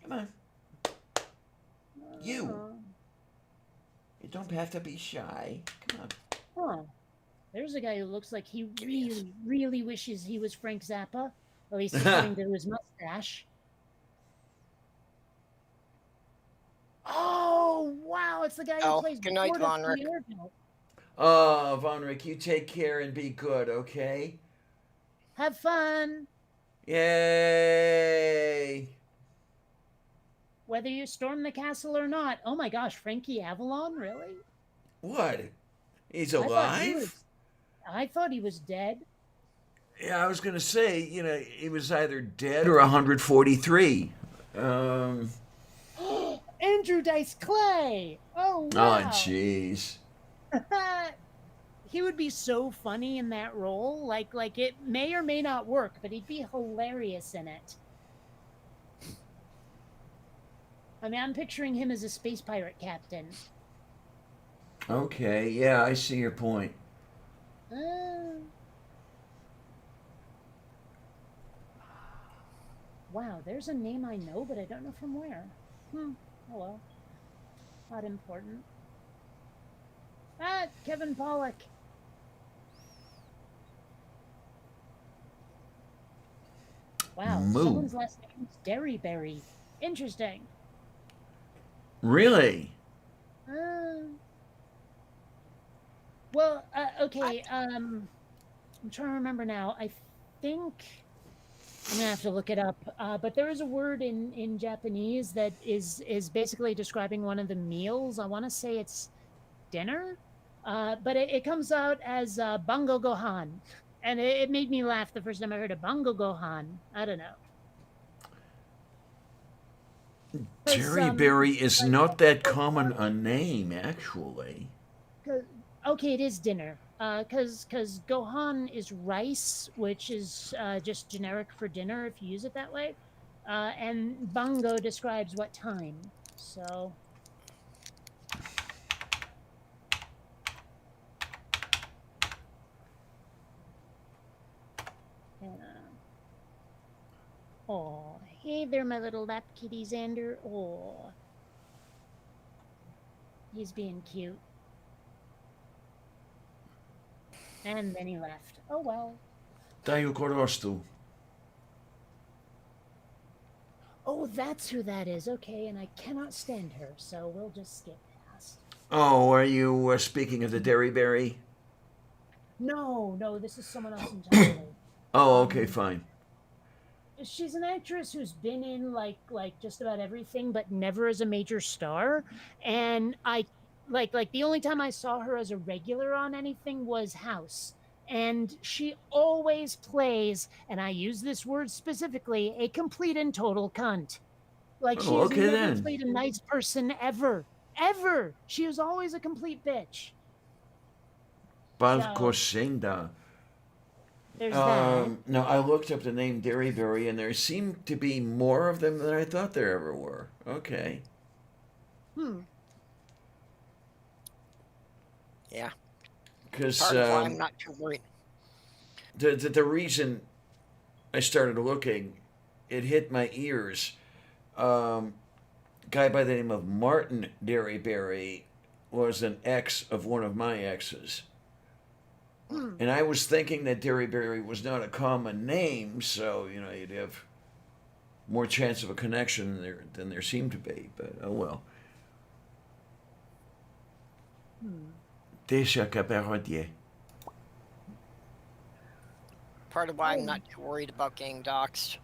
Come on. You. Uh, You don't have to be shy. Come on. Huh. There's a guy who looks like he Curious. really, really wishes he was Frank Zappa. At least according to his mustache. Oh, wow. It's the guy who Oh, plays good night, Borda Von from Rick. Arrow. Oh, Von Rick, you take care and be good, okay? Have fun. Yay! Whether you storm the castle or not. Oh my gosh, Frankie Avalon? Really? What? He's I thought he alive? was- I thought he was dead. Yeah, I was gonna say, he was either dead or 143. Andrew Dice Clay. Oh Oh, wow. jeez. He would be so funny in that role. Like it may or may not work, but he'd be hilarious in it. I mean, I'm picturing him as a space pirate captain. Okay, yeah, I see your point. Wow, there's a name I know, but I don't know from where. Oh well. Not important. Ah, Kevin Pollak. Wow, Moo. someone's last name is Derryberry. Interesting. Really? Well, okay. I'm trying to remember now. I think I'm gonna have to look it up. But there is a word in Japanese that is basically describing one of the meals. I want to say it's dinner, but it comes out as bango gohan, and it made me laugh the first time I heard of bango gohan. I don't know. 'Cause, Derryberry is like- not that common a name, actually. Okay, it is dinner. Because gohan is rice, which is just generic for dinner if you use it that way. And bango describes what time. So. Oh, hey there, my little lap kitty Xander. Oh. He's being cute. And then he left. Oh well. Dayukorostu. Oh, that's who that is. Okay, and I cannot stand her, so we'll just skip past. Oh, are you speaking of the Derryberry? No, this is someone else entirely. Oh, okay, fine. She's an actress who's been in like just about everything, but never as a major star. And I like the only time I saw her as a regular on anything was House. And she always plays, and I use this word specifically, a complete and total cunt. Like she Oh, has okay never then. played a nice person ever. Ever. She was always a complete bitch. Balkosenda. There's that. No, I looked up the name Derryberry, and there seem to be more of them than I thought there ever were. Okay. Yeah. Because Part of why I'm not too worried. the reason I started looking, it hit my ears. Guy by the name of Martin Derryberry was an ex of one of my exes. And I was thinking that Derryberry was not a common name, so, you'd have more chance of a connection than there seemed to be, but oh well. Déjà cabaretier. Part of why I'm not too worried about getting doxxed.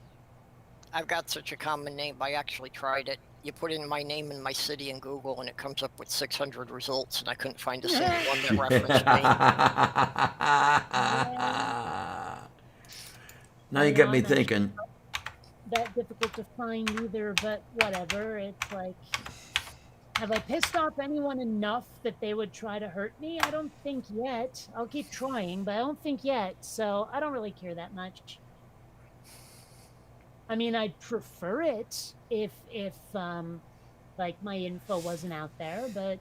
I've got such a common name, I actually tried it. You put in my name and my city in Google, and it comes up with 600 results, and I couldn't find a single one that referenced me. Now you got me thinking. That difficult to find either, but whatever. It's like, have I pissed off anyone enough that they would try to hurt me? I don't think yet. I'll keep trying, but I don't think yet. So I don't really care that much. I mean, I'd prefer it if like my info wasn't out there, but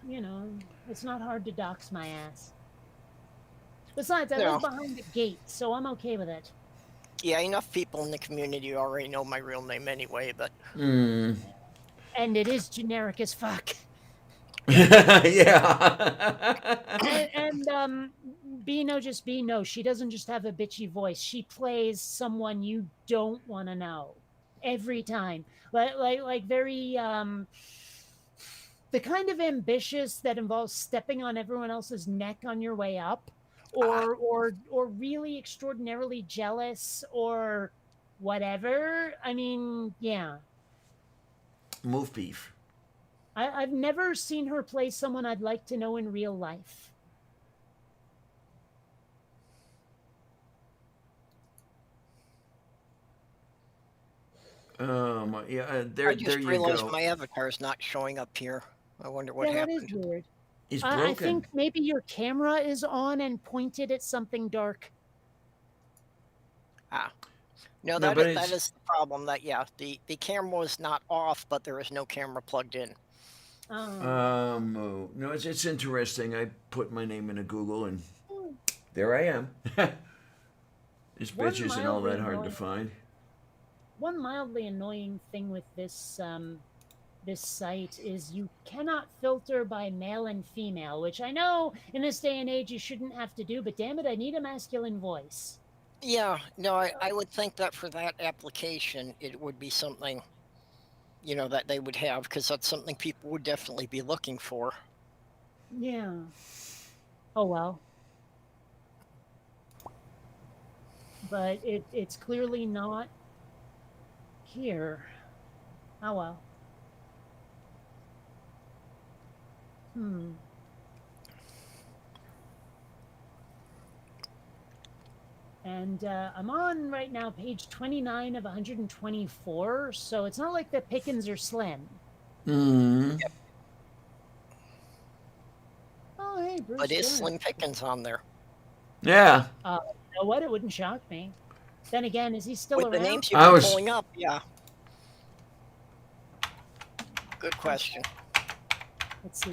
it's not hard to dox my ass. Besides, I live behind the gate, so I'm okay with it. Yeah, enough people in the community already know my real name anyway, but... And it is generic as fuck. Yeah. and Beano just Beano. She doesn't just have a bitchy voice. She plays someone you don't want to know every time. Like very the kind of ambitious that involves stepping on everyone else's neck on your way up, or really extraordinarily jealous or whatever. I mean, yeah. Move beef. I've never seen her play someone I'd like to know in real life. There I just you realized go. my avatar's not showing up here. I wonder what That happened. is weird. He's broken. I think maybe your camera is on and pointed at something dark. No, that is the problem. That the camera was not off, but there is no camera plugged in. No, it's interesting. I put my name into Google and there I am. This bitch isn't all that hard to find. One mildly annoying thing with this this site is you cannot filter by male and female, which I know in this day and age you shouldn't have to do, but damn it, I need a masculine voice. Yeah, no, I would think that for that application, it would be something, that they would have, because that's something people would definitely be looking for. Yeah. Oh, well. But it's clearly not here. Oh, well. And I'm on right now page 29 of 124, so it's not like the pickings are slim. Yep. Oh, hey, Bruce. But is Slim Pickens on there? Yeah. You know what? It wouldn't shock me. Then again, is he still With around? the names you've been pulling up, yeah. Good question. Let's see.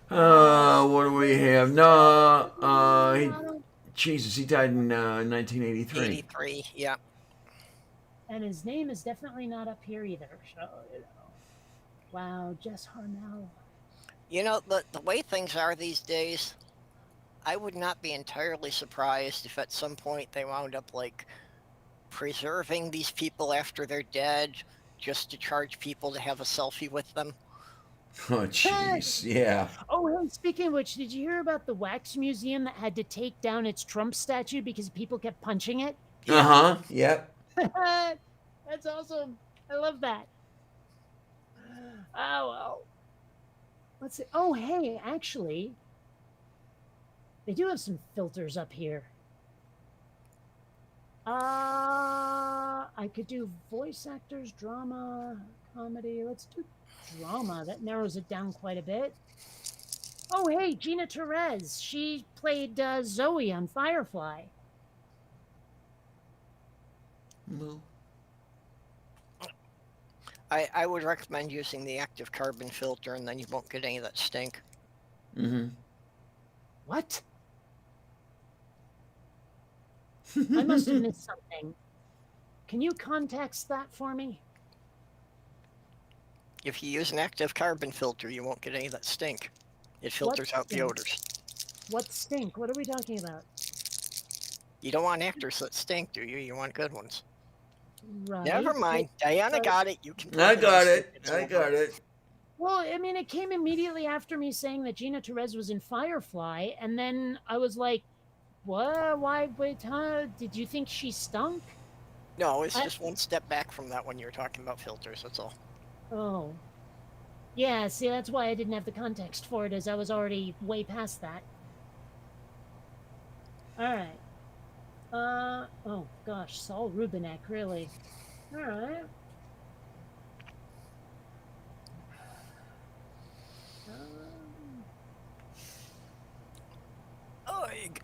What do we have? No, Jesus, he died in 1983. 83, yeah. And his name is definitely not up here either. So, wow, Jess Harnell. The way things are these days, I would not be entirely surprised if at some point they wound up, preserving these people after they're dead just to charge people to have a selfie with them. Oh, jeez, yeah. Oh, hey, speaking of which, did you hear about the wax museum that had to take down its Trump statue because people kept punching it? Uh-huh, yep. That's awesome. I love that. Oh, well. Let's see. Oh, hey, actually, they do have some filters up here. I could do voice actors, drama, comedy. Let's do drama. That narrows it down quite a bit. Oh, hey, Gina Perez. She played Zoe on Firefly. Moo. I would recommend using the active carbon filter, and then you won't get any of that stink. Mm-hmm. What? I must have missed something. Can you context that for me? If you use an active carbon filter, you won't get any of that stink. It filters What out the stink? odors. What stink? What are we talking about? You don't want actors that stink, do you? You want good ones. Right. Never mind. Diana but- got it. You can. I put got in it. It's I over. got it. Well, I mean, it came immediately after me saying that Gina Perez was in Firefly, and then I was like, "What? Why? Wait, huh? Did you think she stunk?" No, it's I- just one step back from that when you're talking about filters. That's all. Oh. Yeah, see, that's why I didn't have the context for it, as I was already way past that. Alright. Oh gosh, Saul Rubinek, really. Alright. Ugh.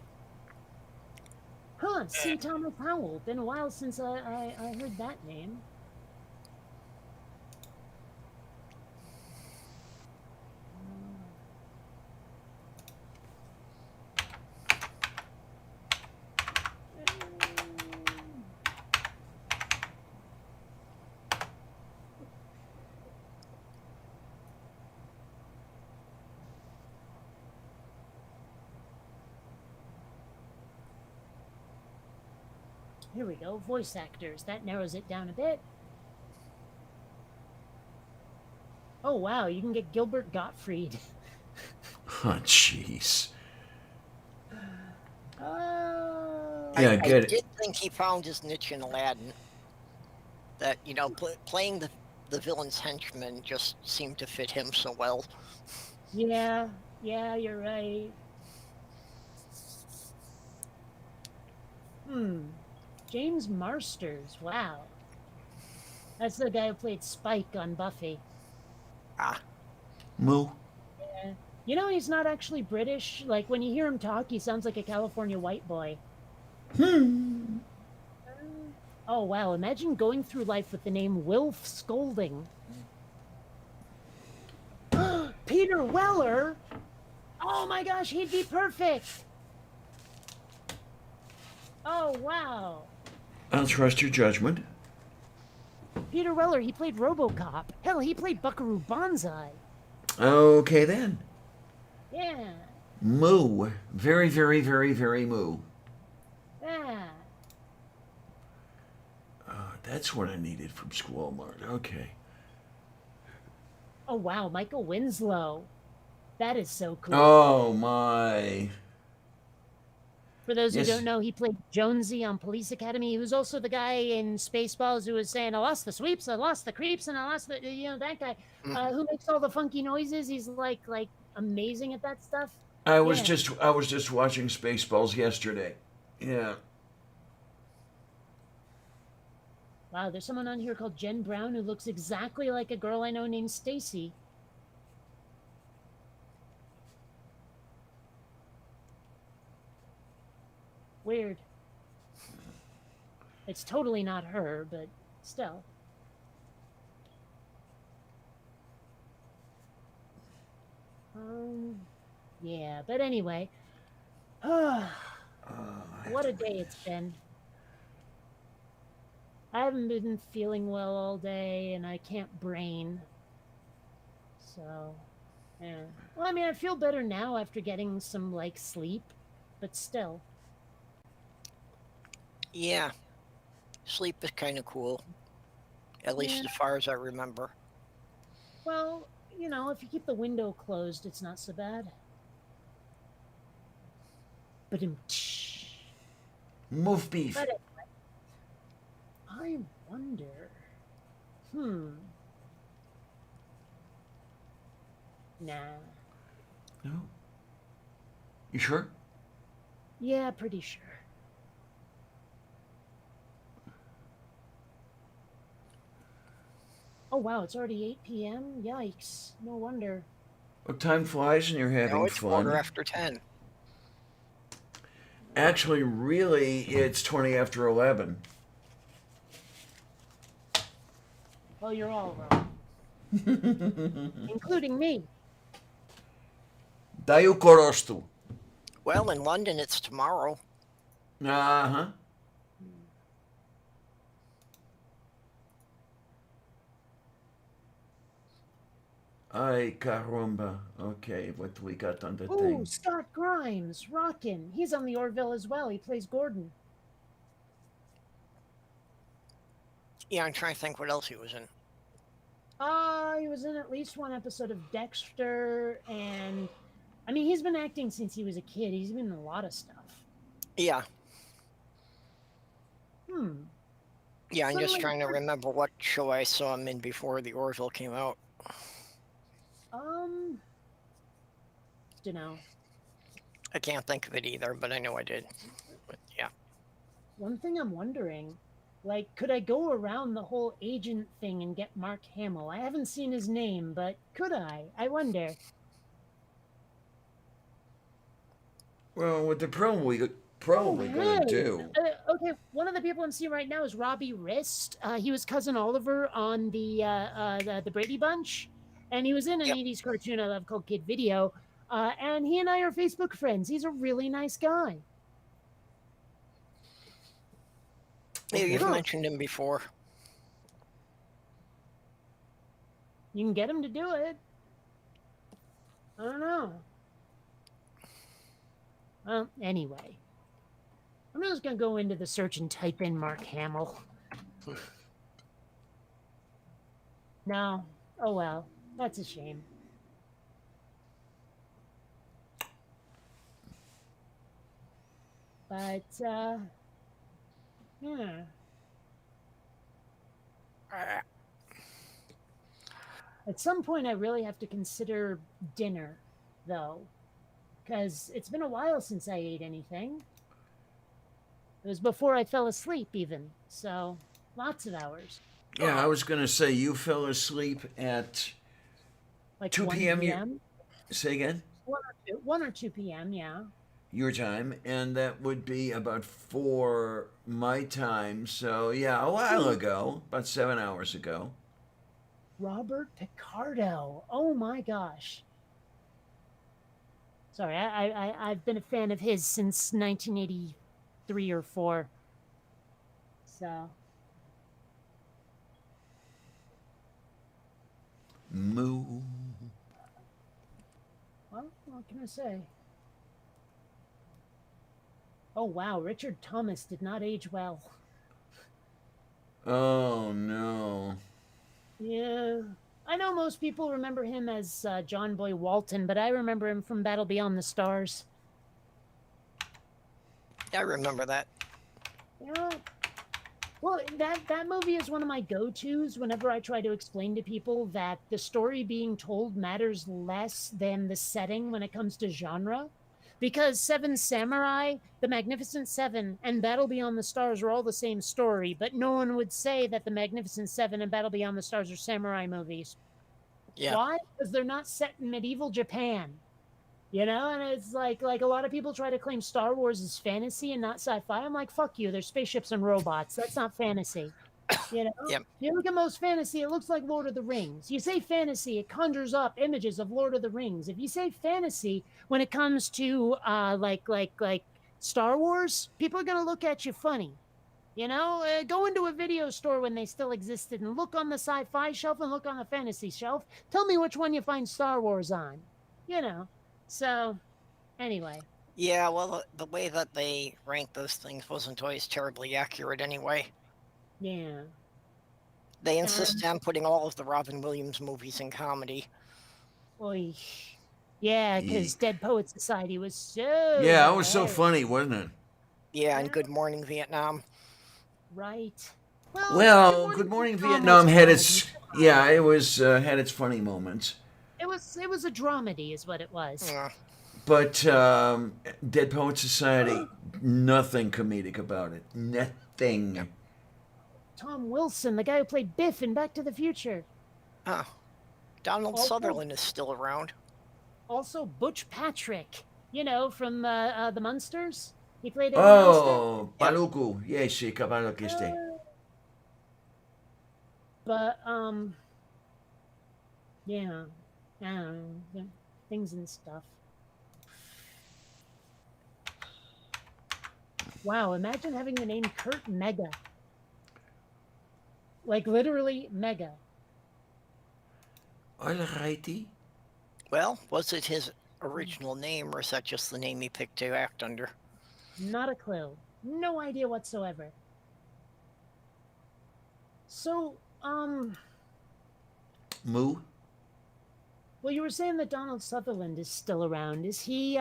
Huh, C. Thomas Howell. Been a while since I heard that name. Here we go, voice actors. That narrows it down a bit. Oh wow, you can get Gilbert Gottfried. Oh, jeez. Oh. Yeah, I get it. did think he found his niche in Aladdin. That, you know, playing the villain's henchman just seemed to fit him so well. Yeah, you're right. James Marsters, wow. That's the guy who played Spike on Buffy. Ah, Moo. You know, he's not actually British. Like, when you hear him talk, he sounds like a California white boy. Oh, wow. Imagine going through life with the name Wilf Scolding. Peter Weller? Oh my gosh, he'd be perfect. Oh, wow. I'll trust your judgment. Peter Weller, he played RoboCop. Hell, he played Buckaroo Banzai. Okay then. Yeah, Moo. Very, very, very, very moo. yeah. That's what I needed from Squall Mart. Okay. Oh, wow, Michael Winslow. That is so cool. Oh my. For those Yes. who don't know, he played Jonesy on Police Academy. He was also the guy in Spaceballs who was saying, "I lost the sweeps, I lost the creeps, and I lost the," that guy who makes all the funky noises. He's like amazing at that stuff. I was Yeah. just watching Spaceballs yesterday. Yeah. Wow, there's someone on here called Jen Brown who looks exactly like a girl I know named Stacy. Weird. It's totally not her, but still. Yeah, but anyway. What a day it's been. I haven't been feeling well all day, and I can't brain. So, yeah. Well, I mean, I feel better now after getting some, sleep, but still. yeah. Sleep is kind of cool. At least Yeah. as far as I remember. Well, if you keep the window closed, it's not so bad. But Move beef. But anyway, I wonder. Nah. No. You sure? Yeah, pretty sure. Oh wow, it's already 8 p.m. Yikes! No wonder. Well, time flies and you're having No, it's fun. quarter after 10. Actually, really, it's 20 after 11. Well, you're all wrong, including me. Daju korostu. Well, in London, it's tomorrow. Uh-huh. Ay, caramba. Okay, what do we got on the Oh, thing? Scott Grimes, rockin'. He's on the Orville as well. He plays Gordon. Yeah, I'm trying to think what else he was in. He was in at least one episode of Dexter, and I mean, he's been acting since he was a kid. He's been in a lot of stuff. Yeah. Yeah, I'm just Suddenly- trying to remember what show I saw him in before the Orville came out. You know, I can't think of it either, but I know I did. But yeah. one thing I'm wondering, like, could I go around the whole agent thing and get Mark Hamill? I haven't seen his name, but could I? I wonder. Well, with the promo, we probably gonna hey. do. Okay, one of the people I'm seeing right now is Robbie Wrist. He was Cousin Oliver on the Brady Bunch, and he was in an Yep. 80s cartoon I love called Kid Video. And he and I are Facebook friends. He's a really nice guy. Yeah, you've Huh. mentioned him before. You can get him to do it. I don't know. Well, anyway. I'm just going to go into the search and type in Mark Hamill. No. Oh, well. That's a shame. But, yeah. At some point, I really have to consider dinner, though, because it's been a while since I ate anything. It was before I fell asleep, even. So, lots of hours. Yeah, I was gonna say you fell asleep at Like 2 1 p.m. p.m. Say again. 1 or 2 p.m., yeah. Your time, and that would be about 4 my time. So yeah, a while ago, about 7 hours ago. Robert Picardo. Oh my gosh. Sorry, I've been a fan of his since 1983 or 4. So, Moo. well, what can I say? Oh wow, Richard Thomas did not age well. Oh no. Yeah. I know most people remember him as John Boy Walton, but I remember him from Battle Beyond the Stars. I remember that. Yeah. Well, that movie is one of my go-tos whenever I try to explain to people that the story being told matters less than the setting when it comes to genre. Because Seven Samurai, The Magnificent Seven, and Battle Beyond the Stars are all the same story, but no one would say that The Magnificent Seven and Battle Beyond the Stars are samurai movies. Yeah. Why? Because they're not set in medieval Japan. You know, and it's like a lot of people try to claim Star Wars is fantasy and not sci-fi. I'm like, fuck you. There's spaceships and robots. That's not fantasy. You know, Yep. you look at most fantasy, it looks like Lord of the Rings. You say fantasy, it conjures up images of Lord of the Rings. If you say fantasy, when it comes to like Star Wars, people are gonna look at you funny. You know, go into a video store when they still existed and look on the sci-fi shelf and look on the fantasy shelf. Tell me which one you find Star Wars on. You know. So, anyway. Yeah, well, the way that they ranked those things wasn't always terribly accurate anyway. Yeah. They insist on putting all of the Robin Williams movies in comedy. Oy. Yeah, because Dead Poet Society was so. Yeah, it was so bad. funny, wasn't it? Yeah, and Good Morning Vietnam. Right. Well, Good Morning Vietnam had its it was had its funny moments, It was a dramedy, is what it was. Yeah. but Dead Poet Society, nothing comedic about it. Nothing. Tom Wilson, the guy who played Biff in Back to the Future. Huh. Donald Also- Sutherland is still around. Also, Butch Patrick, you know, from the Munsters. He played a monster. Oh, Paluku. Yes, kapalok este. But yeah, I don't know, things and stuff. Wow, imagine having the name Kurt Mega. Like literally Mega. Alrighty. Well, was it his original name, or is that just the name he picked to act under? Not a clue. No idea whatsoever. So, Moo? well, you were saying that Donald Sutherland is still around. Is he,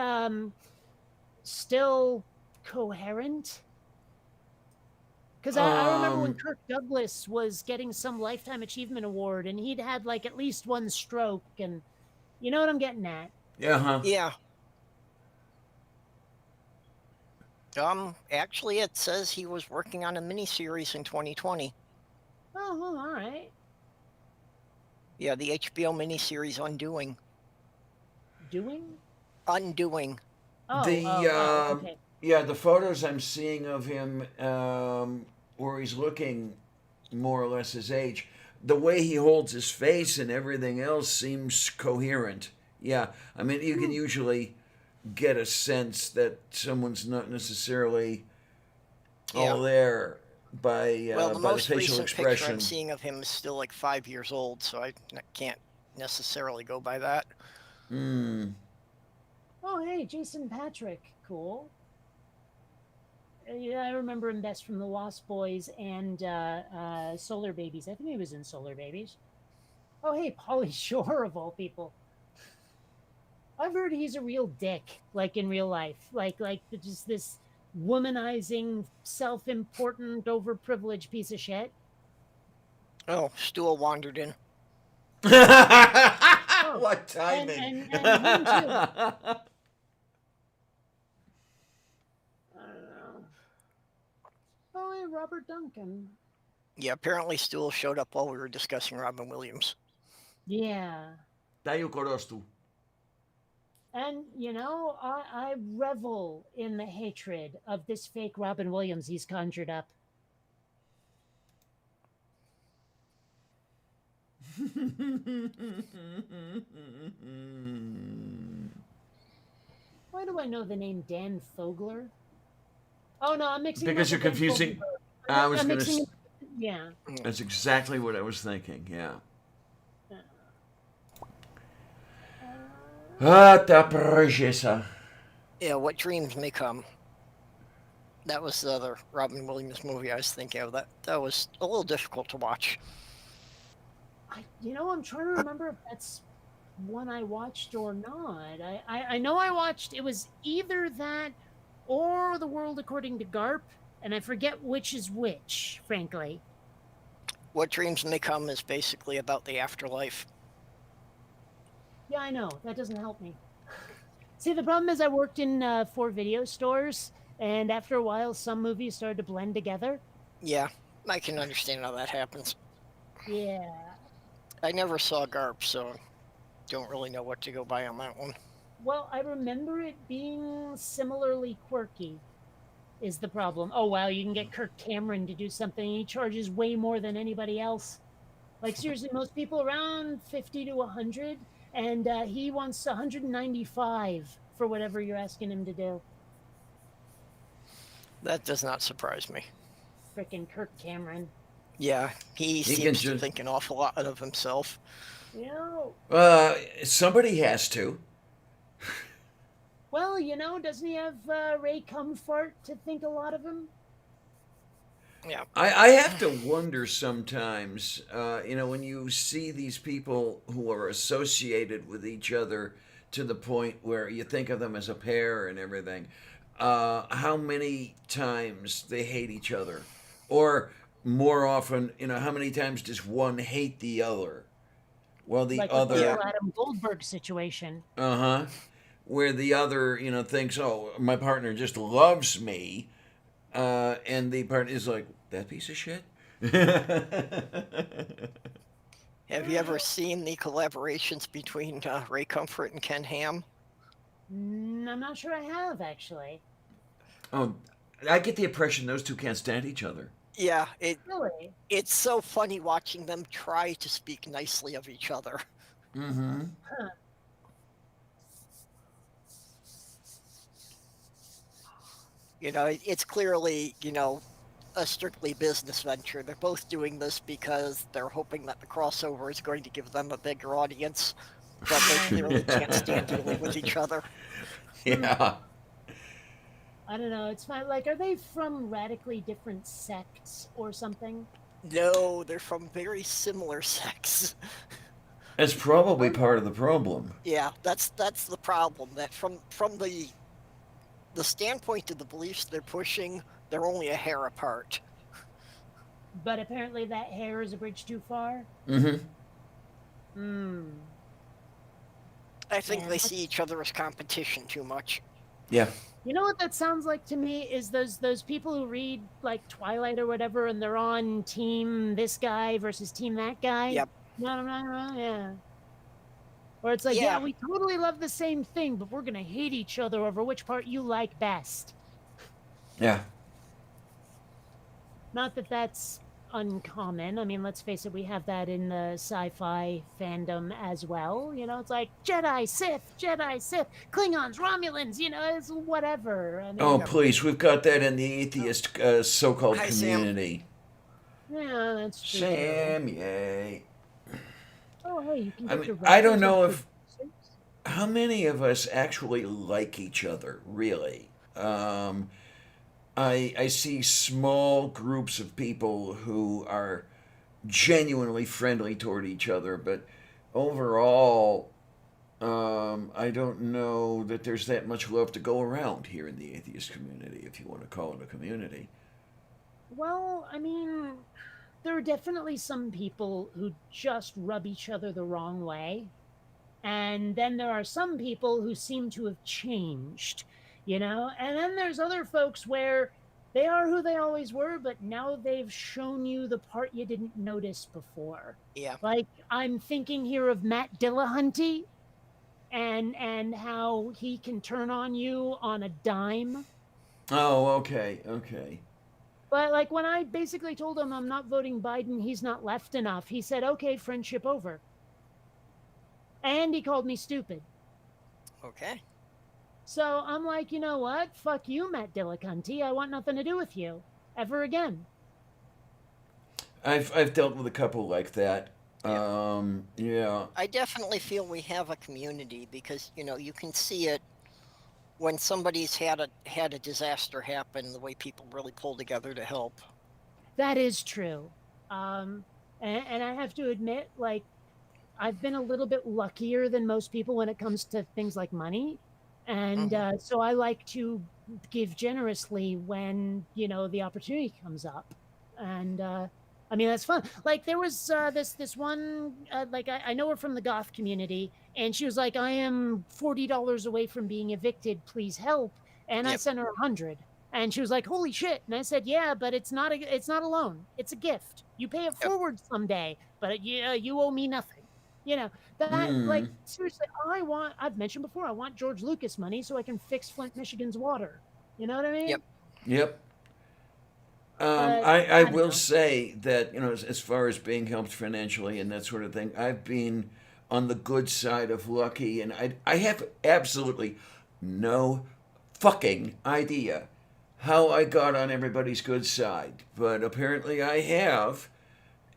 still coherent? Because I remember when Um, Kirk Douglas was getting some Lifetime Achievement Award and he'd had like at least one stroke, and you know what I'm getting at. Yeah, Yeah. Actually, it says he was working on a miniseries in 2020. Oh, well, all right. Yeah, the HBO miniseries Undoing. Doing? Undoing. Oh, The, okay. yeah, the photos I'm seeing of him, where he's looking more or less his age, the way he holds his face and everything else seems coherent. Yeah, I mean, you can usually get a sense that someone's not necessarily Yeah. all there by Well, the by the most facial recent picture expression. I'm seeing of him is still like 5 years old, so I can't necessarily go by that. Hmm. Oh, hey, Jason Patrick. Cool. Yeah, I remember him best from The Lost Boys and Solar Babies. I think he was in Solar Babies. Oh, hey, Pauly Shore, of all people. I've heard he's a real dick, like in real life. Like just this womanizing, self-important, overprivileged piece of shit. Oh, Stool wandered in. What timing? And him too. I don't know. Oh, hey, Robert Duncan. Yeah, apparently Stool showed up while we were discussing Robin Williams. Yeah. Taju korostu. And, you know, I revel in the hatred of this fake Robin Williams he's conjured up. Why do I know the name Dan Fogler? Oh, no, I'm mixing Because him you're up with Dan confusing. Fogelberg. I was I'm going mixing to. yeah. That's exactly what I was thinking. Yeah. Ta projesa. Yeah, What Dreams May Come. That was the other Robin Williams movie I was thinking of. That was a little difficult to watch. You know, I'm trying to remember if that's one I watched or not. I know I watched, it was either that or The World According to Garp, and I forget which is which, frankly. What Dreams May Come is basically about the afterlife. Yeah, I know. That doesn't help me. See, the problem is I worked in 4 video stores, and after a while, some movies started to blend together. Yeah, I can understand how that happens. Yeah. I never saw Garp, so don't really know what to go by on that one. Well, I remember it being similarly quirky, is the problem. Oh, wow, you can get Kirk Cameron to do something. He charges way more than anybody else. Like, seriously, most people around 50 to 100, and he wants 195 for whatever you're asking him to do. That does not surprise me. Frickin' Kirk Cameron. Yeah, he can seems to just- think an awful lot of himself. You know, Somebody has to. well, you know, doesn't he have Ray Comfort to think a lot of him? Yeah. I have to wonder sometimes, when you see these people who are associated with each other to the point where you think of them as a pair and everything, how many times they hate each other. Or more often, how many times does one hate the other? Well, the Like other. with the whole Adam Goldberg situation. Where the other, thinks, oh, my partner just loves me. And the partner is like, that piece of shit? Have you ever seen the collaborations between Ray Comfort and Ken Ham? I'm not sure I have, actually. Oh, I get the impression those two can't stand each other. Yeah, Really? it's so funny watching them try to speak nicely of each other. Mm-hmm. Huh. You know, it's clearly, you know, a strictly business venture. They're both doing this because they're hoping that the crossover is going to give them a bigger audience, but they clearly can't stand dealing with each other. Yeah. I don't know. It's fine. Like, are they from radically different sects or something? No, they're from very similar sects. That's probably part of the problem. Yeah, that's the problem. That from the standpoint of the beliefs they're pushing, they're only a hair apart. But apparently that hair is a bridge too far. Mm-hmm. Hmm. I think Yeah, they see each other as competition too much. Yeah. You know what that sounds like to me is those people who read like Twilight or whatever, and they're on team this guy versus team that guy. Yep. No, yeah. Or it's like, Yeah. yeah, we totally love the same thing, but we're gonna hate each other over which part you like best. Yeah. Not that that's uncommon. I mean, let's face it, we have that in the sci-fi fandom as well. You know, it's like Jedi, Sith, Klingons, Romulans. You know, it's whatever. I mean, Oh, please. We've got that in the atheist so-called Hi, Sam. community. yeah, that's true. Sam, yay. Oh, hey, you can I get mean, your I don't rifles know and if- your- How many of us actually like each other, really? I see small groups of people who are genuinely friendly toward each other, but overall, I don't know that there's that much love to go around here in the atheist community, if you want to call it a community. Well, I mean, there are definitely some people who just rub each other the wrong way. And then there are some people who seem to have changed, you know? And then there's other folks where they are who they always were, but now they've shown you the part you didn't notice before. Yeah. Like, I'm thinking here of Matt Dillahunty and how he can turn on you on a dime. Oh, okay. But like when I basically told him I'm not voting Biden, he's not left enough. He said, "Okay, friendship over." And he called me stupid. Okay. So I'm like, you know what? Fuck you, Matt Dillahunty. I want nothing to do with you ever again. I've dealt with a couple like that. Yeah. Yeah. I definitely feel we have a community because, you know, you can see it when somebody's had a disaster happen, the way people really pull together to help. That is true. And I have to admit, like, I've been a little bit luckier than most people when it comes to things like money. And so I like to give generously when, you know, the opportunity comes up. And I mean, that's fun. Like there was this one, like I know her from the goth community, and she was like, I am $40 away from being evicted. Please help. And I Yep. sent her 100. And she was like, "Holy shit!" And I said, "Yeah, but it's not a loan. It's a gift. You pay it forward someday, but you owe me nothing." You know that like seriously. I've mentioned before. I want George Lucas money so I can fix Flint, Michigan's water. You know what I mean? Yep. Yep. But I don't will know. say that, you know, as far as being helped financially and that sort of thing, I've been on the good side of lucky, and I have absolutely no fucking idea how I got on everybody's good side, but apparently I have,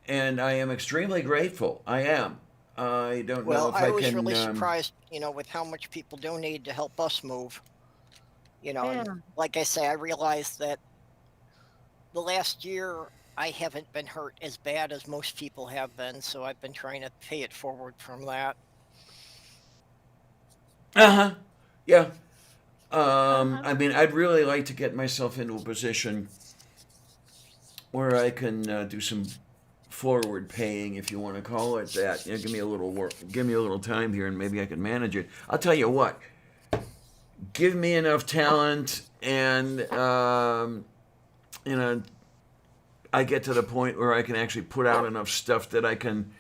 and I am extremely grateful. I am. I don't know Well, if I I was can. really surprised, you know, with how much people donated to help us move. You know, Yeah. and like I say, I realized that the last year I haven't been hurt as bad as most people have been, so I've been trying to pay it forward from that. Uh-huh. Yeah. Uh-huh. I mean, I'd really like to get myself into a position where I can do some forward paying, if you want to call it that. You know, give me a little work, give me a little time here, and maybe I can manage it. I'll tell you what. Give me enough talent, and you know, I get to the point where I can actually put out enough stuff that I can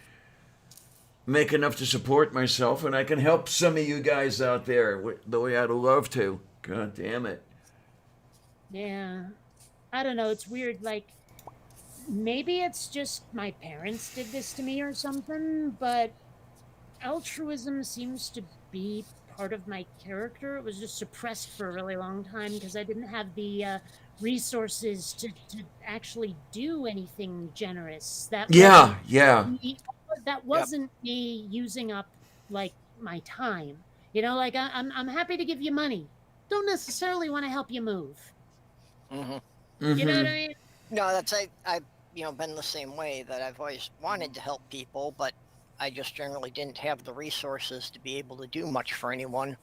make enough to support myself, and I can help some of you guys out there the way I'd love to. God damn it. Yeah. I don't know. It's weird. Like, maybe it's just my parents did this to me or something, but altruism seems to be part of my character. It was just suppressed for a really long time because I didn't have the resources to actually do anything generous. Yeah, yeah. That Yep. wasn't me using up like my time. You know, like I'm happy to give you money. Don't necessarily want to help you move. Hmm. You know what I Hmm. mean? No, I've been the same way, that I've always wanted to help people, but I just generally didn't have the resources to be able to do much for anyone.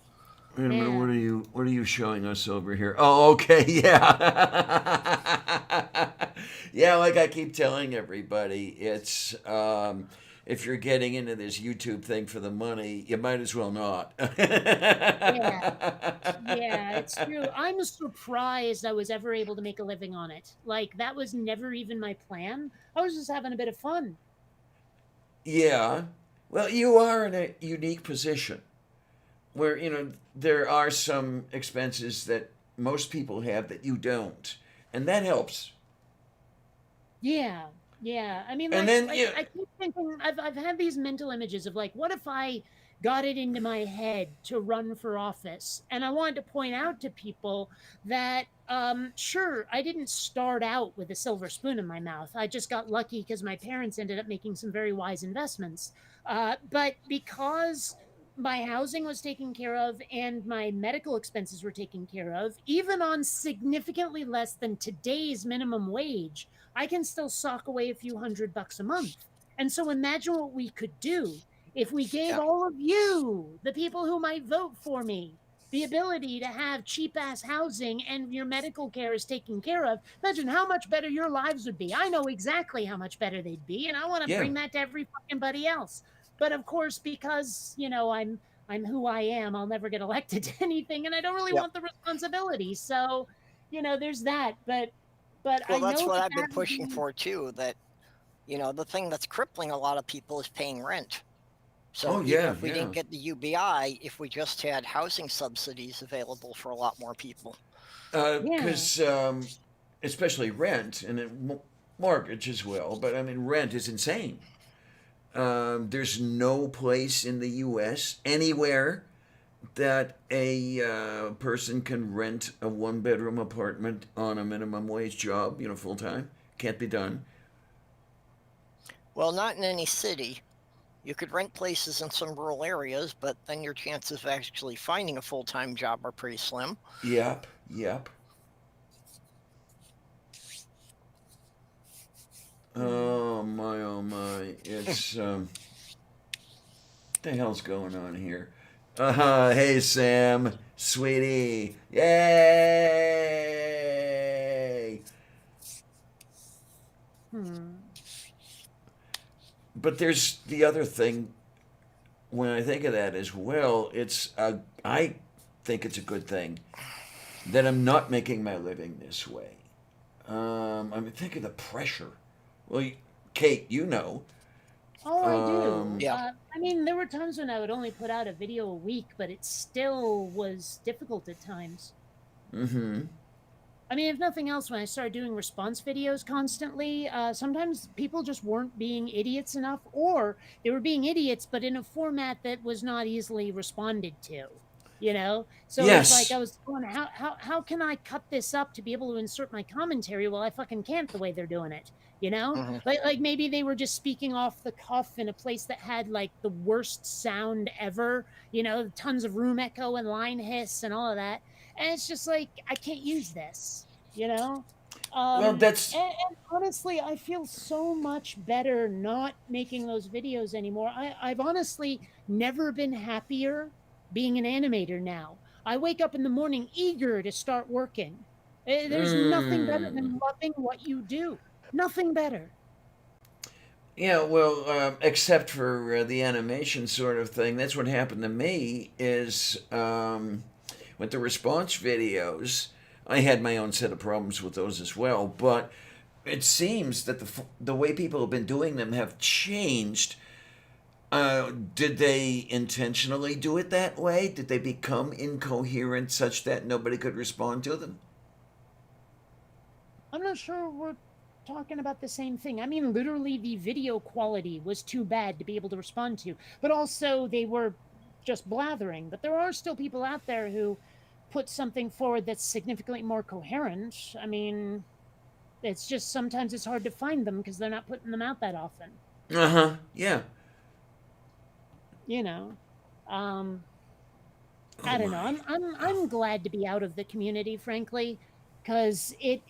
Wait a minute, Yeah. what are you showing us over here? Oh, okay, yeah. Yeah, like I keep telling everybody, it's if you're getting into this YouTube thing for the money, you might as well not. Yeah. Yeah, it's true. I'm surprised I was ever able to make a living on it. Like that was never even my plan. I was just having a bit of fun. Yeah. Well, you are in a unique position where, there are some expenses that most people have that you don't. And that helps. Yeah. Yeah. I mean, And then, like I keep thinking I've had these mental images of like, what if I got it into my head to run for office? And I wanted to point out to people that sure, I didn't start out with a silver spoon in my mouth. I just got lucky because my parents ended up making some very wise investments. But because my housing was taken care of and my medical expenses were taken care of, even on significantly less than today's minimum wage, I can still sock away a few $100 a month. And so imagine what we could do if we gave Yeah. all of you, the people who might vote for me, the ability to have cheap ass housing and your medical care is taken care of. Imagine how much better your lives would be. I know exactly how much better they'd be, and I want to yeah. bring that to every fucking buddy else. But of course, because I'm who I am, I'll never get elected to anything, and I don't really Yep. want the responsibility. So, there's that. But Well, I that's know what that I've been that would pushing be for too. That, the thing that's crippling a lot of people is paying rent. Oh, So even yeah, if we yeah. didn't get the UBI, if we just had housing subsidies available for a lot more people. yeah. Because, especially rent and mortgage as well, but I mean, rent is insane. There's no place in the U.S. anywhere that a person can rent a one-bedroom apartment on a minimum wage job, full time. Can't be done. Well, not in any city. You could rent places in some rural areas, but then your chances of actually finding a full-time job are pretty slim. Yep, yep. Oh my, oh my. It's, what the hell's going on here? Hey Sam, sweetie. Yay! Hmm. But there's the other thing when I think of that as well, I think it's a good thing that I'm not making my living this way. I mean, think of the pressure. Well, Kate, you know. Oh, I do. Yeah. I mean, there were times when I would only put out a video a week, but it still was difficult at times. Mm-hmm. I mean, if nothing else, when I started doing response videos constantly, sometimes people just weren't being idiots enough, or they were being idiots, but in a format that was not easily responded to. So it's like Yes. I was going, how can I cut this up to be able to insert my commentary? Well, I fucking can't the way they're doing it. Mhm. Like maybe they were just speaking off the cuff in a place that had like the worst sound ever. Tons of room echo and line hiss and all of that, and it's just like I can't use this. You know. Well, Um, that's and honestly, I feel so much better not making those videos anymore. I've honestly never been happier being an animator now. I wake up in the morning eager to start working. There's nothing better mm, than loving what you do. Nothing better. yeah. Well, except for the animation sort of thing, that's what happened to me. Is with the response videos, I had my own set of problems with those as well. But it seems that the way people have been doing them have changed. Did they intentionally do it that way? Did they become incoherent such that nobody could respond to them? I'm not sure we're talking about the same thing. I mean, literally, the video quality was too bad to be able to respond to, but also they were just blathering. But there are still people out there who put something forward that's significantly more coherent. I mean, it's just sometimes it's hard to find them because they're not putting them out that often. Yeah. You know, um, I don't know. I'm glad to be out of the community, frankly, because it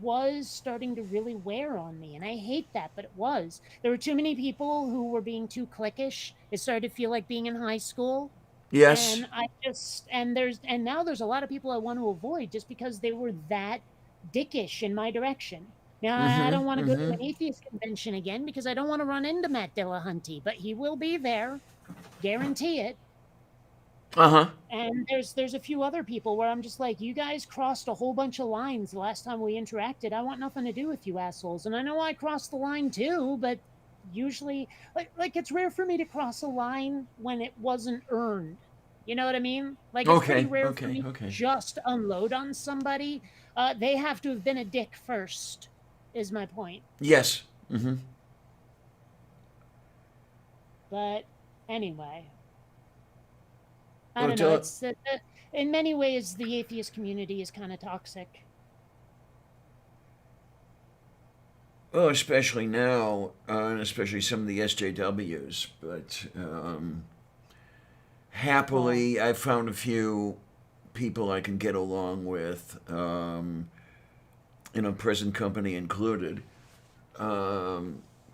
was starting to really wear on me, and I hate that, but it was. There were too many people who were being too cliquish. It started to feel like being in high school, Yes. and I just and now there's a lot of people I want to avoid just because they were that dickish in my direction. Now I Mm-hmm. don't want to go to Mm-hmm. an atheist convention again because I don't want to run into Matt Dillahunty, but he will be there, guarantee it. Uh-huh. And there's a few other people where I'm just like, you guys crossed a whole bunch of lines the last time we interacted. I want nothing to do with you assholes. And I know I crossed the line too, but usually like it's rare for me to cross a line when it wasn't earned. You know what I mean? Like it's pretty Okay. rare for Okay. me to Okay. just unload on somebody. They have to have been a dick first, is my point. Yes. Mm-hmm. But anyway, I Well, don't know. It's in many ways the atheist community is kind of toxic. well, especially now, and especially some of the SJWs. But happily, I've found a few people I can get along with, present company included.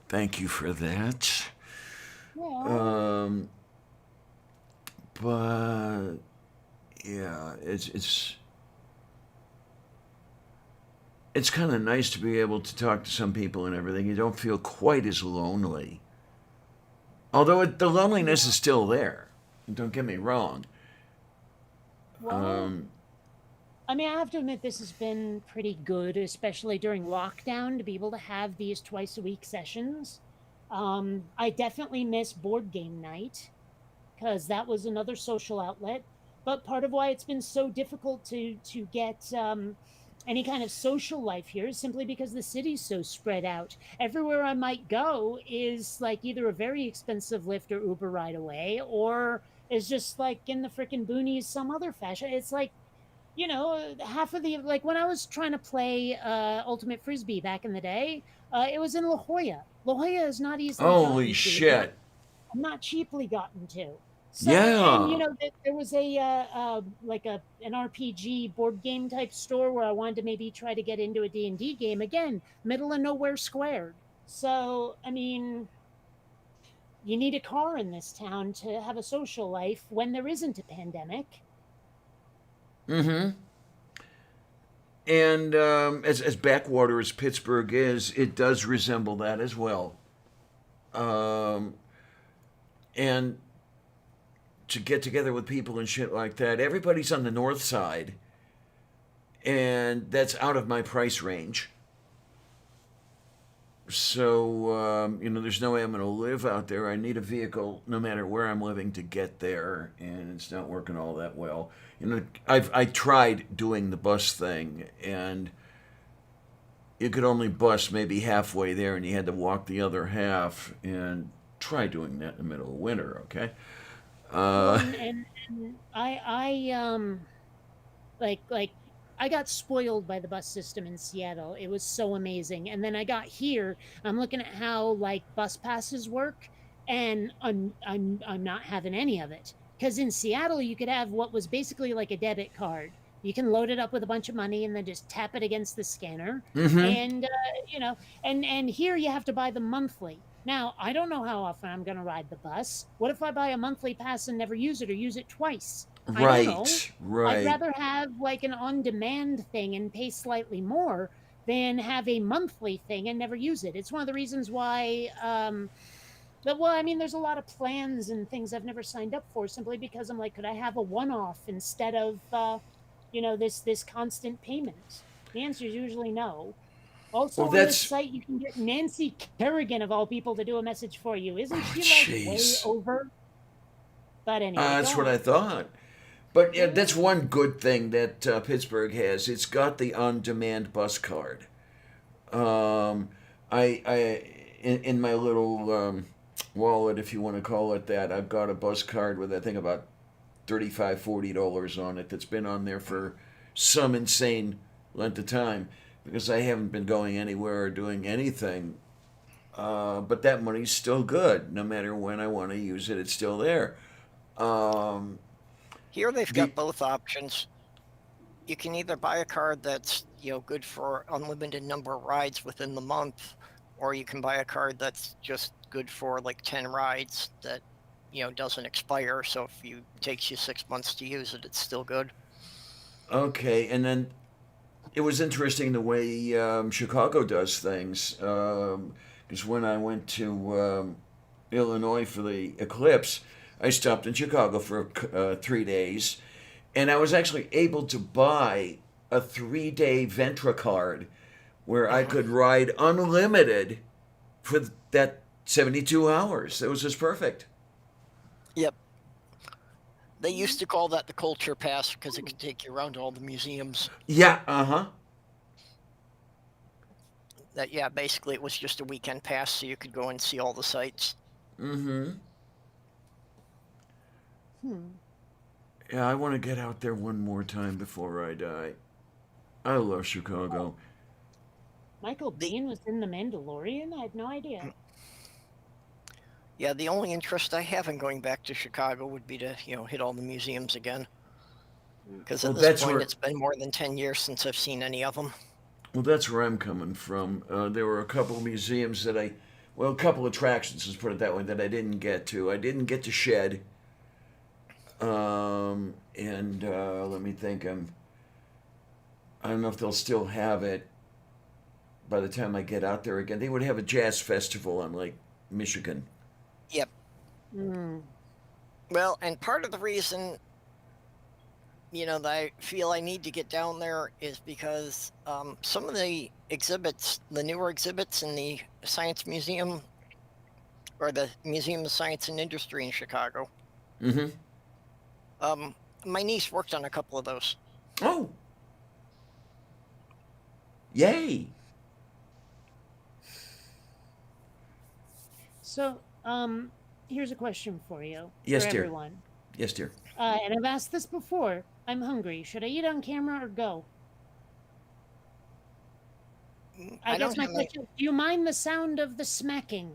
Thank you for that. Yeah. But yeah, it's kind of nice to be able to talk to some people and everything. You don't feel quite as lonely. Although the loneliness is still there. Don't get me wrong. Well, I mean, I have to admit this has been pretty good, especially during lockdown, to be able to have these twice a week sessions. I definitely miss board game night because that was another social outlet. But part of why it's been so difficult to get any kind of social life here is simply because the city's so spread out. Everywhere I might go is like either a very expensive Lyft or Uber ride away, or is just like in the freaking boonies some other fashion. It's like, half of the like when I was trying to play Ultimate Frisbee back in the day, it was in La Jolla. La Jolla is not easily Holy gotten to. shit! Not cheaply gotten to. So, and Yeah. there was a like an RPG board game type store where I wanted to maybe try to get into a D&D game again, middle of nowhere squared. So, I mean, you need a car in this town to have a social life when there isn't a pandemic. Mm-hmm. And as backwater as Pittsburgh is, it does resemble that as well. Um, and to get together with people and shit like that, everybody's on the north side, and that's out of my price range. So, there's no way I'm going to live out there. I need a vehicle no matter where I'm living to get there, and it's not working all that well. I tried doing the bus thing, and you could only bus maybe halfway there, and you had to walk the other half, and try doing that in the middle of winter, okay? Well, Uh, and like I got spoiled by the bus system in Seattle. It was so amazing. And then I got here, I'm looking at how like bus passes work, and I'm not having any of it. Because in Seattle you could have what was basically like a debit card. You can load it up with a bunch of money and then just tap it against the scanner. mm-hmm. And and here you have to buy them monthly. Now, I don't know how often I'm going to ride the bus. What if I buy a monthly pass and never use it or use it twice? I don't know. Right, I'd right. rather have like an on-demand thing and pay slightly more than have a monthly thing and never use it. It's one of the reasons why but well, I mean, there's a lot of plans and things I've never signed up for simply because I'm like, could I have a one-off instead of this constant payment? The answer is usually no. Also, Well, on this that's site, you can get Nancy Kerrigan of all people to do a message for you. Isn't oh, she like way jeez. over? But anyway, go That's what I on. thought. But yeah, Yeah. that's one good thing that Pittsburgh has. It's got the on-demand bus card. Um, in my little wallet, if you want to call it that. I've got a bus card with I think about $35, $40 on it that's been on there for some insane length of time because I haven't been going anywhere or doing anything. But that money's still good. No matter when I want to use it, it's still there. Um, Here they've the got both options. You can either buy a card that's, good for unlimited number of rides within the month, or you can buy a card that's just good for like 10 rides that, doesn't expire. So if it takes you 6 months to use it, it's still good. okay, and then it was interesting the way Chicago does things. Because when I went to Illinois for the eclipse, I stopped in Chicago for 3 days, and I was actually able to buy a 3-day Ventra card where I could ride unlimited for that 72 hours. It was just perfect. Yep. They used to call that the culture pass because it could take you around to all the museums. Yeah, Basically it was just a weekend pass so you could go and see all the sites. Mm-hmm. Yeah, I want to get out there one more time before I die. I love Chicago. Michael Biehn was in The Mandalorian? I had no idea. Yeah, the only interest I have in going back to Chicago would be to, hit all the museums again. Because at Well, this that's point, where it's been more than 10 years since I've seen any of them. well, that's where I'm coming from. There were a couple of museums that a couple attractions, let's put it that way, that I didn't get to. I didn't get to Shed. And let me think. I don't know if they'll still have it by the time I get out there again. They would have a jazz festival on Lake Michigan. Yep. Mm. Well, and part of the reason, that I feel I need to get down there is because some of the exhibits, the newer exhibits in the Science Museum, or the Museum of Science and Industry in Chicago, Mm-hmm. my niece worked on a couple of those. Oh. Yay. So, here's a question for you. Yes, for dear. everyone. Yes, dear. And I've asked this before. I'm hungry. Should I eat on camera or go? I guess don't my have any- question: do you mind the sound of the smacking?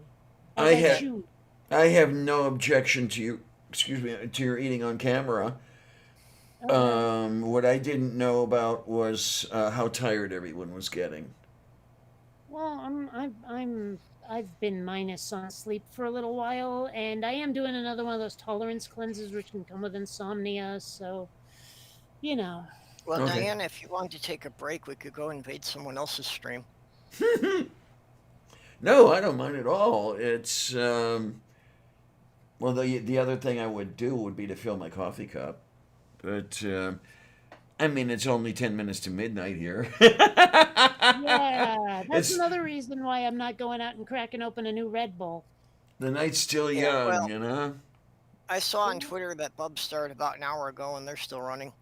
as I have- chew? I have no objection to you, to your eating on camera. Okay. What I didn't know about was how tired everyone was getting. Well, I've been minus on sleep for a little while, and I am doing another one of those tolerance cleanses, which can come with insomnia. So, Well, Okay. Diana, if you wanted to take a break, we could go invade someone else's stream. No, I don't mind at all. It's well, the other thing I would do would be to fill my coffee cup, but I mean it's only 10 minutes to midnight here. yeah, that's It's another reason why I'm not going out and cracking open a new Red Bull. the night's still Yeah, young, well- you know. I saw on Twitter that Bub started about an hour ago, and they're still running.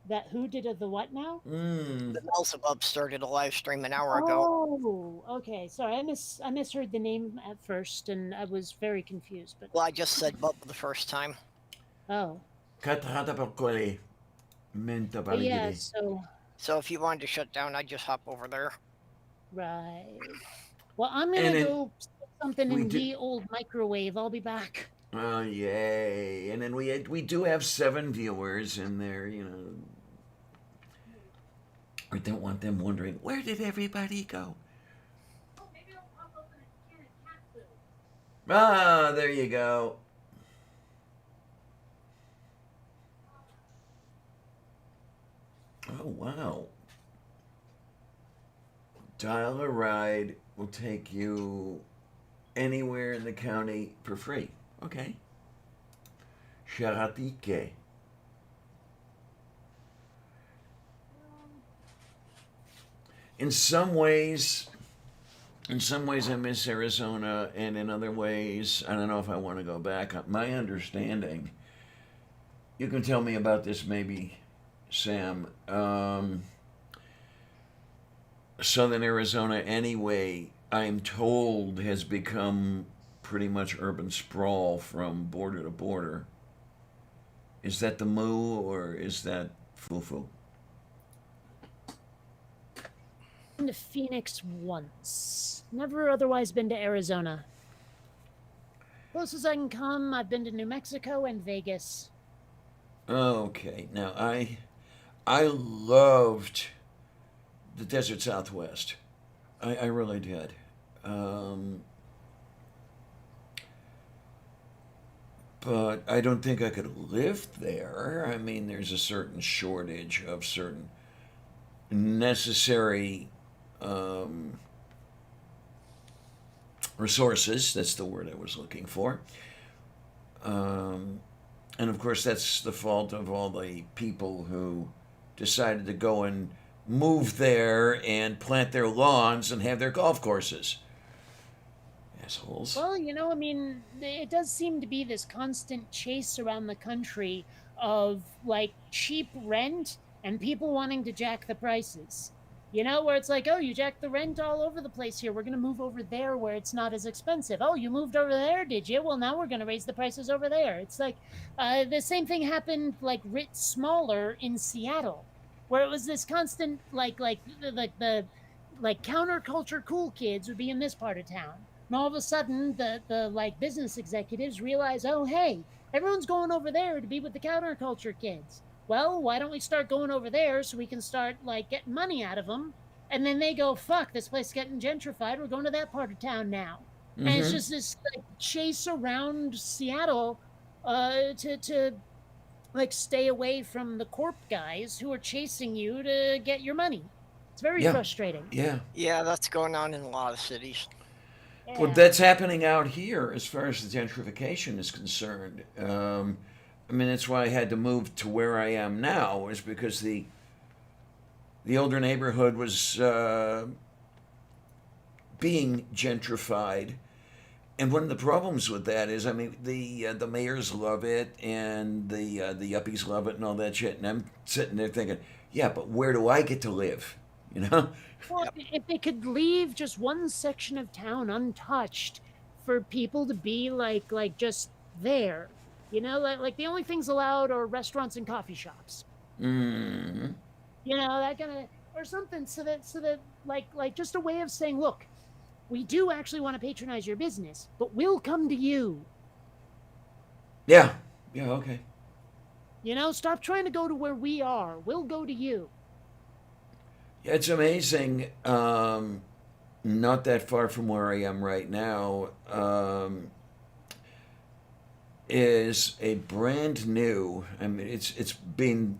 That who did the what now? Mm. The Belzebub started a live stream an hour ago. Oh, okay. Sorry, I misheard the name at first, and I was very confused. But Well, I just said Bub the first time. oh, Catarata per quale, menta but yeah. paligidi. So if you wanted to shut down, I'd just hop over there. Right. Well, I'm gonna And then go stick something we in do- the old microwave. I'll be back. Oh yay! And then we do have 7 viewers in there, you know. I don't want them wondering where did everybody go. Oh, maybe I'll pop open a can of cat food. Ah, there you go. Oh wow! Dial a ride will take you anywhere in the county for free. Okay. Sharatike. In some ways, I miss Arizona, and in other ways, I don't know if I want to go back. My understanding, you can tell me about this maybe, Sam. Southern Arizona, anyway, I'm told has become pretty much urban sprawl from border to border. Is that the moo or is that foo-foo? Been to Phoenix once. Never otherwise been to Arizona. Closest I can come, I've been to New Mexico and Vegas. Okay, now I loved the desert Southwest. I really did. But I don't think I could live there. I mean, there's a certain shortage of certain necessary resources. That's the word I was looking for. And of course, that's the fault of all the people who decided to go and move there and plant their lawns and have their golf courses. Assholes. Well, I mean, it does seem to be this constant chase around the country of like cheap rent and people wanting to jack the prices. Where it's like, oh, you jacked the rent all over the place here. We're going to move over there where it's not as expensive. Oh, you moved over there, did you? Well, now we're going to raise the prices over there. It's like the same thing happened, like, writ smaller in Seattle, where it was this constant, like the counterculture cool kids would be in this part of town. And all of a sudden, the like business executives realize, oh, hey, everyone's going over there to be with the counterculture kids. Well, why don't we start going over there so we can start, like, getting money out of them? And then they go, fuck, this place is getting gentrified. We're going to that part of town now. Mm-hmm. And it's just this like, chase around Seattle to like, stay away from the corp guys who are chasing you to get your money. It's very frustrating. Yeah. Yeah, that's going on in a lot of cities. Yeah. Well, that's happening out here as far as the gentrification is concerned. I mean, that's why I had to move to where I am now, is because the older neighborhood was being gentrified. And one of the problems with that is, I mean, the mayors love it and the yuppies love it and all that shit. And I'm sitting there thinking, yeah, but where do I get to live? Well, if they could leave just one section of town untouched for people to be like just there. Like the only things allowed are restaurants and coffee shops. Mm-hmm. That kind of, or something, so that like just a way of saying, look, we do actually want to patronize your business, but we'll come to you. Yeah. Yeah. Okay. Stop trying to go to where we are. We'll go to you. Yeah, it's amazing. Not that far from where I am right now. Is a brand new, I mean, it's been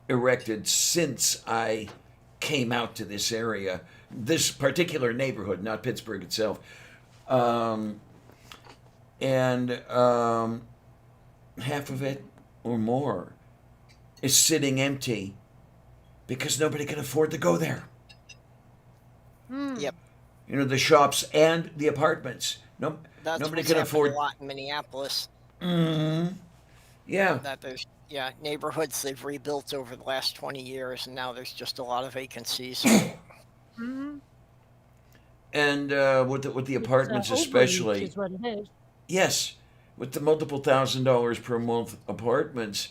erected since I came out to this area, this particular neighborhood, not Pittsburgh itself. And half of it or more is sitting empty because nobody can afford to go there. Yep. The shops and the apartments. That's nobody what's can happened afford a lot in Minneapolis. Mm-hmm. Yeah. That there's neighborhoods they've rebuilt over the last 20 years, and now there's just a lot of vacancies. Mm-hmm. And with the apartments especially, is what it is. Yes, with the multiple $1,000s per month apartments,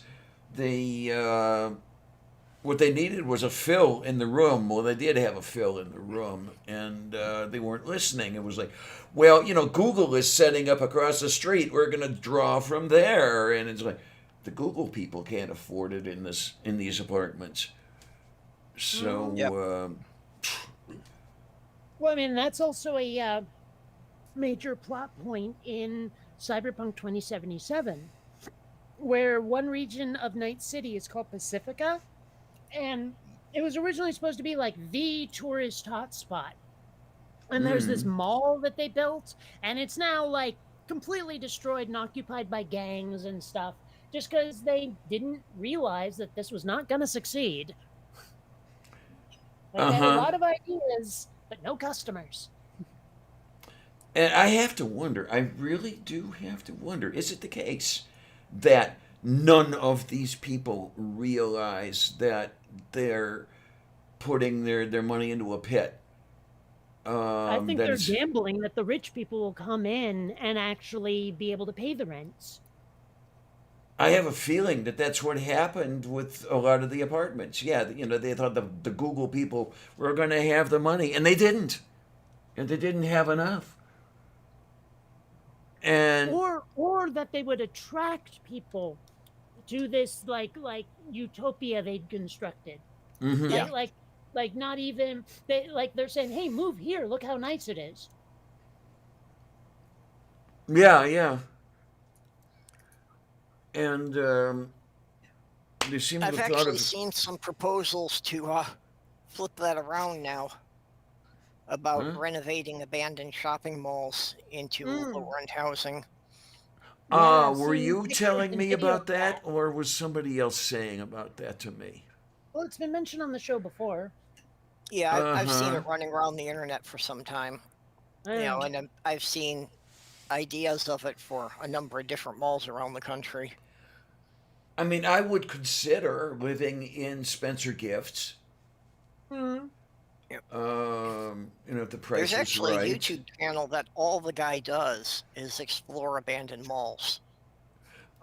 what they needed was a fill in the room. Well, they did have a fill in the room, and they weren't listening. It was like, well, Google is setting up across the street. We're going to draw from there, and it's like, the Google people can't afford it in these apartments. So, well, I mean, that's also a major plot point in Cyberpunk 2077, where one region of Night City is called Pacifica. And it was originally supposed to be like the tourist hotspot. And there's this mall that they built, and it's now like completely destroyed and occupied by gangs and stuff, just because they didn't realize that this was not going to succeed. They had a lot of ideas, but no customers. And I have to wonder, I really do have to wonder, is it the case that none of these people realize that they're putting their money into a pit? I think that they're it's, gambling that the rich people will come in and actually be able to pay the rents. I have a feeling that that's what happened with a lot of the apartments. Yeah, they thought the Google people were going to have the money, and they didn't, and they didn't have enough. And Or that they would attract people to this like utopia they'd constructed. mhm. Yeah. Like not even they're saying, "Hey, move here. Look how nice it is." Yeah, yeah, and they seem to I've have thought actually of. seen some proposals to flip that around now about Huh? renovating abandoned shopping malls into Mm. lower end housing. Yeah, I've Were seen you pictures telling and me video about of that. that, or was somebody else saying about that to me? Well, it's been mentioned on the show before. Yeah, Uh I've seen huh. it running around the internet for some time. Mm. And I've seen ideas of it for a number of different malls around the country. I mean, I would consider living in Spencer Gifts. Mm. Yep. If the There's price was actually a right. YouTube channel that all the guy does is explore abandoned malls.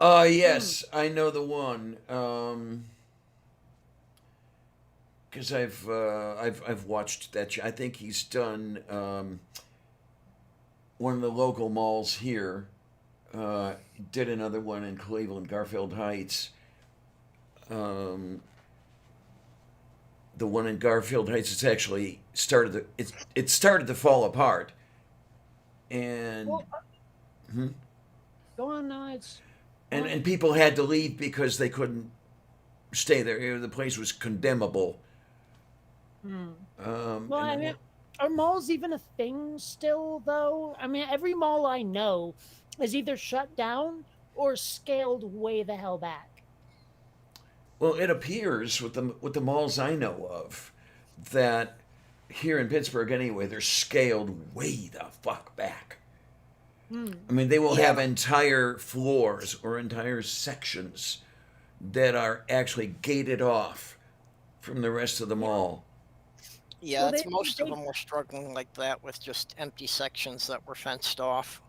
Yes, I know the one. Because I've watched that. I think he's done one of the local malls here. Did another one in Cleveland, Garfield Heights. Um, the one in Garfield Heights, it's actually it started to fall apart, and Well, hmm? go on, no, it's and people had to leave because they couldn't stay there. The place was condemnable. Hmm. Well, And I then mean, are malls even a thing still, though? I mean, every mall I know is either shut down or scaled way the hell back. well, it appears with the malls I know of that here in Pittsburgh anyway, they're scaled way the fuck back. Hmm. I mean, they will Yeah. have entire floors or entire sections that are actually gated off from the rest of the mall. Yeah, Well, that's they, most of they them were struggling like that with just empty sections that were fenced off.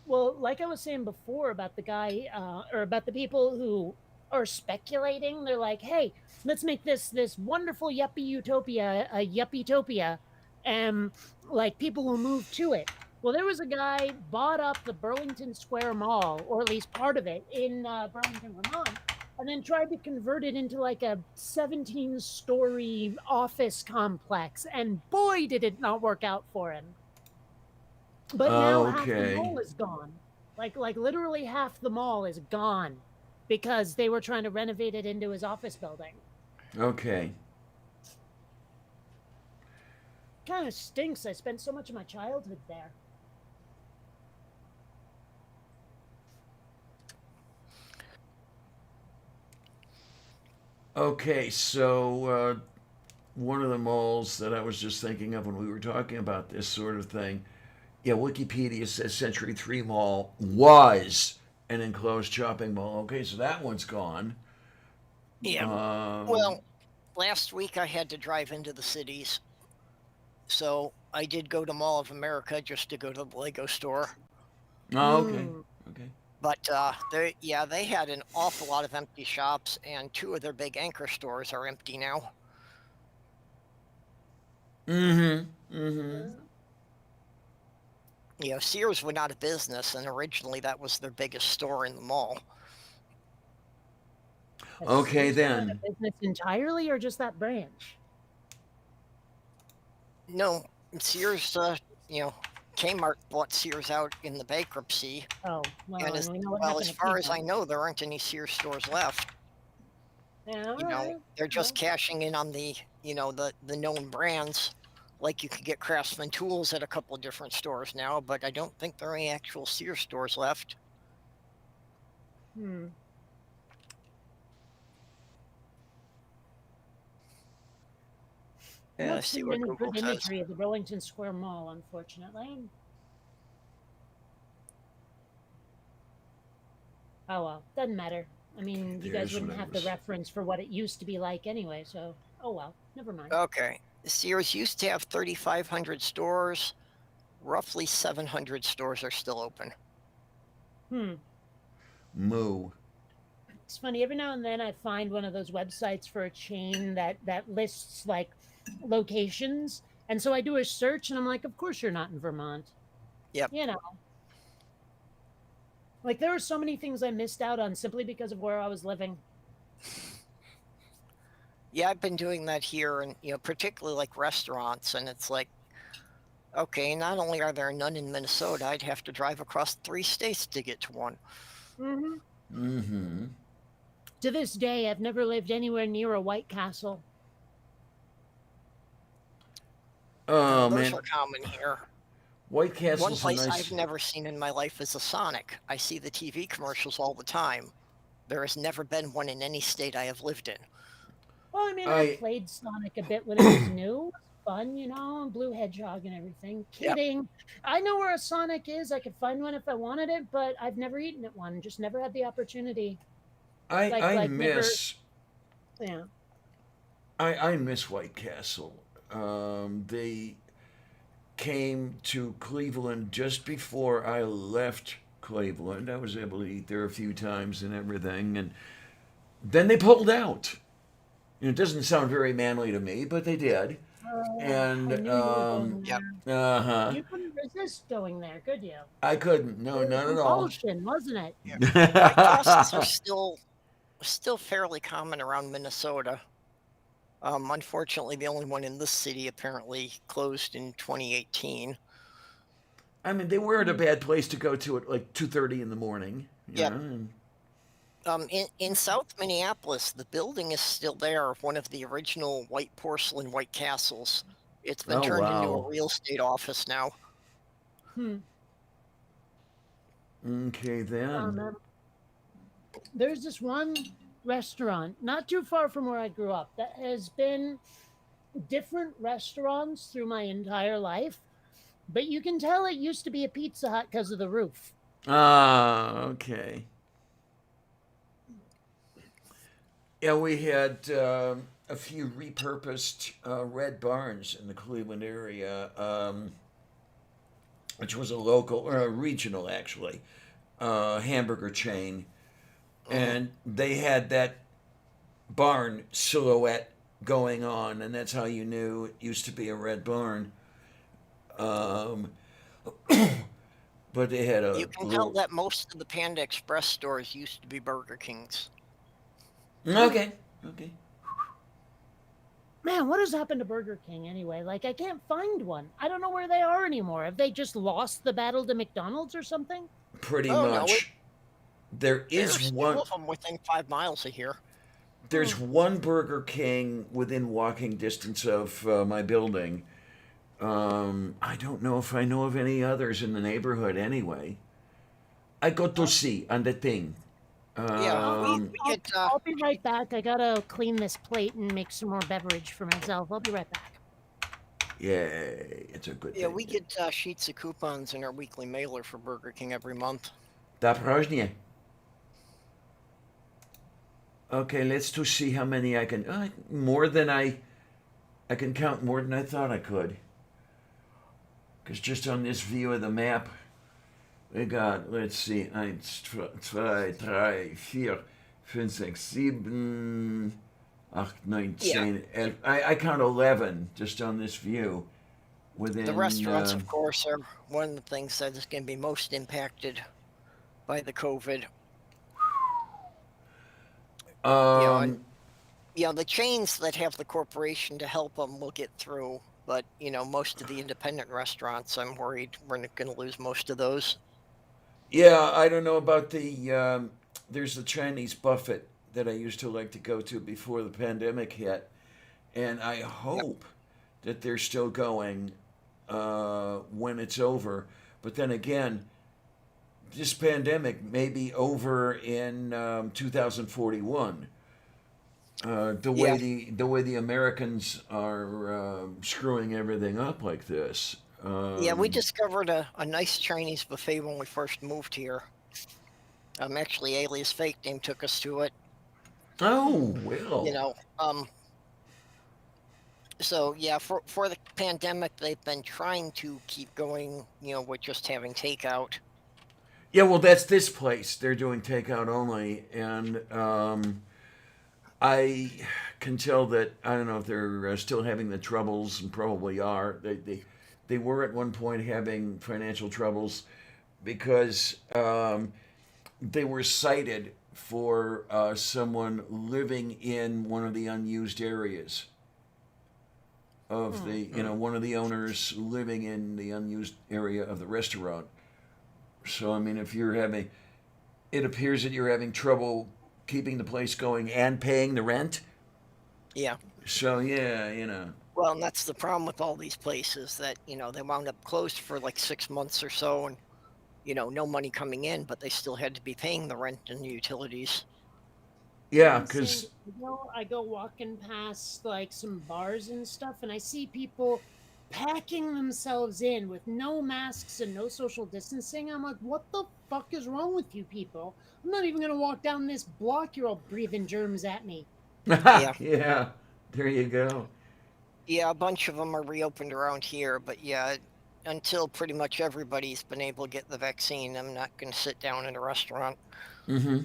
well, like I was saying before about the guy, or about the people who are speculating. They're like, "Hey, let's make this wonderful yuppie utopia a yuppie-topia, and like people will move to it." Well, there was a guy bought up the Burlington Square Mall, or at least part of it, in Burlington, Vermont, and then tried to convert it into like a 17-story office complex. And boy, did it not work out for him. But now half the Okay. mall is gone. Like literally half the mall is gone because they were trying to renovate it into his office building. Okay. Kind of stinks. I spent so much of my childhood there. Okay, so one of the malls that I was just thinking of when we were talking about this sort of thing, yeah, Wikipedia says Century 3 Mall was an enclosed shopping mall. Okay, so that one's gone. Yeah. Um, Well, last week I had to drive into the cities. So I did go to Mall of America just to go to the Lego store. oh, okay. Hmm. Okay. But they had an awful lot of empty shops, and two of their big anchor stores are empty now. Mm-hmm. Mm-hmm. Sears went out of business, and originally that was their biggest store in the mall. Has Okay, Sears gone out then. of business entirely, or just that branch? No, Sears, Kmart bought Sears out in the bankruptcy, Oh, well, and and we know what as happened to far as I Kmart. know, there aren't any Sears stores left. Yeah, all You know, right. they're just cashing in on the known brands. Like you can get Craftsman tools at a couple of different stores now, but I don't think there are any actual Sears stores left. Hmm. Yeah, Not let's see seen what any Google good says. imagery of the Burlington Square Mall, unfortunately. Oh well, doesn't matter. I mean, you guys There's what wouldn't I have the was. reference for what it used to be like anyway, so oh well, never mind. Okay, Sears used to have 3,500 stores. Roughly 700 stores are still open. Moo. It's funny. Every now and then, I find one of those websites for a chain that lists like locations, and so I do a search, and I'm like, of course you're not in Vermont. Yep. You know, like there are so many things I missed out on simply because of where I was living. Yeah, I've been doing that here, and particularly like restaurants, and it's like, okay, not only are there none in Minnesota, I'd have to drive across 3 states to get to one. Mm-hmm. To this day, I've never lived anywhere near a White Castle. Oh Those man, are common here. White One Castle's a place nice. I've never seen in my life is a Sonic. I see the TV commercials all the time. There has never been one in any state I have lived in. Well, I mean, I I played Sonic a bit when it was new. It was fun, and Blue Hedgehog and everything. Yep. Kidding. I know where a Sonic is. I could find one if I wanted it, but I've never eaten at one. Just never had the opportunity. I Never. miss Yeah. I miss White Castle. They came to Cleveland just before I left Cleveland. I was able to eat there a few times and everything, and then they pulled out. It doesn't sound very manly to me, but they did. I And knew you were going Yep. there. You couldn't resist going there, could you? I couldn't. No, It was not at all. compulsion, wasn't it? White Castles are still fairly common around Minnesota. Unfortunately, the only one in this city apparently closed in 2018. I mean, they weren't a bad place to go to at like 2:30 in the morning. Yep. And In South Minneapolis, the building is still there, one of the original white porcelain White Castles. It's been Oh, turned into wow. a real estate office now. Okay, then. There's this one restaurant not too far from where I grew up that has been different restaurants through my entire life, but you can tell it used to be a Pizza Hut because of the roof. Ah, okay. Yeah, we had a few repurposed Red Barns in the Cleveland area, which was a local or a regional actually hamburger chain, and they had that barn silhouette going on, and that's how you knew it used to be a Red Barn. Um, but they had a You can little. tell that most of the Panda Express stores used to be Burger Kings. Okay. Okay. Man, what has happened to Burger King anyway? Like, I can't find one. I don't know where they are anymore. Have they just lost the battle to McDonald's or something? Pretty Oh, no, much. There There's is two one. of them within 5 miles of here. There's one Burger King within walking distance of my building. I don't know if I know of any others in the neighborhood anyway. I got to see on the thing. Yeah, we get I'll be right back. I gotta clean this plate and make some more beverage for myself. I'll be right back. Yay, it's a good yeah thing. we get sheets of coupons in our weekly mailer for Burger King every month. Da próżnie. Okay, let's to see how many I can. More than I can count more than I thought I could. Because just on this view of the map, we got, let's see, 1, 2, 3, 4, 5, 6, 7, 8, 9, 10, 11. I count 11 just on this view. Within The restaurants, of course, are one of the things that is going to be most impacted by the COVID. The chains that have the corporation to help them will get through, but most of the independent restaurants, I'm worried we're going to lose most of those. Yeah, I don't know about the. There's the Chinese buffet that I used to like to go to before the pandemic hit, and I hope that they're still going when it's over. But then again, this pandemic may be over in 2041. The way the Americans are screwing everything up like this. We discovered a nice Chinese buffet when we first moved here. Actually, Alias Fake Name took us to it. Oh well. So yeah, for the pandemic, they've been trying to keep going, with just having takeout. Yeah, well, that's this place. They're doing takeout only, and I can tell that I don't know if they're still having the troubles, and probably are. They were at one point having financial troubles because they were cited for someone living in one of the unused areas of the one of the owners living in the unused area of the restaurant. So I mean, if you're having, it appears that you're having trouble keeping the place going and paying the rent. Yeah. So yeah. Well, and that's the problem with all these places that, they wound up closed for like 6 months or so and, no money coming in, but they still had to be paying the rent and the utilities. Yeah, In San because Diego, I go walking past like some bars and stuff, and I see people packing themselves in with no masks and no social distancing. I'm like, what the fuck is wrong with you people? I'm not even gonna walk down this block. You're all breathing germs at me. Yeah. yeah, there you go. Yeah, a bunch of them are reopened around here, but yeah, until pretty much everybody's been able to get the vaccine, I'm not going to sit down in a restaurant. I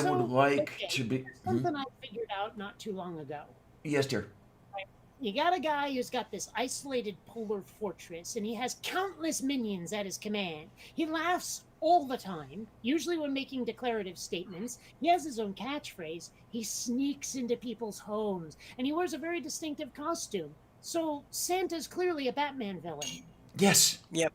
So, would like okay, to be. here's something I figured out not too long ago. Yes, dear. You got a guy who's got this isolated polar fortress, and he has countless minions at his command. He laughs all the time, usually when making declarative statements. He has his own catchphrase. He sneaks into people's homes, and he wears a very distinctive costume. So Santa's clearly a Batman villain. Yes. Yep.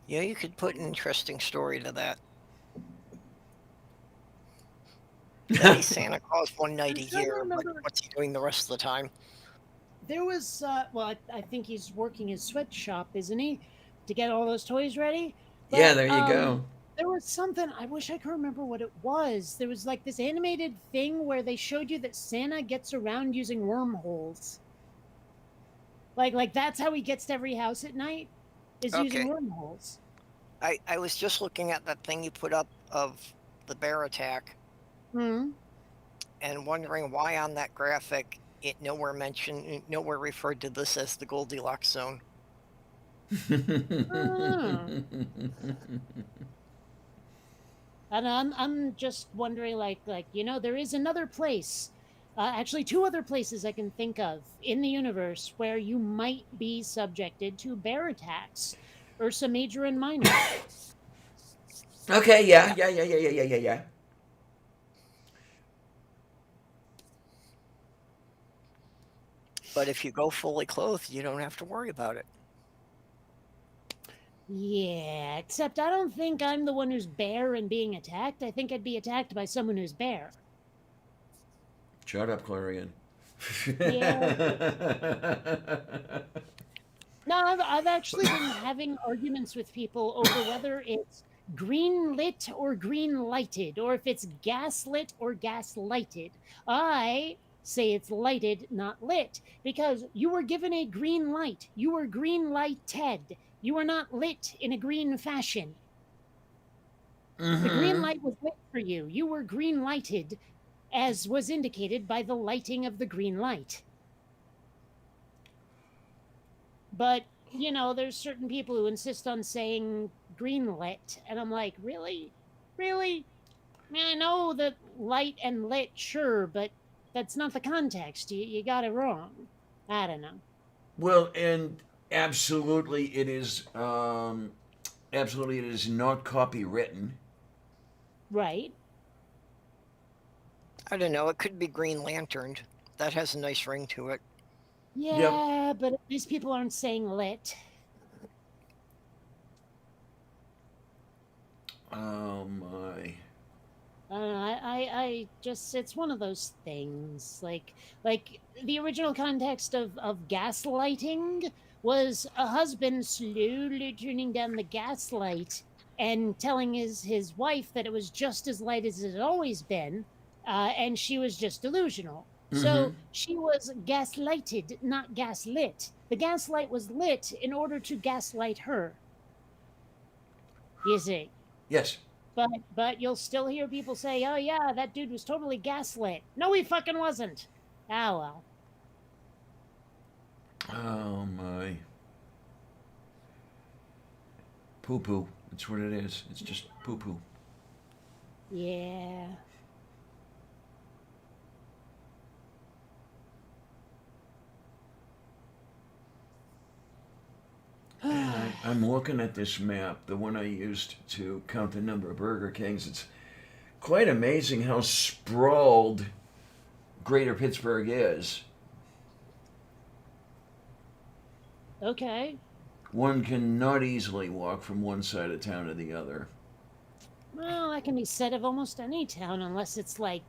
Yeah, you could put an interesting story to that. That he's Santa Claus one night a I'm trying to year, but remember- what's he doing the rest of the time? There was, I think he's working his sweatshop, isn't he, to get all those toys ready? Yeah, But, there you go. There was something, I wish I could remember what it was. There was like this animated thing where they showed you that Santa gets around using wormholes. Like that's how he gets to every house at night, is using Okay. wormholes. I was just looking at that thing you put up of the bear attack Hmm. and wondering why on that graphic it nowhere referred to this as the Goldilocks zone. And I'm just wondering, like there is another place, actually two other places I can think of in the universe where you might be subjected to bear attacks, Ursa Major and Minor. Okay, yeah. But if you go fully clothed, you don't have to worry about it. Yeah, except I don't think I'm the one who's bear and being attacked. I think I'd be attacked by someone who's bear. Shut up, Clarion. No, I've actually been having arguments with people over whether it's green lit or green lighted, or if it's gas lit or gas lighted. I say it's lighted, not lit, because you were given a green light. You were green lighted. You were not lit in a green fashion. The green light was lit for you. You were green lighted, as was indicated by the lighting of the green light. But, there's certain people who insist on saying green lit, and I'm like, really? Really? I mean, I know that light and lit, sure, but that's not the context. You got it wrong. I don't know. Well, and absolutely it is not copywritten. Right. I don't know. It could be Green Lanterned. That has a nice ring to it. Yeah, but these people aren't saying lit. Oh my. I just, it's one of those things. Like the original context of gaslighting was a husband slowly turning down the gaslight and telling his wife that it was just as light as it had always been, and she was just delusional. So she was gaslighted, not gaslit. The gaslight was lit in order to gaslight her. You see. Yes. But you'll still hear people say, "Oh yeah, that dude was totally gaslit." No, he fucking wasn't. Ah well. Oh my. Poo poo. That's what it is. It's just poo poo. Yeah. I'm looking at this map, the one I used to count the number of Burger Kings. It's quite amazing how sprawled Greater Pittsburgh is. Okay. One can not easily walk from one side of town to the other. Well, that can be said of almost any town, unless it's like,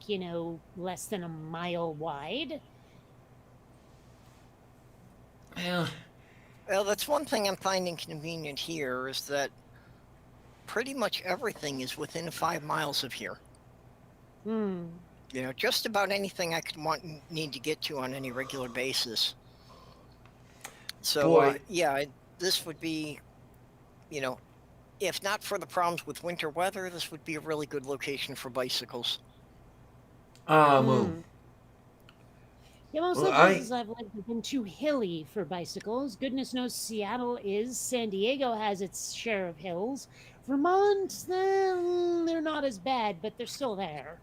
less than a mile wide. Well, Well, that's one thing I'm finding convenient here is that pretty much everything is within 5 miles of here. Hmm. Just about anything I could need to get to on any regular basis. So, Boy. this would be, if not for the problems with winter weather, this would be a really good location for bicycles. Moo. Yeah, most Well, of the places I've lived have been too hilly for bicycles. Goodness knows Seattle is. San Diego has its share of hills. Vermont, they're not as bad, but they're still there.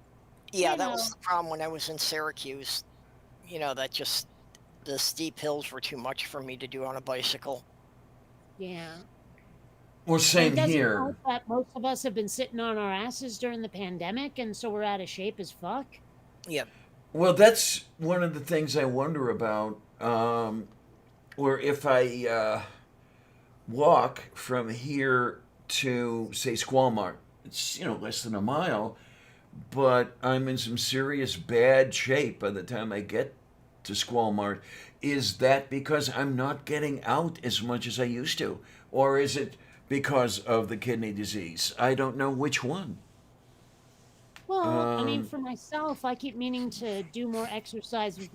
Yeah, that was the problem when I was in Syracuse. The steep hills were too much for me to do on a bicycle. Yeah. Well, same It doesn't here. help that most of us have been sitting on our asses during the pandemic, and so we're out of shape as fuck. Yeah. Well, that's one of the things I wonder about. Where if I walk from here to, say, Squamart, it's less than a mile, but I'm in some serious bad shape by the time I get to Squamart. Is that because I'm not getting out as much as I used to, or is it because of the kidney disease? I don't know which one. Well, I mean, for myself, I keep meaning to do more exercise with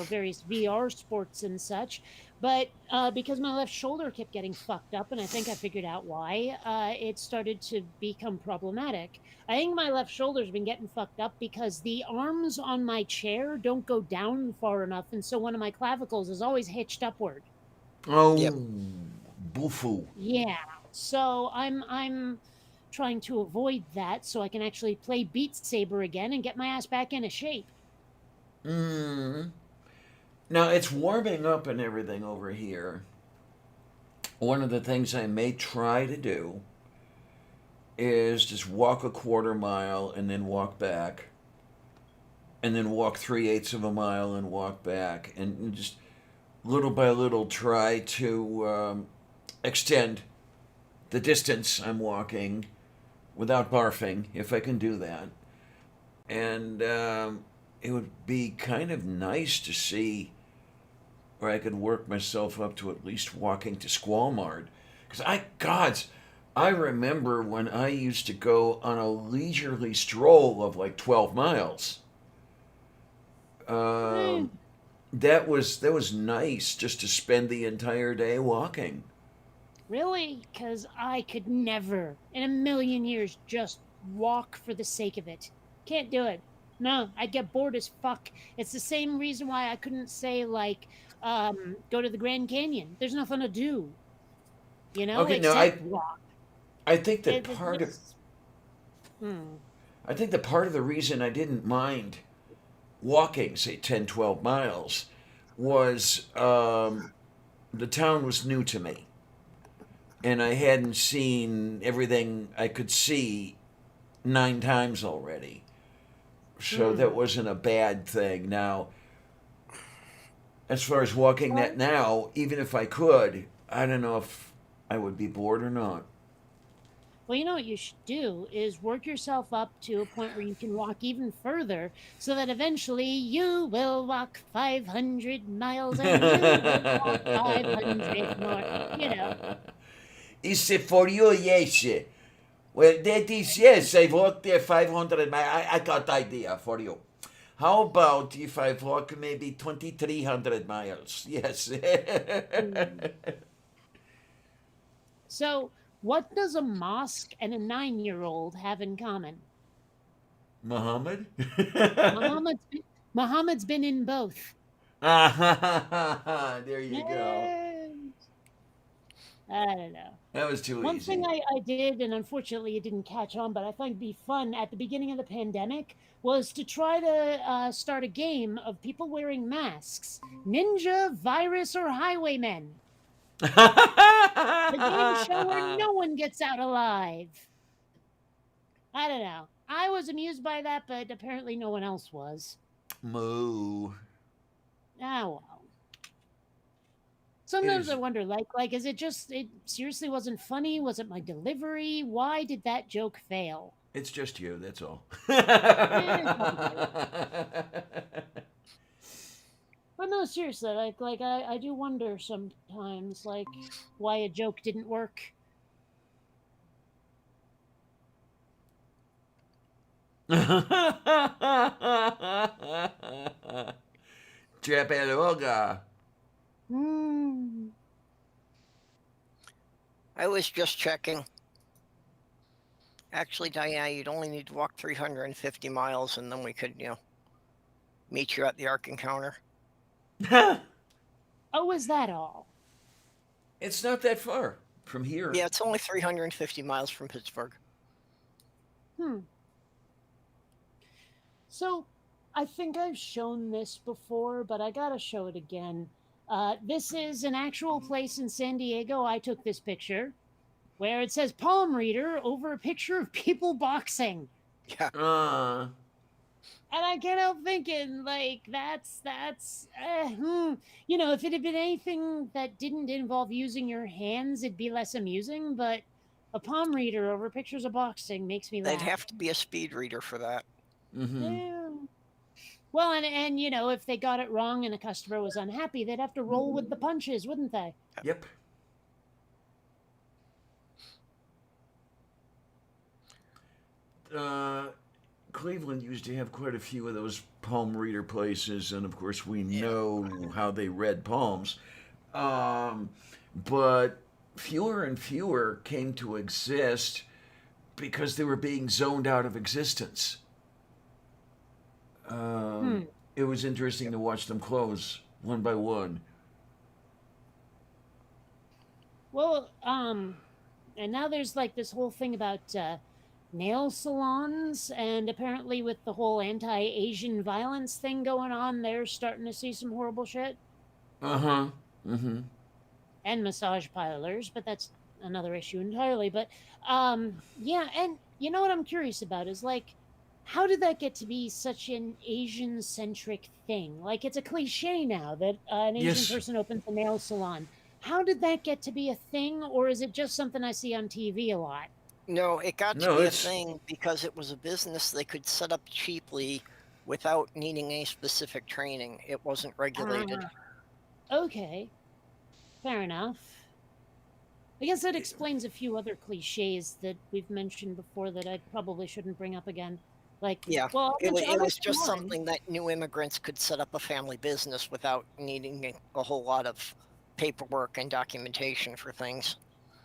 various VR sports and such. But because my left shoulder kept getting fucked up, and I think I figured out why, it started to become problematic. I think my left shoulder's been getting fucked up because the arms on my chair don't go down far enough, and so one of my clavicles is always hitched upward. Oh, Yep. Bufu. Yeah. So I'm trying to avoid that so I can actually play Beat Saber again and get my ass back into shape. Now, it's warming up and everything over here. One of the things I may try to do is just walk a quarter mile and then walk back, and then walk 3/8 of a mile and walk back, and just little by little try to extend the distance I'm walking without barfing, if I can do that. And it would be kind of nice to see where I could work myself up to at least walking to Squamart. Because I remember when I used to go on a leisurely stroll of like 12 miles. That was nice, just to spend the entire day walking. Really? Because I could never, in a million years, just walk for the sake of it. Can't do it. No, I'd get bored as fuck. It's the same reason why I couldn't say, go to the Grand Canyon. There's nothing to do. Okay, except walk. I think that I think that part of the reason I didn't mind walking, say 10, 12 miles, was the town was new to me. And I hadn't seen everything I could see 9 times already. So that wasn't a bad thing. Now, as far as walking that now, even if I could, I don't know if I would be bored or not. Well, you know what you should do is work yourself up to a point where you can walk even further so that eventually you will walk 500 miles and you will walk 500 more. It's for you, yes. Well, that is, yes, I've walked there 500 miles. I got idea for you. How about if I walk maybe 2,300 miles? Yes. So, what does a mosque and a 9-year-old have in common? Muhammad? Muhammad's been, Muhammad's been in both. There you go. And I don't know. That was too One easy. thing I did, and unfortunately it didn't catch on, but I thought it'd be fun at the beginning of the pandemic, was to try to start a game of people wearing masks. Ninja, virus, or highwaymen. The game show where no one gets out alive. I don't know. I was amused by that, but apparently no one else was. Moo. Ah, well. Sometimes is- I wonder, like, is it just it seriously wasn't funny? Was it my delivery? Why did that joke fail? It's just you, that's all. But no, seriously, like I do wonder sometimes, like, why a joke didn't work. Chapeloga. Hmm. I was just checking. Actually, Diana, you'd only need to walk 350 miles, and then we could, meet you at the Ark Encounter. Oh, is that all? It's not that far from here. Yeah, it's only 350 miles from Pittsburgh. So, I think I've shown this before, but I gotta show it again. This is an actual place in San Diego. I took this picture where it says palm reader over a picture of people boxing. Yeah. And I can't help thinking, like, if it had been anything that didn't involve using your hands, it'd be less amusing, but a palm reader over pictures of boxing makes me laugh. They'd have to be a speed reader for that. Mm-hmm. Yeah. Well, and if they got it wrong and a customer was unhappy, they'd have to roll with the punches, wouldn't they? Yep. Cleveland used to have quite a few of those palm reader places, and of course we know how they read palms. But fewer and fewer came to exist because they were being zoned out of existence. It was interesting to watch them close one by one. Well, and now there's like this whole thing about nail salons, and apparently with the whole anti-Asian violence thing going on, they're starting to see some horrible shit. Uh-huh. Mm-hmm. And massage parlors, but that's another issue entirely. But yeah, and you know what I'm curious about is, like, how did that get to be such an Asian-centric thing? Like, it's a cliche now that an Asian Yes. person opens a nail salon. How did that get to be a thing, or is it just something I see on TV a lot? No, it got to No, be a it's- thing because it was a business they could set up cheaply without needing any specific training. It wasn't regulated. Okay, fair enough. I guess that explains a few other cliches that we've mentioned before that I probably shouldn't bring up again. Like, Yeah, well, It was mention just one. something that new immigrants could set up a family business without needing a whole lot of paperwork and documentation for things.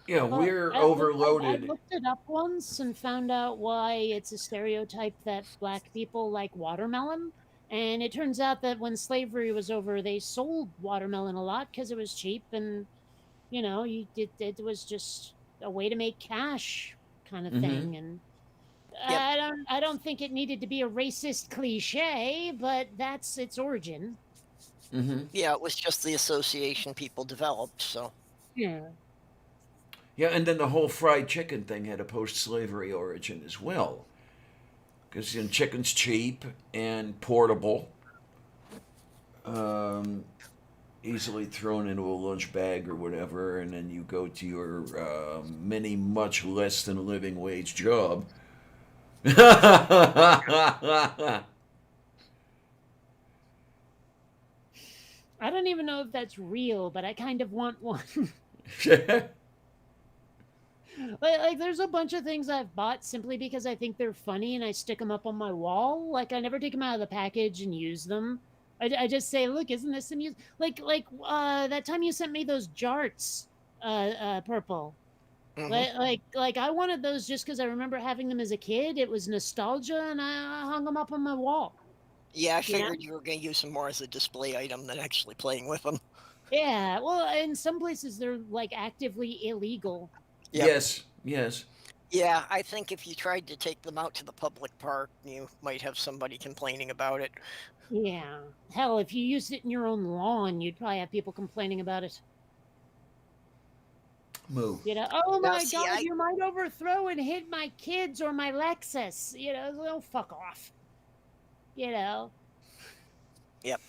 Yeah, Well, we're I overloaded. looked it up once and found out why it's a stereotype that black people like watermelon. And it turns out that when slavery was over, they sold watermelon a lot because it was cheap, and it was just a way to make cash, kind of Mhm. thing. And Yep. I don't think it needed to be a racist cliche, but that's its origin. Mm-hmm. Yeah, it was just the association people developed. So Yeah. Yeah, and then the whole fried chicken thing had a post-slavery origin as well. Because chicken's cheap and portable, easily thrown into a lunch bag or whatever, and then you go to your mini, much less than a living wage job. I don't even know if that's real, but I kind of want one. Like, there's a bunch of things I've bought simply because I think they're funny and I stick them up on my wall. Like, I never take them out of the package and use them. I just say, look, isn't this some use? That time you sent me those jarts, purple. Mhm. Like I wanted those just because I remember having them as a kid. It was nostalgia, and I hung them up on my wall. Yeah, I You know? figured you were going to use them more as a display item than actually playing with them. Yeah. Well, in some places they're like actively illegal. Yep. Yes, yes. Yeah, I think if you tried to take them out to the public park, you might have somebody complaining about it. Yeah. Hell, if you used it in your own lawn, you'd probably have people complaining about it. Moo. You know, oh Now, my see, God, you might overthrow and hit my kids or my Lexus. You know, oh, fuck off. You know, Yep.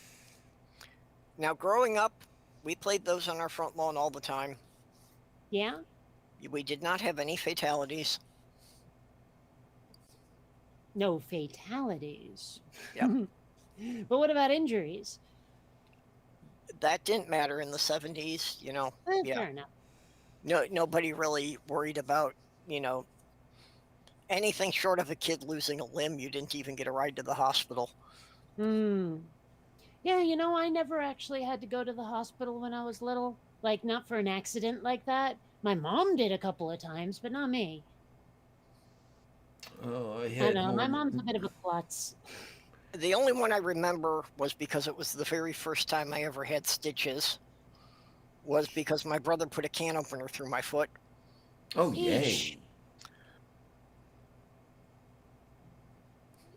Now, growing up, we played those on our front lawn all the time. yeah. We did not have any fatalities. No fatalities. Yep. But what about injuries? That didn't matter in the 70s, you know. Yeah. Fair enough. Nobody really worried about, you know, anything short of a kid losing a limb. You didn't even get a ride to the hospital. Hmm. Yeah, you know, I never actually had to go to the hospital when I was little. Like, not for an accident like that. My mom did a couple of times, but not me. Oh, I I had know, more. my mom's a bit of a klutz. The only one I remember was because it was the very first time I ever had stitches, was because my brother put a can opener through my foot. Oh, Eesh. yay.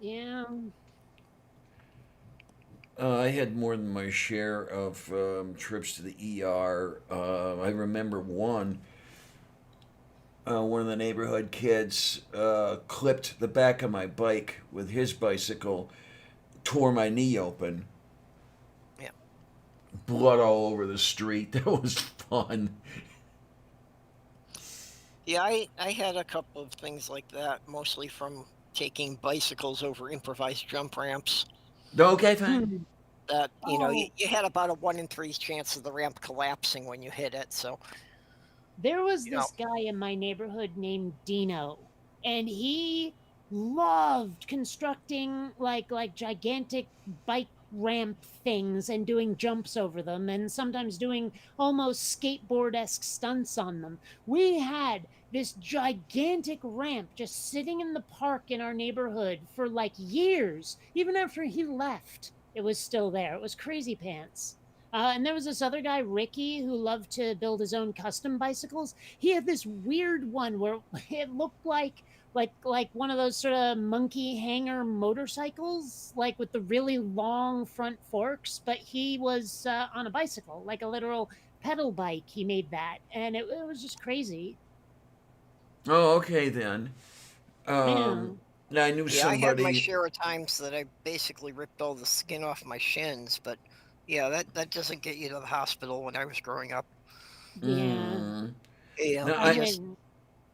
Yeah. I had more than my share of trips to the ER. I remember one of the neighborhood kids clipped the back of my bike with his bicycle, tore my knee open, Yeah. blood all over the street. That was fun. Yeah, I had a couple of things like that, mostly from taking bicycles over improvised jump ramps. Okay, fine. Hmm. That, you know, Oh, you had about a 1 in 3 chance of the ramp collapsing when you hit it. So, there was you know, this guy in my neighborhood named Dino, and he loved constructing like gigantic bike ramp things and doing jumps over them and sometimes doing almost skateboard-esque stunts on them. We had this gigantic ramp just sitting in the park in our neighborhood for like years. Even after he left, it was still there. It was crazy pants. And there was this other guy, Ricky, who loved to build his own custom bicycles. He had this weird one where it looked like one of those sort of monkey hanger motorcycles, like with the really long front forks. But he was on a bicycle, like a literal pedal bike. He made that, and it was just crazy. Oh, okay then. Yeah. Now I knew yeah, I had my somebody. share of times that I basically ripped all the skin off my shins, but yeah, that doesn't get you to the hospital when I was growing up. Yeah. Mm, You know, no, I I. mean,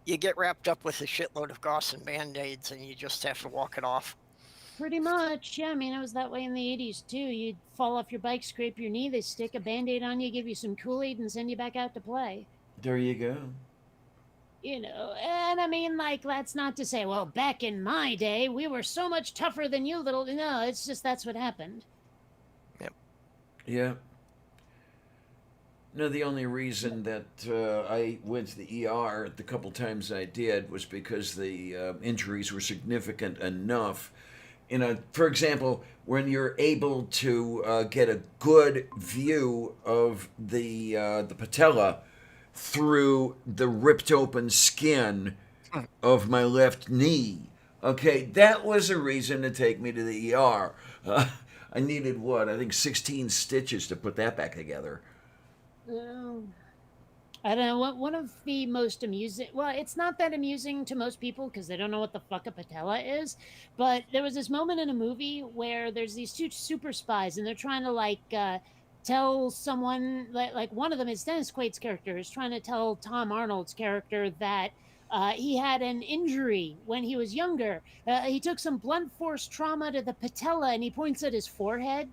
you get wrapped up with a shitload of gauze and band-aids and you just have to walk it off. pretty much. Yeah. I mean, it was that way in the 80s too. You'd fall off your bike, scrape your knee, they stick a band aid on you, give you some Kool-Aid, and send you back out to play. There you go. You know, and I mean, like, that's not to say, well, back in my day, we were so much tougher than you little. No, it's just that's what happened. Yep. Yeah. No, the only reason that I went to the ER the couple times I did was because the injuries were significant enough. You know, for example, when you're able to get a good view of the patella through the ripped open skin of my left knee. Okay, that was a reason to take me to the ER. I needed what? I think 16 stitches to put that back together. Um, I don't know. One of the most amusing, well, it's not that amusing to most people because they don't know what the fuck a patella is. But there was this moment in a movie where there's these two super spies and they're trying to tell someone, like one of them is Dennis Quaid's character, is trying to tell Tom Arnold's character that he had an injury when he was younger. He took some blunt force trauma to the patella and he points at his forehead.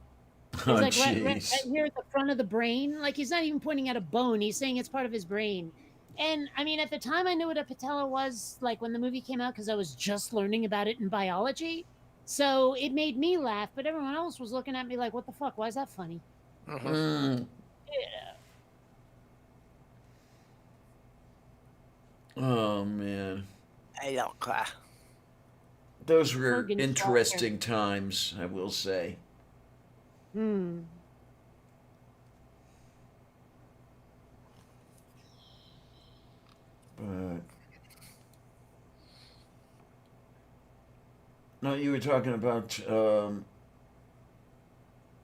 He's Oh, like right jeez. here at the front of the brain. Like he's not even pointing at a bone. He's saying it's part of his brain. And I mean, at the time, I knew what a patella was, like when the movie came out, because I was just learning about it in biology. So it made me laugh, but everyone else was looking at me like, "What the fuck? Why is that funny?" Hmm. Mm. Oh man, I don't. those were Ferguson's interesting times, I will say. Hmm. But no, you were talking about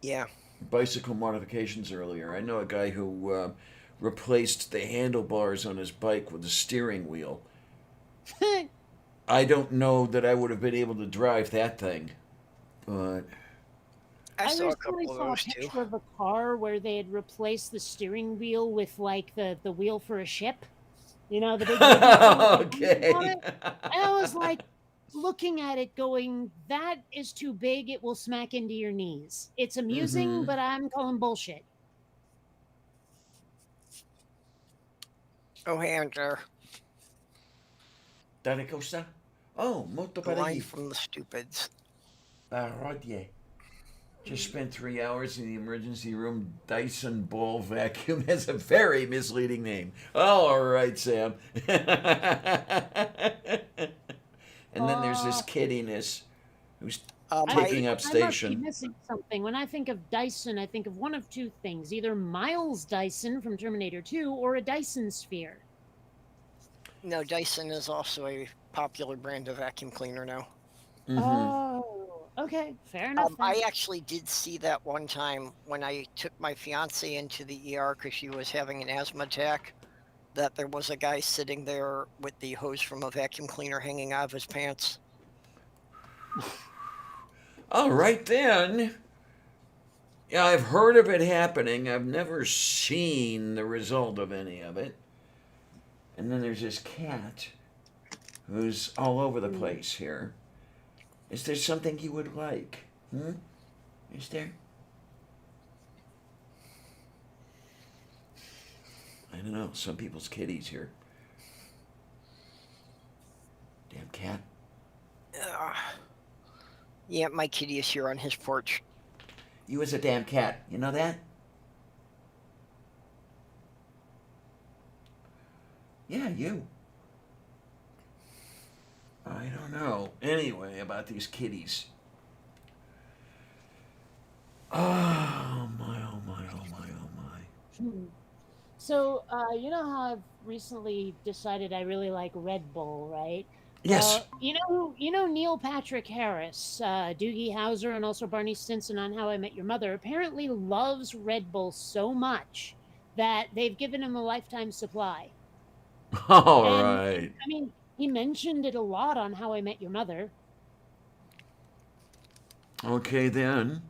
Yeah. bicycle modifications earlier. I know a guy who replaced the handlebars on his bike with a steering wheel. I don't know that I would have been able to drive that thing, but I I saw a recently couple of saw a those too. picture of a car where they had replaced the steering wheel with like the wheel for a ship. You know, the big wooden thing with the handles on okay. it. And I was like looking at it going, that is too big, it will smack into your knees. It's amusing, Mm-hmm. but I'm calling bullshit. Oh, hey, Andrew. Tale cosa? Oh, molto The line bene. from the stupids. Parodie. Just spent 3 hours in the emergency room. Dyson ball vacuum has a very misleading name. All right, Sam. And then there's this Uh, kiddiness who's My taking up I must be station. missing something. When I think of Dyson, I think of one of two things: either Miles Dyson from Terminator 2 or a Dyson sphere. no, Dyson is also a popular brand of vacuum cleaner now. Mm-hmm. Oh, okay, fair enough then. I actually did see that one time when I took my fiance into the ER because she was having an asthma attack. That there was a guy sitting there with the hose from a vacuum cleaner hanging out of his pants. All right then. Yeah, I've heard of it happening. I've never seen the result of any of it. And then there's this cat who's all over the place here. Is there something you would like? Hmm? Is there? I don't know. Some people's kitties here. Damn cat. Uh, yeah, my kitty is here on his porch. You was a damn cat. You know that? Yeah, you. I don't know. Anyway, about these kitties. Oh my, oh my, oh my, oh my. Hmm. So, you know how I've recently decided I really like Red Bull, right? Yes. Well, you know Neil Patrick Harris, Doogie Howser, and also Barney Stinson on How I Met Your Mother apparently loves Red Bull so much that they've given him a lifetime supply. All And right. I mean, he mentioned it a lot on How I Met Your Mother, Okay then.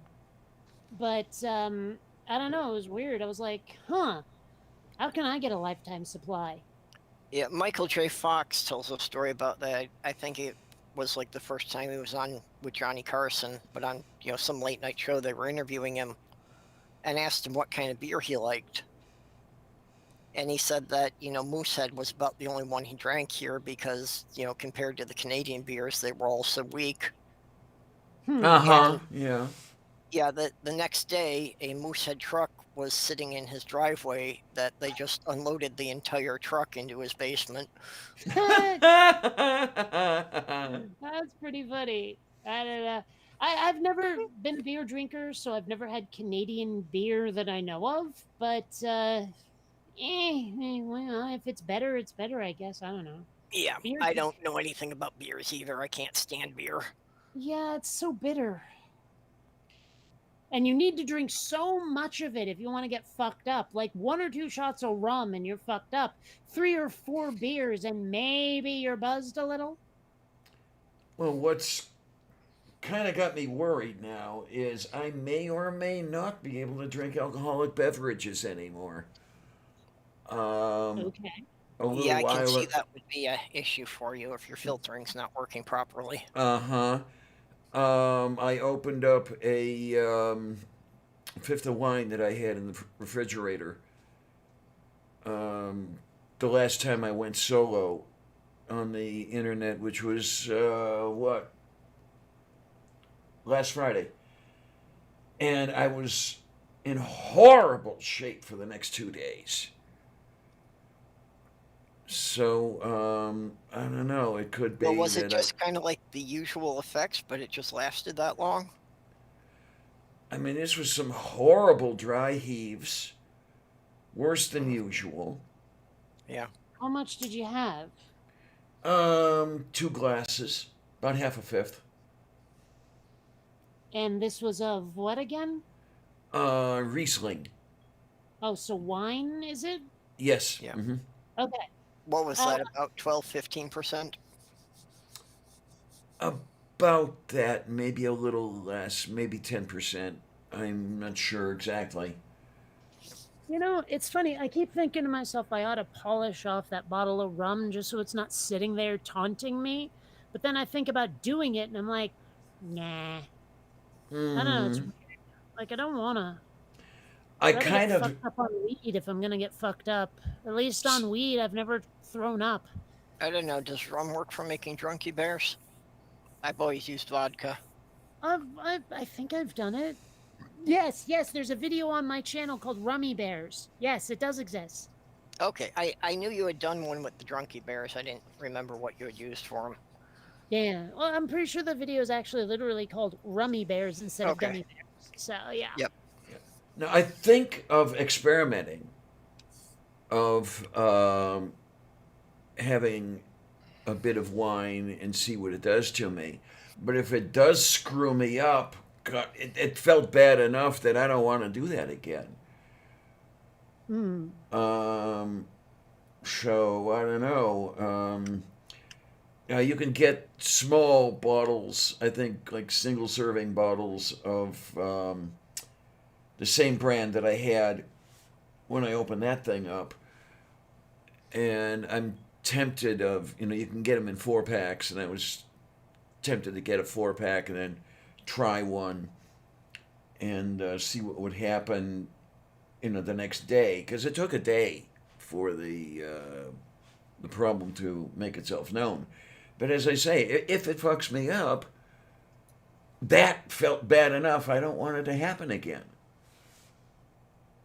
but I don't know, it was weird. I was like, huh, how can I get a lifetime supply? Yeah, Michael J. Fox tells a story about that. I think it was like the first time he was on with Johnny Carson, but on some late night show they were interviewing him and asked him what kind of beer he liked. And he said that Moosehead was about the only one he drank here because compared to the Canadian beers, they were all so weak. Hmm. Uh-huh. Yeah. Yeah, the next day, a Moosehead truck was sitting in his driveway that they just unloaded the entire truck into his basement. That's pretty funny. I don't know. I've never been a beer drinker, so I've never had Canadian beer that I know of. But well, if it's better, it's better. I guess I don't know. Yeah, Beer, I don't know anything about beers either. I can't stand beer. yeah, it's so bitter, and you need to drink so much of it if you want to get fucked up. Like 1 or 2 shots of rum, and you're fucked up. 3 or 4 beers, and maybe you're buzzed a little. Well, what's kind of got me worried now is I may or may not be able to drink alcoholic beverages anymore. Okay. A little Yeah, I can while. see that would be an issue for you if your filtering's not working properly. Uh-huh. I opened up a fifth of wine that I had in the refrigerator. the last time I went solo on the internet, which was last Friday, and I was in horrible shape for the next 2 days. So I don't know. It could be Well, was that it just kind of like the usual effects, but it just lasted that long? I mean, this was some horrible dry heaves, worse than usual. Yeah. How much did you have? 2 glasses, about half a fifth. And this was of what again? Riesling. Oh, so wine, is it? Yes. Yeah. Mm-hmm. Okay. What was that, about 12, 15%? About that, maybe a little less, maybe 10%. I'm not sure exactly. You know, it's funny. I keep thinking to myself, I ought to polish off that bottle of rum just so it's not sitting there taunting me. But then I think about doing it, and I'm like, nah. I don't know. It's Mm, like I don't wanna. I I'd rather kind get of, fucked up on weed if I'm gonna get fucked up. At least on weed, I've never thrown up. I don't know. Does rum work for making drunky bears? I've always used vodka. I think I've done it. Yes, yes. There's a video on my channel called Rummy Bears. Yes, it does exist. Okay, I knew you had done one with the drunky bears. I didn't remember what you had used for them. Yeah. Well, I'm pretty sure the video is actually literally called Rummy Bears instead of Okay. Gummy Bears. So yeah. Yep. now I think of experimenting, of having a bit of wine and see what it does to me. But if it does screw me up, God, it felt bad enough that I don't want to do that again. Hmm. So I don't know. You can get small bottles, I think, like single serving bottles of the same brand that I had when I opened that thing up. And I'm tempted of, you can get them in 4-packs, and I was tempted to get a 4-pack and then try one and see what would happen, the next day, because it took a day for the problem to make itself known. But as I say, if it fucks me up, that felt bad enough. I don't want it to happen again.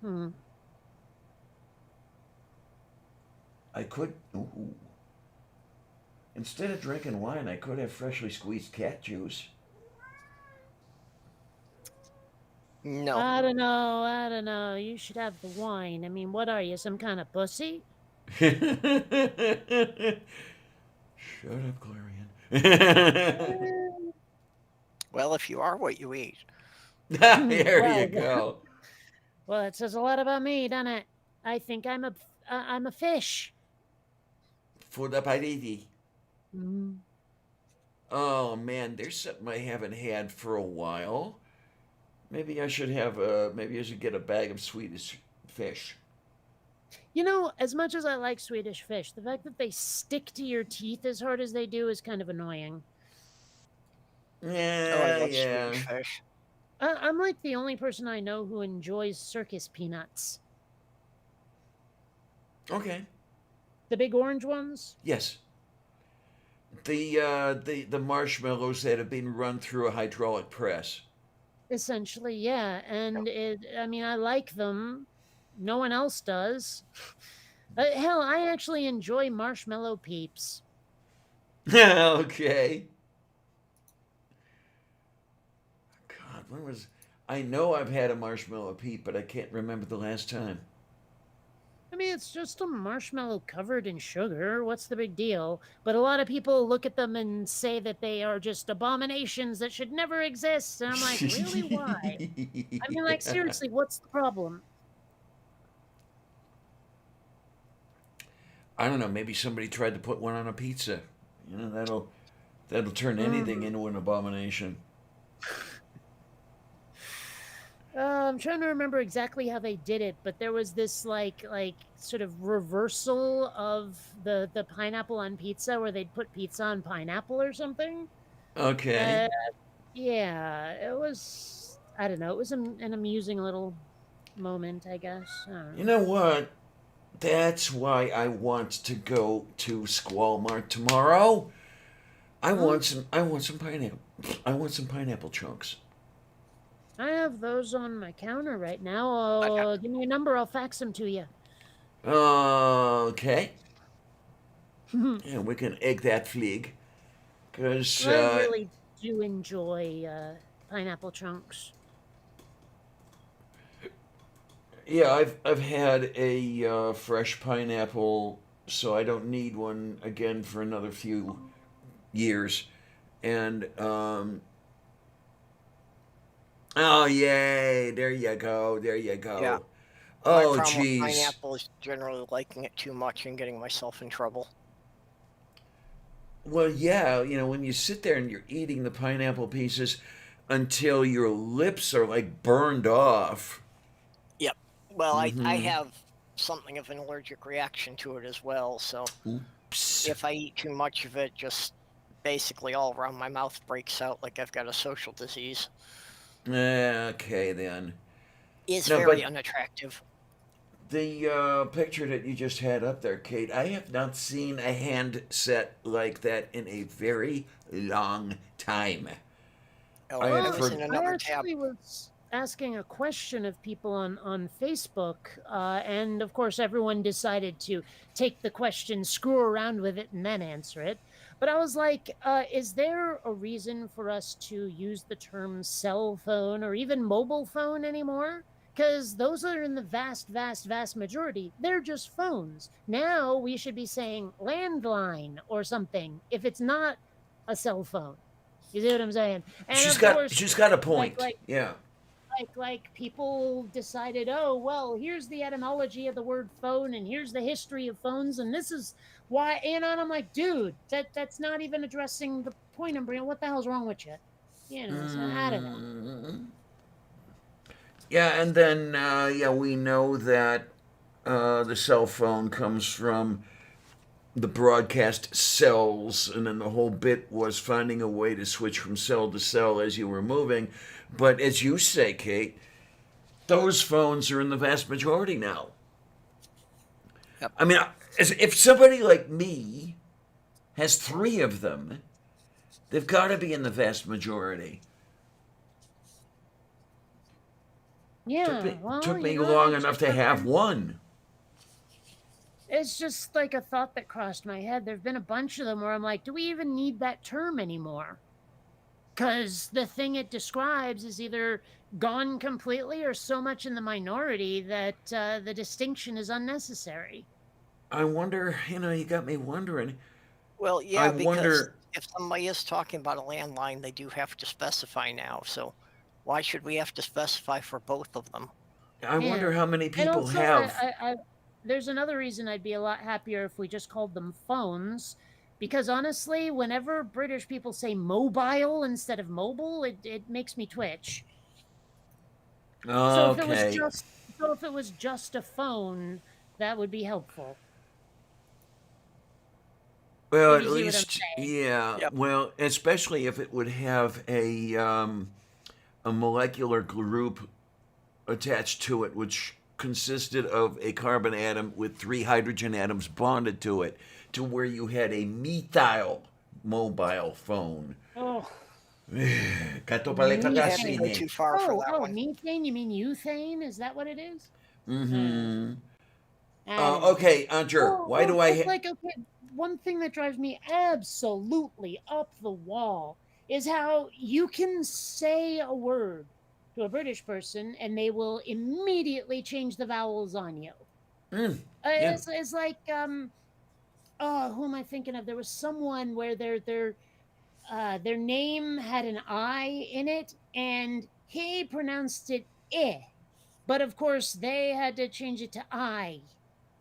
Hmm. I could, instead of drinking wine, I could have freshly squeezed cat juice. No. I don't know. I don't know. You should have the wine. I mean, what are you, some kind of pussy? Shut up, Clarion. Well, if you are what you eat. There you go. Well, it says a lot about me, doesn't it? I think I'm a fish. For the pariti. Mm. Oh man, there's something I haven't had for a while. Maybe I should get a bag of Swedish fish. You know, as much as I like Swedish fish, the fact that they stick to your teeth as hard as they do is kind of annoying. Oh, I Yeah, love yeah. Swedish fish. I'm like the only person I know who enjoys circus peanuts. Okay. The big orange ones? Yes. The marshmallows that have been run through a hydraulic press. Essentially, yeah. And I like them. No one else does. Hell, I actually enjoy marshmallow peeps. Okay. God, when was I know I've had a marshmallow peep, but I can't remember the last time. I mean, it's just a marshmallow covered in sugar. What's the big deal? But a lot of people look at them and say that they are just abominations that should never exist. And I'm like, really? Why? I mean, like, seriously, what's the problem? I don't know. Maybe somebody tried to put one on a pizza. That'll turn anything into an abomination. I'm trying to remember exactly how they did it, but there was this like sort of reversal of the pineapple on pizza, where they'd put pizza on pineapple or something. Okay. Yeah, it was. I don't know. It was an amusing little moment, I guess. I don't know. You know what? That's why I want to go to Squall Mart tomorrow. I want some pineapple. I want some pineapple chunks. I have those on my counter right now. Give me your number. I'll fax them to you. Okay. Yeah, we can egg that fleeg. Because, I really do enjoy pineapple chunks. yeah, I've had a fresh pineapple, so I don't need one again for another few years. And, oh, yay. There you go. There you go. Yeah. Oh, My problem with jeez. pineapple is generally liking it too much and getting myself in trouble. Well, yeah, when you sit there and you're eating the pineapple pieces until your lips are like burned off. Yep. Well, I Mm-hmm. have something of an allergic reaction to it as well, so Oops. if I eat too much of it, just basically all around my mouth breaks out like I've got a social disease. Okay, then. It's No, very but unattractive. the picture that you just had up there, Kate, I have not seen a handset like that in a very long time. Oh, I and had it was heard. in I another tab. actually was asking a question of people on Facebook, and of course, everyone decided to take the question, screw around with it, and then answer it. But I was like, is there a reason for us to use the term cell phone or even mobile phone anymore? Because those are in the vast, vast, vast majority. They're just phones. Now we should be saying landline or something if it's not a cell phone. You see what I'm saying? And She's of got course, she's got a like point. like Yeah. like people decided, oh well, here's the etymology of the word phone, and here's the history of phones, and this is why. And I'm like, dude, that's not even addressing the point I'm bringing. What the hell's wrong with you? So I don't know. Mm, yeah, and then yeah, we know that the cell phone comes from the broadcast cells, and then the whole bit was finding a way to switch from cell to cell as you were moving. But as you say, Kate, those phones are in the vast majority now. Yep. I mean, if somebody like me has 3 of them, they've got to be in the vast majority. Yeah, Took me well, long it's enough just to have one. it's just like a thought that crossed my head. There've been a bunch of them where I'm like, do we even need that term anymore? Because the thing it describes is either gone completely or so much in the minority that the distinction is unnecessary. I wonder, you got me wondering. Well, I yeah, because wonder, if somebody is talking about a landline, they do have to specify now. So why should we have to specify for both of them? I wonder Yeah. how many And people also, have. there's another reason I'd be a lot happier if we just called them phones. Because honestly, whenever British people say mobile instead of mobile, it makes me twitch. So if it was Okay. just a phone, that would be helpful. Well, If at you see what I'm least, saying. yeah. Yep. Well, especially if it would have a molecular group attached to it, which consisted of a carbon atom with 3 hydrogen atoms bonded to it, to where you had a methyl mobile phone. Oh, Kato pala You have to kagasin go eh. too far for that one. methane? You mean ethane? Is that what it is? Mm-hmm. I don't know. Okay, Andrew, why do I? It's like, okay, one thing that drives me absolutely up the wall is how you can say a word to a British person and they will immediately change the vowels on you. Mm, yeah. It's like oh, who am I thinking of? There was someone where their name had an I in it, and he pronounced it eh, but of course they had to change it to I.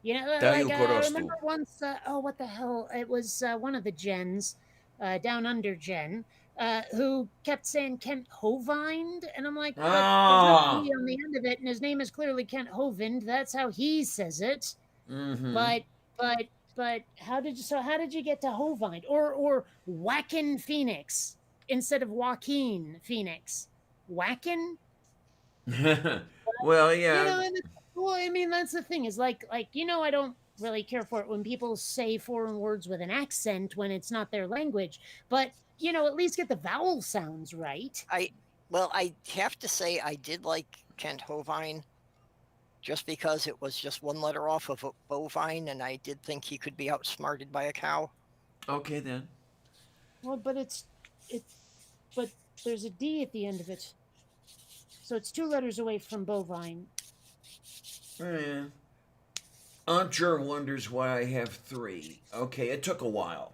Tayo I remember korostu. once. Oh, what the hell? It was one of the gens, down under Jen, who kept saying Kent Hovind, and I'm like, but there's no Ah. E on the end of it, and his name is clearly Kent Hovind. That's how he says it. Mm-hmm. But how did you get to Hovind or Whackin Phoenix instead of Joaquin Phoenix? Whackin? Well, You yeah. know, and Well, I mean, that's the thing is like I don't really care for it when people say foreign words with an accent when it's not their language, but at least get the vowel sounds right. I well, I have to say I did like Kent Hovind just because it was just one letter off of a bovine, and I did think he could be outsmarted by a cow. Okay then. Well, but but there's a D at the end of it, so it's 2 letters away from bovine. Yeah. Aunt Ger wonders why I have 3. Okay, it took a while.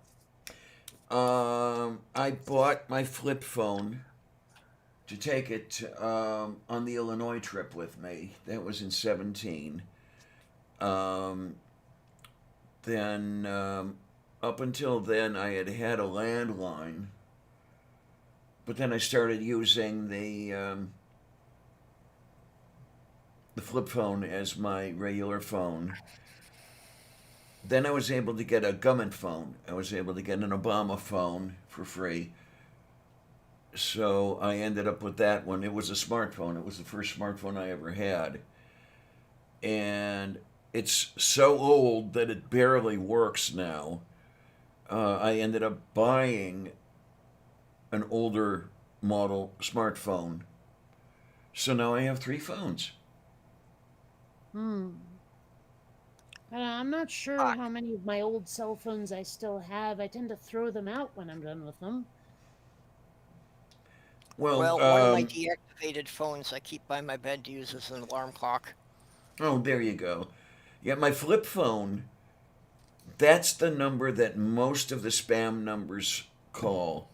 I bought my flip phone to take it on the Illinois trip with me. That was in 17. Um, then, up until then, I had a landline. But then I started using the flip phone as my regular phone. Then I was able to get a government phone. I was able to get an Obama phone for free. So I ended up with that one. It was a smartphone. It was the first smartphone I ever had. And it's so old that it barely works now. I ended up buying an older model smartphone. So now I have 3 phones. Hmm. I'm not sure Uh, how many of my old cell phones I still have. I tend to throw them out when I'm done with them. Well, one of my deactivated phones I keep by my bed to use as an alarm clock. oh, there you go. Yeah, my flip phone, that's the number that most of the spam numbers call.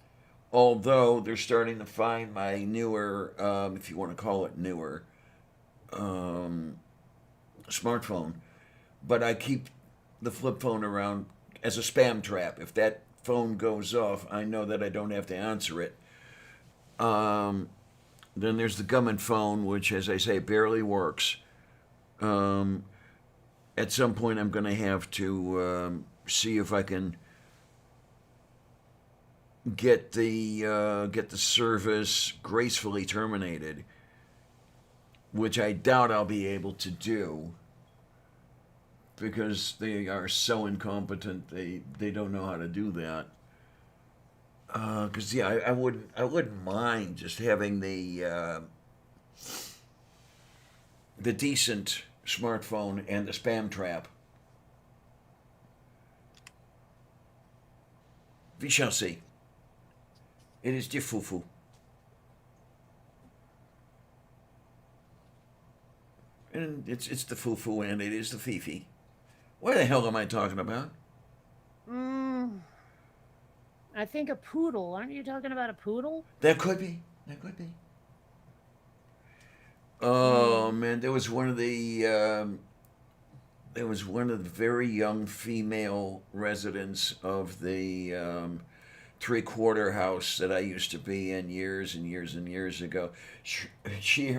Although they're starting to find my newer, if you want to call it newer, um, smartphone. But I keep the flip phone around as a spam trap. If that phone goes off, I know that I don't have to answer it. Um, then there's the government phone, which, as I say, barely works. Um, at some point, I'm going to have to see if I can get the service gracefully terminated, which I doubt I'll be able to do because they are so incompetent. They don't know how to do that. Because yeah, I wouldn't mind just having the decent smartphone and the spam trap. We shall see. It is the fufu. And it's the fufu and it is the fifi. What the hell am I talking about? Mm, I think a poodle. Aren't you talking about a poodle? That could be. That could be. Hmm. Oh man, there was one of the very young female residents of the 3/4 house that I used to be in years and years and years ago. She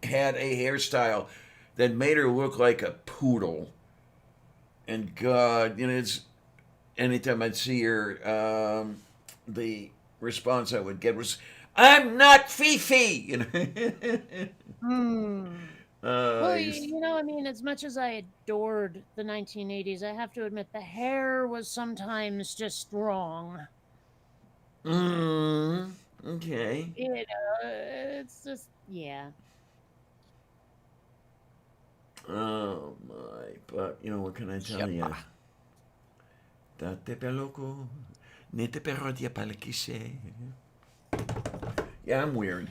had a hairstyle that made her look like a poodle. And God, it's anytime I'd see her, the response I would get was, "I'm not Fifi," Hmm. I Well, used, I mean, as much as I adored the 1980s, I have to admit the hair was sometimes just wrong. okay. It's just, yeah. Oh my, but what can I tell Yep. you? Date per loco, nete per odia palakise. Yeah, I'm weird.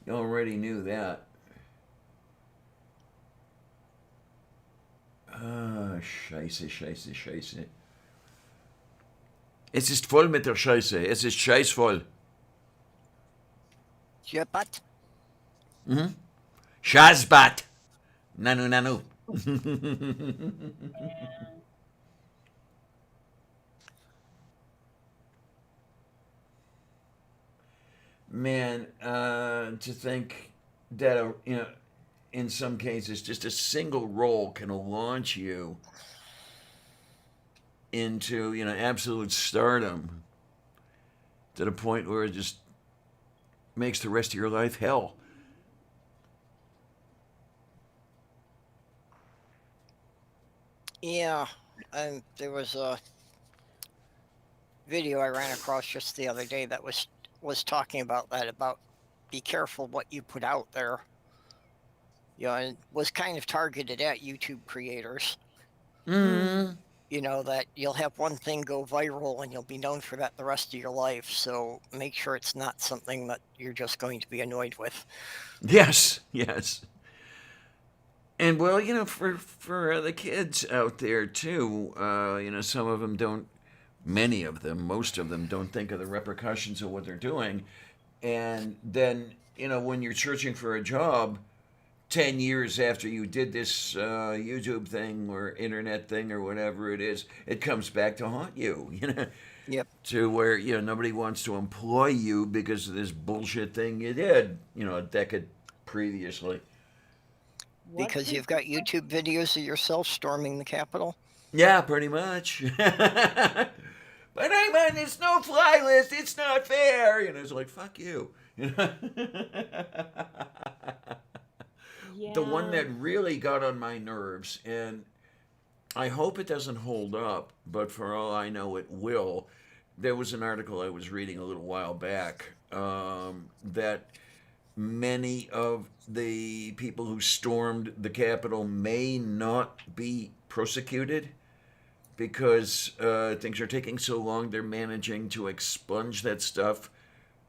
You already knew that. Ah, scheiße, scheiße, scheiße. Es ist voll mit der Scheiße. Es ist scheißvoll. But Mhm. Scheißbad. Nanu, nanu. Man, to think that, in some cases, just a single role can launch you into, absolute stardom to the point where it just makes the rest of your life hell. Yeah, and there was a video I ran across just the other day that was talking about that, about be careful what you put out there. You know, and was kind of targeted at YouTube creators. Mm. You know, that you'll have one thing go viral and you'll be known for that the rest of your life. So make sure it's not something that you're just going to be annoyed with. Yes, yes. And well, for the kids out there too, some of them don't. Many of them, most of them, don't think of the repercussions of what they're doing. And then, when you're searching for a job, 10 years after you did this YouTube thing or internet thing or whatever it is, it comes back to haunt you, Yep. to where, nobody wants to employ you because of this bullshit thing you did, a decade previously. What Because did you've got YouTube videos of yourself storming the Capitol. Yeah, pretty much. But I'm on this no-fly list. It's not fair. It's like, fuck you. Yeah. The one that really got on my nerves, and I hope it doesn't hold up, but for all I know, it will. There was an article I was reading a little while back that many of the people who stormed the Capitol may not be prosecuted because things are taking so long. They're managing to expunge that stuff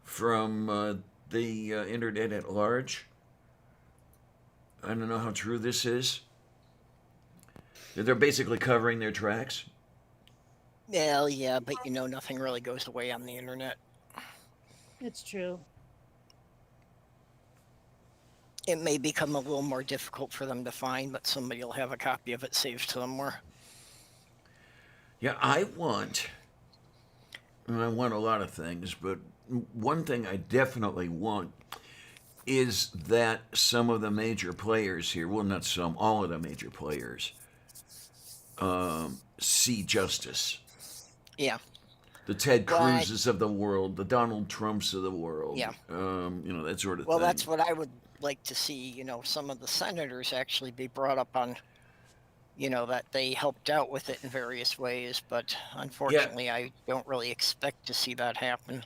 from the internet at large. I don't know how true this is. They're basically covering their tracks. Well, yeah, but you know, nothing really goes away on the internet. It's true. It may become a little more difficult for them to find, but somebody will have a copy of it saved somewhere. Yeah, I want a lot of things, but one thing I definitely want is that some of the major players here, well, not some, all of the major players, see justice. Yeah. The Ted Well, Cruzes of the world, the Donald Trumps of the world. Yeah. That sort of Well, thing. that's what I would like to see, you know, some of the senators actually be brought up on, you know, that they helped out with it in various ways, but unfortunately, I don't really expect to see that happen.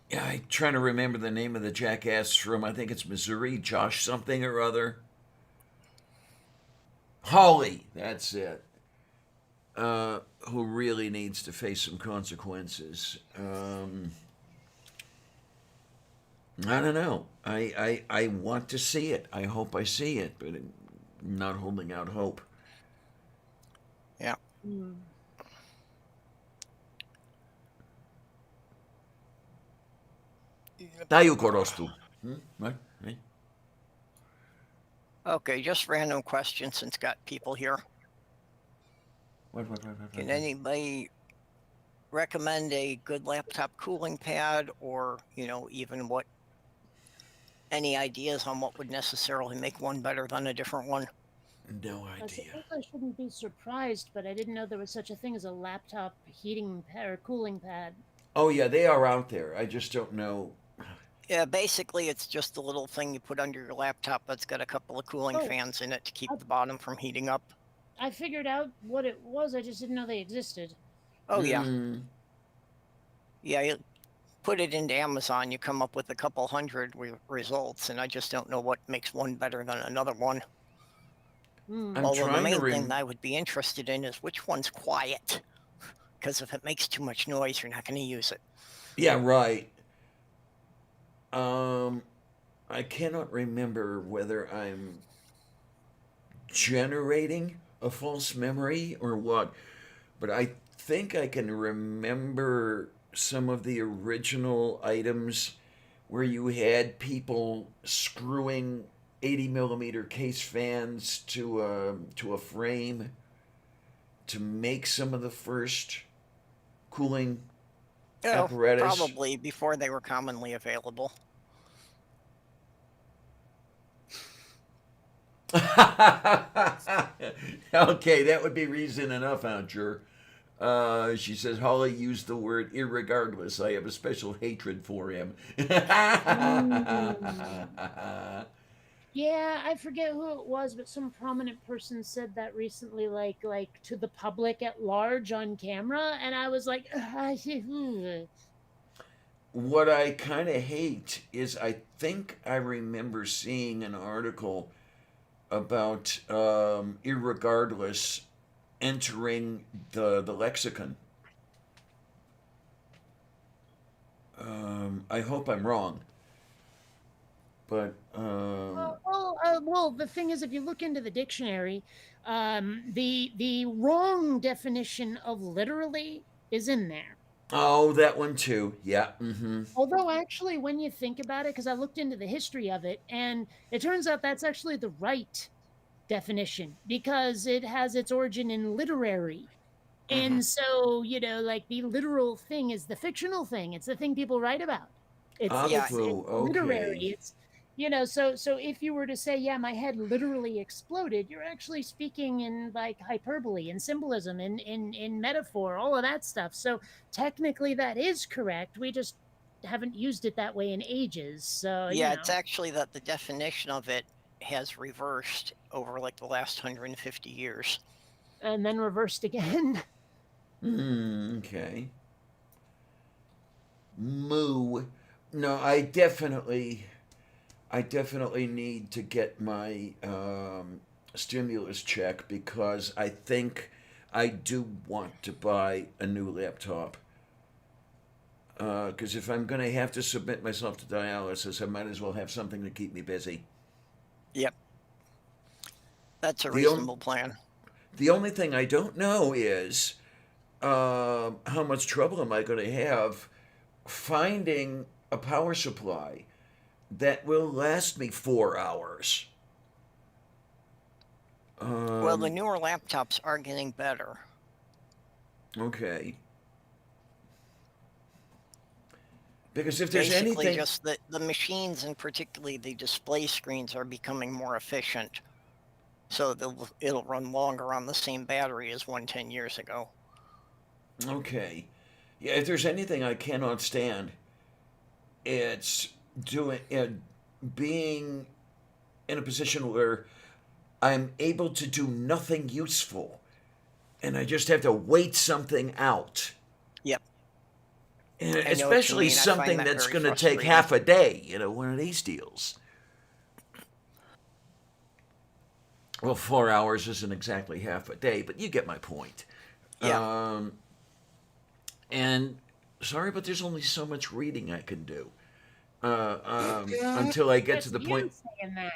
Yeah, I'm trying to remember the name of the jackass from, I think it's Missouri, Josh something or other. Hawley, that's it. Who really needs to face some consequences. I don't know. I want to see it. I hope I see it, but I'm not holding out hope. Yeah. Hmm. Tayo korostu. What? Right? Okay, just random questions since got people here. What? Can anybody recommend a good laptop cooling pad, or, you know, even what, any ideas on what would necessarily make one better than a different one? No I idea. suppose I shouldn't be surprised, but I didn't know there was such a thing as a laptop heating or cooling pad. Oh yeah, they are out there. I just don't know. Yeah, basically it's just a little thing you put under your laptop that's got a couple of cooling Oh. fans in it to keep I- the bottom from heating up. I figured out what it was. I just didn't know they existed. Oh yeah. Mm, Yeah, you put it into Amazon, you come up with a couple hundred results, and I just don't know what makes one better than another one. Hmm. I'm Although the trying main to thing that I would be interested in is which one's quiet. Because if it makes too much noise, you're not going to use it. Yeah, right. I cannot remember whether I'm generating a false memory or what, but I think I can remember some of the original items where you had people screwing 80 millimeter case fans to a frame to make some of the first cooling Oh, apparatus. probably before they were commonly available. Okay, that would be reason enough, Aunt Jer. She says, Holly used the word irregardless. I have a special hatred for him. Yeah, I forget who it was, but some prominent person said that recently, like to the public at large on camera, and I was like, What I kind of hate is I think I remember seeing an article about irregardless entering the lexicon. I hope I'm wrong, but well, the thing is, if you look into the dictionary, the wrong definition of literally is in there. oh, that one too. Yeah. Mm-hmm. Although, actually, when you think about it, because I looked into the history of it, and it turns out that's actually the right definition because it has its origin in literary. Mm-hmm. And so, like the literal thing is the fictional thing. It's the thing people write about. Yeah. Apu. It's literary. Okay. It's so if you were to say, yeah, my head literally exploded, you're actually speaking in like hyperbole and symbolism and in metaphor, all of that stuff. So technically that is correct. We just haven't used it that way in ages. So, Yeah, it's actually that the definition of it has reversed over like the last 150 years. and then reversed again. Okay. Moo. No, I definitely need to get my stimulus check because I think I do want to buy a new laptop. Because if I'm going to have to submit myself to dialysis, I might as well have something to keep me busy. Yep. That's a The on- reasonable plan. The only thing I don't know is how much trouble am I going to have finding a power supply that will last me 4 hours. Well, the newer laptops are getting better. Okay. Because if there's Basically, anything, just the machines and particularly the display screens are becoming more efficient. So it'll run longer on the same battery as one 10 years ago. okay, yeah, if there's anything I cannot stand, it's being in a position where I'm able to do nothing useful, and I just have to wait something out. Yep. And I know what you especially mean. I find something that that's very going to take frustrating. half a day, one of these deals. Well, 4 hours isn't exactly half a day, but you get my point. Yeah. And sorry, but there's only so much reading I can do until I get That's to the you point. saying that.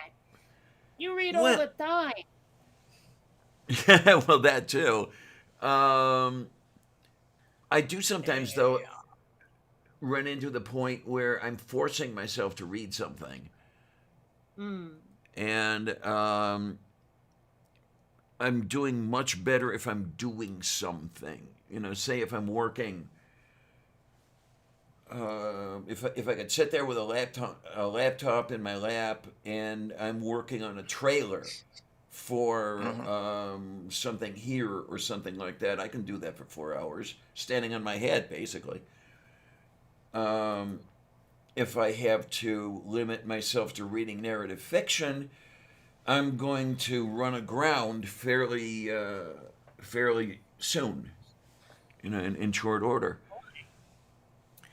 You read all Well, the time. well, that too. I do sometimes, though, run into the point where I'm forcing myself to read something. And I'm doing much better if I'm doing something. Say if I'm working. If I could sit there with a laptop in my lap, and I'm working on a trailer for something here or something like that, I can do that for 4 hours, standing on my head, basically. If I have to limit myself to reading narrative fiction, I'm going to run aground fairly soon, in short order.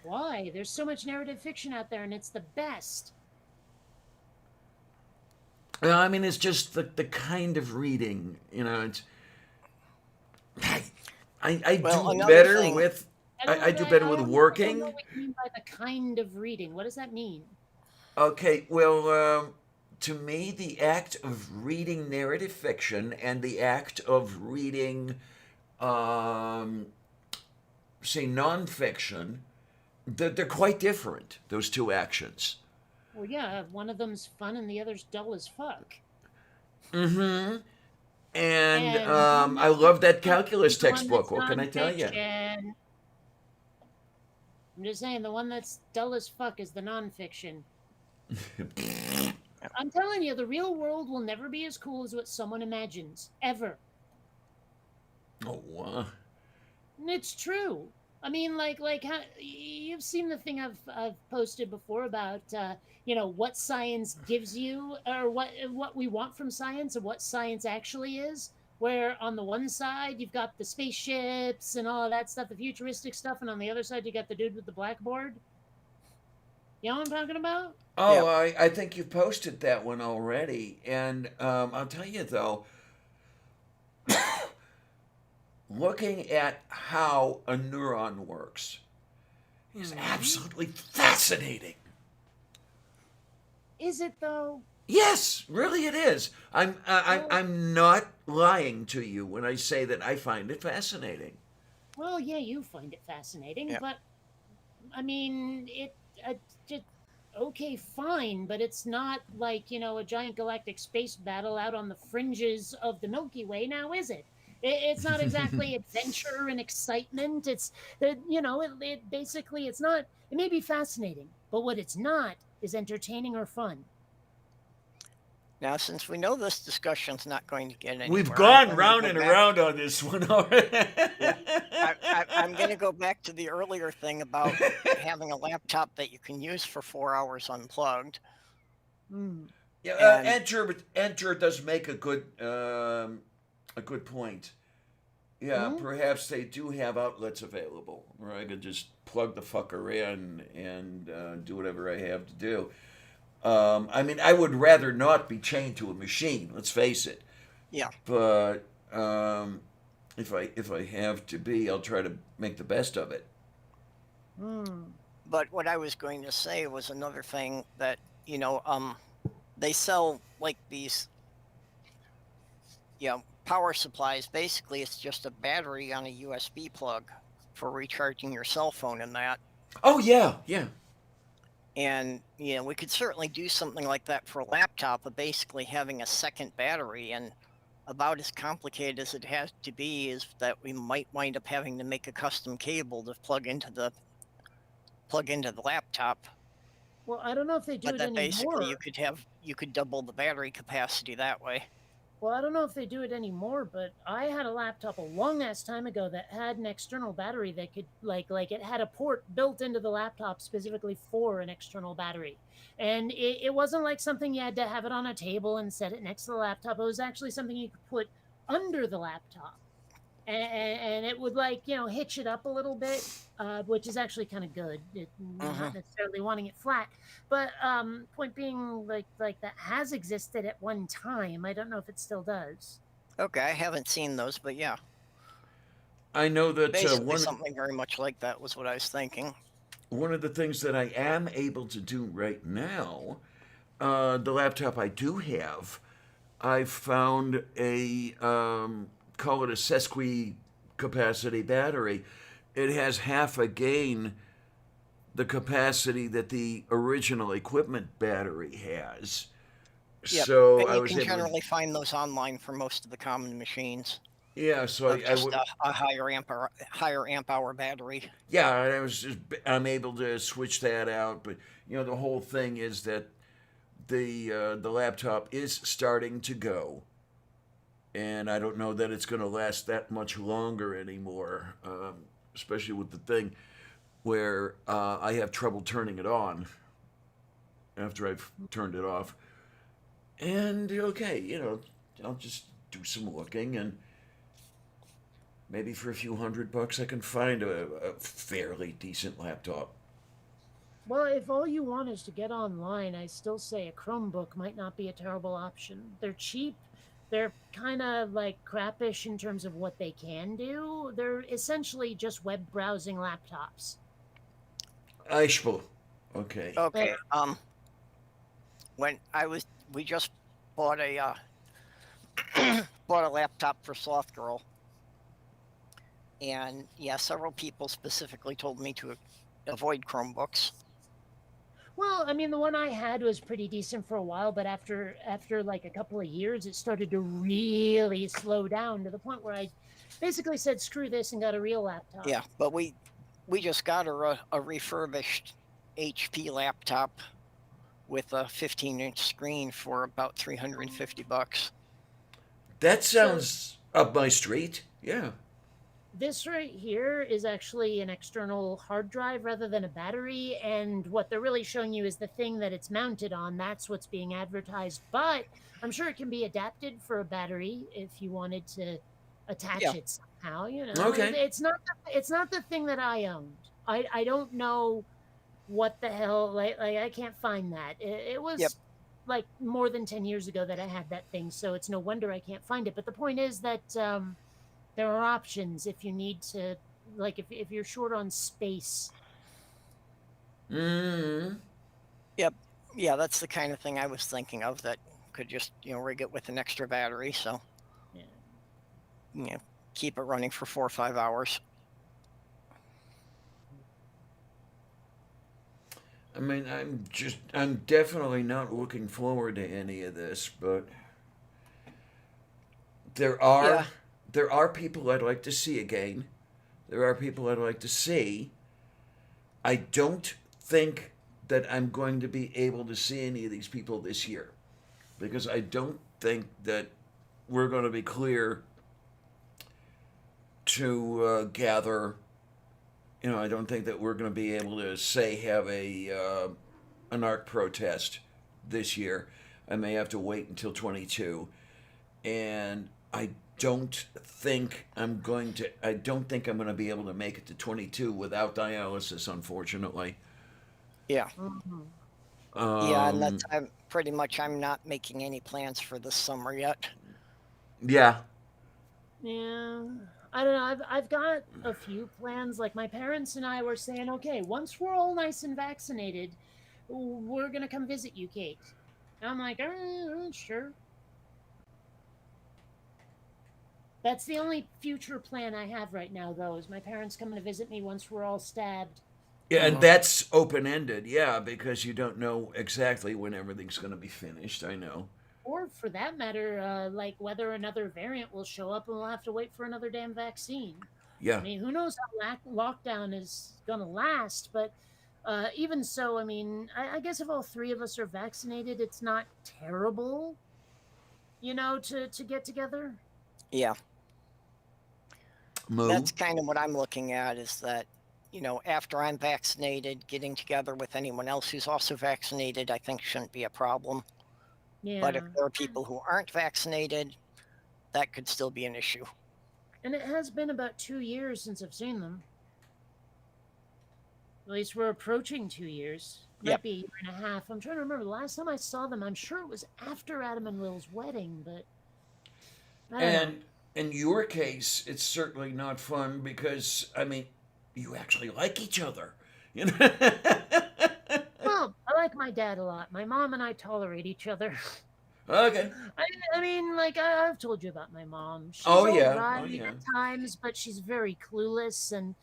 Why? There's so much narrative fiction out there, and it's the best. I mean, it's just the kind of reading, it's. I Well, do another better thing- with. don't I know do that- better I with don't know working. what you mean by the kind of reading. What does that mean? Okay, well, to me, the act of reading narrative fiction and the act of reading, say, nonfiction, they're quite different, those two actions. Well, yeah, one of them's fun and the other's dull as fuck. Mm-hmm. And And I love that calculus the one textbook. that's What can I tell you? nonfiction- I'm just saying, the one that's dull as fuck is the nonfiction. I'm telling you, the real world will never be as cool as what someone imagines. Ever. Oh, And it's true. I mean, like how, you've seen the thing I've posted before about what science gives you, or what we want from science, and what science actually is. Where on the one side you've got the spaceships and all of that stuff, the futuristic stuff, and on the other side you got the dude with the blackboard. You know what I'm talking about? Oh, Yep. I think you've posted that one already. And I'll tell you, though, looking at how a neuron works is absolutely fascinating. Is it though? Yes, really it is. I'm not lying to you when I say that I find it fascinating. Well, yeah, you find it fascinating, Yep. but I mean, just okay, fine, but it's not like a giant galactic space battle out on the fringes of the Milky Way, now is it? It's not exactly adventure and excitement. It's that it basically it's not. It may be fascinating, but what it's not is entertaining or fun. Now, since we know this discussion's not going to get anywhere, We've I'm gone going to round go and back- around on this one already. I'm going to go back to the earlier thing about having a laptop that you can use for 4 hours unplugged. Hmm. Yeah, And- enter does make a good point. Yeah, Mhm. perhaps they do have outlets available where I could just plug the fucker in and do whatever I have to do. I mean, I would rather not be chained to a machine. Let's face it. Yeah. But if I have to be, I'll try to make the best of it. Hmm. But what I was going to say was another thing that, they sell like these, power supplies. Basically, it's just a battery on a USB plug for recharging your cell phone and that. Oh yeah, yeah. And, we could certainly do something like that for a laptop, but basically having a second battery, and about as complicated as it has to be is that we might wind up having to make a custom cable to plug into the laptop. Well, I don't know if they do But it that basically anymore. you could double the battery capacity that way. Well, I don't know if they do it anymore, but I had a laptop a long ass time ago that had an external battery that could like it had a port built into the laptop specifically for an external battery. And it wasn't like something you had to have it on a table and set it next to the laptop. It was actually something you could put under the laptop. And it would hitch it up a little bit, which is actually kind of good. Not necessarily wanting it flat, but point being, like that has existed at one time. I don't know if it still does. Okay, I haven't seen those, but yeah, I know that basically something very much like that was what I was thinking. one of the things that I am able to do right now, the laptop I do have, I found a call it a sesqui capacity battery. It has half again the capacity that the original equipment battery has. Yep. So And I you was can able generally find those online for most of the common machines. yeah, so Of I just would a higher amp hour battery. yeah, I was just I'm able to switch that out, but the whole thing is that the laptop is starting to go, and I don't know that it's going to last that much longer anymore, especially with the thing where I have trouble turning it on after I've turned it off. And okay, I'll just do some looking, and maybe for a few $100 I can find a fairly decent laptop. Well, if all you want is to get online, I still say a Chromebook might not be a terrible option. They're cheap. They're kind of like crappish in terms of what they can do. They're essentially just web browsing laptops. Eichel. Okay. Okay. When we just bought a bought a laptop for Sloth Girl, and yeah, several people specifically told me to avoid Chromebooks. Well, I mean, the one I had was pretty decent for a while, but after like a couple of years, it started to really slow down to the point where I basically said, "Screw this," and got a real laptop. Yeah, but we just got her a refurbished HP laptop with a 15-inch screen for about $350. That sounds up my street. Yeah. This right here is actually an external hard drive rather than a battery, and what they're really showing you is the thing that it's mounted on. That's what's being advertised, but I'm sure it can be adapted for a battery if you wanted to Yeah. attach it somehow. Okay. It's not the thing that I owned. I don't know what the hell, like I can't find that. It Yep. was like more than 10 years ago that I had that thing, so it's no wonder I can't find it. But the point is that there are options if you need to, like if you're short on space. Mm. Yep. Yeah, that's the kind of thing I was thinking of, that could just, rig it with an extra battery, so, Yeah. keep it running for 4 or 5 hours. I mean, I'm definitely not looking forward to any of this, but there are Yeah. there are people I'd like to see again. There are people I'd like to see. I don't think that I'm going to be able to see any of these people this year because I don't think that we're going to be clear to gather. I don't think that we're going to be able to say have an ARC protest this year. I may have to wait until 22, and I don't think I'm going to. I don't think I'm going to be able to make it to 22 without dialysis, unfortunately. Yeah. Mhm. Yeah, and Um, I'm not making any plans for this summer yet. yeah. Yeah. I don't know. I've got a few plans. Like my parents and I were saying, okay, once we're all nice and vaccinated, we're gonna come visit you, Kate. And I'm like, sure. That's the only future plan I have right now, though, is my parents coming to visit me once we're all stabbed. Yeah, and Mhm. that's open ended, yeah, because you don't know exactly when everything's going to be finished. I know. Or for that matter, like whether another variant will show up and we'll have to wait for another damn vaccine. I Yeah. mean, who knows how lockdown is going to last, but even so, I mean, I guess if all three of us are vaccinated, it's not terrible, to get together. Yeah. Moo. That's kind of what I'm looking at, is that, after I'm vaccinated, getting together with anyone else who's also vaccinated, I think shouldn't be a problem. But if Yeah. there are people who aren't vaccinated, that could still be an issue. And it has been about 2 years since I've seen them. At least we're approaching 2 years. Might Yep. be a year and a half. I'm trying to remember the last time I saw them. I'm sure it was after Adam and Will's wedding, but I don't know. And in your case, it's certainly not fun because, I mean, you actually like each other. You know? Well, I like my dad a lot. My mom and I tolerate each other. Okay. I mean, like I've told you about my mom. She's Oh, all yeah. right Oh, yeah. at times, but she's very clueless and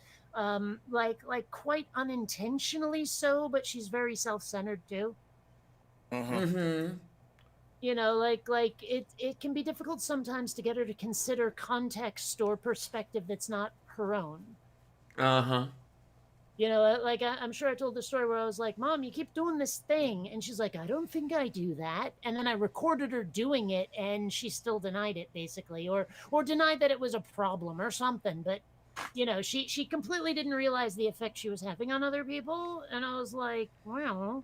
like quite unintentionally so. But she's very self-centered too. Mm-hmm. Mm-hmm. Like it can be difficult sometimes to get her to consider context or perspective that's not her own. Uh-huh. Like I'm sure I told the story where I was like, Mom, you keep doing this thing. And she's like, I don't think I do that. And then I recorded her doing it and she still denied it basically, or denied that it was a problem or something. But she completely didn't realize the effect she was having on other people. And I was like, well,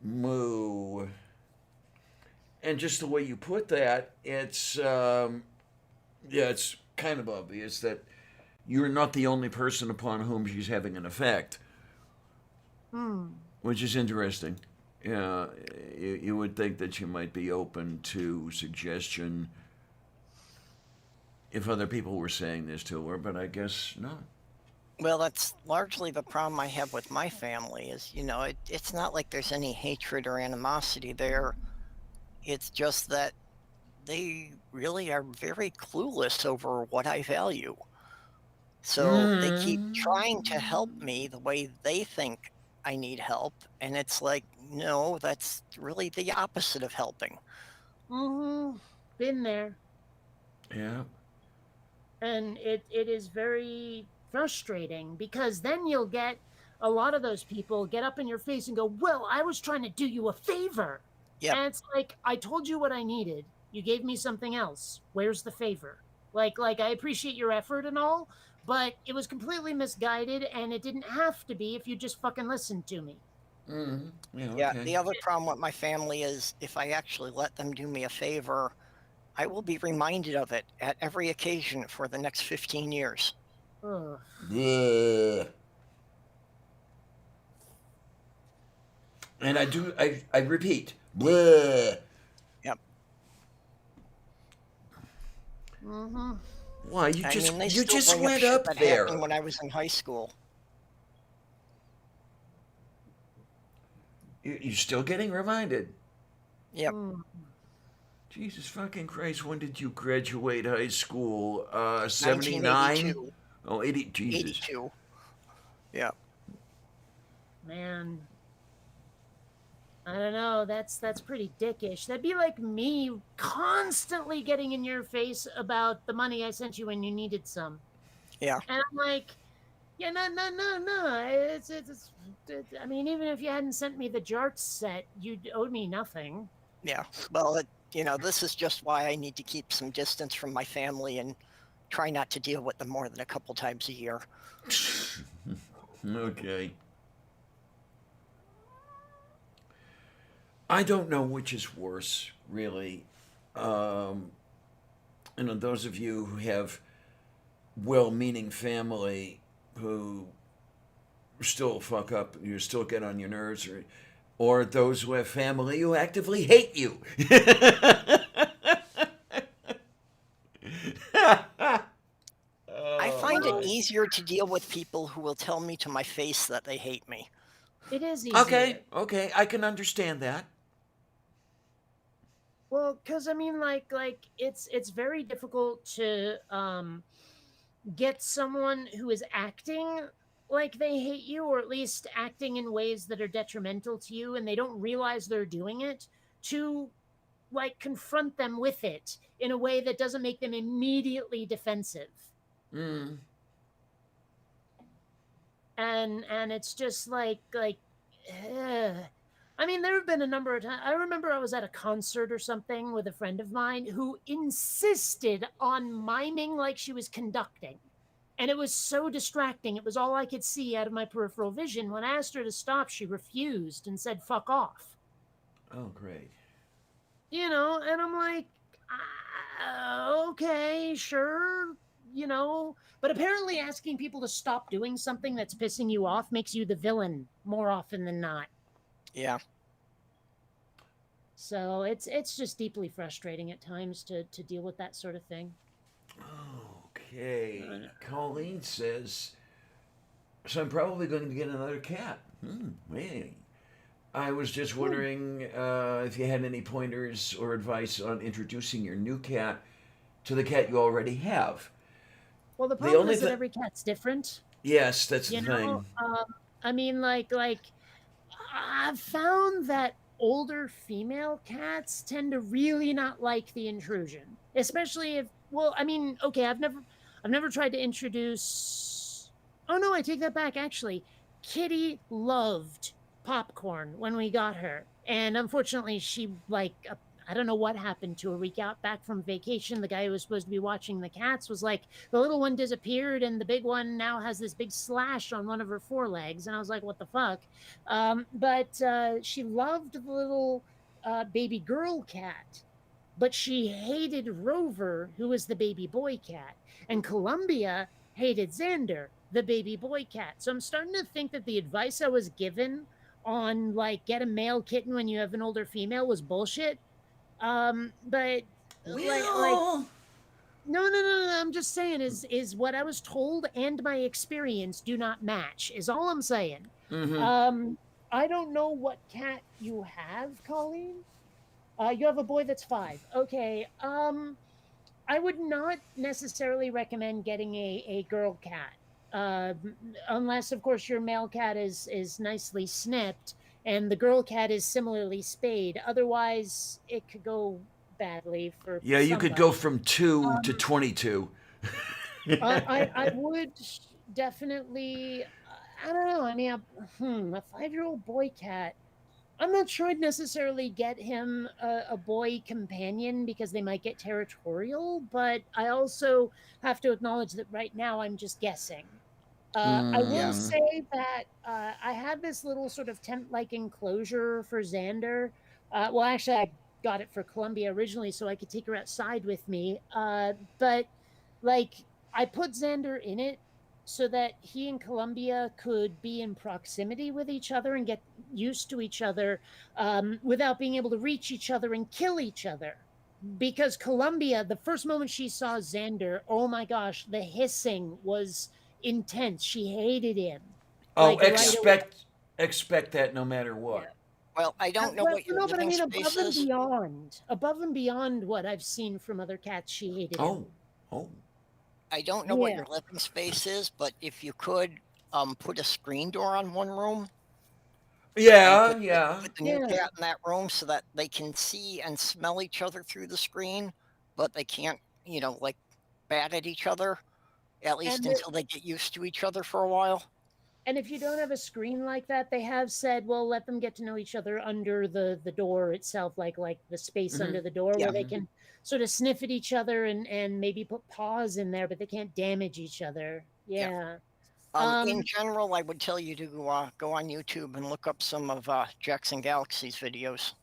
Moo. And just the way you put that, it's kind of obvious that you're not the only person upon whom she's having an effect, which is interesting. Yeah, you would think that you might be open to suggestion if other people were saying this to her, but I guess not. Well, that's largely the problem I have with my family is, it's not like there's any hatred or animosity there. It's just that they really are very clueless over what I value. So they keep trying to help me the way they think I need help. And it's like, no, that's really the opposite of helping. Been there. Yeah. And it is very frustrating because then you'll get a lot of those people get up in your face and go, well, I was trying to do you a favor. Yep. And it's like, I told you what I needed. You gave me something else. Where's the favor? Like I appreciate your effort and all, but it was completely misguided, and it didn't have to be if you just fucking listened to me. Mm-hmm. Yeah, Yeah, okay. the other problem with my family is if I actually let them do me a favor, I will be reminded of it at every occasion for the next 15 years. Ugh. Bleh. And I repeat, bleh. Yep. Mm-hmm. Why, I mean, they you still just bring up went shit up that there. happened when I was in high school. You're still getting reminded. Yep. Mm. Jesus fucking Christ, when did you graduate high school? 79? 1982. Oh, 80, Jesus. 82. Yeah. Man, I don't know. That's pretty dickish. That'd be like me constantly getting in your face about the money I sent you when you needed some. Yeah. And I'm like, yeah, no. I mean, even if you hadn't sent me the Jarts set, you'd owed me nothing. Yeah. Well, this is just why I need to keep some distance from my family and try not to deal with them more than a couple times a year. Okay. I don't know which is worse, really. Those of you who have well-meaning family who still fuck up, you still get on your nerves, or those who have family who actively hate you. I find it easier to deal with people who will tell me to my face that they hate me. It is easier. Okay, I can understand that. Well, because I mean, like it's very difficult to get someone who is acting like they hate you, or at least acting in ways that are detrimental to you, and they don't realize they're doing it, to like confront them with it in a way that doesn't make them immediately defensive. Mm. And it's just like I mean, there have been a number of times. I remember I was at a concert or something with a friend of mine who insisted on miming like she was conducting. And it was so distracting. It was all I could see out of my peripheral vision. When I asked her to stop, she refused and said, fuck off. Oh, great. And I'm like, okay, sure, but apparently asking people to stop doing something that's pissing you off makes you the villain more often than not. Yeah. So it's just deeply frustrating at times to deal with that sort of thing. Okay. Colleen says, so I'm probably going to get another cat. Really? I was just wondering if you had any pointers or advice on introducing your new cat to the cat you already have. Well, the problem is that every cat's different. Yes, that's the thing. I mean, like I've found that older female cats tend to really not like the intrusion, especially if. Well, I mean, okay, I've never tried to introduce. Oh no, I take that back. Actually, Kitty loved Popcorn when we got her, and unfortunately, she I don't know what happened to her. We got back from vacation. The guy who was supposed to be watching the cats was like, the little one disappeared, and the big one now has this big slash on one of her forelegs. And I was like, what the fuck? But she loved the little baby girl cat, but she hated Rover, who was the baby boy cat. And Columbia hated Xander, the baby boy cat. So I'm starting to think that the advice I was given on like get a male kitten when you have an older female was bullshit. But no, I'm just saying is what I was told and my experience do not match is all I'm saying. Mm-hmm. I don't know what cat you have, Colleen. You have a boy that's 5. Okay. I would not necessarily recommend getting a girl cat. Unless of course your male cat is nicely snipped and the girl cat is similarly spayed. Otherwise, it could go badly for. Yeah, you could go from 2 to 22. I would definitely. I don't know. I mean, a 5-year-old boy cat. I'm not sure I'd necessarily get him a boy companion because they might get territorial, but I also have to acknowledge that right now I'm just guessing. I will Yeah. say that I had this little sort of tent-like enclosure for Xander. Well, actually, I got it for Columbia originally, so I could take her outside with me. But like, I put Xander in it so that he and Columbia could be in proximity with each other and get used to each other without being able to reach each other and kill each other. Because Columbia, the first moment she saw Xander, oh my gosh, the hissing was intense. She hated him. Oh, Like right away. expect that no matter Yeah. what. Well, I don't know Well, what your no, but I living mean space is. above and beyond what I've seen from other cats, she hated him. Oh, oh. I don't know what Yeah. your living space is, but if you could put a screen door on one room and Yeah, yeah. put the new Yeah. cat in that room so that they can see and smell each other through the screen, but they can't, like bat at each other, at least And the, until they get used to each other for a while. and if you don't have a screen like that, they have said, well, let them get to know each other under the door itself, like the space Mhm. under the door Yeah. where they can sort of sniff at each other and maybe put paws in there, but they can't damage each other. Yeah. Yeah. In Um, general, I would tell you to go on YouTube and look up some of Jackson Galaxy's videos.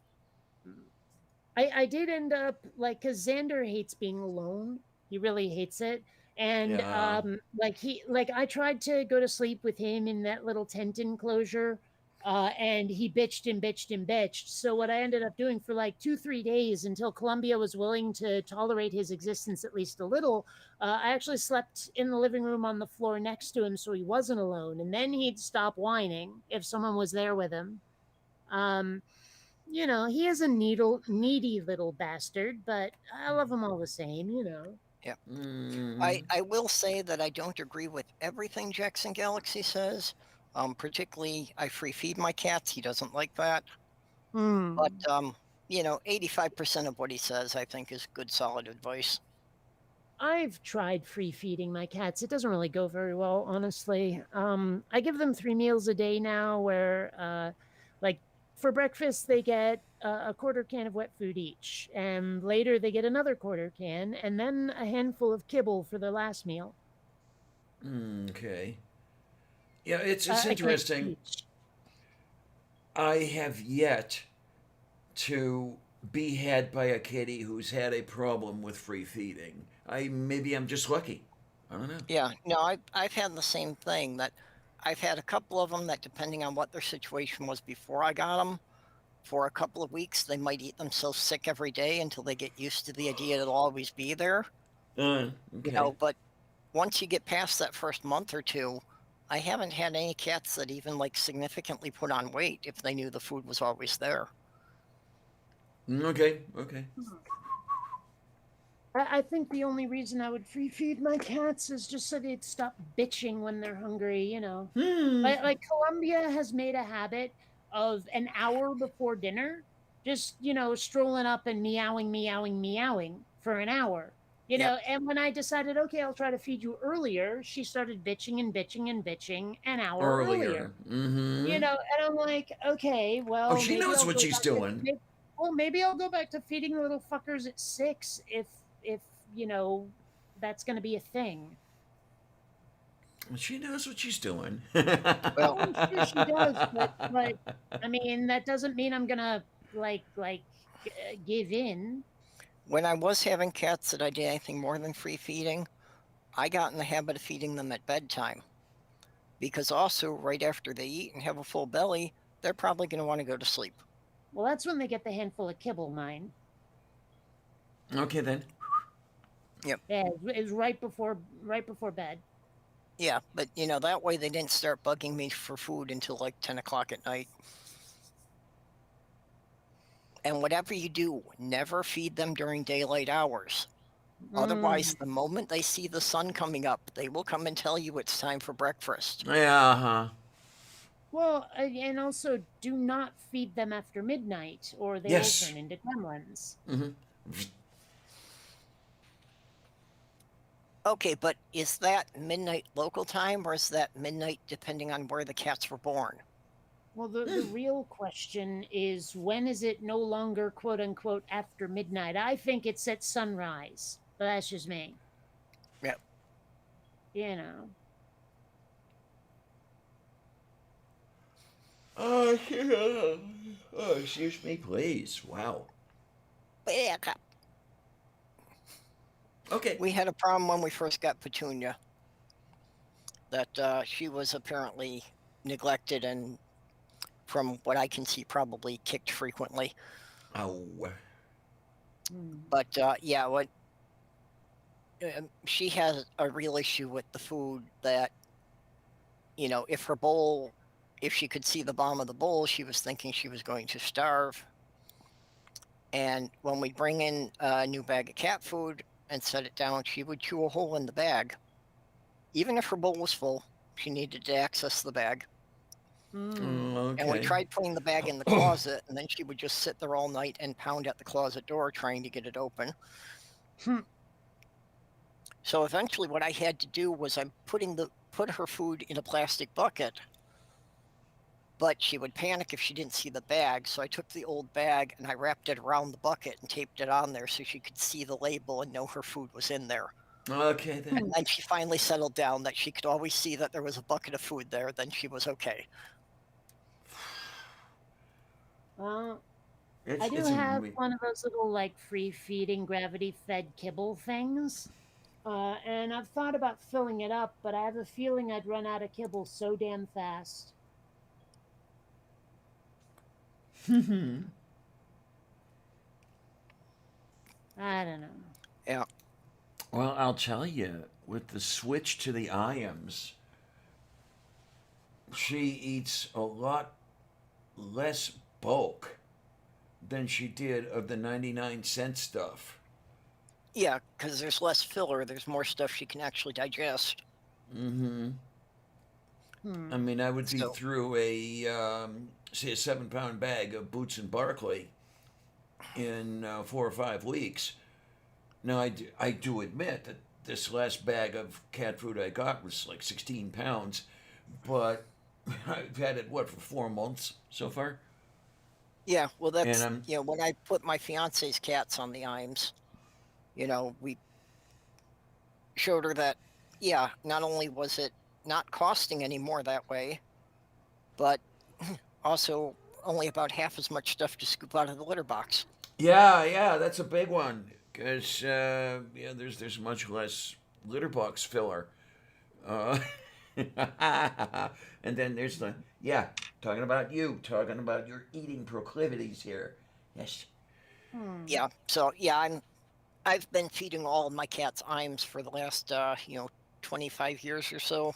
I did end up like because Xander hates being alone. He really hates it. And Yeah. like I tried to go to sleep with him in that little tent enclosure, and he bitched and bitched and bitched. So what I ended up doing for like 2-3 days until Columbia was willing to tolerate his existence at least a little, I actually slept in the living room on the floor next to him so he wasn't alone. And then he'd stop whining if someone was there with him. Um, he is a needy little bastard, but I love him all the same, Yeah. Mm. I will say that I don't agree with everything Jackson Galaxy says. Particularly, I free feed my cats. He doesn't like that. Hmm. But 85% of what he says, I think, is good, solid advice. I've tried free feeding my cats. It doesn't really go very well, honestly. I give them 3 meals a day now, where, like, for breakfast they get a quarter can of wet food each, and later they get another quarter can, and then a handful of kibble for their last meal. Okay. Yeah, it's I can't interesting. teach. I have yet to be had by a kitty who's had a problem with free feeding. Maybe I'm just lucky. I don't know. Yeah, no, I've had the same thing. That I've had a couple of them that, depending on what their situation was before I got them, for a couple of weeks they might eat themselves sick every day until they get used to the idea it'll always be there. Okay. But once you get past that first month or two, I haven't had any cats that even like significantly put on weight if they knew the food was always there. Okay. Okay. I think the only reason I would free feed my cats is just so they'd stop bitching when they're hungry. Hmm. Like Columbia has made a habit of an hour before dinner, just strolling up and meowing, meowing, meowing for an hour. Yep. And when I decided, okay, I'll try to feed you earlier, she started bitching and bitching and bitching an hour earlier. Earlier. Mm-hmm. And I'm like, okay, Oh, well, she maybe knows I'll what go she's back to doing. maybe I'll go back to feeding the little fuckers at 6 if that's going to be a thing. She knows what she's doing. Well, Oh, I'm sure she does, but I mean that doesn't mean I'm gonna give in. when I was having cats that I did anything more than free feeding, I got in the habit of feeding them at bedtime. Because also, right after they eat and have a full belly, they're probably going to want to go to sleep. Well, that's when they get the handful of kibble, mine. Okay then. Yep. Yeah, it's right before bed. Yeah, but that way they didn't start bugging me for food until like 10 o'clock at night. And whatever you do, never feed them during daylight hours. Otherwise, the moment they see the sun coming up, they will come and tell you it's time for breakfast. Yeah. Huh. Well, and also do not feed them after midnight, or they Yes. will turn into gremlins. Mm-hmm. Okay, but is that midnight local time, or is that midnight depending on where the cats were born? Well, the real question is when is it no longer quote unquote after midnight? I think it's at sunrise, but that's just me. Yep. You know. Oh, yeah. Oh, excuse me, please. Wow. Back up. Okay. We had a problem when we first got Petunia that she was apparently neglected and, from what I can see, probably kicked frequently. Oh. But yeah, what she has a real issue with the food that, you know, if she could see the bottom of the bowl, she was thinking she was going to starve. And when we bring in a new bag of cat food and set it down, she would chew a hole in the bag. Even if her bowl was full, she needed to access the bag. Okay. And we tried putting the bag in the closet, and then she would just sit there all night and pound at the closet door trying to get it open. So eventually what I had to do was I put her food in a plastic bucket, but she would panic if she didn't see the bag. So I took the old bag and I wrapped it around the bucket and taped it on there so she could see the label and know her food was in there. Okay then. And then she finally settled down that she could always see that there was a bucket of food there. Then she was okay. Well, It's, I do it's a have re- one of those little like free feeding gravity fed kibble things. And I've thought about filling it up, but I have a feeling I'd run out of kibble so damn fast. I don't know. Yeah. Well, I'll tell you, with the switch to the IAMS, she eats a lot less bulk than she did of the 99-cent stuff. Yeah, because there's less filler. There's more stuff she can actually digest. Mm-hmm. Hmm. I mean, I would be So- through say a 7-pound bag of Boots and Barclay in 4 or 5 weeks. Now, I do admit that this last bag of cat food I got was like 16 pounds, but I've had it, what, for 4 months so far? Yeah, well, that's, And I'm- you know, when I put my fiance's cats on the IAMS, you know, we showed her that, yeah, not only was it not costing any more that way, but also only about half as much stuff to scoop out of the litter box. Yeah, that's a big one because there's much less litter box filler, and then there's talking about your eating proclivities here. Yes. Yeah, so yeah, I've been feeding all of my cats IAMS for the last 25 years or so.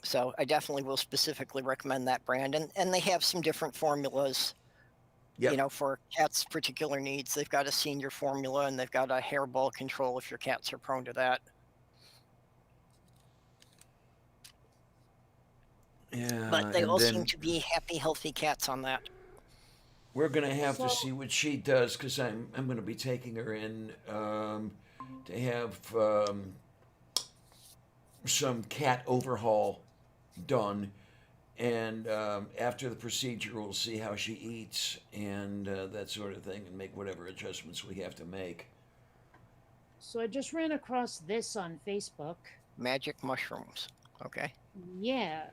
So I definitely will specifically recommend that brand, and they have some different formulas. Yep. You know, for cats' particular needs. They've got a senior formula and they've got a hairball control if your cats are prone to that. Yeah, But they and all then seem to be happy, healthy cats on that. we're gonna have to So- see what she does because I'm gonna be taking her in to have some cat overhaul done, and after the procedure, we'll see how she eats and that sort of thing, and make whatever adjustments we have to make. So I just ran across this on Facebook. Magic mushrooms. Okay. Yeah.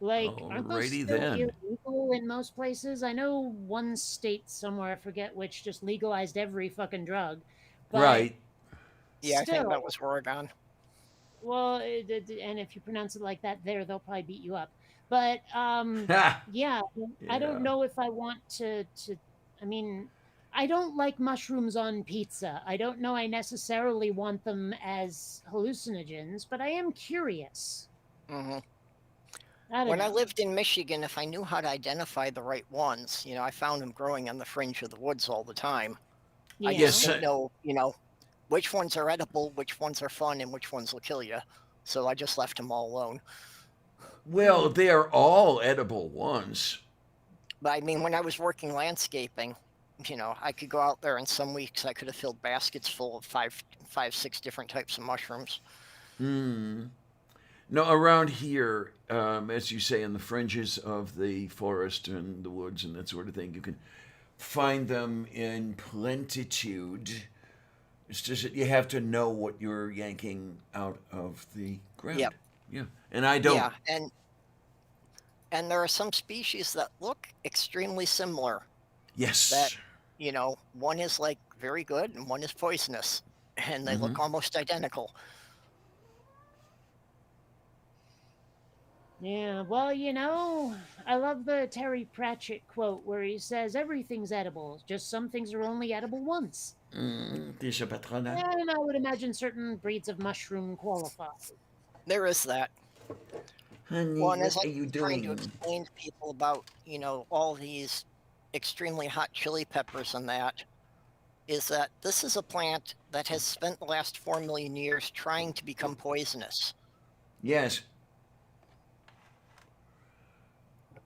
Like, aren't those Alrighty still then. illegal in most places? I know one state somewhere, I forget which, just legalized every fucking drug. But Right. Yeah, I think still, that was Oregon. well, and if you pronounce it like that there, they'll probably beat you up. But Ha! yeah, I Yeah. don't know if I want to I mean, I don't like mushrooms on pizza. I don't know I necessarily want them as hallucinogens, but I am curious. Hmm. I don't When I know. lived in Michigan, if I knew how to identify the right ones, I found them growing on the fringe of the woods all the time. I Yeah. just Yes, didn't know, which ones are edible, which ones are fun, and which ones will kill you. So I just left them all alone. Well, they are all edible ones. But I mean, when I was working landscaping, I could go out there and some weeks I could have filled baskets full of five, 6 different types of mushrooms. Hmm. No, around here, as you say, in the fringes of the forest and the woods and that sort of thing, you can find them in plentitude. It's just that you have to know what you're yanking out of the ground. Yep. Yeah, and I don't. Yeah, and there are some species that look extremely similar. Yes. That, you know, one is like very good and one is poisonous, and they look almost identical. Yeah, well, you know, I love the Terry Pratchett quote where he says everything's edible, just some things are only edible once. Déjà patronat. And I would imagine certain breeds of mushroom qualify. There is that. Honey, One is what like are you trying to doing? explain to people about, you know, all these extremely hot chili peppers and that, is that this is a plant that has spent the last 4 million years trying to become poisonous. Yes.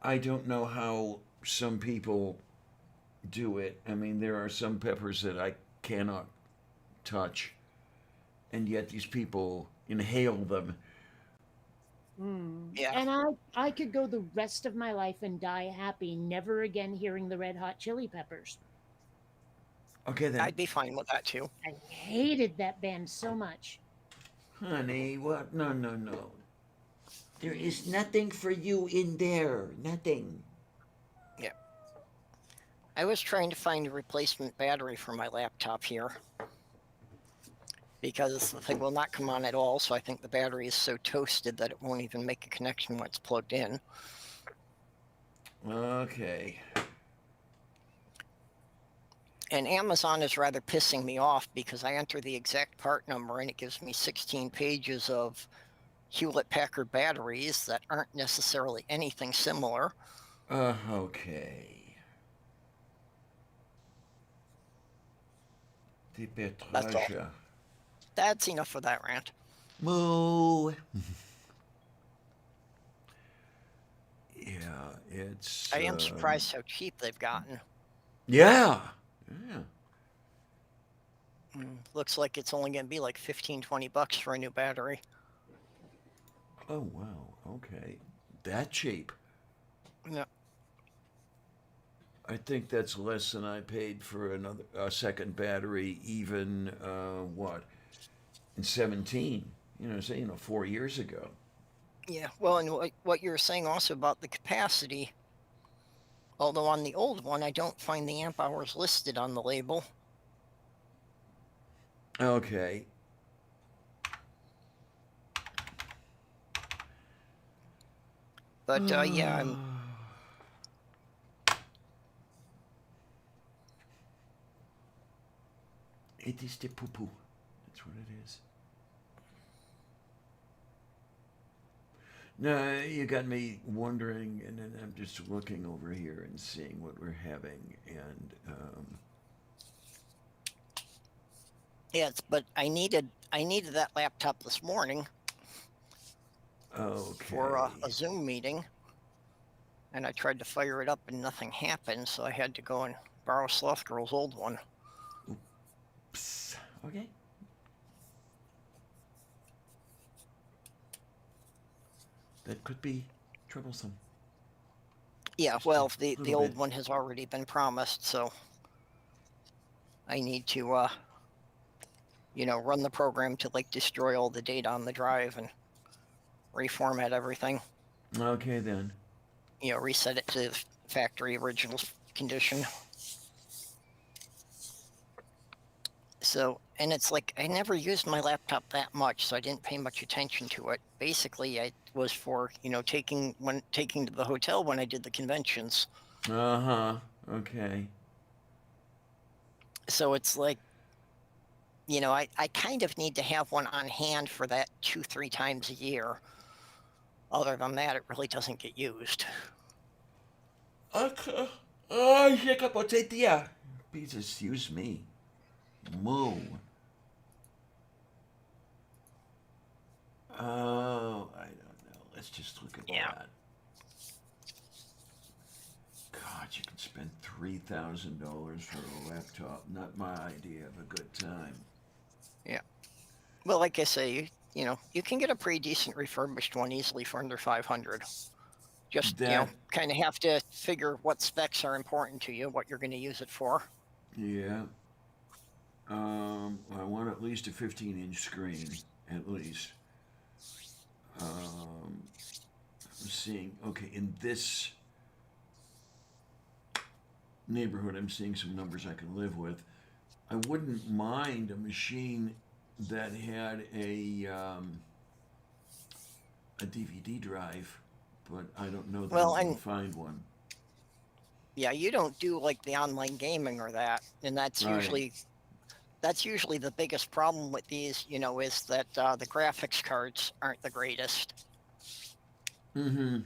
I don't know how some people do it. I mean, there are some peppers that I cannot touch, and yet these people inhale them. Yeah. And I could go the rest of my life and die happy, never again hearing the Red Hot Chili Peppers. Okay, then. I'd be fine with that too. I hated that band so much. Honey, what? No, no, no. There is nothing for you in there. Nothing. Yeah. I was trying to find a replacement battery for my laptop here, because the thing will not come on at all, so I think the battery is so toasted that it won't even make a connection when it's plugged in. Okay. And Amazon is rather pissing me off because I enter the exact part number and it gives me 16 pages of Hewlett-Packard batteries that aren't necessarily anything similar. Okay. That's all. Dépetrage. That's enough of that rant. Moo. Yeah, it's. I am surprised how cheap they've gotten. Yeah. Yeah. Looks like it's only going to be like 15, 20 bucks for a new battery. Oh wow. Okay. That cheap. Yeah. I think that's less than I paid for a second battery, even what, in 17. Say 4 years ago. Yeah. Well, and what you were saying also about the capacity. Although on the old one, I don't find the amp hours listed on the label. Okay. But yeah, It is the poo-poo. That's what it is. No, you got me wondering, and then I'm just looking over here and seeing what we're having, and yes, but I needed that laptop this morning okay. for a Zoom meeting, and I tried to fire it up and nothing happened, so I had to go and borrow Sloth Girl's old one. Oops. Okay. That could be troublesome. Yeah, Just well, a the little old bit. one has already been promised, so I need to, run the program to like destroy all the data on the drive and reformat everything. Okay then. Reset it to the factory original condition. So, and it's like I never used my laptop that much, so I didn't pay much attention to it. Basically, it was for taking to the hotel when I did the conventions. Okay. So it's like, I kind of need to have one on hand for that 2-3 times a year. Other than that, it really doesn't get used. Okay. Oh, yeah. Please excuse me. Moo. Oh, I don't know. Let's just look at that. God, you can spend $3,000 for a laptop. Not my idea of a good time. Yeah. Well, like I say, you know, you can get a pretty decent refurbished one easily for under 500. Just, you That know, kind of have to figure what specs are important to you, what you're going to use it for. yeah. I want at least a 15-inch screen, at least. I'm seeing, okay, in this neighborhood, I'm seeing some numbers I can live with. I wouldn't mind a machine that had a DVD drive, but I don't know that Well, I'm going and to find one. yeah, you don't do like the online gaming or that, and Right. that's usually the biggest problem with these, you know, is that the graphics cards aren't the greatest. Mm-hmm.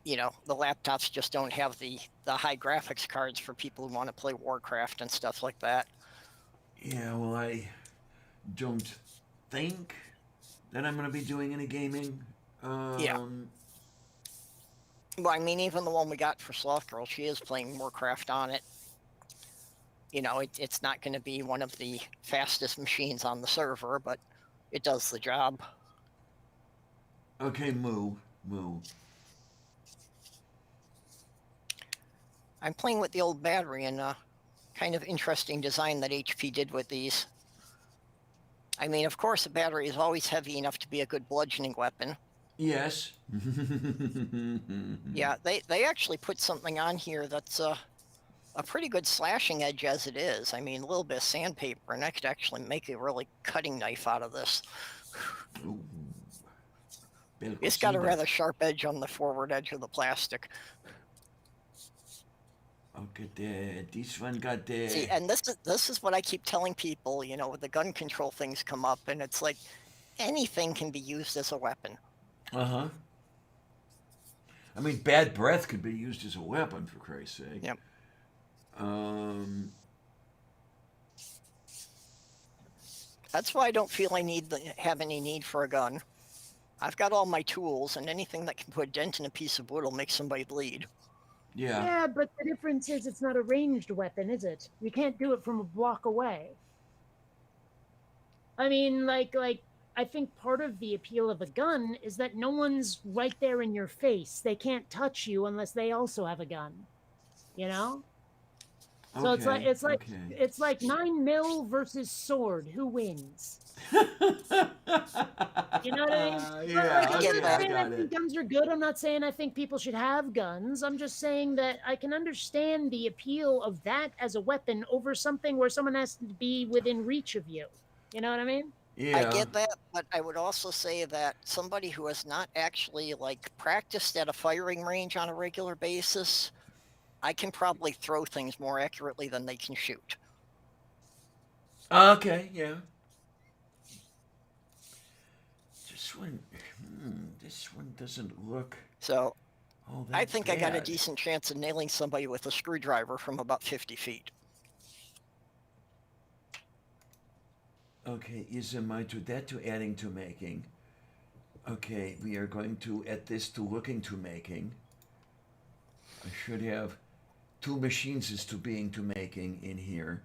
You know, the laptops just don't have the high graphics cards for people who want to play Warcraft and stuff like that. Yeah, well, I don't think that I'm going to be doing any gaming. Yeah. Um, Well, I mean, even the one we got for Sloth Girl, she is playing Warcraft on it. You know, it's not going to be one of the fastest machines on the server, but it does the job. okay, moo. I'm playing with the old battery and kind of interesting design that HP did with these. I mean, of course, a battery is always heavy enough to be a good bludgeoning weapon. Yes. Yeah, they actually put something on here that's a pretty good slashing edge as it is. I mean, a little bit of sandpaper, and I could actually make a really cutting knife out of this. Ooh. It's got a Belcosina. rather sharp edge on the forward edge of the plastic. Okay, there. This one got there. See, and this is what I keep telling people. You know, with the gun control things come up, and it's like anything can be used as a weapon. Uh-huh. I mean, bad breath could be used as a weapon, for Christ's sake. Yep. That's why I don't feel I have any need for a gun. I've got all my tools, and anything that can put a dent in a piece of wood will make somebody bleed. Yeah. Yeah, but the difference is it's not a ranged weapon, is it? You can't do it from a block away. I mean, like I think part of the appeal of a gun is that no one's right there in your face. They can't touch you unless they also have a gun. You know? Okay. So it's okay. like 9mm versus sword. Who wins? You know what I mean? Yeah, Like, I'm get not that. saying I think guns are good. I'm not saying I think people should have guns. I'm just saying that I can understand the appeal of that as a weapon over something where someone has to be within reach of you. You know what I mean? Yeah. I get that, but I would also say that somebody who has not actually like practiced at a firing range on a regular basis, I can probably throw things more accurately than they can shoot. Okay, yeah. This one doesn't look. So Oh, I think I got a bad. decent chance of nailing somebody with a screwdriver from about 50 feet. Okay, is my to that to adding to making. Okay, we are going to add this to looking to making. I should have two machines is to being to making in here.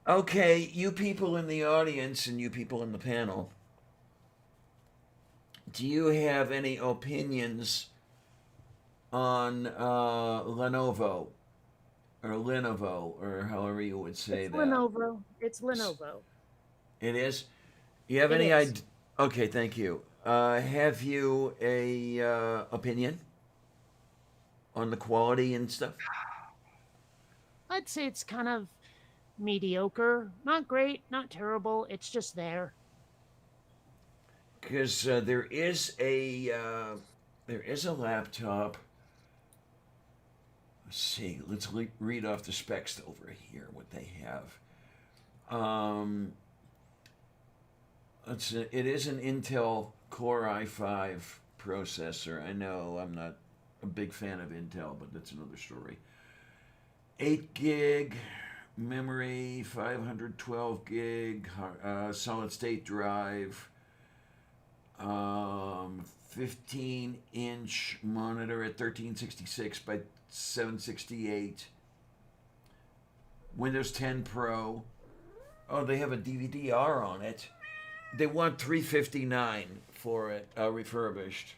Okay, you people in the audience and you people in the panel, do you have any opinions on Lenovo or however you would say It's that? Lenovo. It's Lenovo. It is. You have It any is. idea? Okay, thank you. Have you a opinion on the quality and stuff? I'd say it's kind of mediocre. Not great, not terrible. It's just there. Because there is a laptop. Let's see. Let's read off the specs over here. What they have. It is an Intel Core i5 processor. I know I'm not a big fan of Intel, but that's another story. 8 gig memory, 512 gig solid state drive. 15-inch monitor at 1366 by 768. Windows 10 Pro. Oh, they have a DVD-R on it. They want $359 for it, refurbished.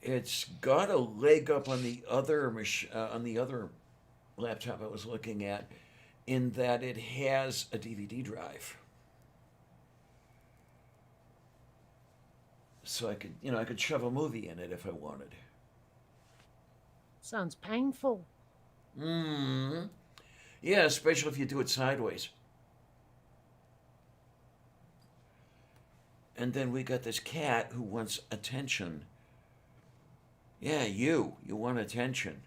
It's got a leg up on the other on the other laptop I was looking at, in that it has a DVD drive. So I could shove a movie in it if I wanted. Sounds painful. Hmm. Yeah, especially if you do it sideways. And then we got this cat who wants attention. Yeah, you want attention.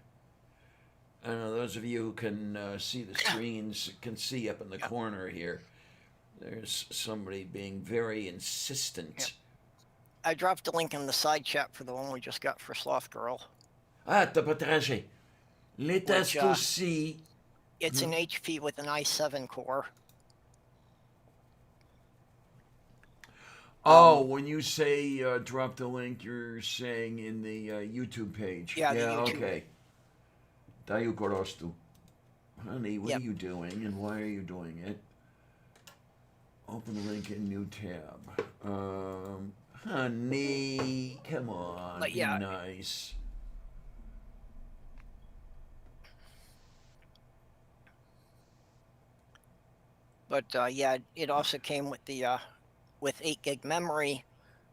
I know those of you who can see the screens can see up in the corner here. There's somebody being very insistent. Yep. I dropped a link in the side chat for the one we just got for Sloth Girl. Ah, t'as partagé. Let us Which, to see. It's an HP with an i7 core. Oh, when you say drop the link, you're saying in the YouTube page. Yeah, the YouTube. Okay. Dayu Gorostu. Honey, what Yep. are you doing and why are you doing it? Open the link in new tab. Honey, come on, But be yeah. nice. But yeah, it also came with the with 8 gig memory,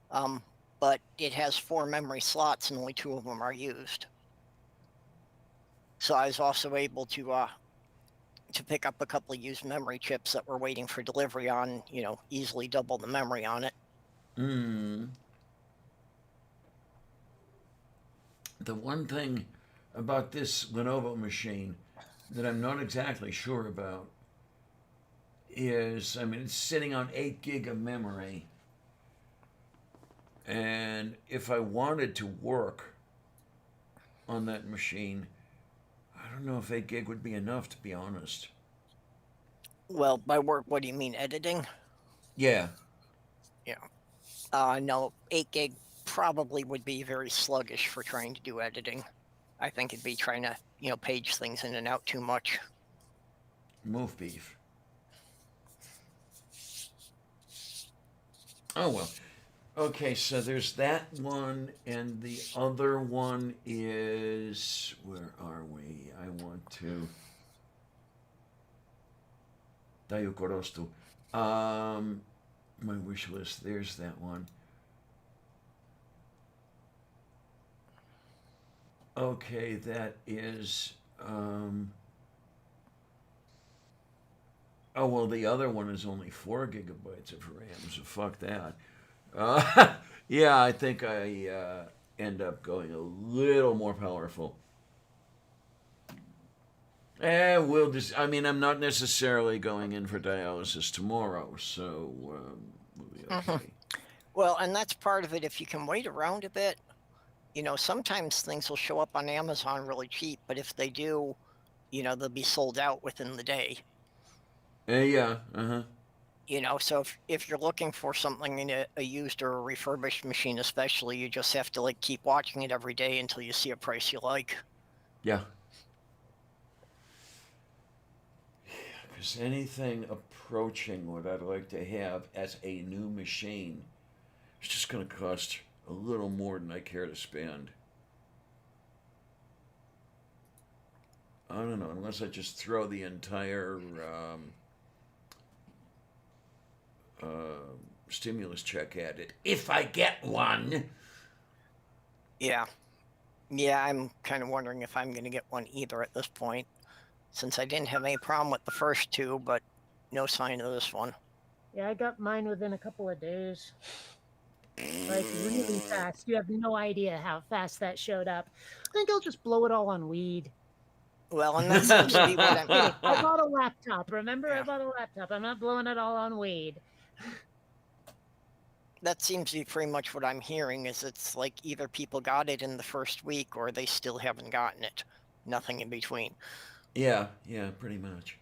but it has 4 memory slots and only 2 of them are used. So I was also able to pick up a couple of used memory chips that were waiting for delivery on, easily double the memory on it. The one thing about this Lenovo machine that I'm not exactly sure about is, it's sitting on 8 gig of memory. And if I wanted to work on that machine, I don't know if 8 gig would be enough, to be honest. Well, by work, what do you mean, editing? Yeah. No, 8 gig probably would be very sluggish for trying to do editing. I think it'd be trying to, page things in and out too much. Move beef. Oh, well. Okay, so there's that one, and the other one is... Where are we? I want to... Dayu Korostu. My wish list, there's that one. Okay, that is... Oh, well, the other one is only 4 gigabytes of RAM, so fuck that. Yeah, I think I end up going a little more powerful. We'll just... I'm not necessarily going in for dialysis tomorrow, so we'll be okay. Well, and that's part of it. If you can wait around a bit, sometimes things will show up on Amazon really cheap, but if they do, they'll be sold out within the day. Yeah, So if you're looking for something in a used or a refurbished machine especially, you just have to keep watching it every day until you see a price you like. Yeah. Because anything approaching what I'd like to have as a new machine is just going to cost a little more than I care to spend. I don't know, unless I just throw the entire stimulus check at it, if I get one. Yeah, I'm kind of wondering if I'm going to get one either at this point, since I didn't have any problem with the first 2, but no sign of this one. Yeah, I got mine within a couple of days. Like, really fast. You have no idea how fast that showed up. I think I'll just blow it all on weed. Well, and that's supposed to be what I'm... I bought a laptop. Remember, Yeah. I bought a laptop. I'm not blowing it all on weed. that seems to be pretty much what I'm hearing. Is it's like either people got it in the first week or they still haven't gotten it. Nothing in between. Yeah, pretty much.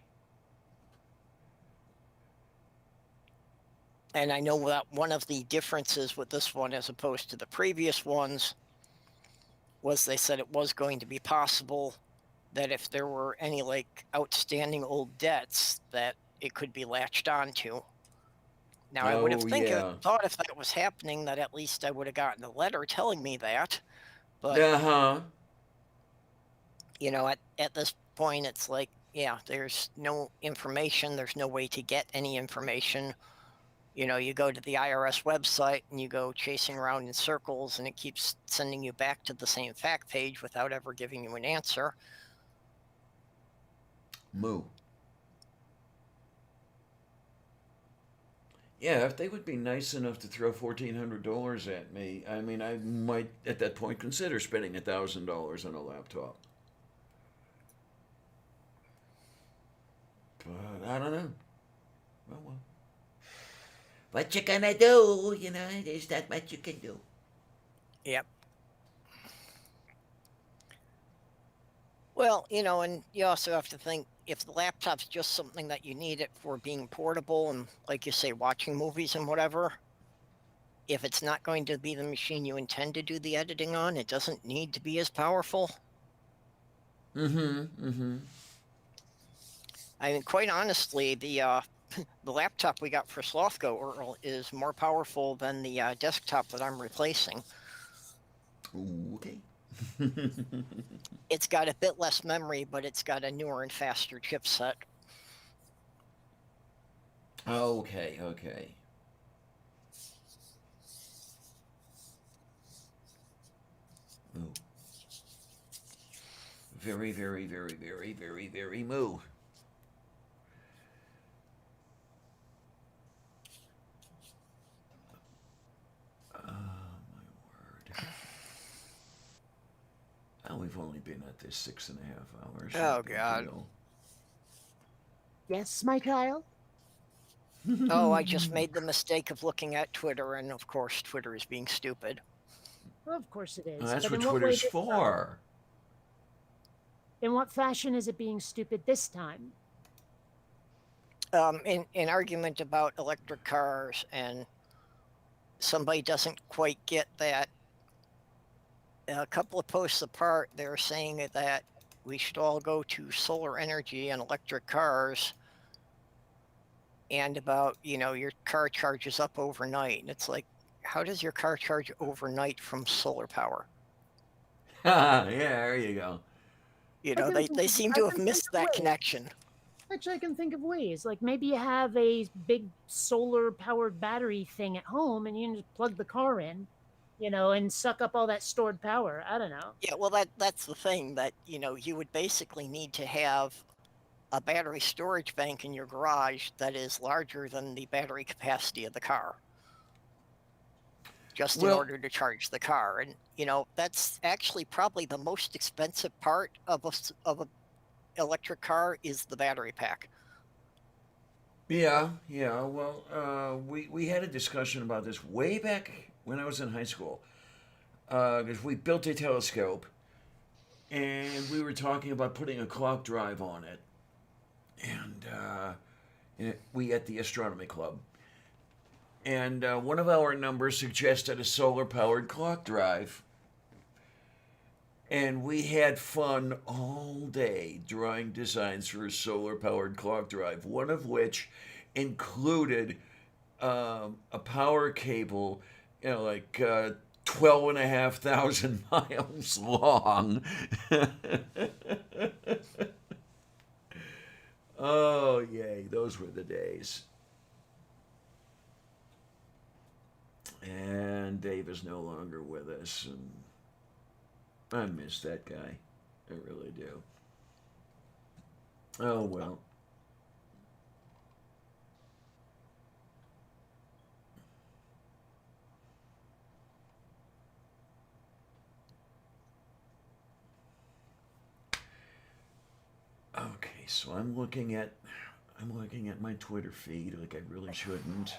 And I know that one of the differences with this one as opposed to the previous ones was they said it was going to be possible that if there were any like outstanding old debts that it could be latched onto. Now I would have Oh, yeah. thought if that was happening that at least I would have gotten a letter telling me that. But Uh-huh. you know, at this point it's like, yeah, there's no information, there's no way to get any information. You know, you go to the IRS website and you go chasing around in circles and it keeps sending you back to the same fact page without ever giving you an answer. Moo. Yeah, if they would be nice enough to throw $1,400 at me, I mean, I might at that point consider spending $1,000 on a laptop. But I don't know. Well. What you gonna do? You know, there's not much you can do. Yep. Well, you know, and you also have to think if the laptop's just something that you need it for being portable and, like you say, watching movies and whatever, if it's not going to be the machine you intend to do the editing on, it doesn't need to be as powerful. Mm-hmm. I mean, quite honestly, the the laptop we got for Slothgo, Earl, is more powerful than the desktop that I'm replacing. Okay. It's got a bit less memory, but it's got a newer and faster chipset. Okay. Moo. Very, very, very, very, very, very moo. Oh, we've only been at this 6.5 hours. Oh, God. Yes, my child? Oh, I just made the mistake of looking at Twitter, and of course, Twitter is being stupid. Well, of course it is. Oh, that's but what in what way Twitter's this time? for. In what fashion is it being stupid this time? In an argument about electric cars, and somebody doesn't quite get that. A couple of posts apart, they're saying that we should all go to solar energy and electric cars, and about, you know, your car charges up overnight. And it's like, how does your car charge overnight from solar power? Yeah, there you go. You I know, can they think seem I to can have think missed of that ways. connection. Actually, I can think of ways. Like maybe you have a big solar-powered battery thing at home, and you can just plug the car in, you know, and suck up all that stored power. I don't know. Yeah, well, that's the thing, that, you know, you would basically need to have a battery storage bank in your garage that is larger than the battery capacity of the car, just in Well- order to charge the car. And, you know, that's actually probably the most expensive part of a electric car is the battery pack. Yeah. Well, we had a discussion about this way back when I was in high school, because we built a telescope, and we were talking about putting a clock drive on it, and we at the astronomy club, and one of our numbers suggested a solar-powered clock drive. And we had fun all day drawing designs for a solar-powered clock drive, one of which included a power cable, you know, like 12,500 miles long. Oh, yay, those were the days. And Dave is no longer with us, and I miss that guy. I really do. Oh, well. Okay, so I'm looking at my Twitter feed like I really shouldn't.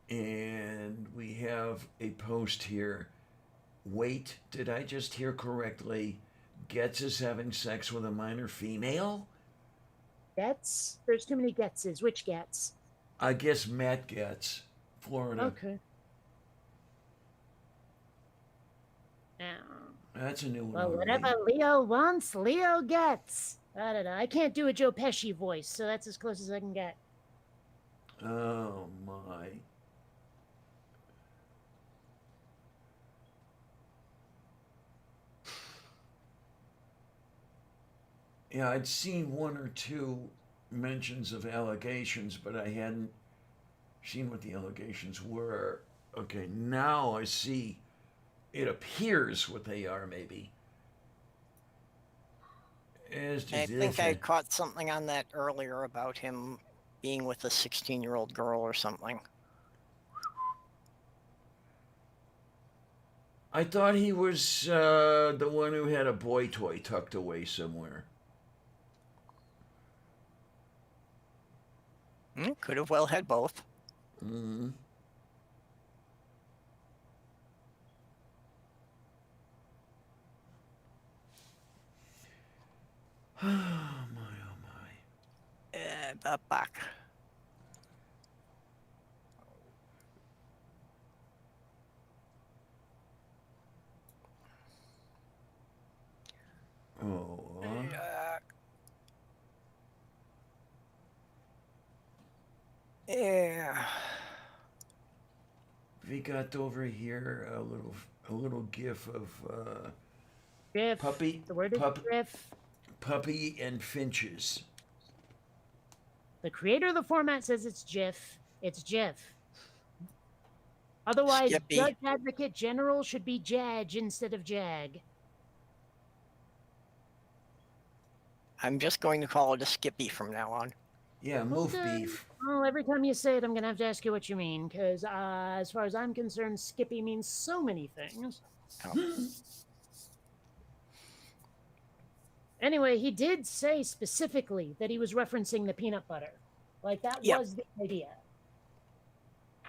And we have a post here. Wait, did I just hear correctly? Getz is having sex with a minor female? Getz? There's too many Getzes. Which Getz? I guess Matt Getz, Florida. Okay. Now, That's a new one. well, already. whatever Leo wants, Leo gets. I don't know. I can't do a Joe Pesci voice, so that's as close as I can get. Oh my. Yeah, I'd seen one or two mentions of allegations, but I hadn't seen what the allegations were. Okay, now I see. It appears what they are, maybe. I think I caught something on that earlier about him being with a 16-year-old girl or something. I thought he was the one who had a boy toy tucked away somewhere. Could have well had both. Mm. Oh my, oh my. Back. Oh. Yeah. We got over here a little gif of Griff. puppy The word is Griff. puppy and finches. The creator of the format says it's GIF. It's GIF. Otherwise, Skippy. Judge Advocate General should be Judge instead of Jag. I'm just going to call it a Skippy from now on. Yeah, move Okay. beef. Well, every time you say it, I'm going to have to ask you what you mean, because as far as I'm concerned, Skippy means so many things. Oh. Anyway, he did say specifically that he was referencing the peanut butter. Like, that Yep. was the idea.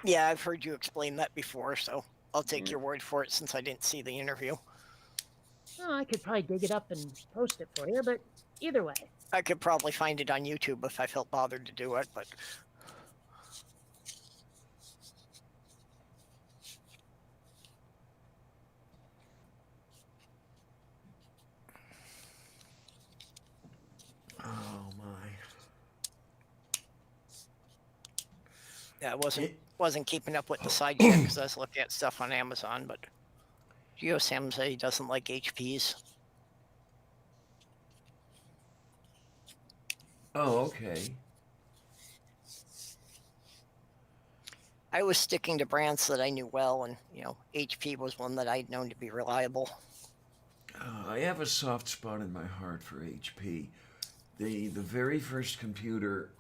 Yeah, I've heard you explain that before, so I'll take your word for it since I didn't see the interview. Oh, I could probably dig it up and post it for you, but either way. I could probably find it on YouTube if I felt bothered to do it, but Oh my. yeah, I wasn't keeping up with the side yet because I was looking at stuff on Amazon, but GeoSam said he doesn't like HPs. Oh, okay. I was sticking to brands that I knew well, and HP was one that I'd known to be reliable. I have a soft spot in my heart for HP. The very first computer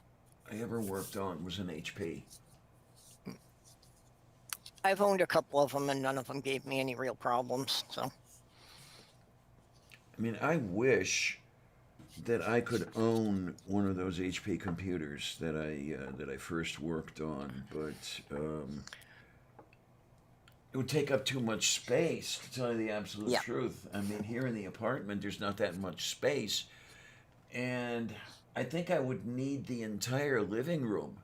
I ever worked on was an HP. I've owned a couple of them, and none of them gave me any real problems. So, I mean, I wish that I could own one of those HP computers that I first worked on, but it would take up too much space, to tell you the absolute Yeah. truth. I mean, here in the apartment, there's not that much space, and I think I would need the entire living room.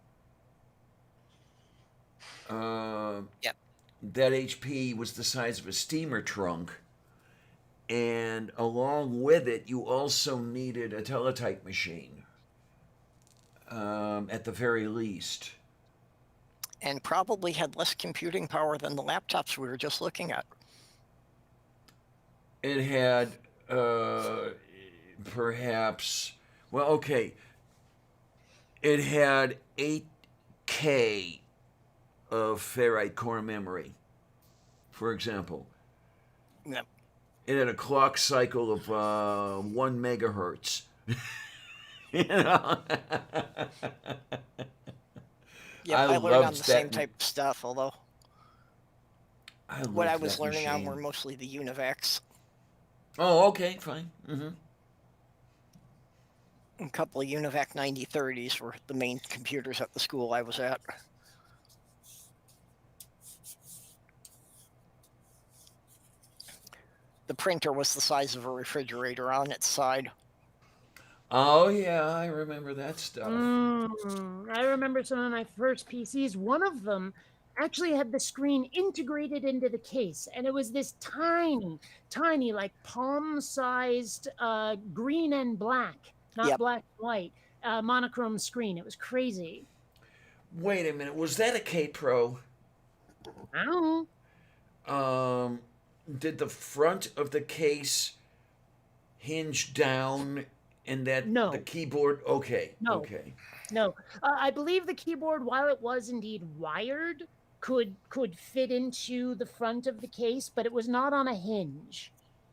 Yep. That HP was the size of a steamer trunk. And along with it, you also needed a teletype machine, at the very least. and probably had less computing power than the laptops we were just looking at. It had perhaps, well, okay, it had 8K of ferrite core memory, for example. Yep. It had a clock cycle of 1 megahertz. You know? Yeah, I learned on the same type of stuff, although what I was learning on were mostly the Univacs. Oh, okay, fine. Mm-hmm. A couple of Univac 9030s were the main computers at the school I was at. the printer was the size of a refrigerator on its side. Oh yeah, I remember that stuff. I remember some of my first PCs. One of them actually had the screen integrated into the case, and it was this tiny, tiny, like palm-sized green and black, not Yep. black and white, monochrome screen. It was crazy. Wait a minute, was that a K Pro? I don't know. Did the front of the case hinge down and that No. the keyboard? Okay, No. okay. No, I believe the keyboard, while it was indeed wired, could fit into the front of the case, but it was not on a hinge.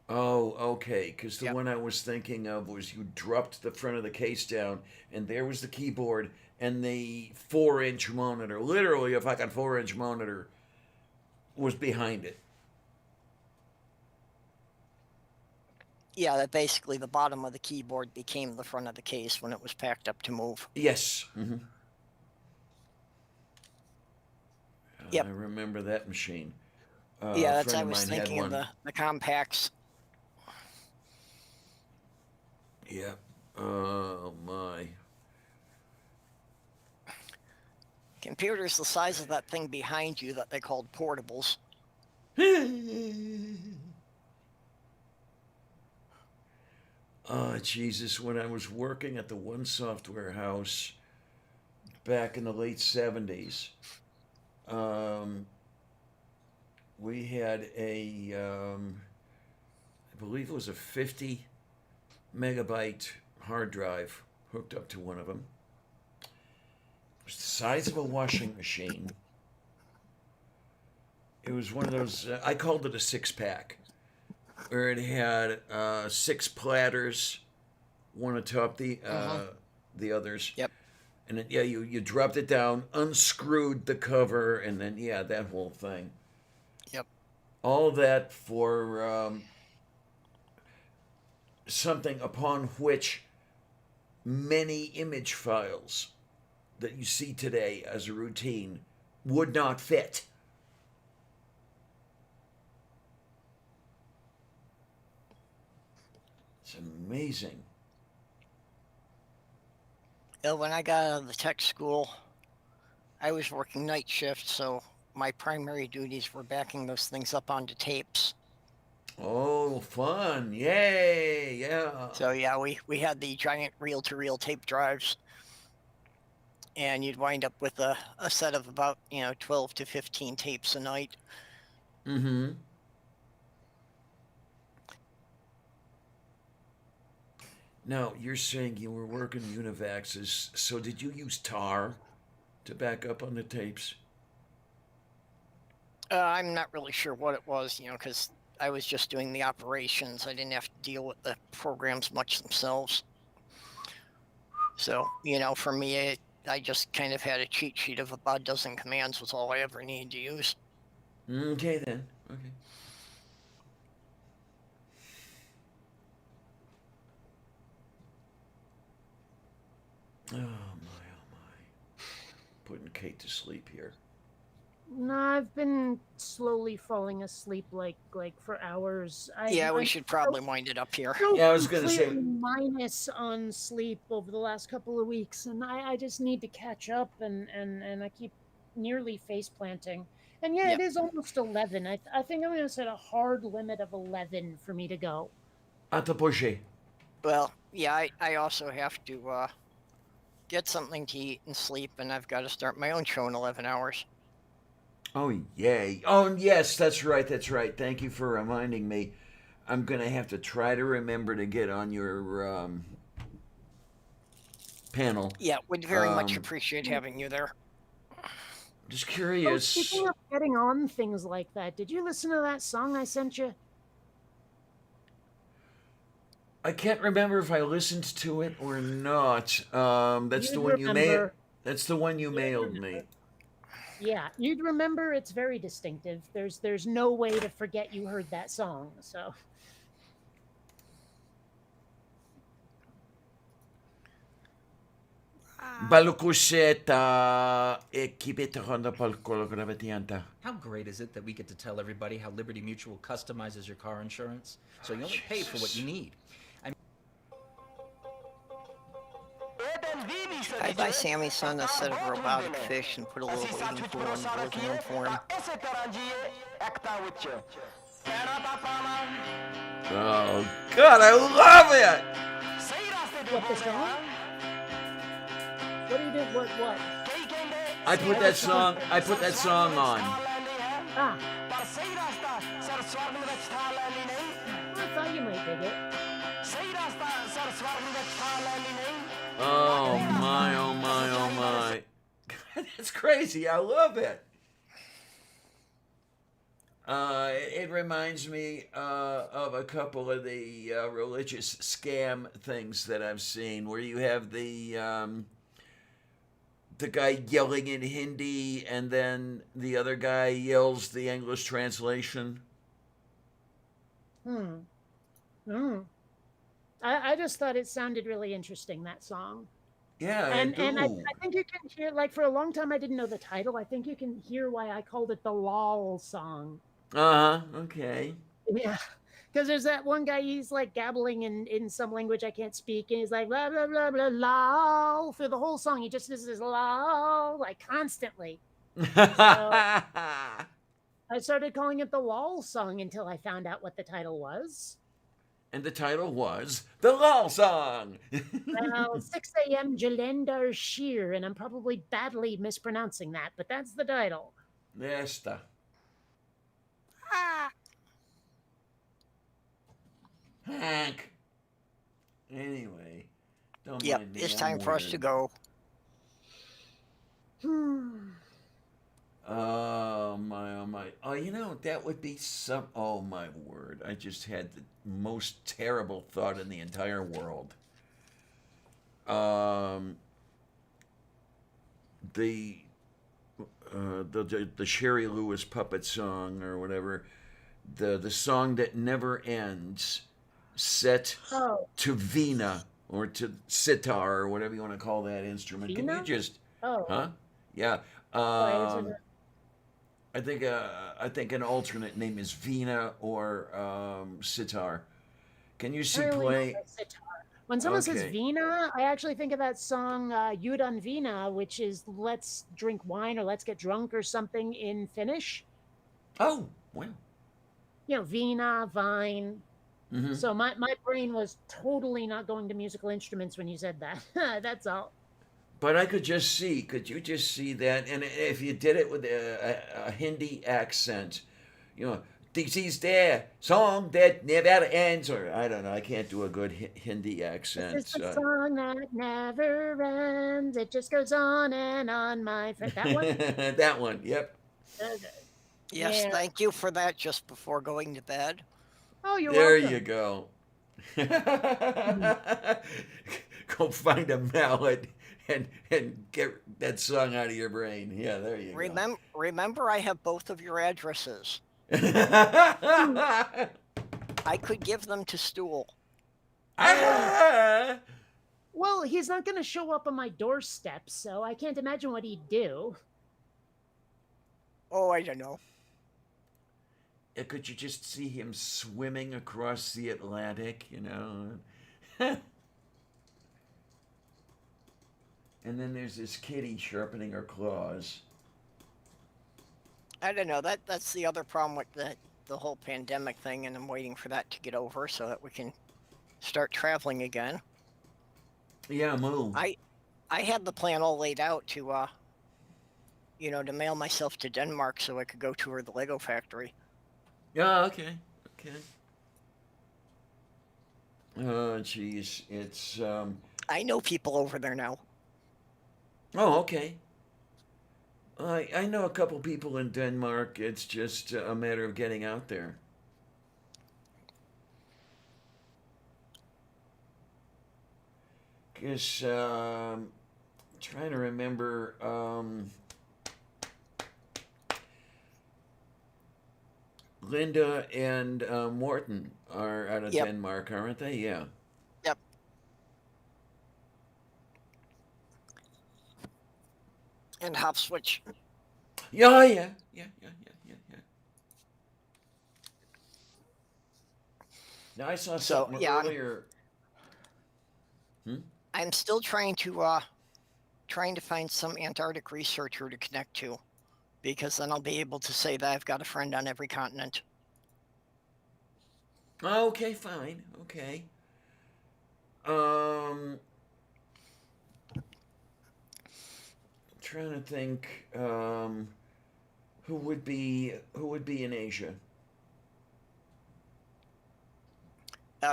Oh, okay. Because the Yep. one I was thinking of was you dropped the front of the case down, and there was the keyboard and the 4-inch monitor. Literally, a fucking 4-inch monitor was behind it. Yeah, that basically the bottom of the keyboard became the front of the case when it was packed up to move. Yes. Mm-hmm. Yep. I remember that machine. Yeah, a that's friend I of was mine had thinking of one. the compacts. Yeah. Oh my. Computers the size of that thing behind you that they called portables. Oh, Jesus. When I was working at the One Software House back in the late 70s, we had I believe it was a 50 megabyte hard drive hooked up to one of them. It was the size of a washing machine. It was one of those, I called it a 6-pack, where it had 6 platters, one atop the others. Yep. And then, yeah, you dropped it down, unscrewed the cover, and then, yeah, that whole thing. Yep. All that for something upon which many image files that you see today as a routine would not fit. It's amazing. When I got out of the tech school, I was working night shift, so my primary duties were backing those things up onto tapes. Oh, fun. Yay. Yeah. So yeah, we had the giant reel-to-reel tape drives, and you'd wind up with a set of about 12 to 15 tapes a night. Mm-hmm. Now, you're saying you were working Univaxes, so did you use tar to back up on the tapes? I'm not really sure what it was, because I was just doing the operations. I didn't have to deal with the programs much themselves. So, for me, I just kind of had a cheat sheet of about a dozen commands was all I ever needed to use. Okay, then. Okay. Oh, my, oh, my. Putting Kate to sleep here. No, I've been slowly falling asleep like for hours. Yeah, we I'm should probably wind it up here. so Yeah, I was gonna say- completely minus on sleep over the last couple of weeks, and I just need to catch up, and I keep nearly face planting. And yeah, Yep. it is almost 11. I think I'm going to set a hard limit of 11 for me to go. À te pocher. Well, yeah, I also have to get something to eat and sleep, and I've got to start my own show in 11 hours. Oh, yay. Oh, yes, that's right, that's right. Thank you for reminding me. I'm going to have to try to remember to get on your panel. Yeah, would very much Um, appreciate having you there. Just Oh, curious. speaking of getting on things like that, did you listen to that song I sent you? I can't remember if I listened to it or not. That's the You'd one you mailed. remember. That's the one you mailed me. remember. Yeah, you'd remember. It's very distinctive. There's no way to forget you heard that song. So Balukuseta ekibeta palkolo gravitianta. How great is it that we get to tell everybody how Liberty Mutual customizes your car insurance? So you only pay for what you need. I buy Sammy's son a set of robotic fish and put a little wading pool in the living room for him. Oh God, I love it! What the song? What do you do? What? I put that song on. Ah. Well, I thought you might dig it. Oh my, oh my, oh my. God, that's crazy. I love it. It reminds me of a couple of the religious scam things that I've seen, where you have the guy yelling in Hindi, and then the other guy yells the English translation. I just thought it sounded really interesting, that song. Yeah, And I do. I think you can hear, like, for a long time I didn't know the title. I think you can hear why I called it the LOL song. Okay. Yeah. Because there's that one guy, he's like gabbling in some language I can't speak, and he's like blah blah blah blah lol through the whole song. He just does this lol like constantly. I started calling it the LOL song until I found out what the title was. And the title was The LOL Song. Well, 6 a.m. Jalendar Sheer, and I'm probably badly mispronouncing that, but that's the title. Nesta. Hank. Anyway, don't Yep, mind me. it's I'm time for us to weird. go. Oh my, oh my. Oh, you know, that would be some. Oh my word. I just had the most terrible thought in the entire world. The Sherry Lewis puppet song or whatever, the song that never ends, set Oh, to Vina or to sitar or whatever you want to call that instrument. Can you Vina? just, oh. huh? Yeah. Why is it I think an alternate name is Vina or sitar. Can you see I only know play? the sitar. When someone says Okay. Vina, I actually think of that song Judan Vina, which is let's drink wine or let's get drunk or something in Finnish. Oh, well. You know, Vina, vine. Hmm. So my brain was totally not going to musical instruments when you said that. That's all. But I could just see. Could you just see that? And if you did it with a Hindi accent, you know, this is their song that never ends, or I don't know. I can't do a good Hindi accent. This is the song that never ends. It just goes on and on, my friend. That one? That one. Yep. Okay. Yes, Yeah. thank you for that just before going to bed. Oh, you're There welcome. you go. Go find a mallet and get that song out of your brain. Yeah, there you go. Remember, I have both of your addresses. I could give them to Stool. Ah! Well, he's not going to show up on my doorstep, so I can't imagine what he'd do. Oh, I don't know. Could you just see him swimming across the Atlantic, you know? And then there's this kitty sharpening her claws. I don't know. That's the other problem with the whole pandemic thing, and I'm waiting for that to get over so that we can start traveling again. Yeah, moo. I had the plan all laid out to to mail myself to Denmark so I could go tour the Lego factory. Yeah, okay. Oh, jeez. It's, I know people over there now. Oh, okay. I know a couple people in Denmark. It's just a matter of getting out there. Because, trying to remember, Linda and Morton are out of Yep. Denmark, aren't they? Yeah. Yep. and hop switch. Yeah, yeah, yeah, yeah, yeah, yeah, yeah. Now I saw So something yeah, earlier. I'm still trying to find some Antarctic researcher to connect to, because then I'll be able to say that I've got a friend on every continent. Okay, fine. Okay. I'm trying to think. Who would be in Asia?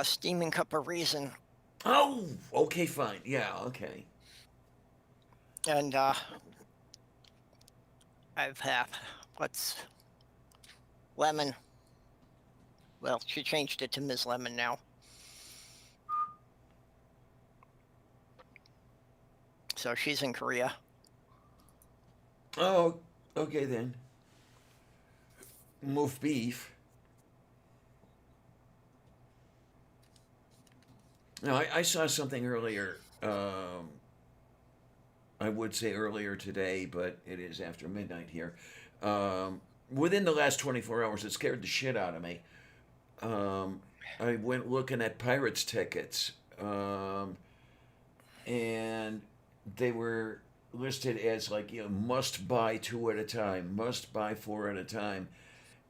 Steaming Cup of Reason, Oh, okay, fine. Yeah, okay. and I've had what's Lemon. Well, she changed it to Ms. Lemon now. So she's in Korea. Oh, okay then. Moof beef. No, I saw something earlier. I would say earlier today, but it is after midnight here. Within the last 24 hours, it scared the shit out of me. I went looking at Pirates tickets, and they were listed as like, must buy 2 at a time, must buy 4 at a time.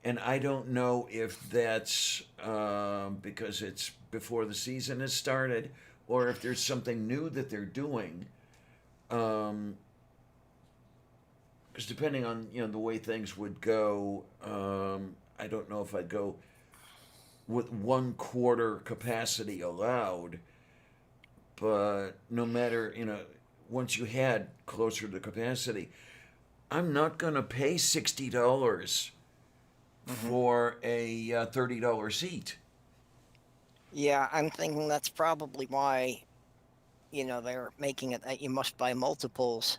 And I don't know if that's because it's before the season has started, or if there's something new that they're doing. Because depending on the way things would go, I don't know if I'd go with 1/4 capacity allowed. But no matter once you had closer to capacity, I'm not gonna pay $60 for a $30 seat. Yeah, I'm thinking that's probably why, they're making it that you must buy multiples,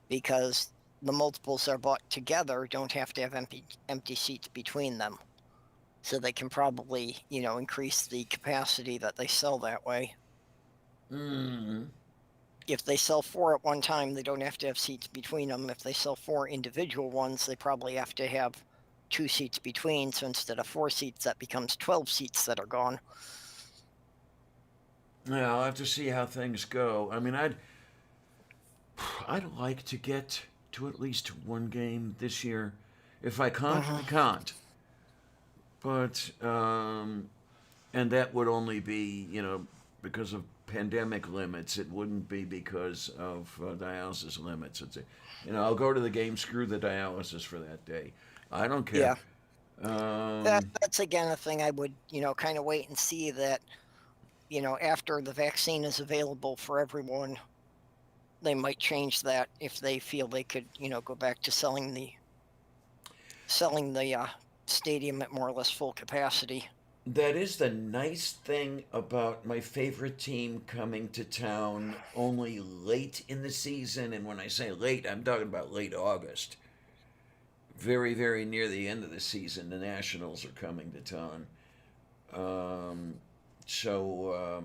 because the multiples are bought together don't have to have empty seats between them. So they can probably, increase the capacity that they sell that way. Mm. If they sell 4 at one time, they don't have to have seats between them. If they sell 4 individual ones, they probably have to have 2 seats between. So instead of 4 seats, that becomes 12 seats that are gone. Yeah, I'll have to see how things go. I mean, I'd like to get to at least one game this year. If I can't, I can't. But and that would only be because of pandemic limits. It wouldn't be because of dialysis limits. I'll go to the game. Screw the dialysis for that day. I don't care. Yeah. That's again a thing I would, kind of wait and see that, after the vaccine is available for everyone, they might change that if they feel they could, go back to selling the stadium at more or less full capacity. That is the nice thing about my favorite team coming to town only late in the season. And when I say late, I'm talking about late August. Very, very near the end of the season, the Nationals are coming to town. So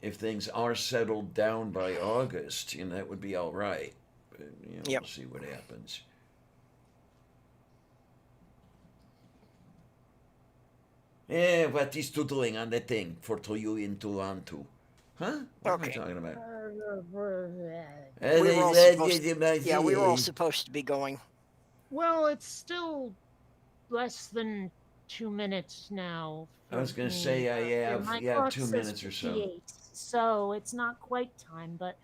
if things are settled down by August, that would be all right. But, Yep. We'll see what happens. What is you doing on the thing for to you in Toronto? Huh? What am I Okay. talking about? We were all supposed to be going. Well, it's still less than 2 minutes now. I was going to for say me. I have My 2 clock says minutes or so. 58, so it's not quite time, but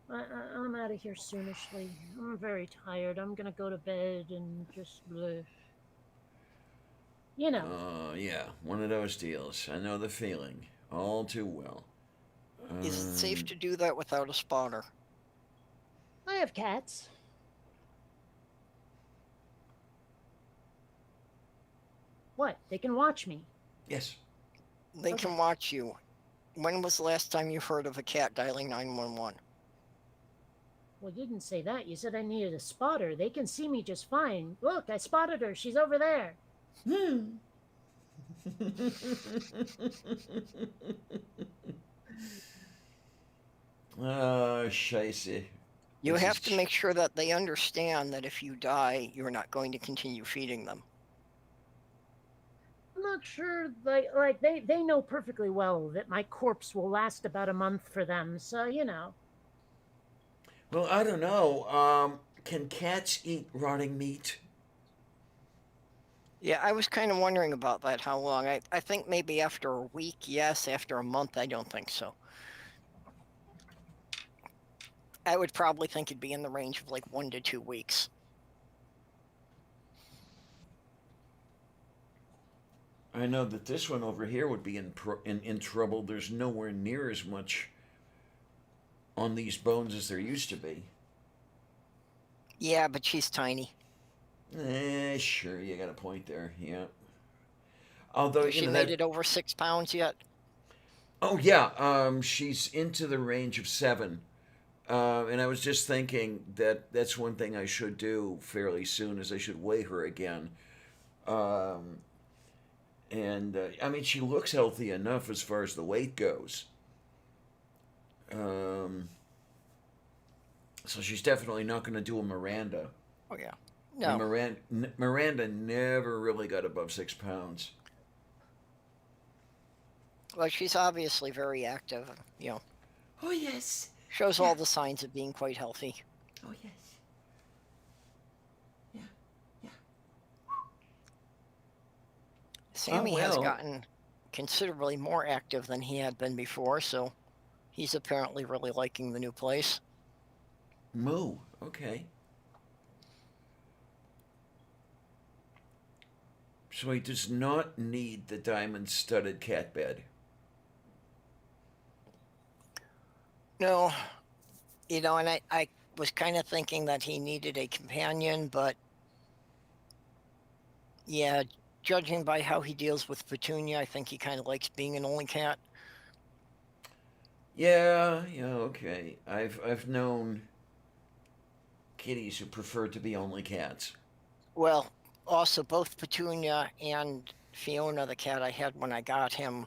I'm out of here soonishly. I'm very tired. I'm gonna go to bed and just, Yeah, one of those deals. I know the feeling all too well. Is it safe to do that without a spotter? I have cats. What? They can watch me. Yes. They can watch you. When was the last time you heard of a cat dialing 911? Well, you didn't say that. You said I needed a spotter. They can see me just fine. Look, I spotted her. She's over there. Oh, scheiße. You This have is to make sure that they understand that if you die, you're not going to continue feeding them. I'm not sure. Like they know perfectly well that my corpse will last about a month for them. So you know. Well, I don't know. Can cats eat rotting meat? Yeah, I was kind of wondering about that, how long. I think maybe after a week, yes. After a month, I don't think so. I would probably think it'd be in the range of like 1 to 2 weeks. I know that this one over here would be in trouble. There's nowhere near as much on these bones as there used to be. Yeah, but she's tiny. Sure, you got a point there. Yeah. Although Has you she know made that. it over 6 pounds yet? Oh yeah. She's into the range of 7. And I was just thinking that that's one thing I should do fairly soon is I should weigh her again. Um, and I mean, she looks healthy enough as far as the weight goes. Um, so she's definitely not going to do a Miranda. Oh yeah. And No. Miranda never really got above 6 pounds. Well, she's obviously very active. You know, Oh yes. shows all the signs of being quite healthy. Oh yes. Yeah. Yeah. Sammy has well. gotten considerably more active than he had been before, so he's apparently really liking the new place. Moo. Okay. So he does not need the diamond-studded cat bed. No, you know, and I was kind of thinking that he needed a companion, but yeah, judging by how he deals with Petunia, I think he kind of likes being an only cat. Yeah, okay. I've known kitties who prefer to be only cats. Well, also both Petunia and Fiona, the cat I had when I got him,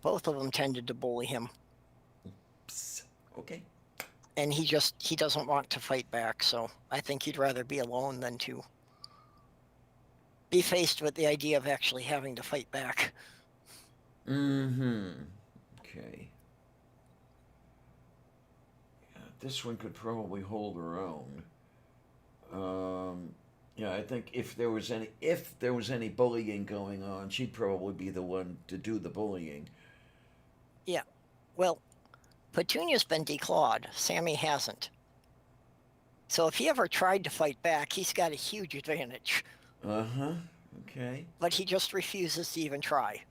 both of them tended to bully him, Psst. Okay. and he doesn't want to fight back. So I think he'd rather be alone than to be faced with the idea of actually having to fight back. Mm-hmm. Okay. Yeah, this one could probably hold her own. Yeah, I think if there was any bullying going on, she'd probably be the one to do the bullying. Yeah. Well, Petunia's been declawed. Sammy hasn't. So if he ever tried to fight back, he's got a huge advantage. Uh-huh. Okay. But he just refuses to even try.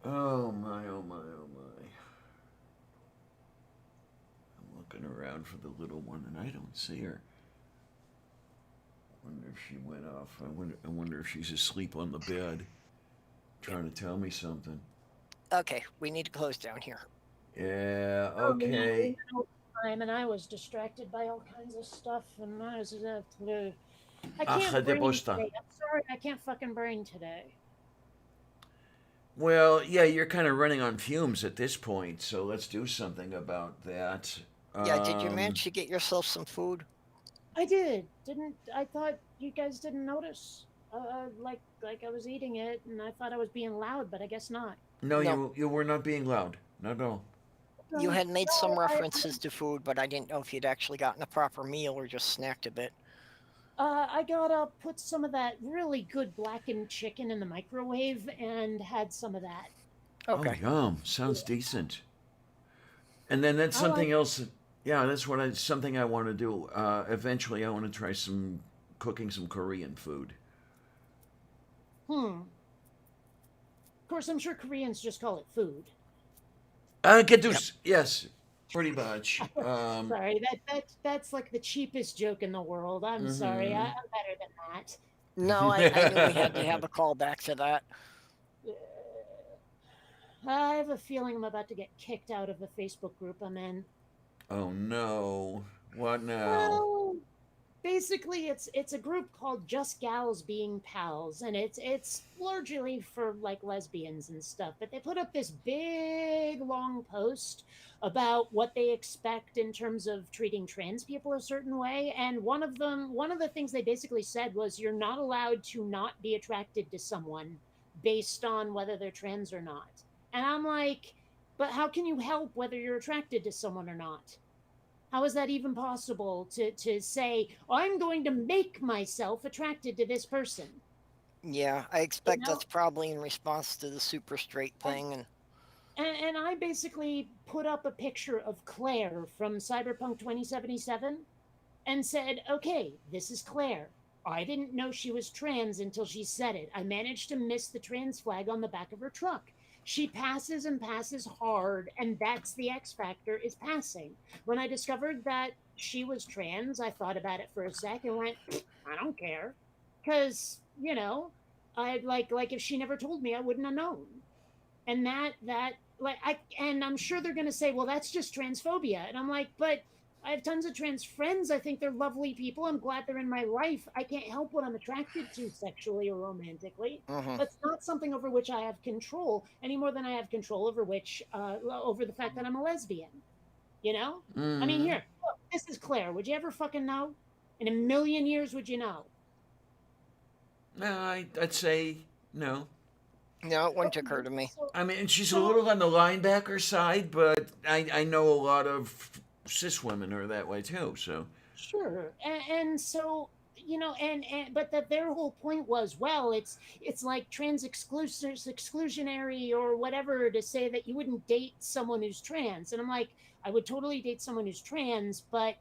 Oh my, oh my, oh my. I'm looking around for the little one and I don't see her. I wonder if she went off. I wonder if she's asleep on the bed. Trying to tell me something. Okay, we need to close down here. Yeah, Oh, no, okay. no time, and I was distracted by all kinds of stuff, and I was. I Ach, can't de brain bosta. today. I'm sorry, I can't fucking brain today. Well, yeah, you're kind of running on fumes at this point, so let's do something about that. Yeah, did you manage to get yourself some food? I did. Didn't I thought you guys didn't notice? Like I was eating it, and I thought I was being loud, but I guess not. No, No. you were not being loud. Not at all. You had made some No, references to food, but I didn't know if you'd actually gotten a proper meal or just snacked a bit. I gotta put some of that really good blackened chicken in the microwave and had some of that. Okay. Oh, yum. Sounds decent. And then that's I something like- else. Yeah, that's something I want to do. Eventually, I want to try cooking some Korean food. Of course, I'm sure Koreans just call it food. Gedus. Yes, pretty much. Sorry, that's like the cheapest joke in the world. I'm sorry, Mhm. I'm better than that. No, I knew we had to have a callback to that. I have a feeling I'm about to get kicked out of the Facebook group I'm in. Oh no. What now? Well, basically it's a group called Just Gals Being Pals, and it's largely for like lesbians and stuff. But they put up this big long post about what they expect in terms of treating trans people a certain way. And one of the things they basically said was you're not allowed to not be attracted to someone based on whether they're trans or not. And I'm like, but how can you help whether you're attracted to someone or not? How is that even possible to say, I'm going to make myself attracted to this person? Yeah, I expect know- that's probably in response to the super straight thing. And I basically put up a picture of Claire from Cyberpunk 2077 and said, okay, this is Claire. I didn't know she was trans until she said it. I managed to miss the trans flag on the back of her truck. She passes and passes hard, and that's the X factor, is passing. When I discovered that she was trans, I thought about it for a sec and went, I don't care. Because, I like if she never told me, I wouldn't have known. And and I'm sure they're gonna say, well, that's just transphobia. And I'm like, but I have tons of trans friends. I think they're lovely people. I'm glad they're in my life. I can't help what I'm attracted to sexually or romantically. Mhm. That's not something over which I have control any more than I have control over over the fact that I'm a lesbian. I mean, here, look, this is Claire. Would you ever fucking know? In a million years, would you know? No, I'd say no. No, it wouldn't occur to me. I mean, she's a little on the linebacker side, but I know a lot of cis women are that way too. So Sure, and so but that their whole point was, well, it's like exclusionary or whatever to say that you wouldn't date someone who's trans, and I'm like, I would totally date someone who's trans, but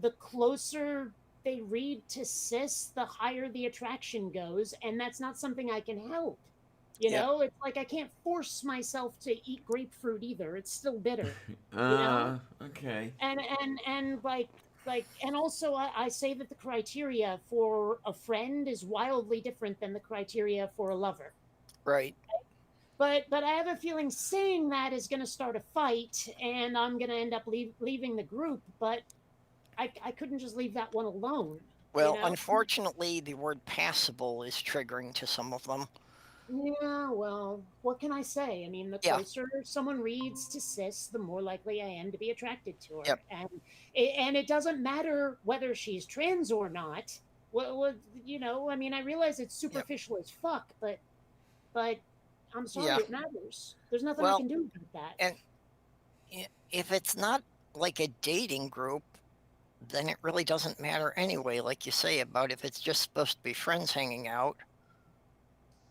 the closer they read to cis, the higher the attraction goes, and that's not something I can help. Yep. It's like I can't force myself to eat grapefruit either. It's still bitter. know? okay. And and also I say that the criteria for a friend is wildly different than the criteria for a lover. Right. But I have a feeling saying that is going to start a fight, and I'm going to end up leaving the group. But I couldn't just leave that one alone. Well, unfortunately, the word passable is triggering to some of them. Yeah, well, what can I say? I mean, the Yeah. closer someone reads to cis, the more likely I am to be attracted to her. Yep. And it doesn't matter whether she's trans or not. Well, I mean, I realize it's superficial as fuck, but I'm sorry, Yeah. it matters. There's nothing Well, I can do about that. and if it's not like a dating group, then it really doesn't matter anyway, like you say, about if it's just supposed to be friends hanging out.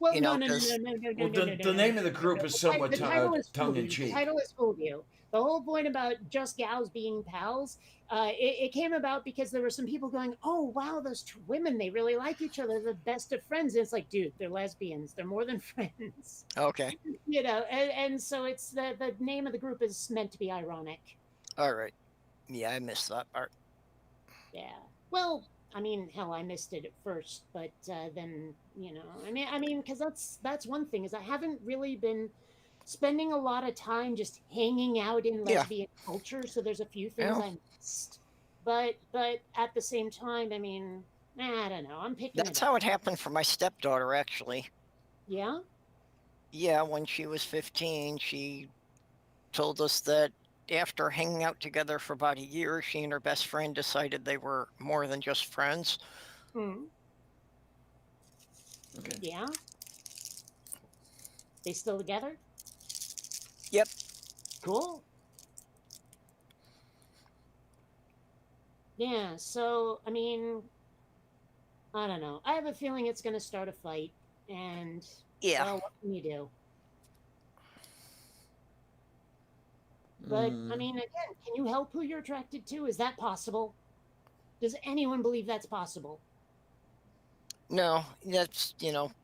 Well, you no, know, no, no, 'cause- no, no, no, Well, no, no, the no, name no, of the no, group no. is somewhat The title is tongue in fooled you. cheek. The title is fooled you. The whole point about Just Gals Being Pals, it came about because there were some people going, oh, wow, those two women, they really like each other. They're the best of friends. And it's like, dude, they're lesbians. They're more than friends. Okay. And so it's the name of the group is meant to be ironic. All right. Yeah, I missed that part. Yeah. Well, I mean, hell, I missed it at first, but then I mean, because that's one thing is I haven't really been spending a lot of time just hanging out in Yeah. lesbian culture, so there's a few things Yeah. I missed. But at the same time, I mean, I don't know. I'm picking. That's how it happened for my stepdaughter, actually. Yeah. Yeah, when she was 15, she told us that after hanging out together for about a year, she and her best friend decided they were more than just friends. Hmm. Okay. Yeah. They still together? Yep. Cool. Yeah, so I mean, I don't know. I have a feeling it's going to start a fight, and Yeah. well, what can you do? But I mean, again, can you help who you're attracted to? Is that possible? Does anyone believe that's possible? No, that's,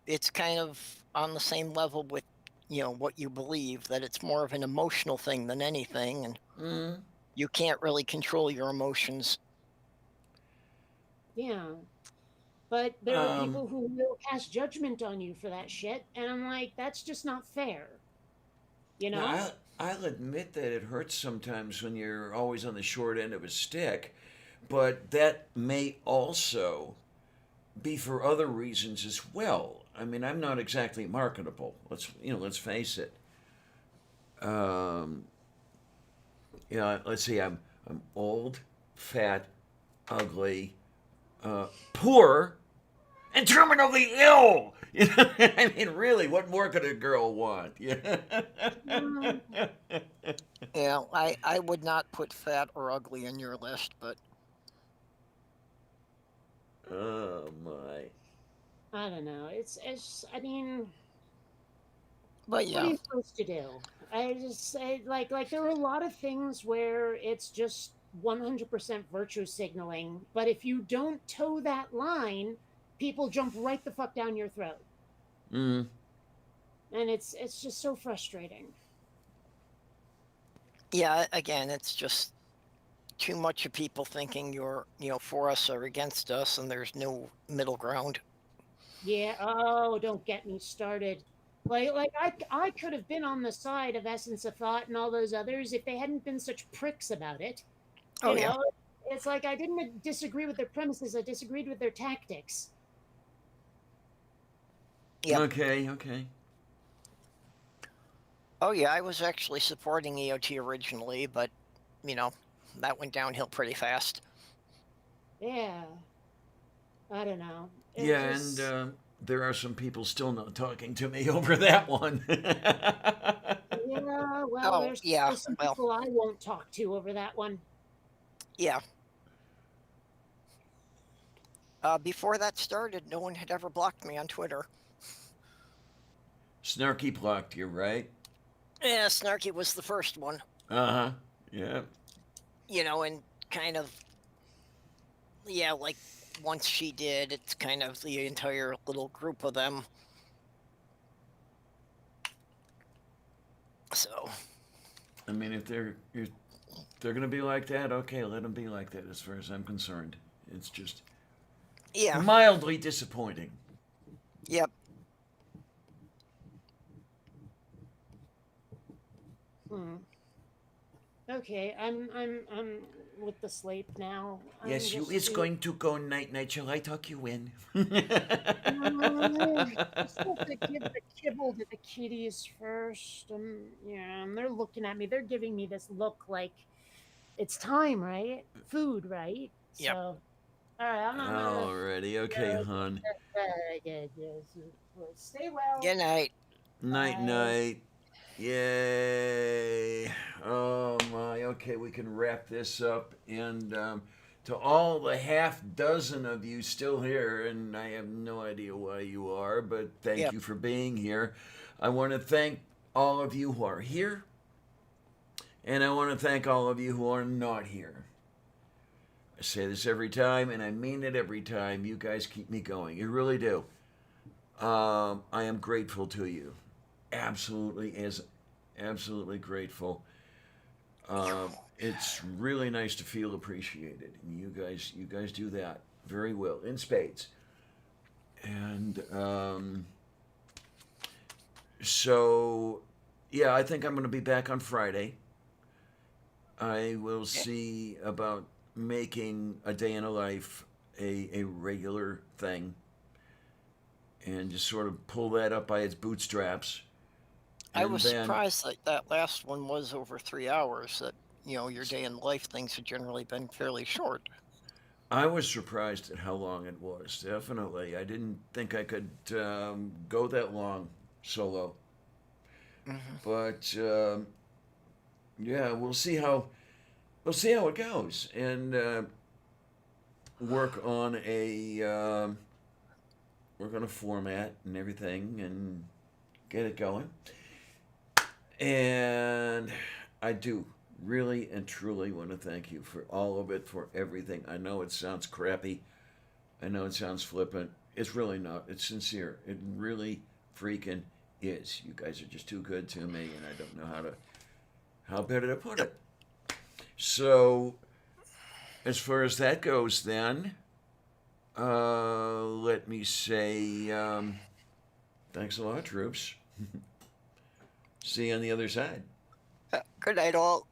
it's kind of on the same level with, what you believe, that it's more of an emotional thing than anything. And you can't really control your emotions. Yeah. But there are people who will cast judgment on you for that shit, and I'm like, that's just not fair. Now, I'll admit that it hurts sometimes when you're always on the short end of a stick, but that may also be for other reasons as well. I mean, I'm not exactly marketable. Let's face it. Let's see. I'm old, fat, ugly, poor, and terminally ill. I mean, really, what more could a girl want? Mm, Yeah, I would not put fat or ugly in your list, but Oh my. I don't know. It's. I mean, what are yeah. you supposed to do? I just say like there are a lot of things where it's just 100% virtue signaling, but if you don't toe that line, people jump right the fuck down your throat, Mm. and it's just so frustrating. Yeah, again, it's just too much of people thinking you're, for us or against us, and there's no middle ground. Yeah. Oh, don't get me started. I could have been on the side of Essence of Thought and all those others if they hadn't been such pricks about it. Oh, You yeah. know, it's like I didn't disagree with their premises, I disagreed with their tactics. Yep. Okay. Oh, yeah, I was actually supporting EOT originally, but, that went downhill pretty fast. Yeah. I don't know. It Yeah, just, and there are some people still not talking to me over that one. yeah, well, Oh, there's yeah, still some well. people I won't talk to over that one. Yeah. Before that started, no one had ever blocked me on Twitter. Snarky blocked you, right? Yeah, Snarky was the first one. Uh-huh. Yeah. And kind of, yeah, like once she did, it's kind of the entire little group of them. So, I mean, if they're gonna be like that, okay, let them be like that. As far as I'm concerned, it's just yeah, mildly disappointing. yep. Hmm. Okay, I'm with the sleep now. Yes, you is going to go night night. Shall I tuck you in? I still have to give the kibble to the kitties first, and yeah, and they're looking at me. They're giving me this look like it's time, right? Food, right? Yep. So, all right, I'm gonna Alrighty, okay, hon. stay well. Good night. Night Bye. night. Yay. Oh my. Okay, we can wrap this up. And to all the half dozen of you still here, and I have no idea why you are, but thank Yep. you for being here. I want to thank all of you who are here, and I want to thank all of you who are not here. I say this every time, and I mean it every time. You guys keep me going. You really do. I am grateful to you. Absolutely grateful. It's really nice to feel appreciated, and you guys do that very well in spades. And so, yeah, I think I'm going to be back on Friday. I will see about making a day in a life a regular thing, and just sort of pull that up by its bootstraps. I And was then- surprised that last one was over 3 hours. That your day in life things have generally been fairly short. I was surprised at how long it was. Definitely, I didn't think I could go that long solo. But yeah, we'll see how it goes, and work on a format and everything, and get it going. And I do really and truly want to thank you for all of it, for everything. I know it sounds crappy. I know it sounds flippant. It's really not. It's sincere. It really freaking is. You guys are just too good to me, and I don't know how better to put it. So, as far as that goes, then, let me say, thanks a lot, troops. See you on the other side. Good night, all.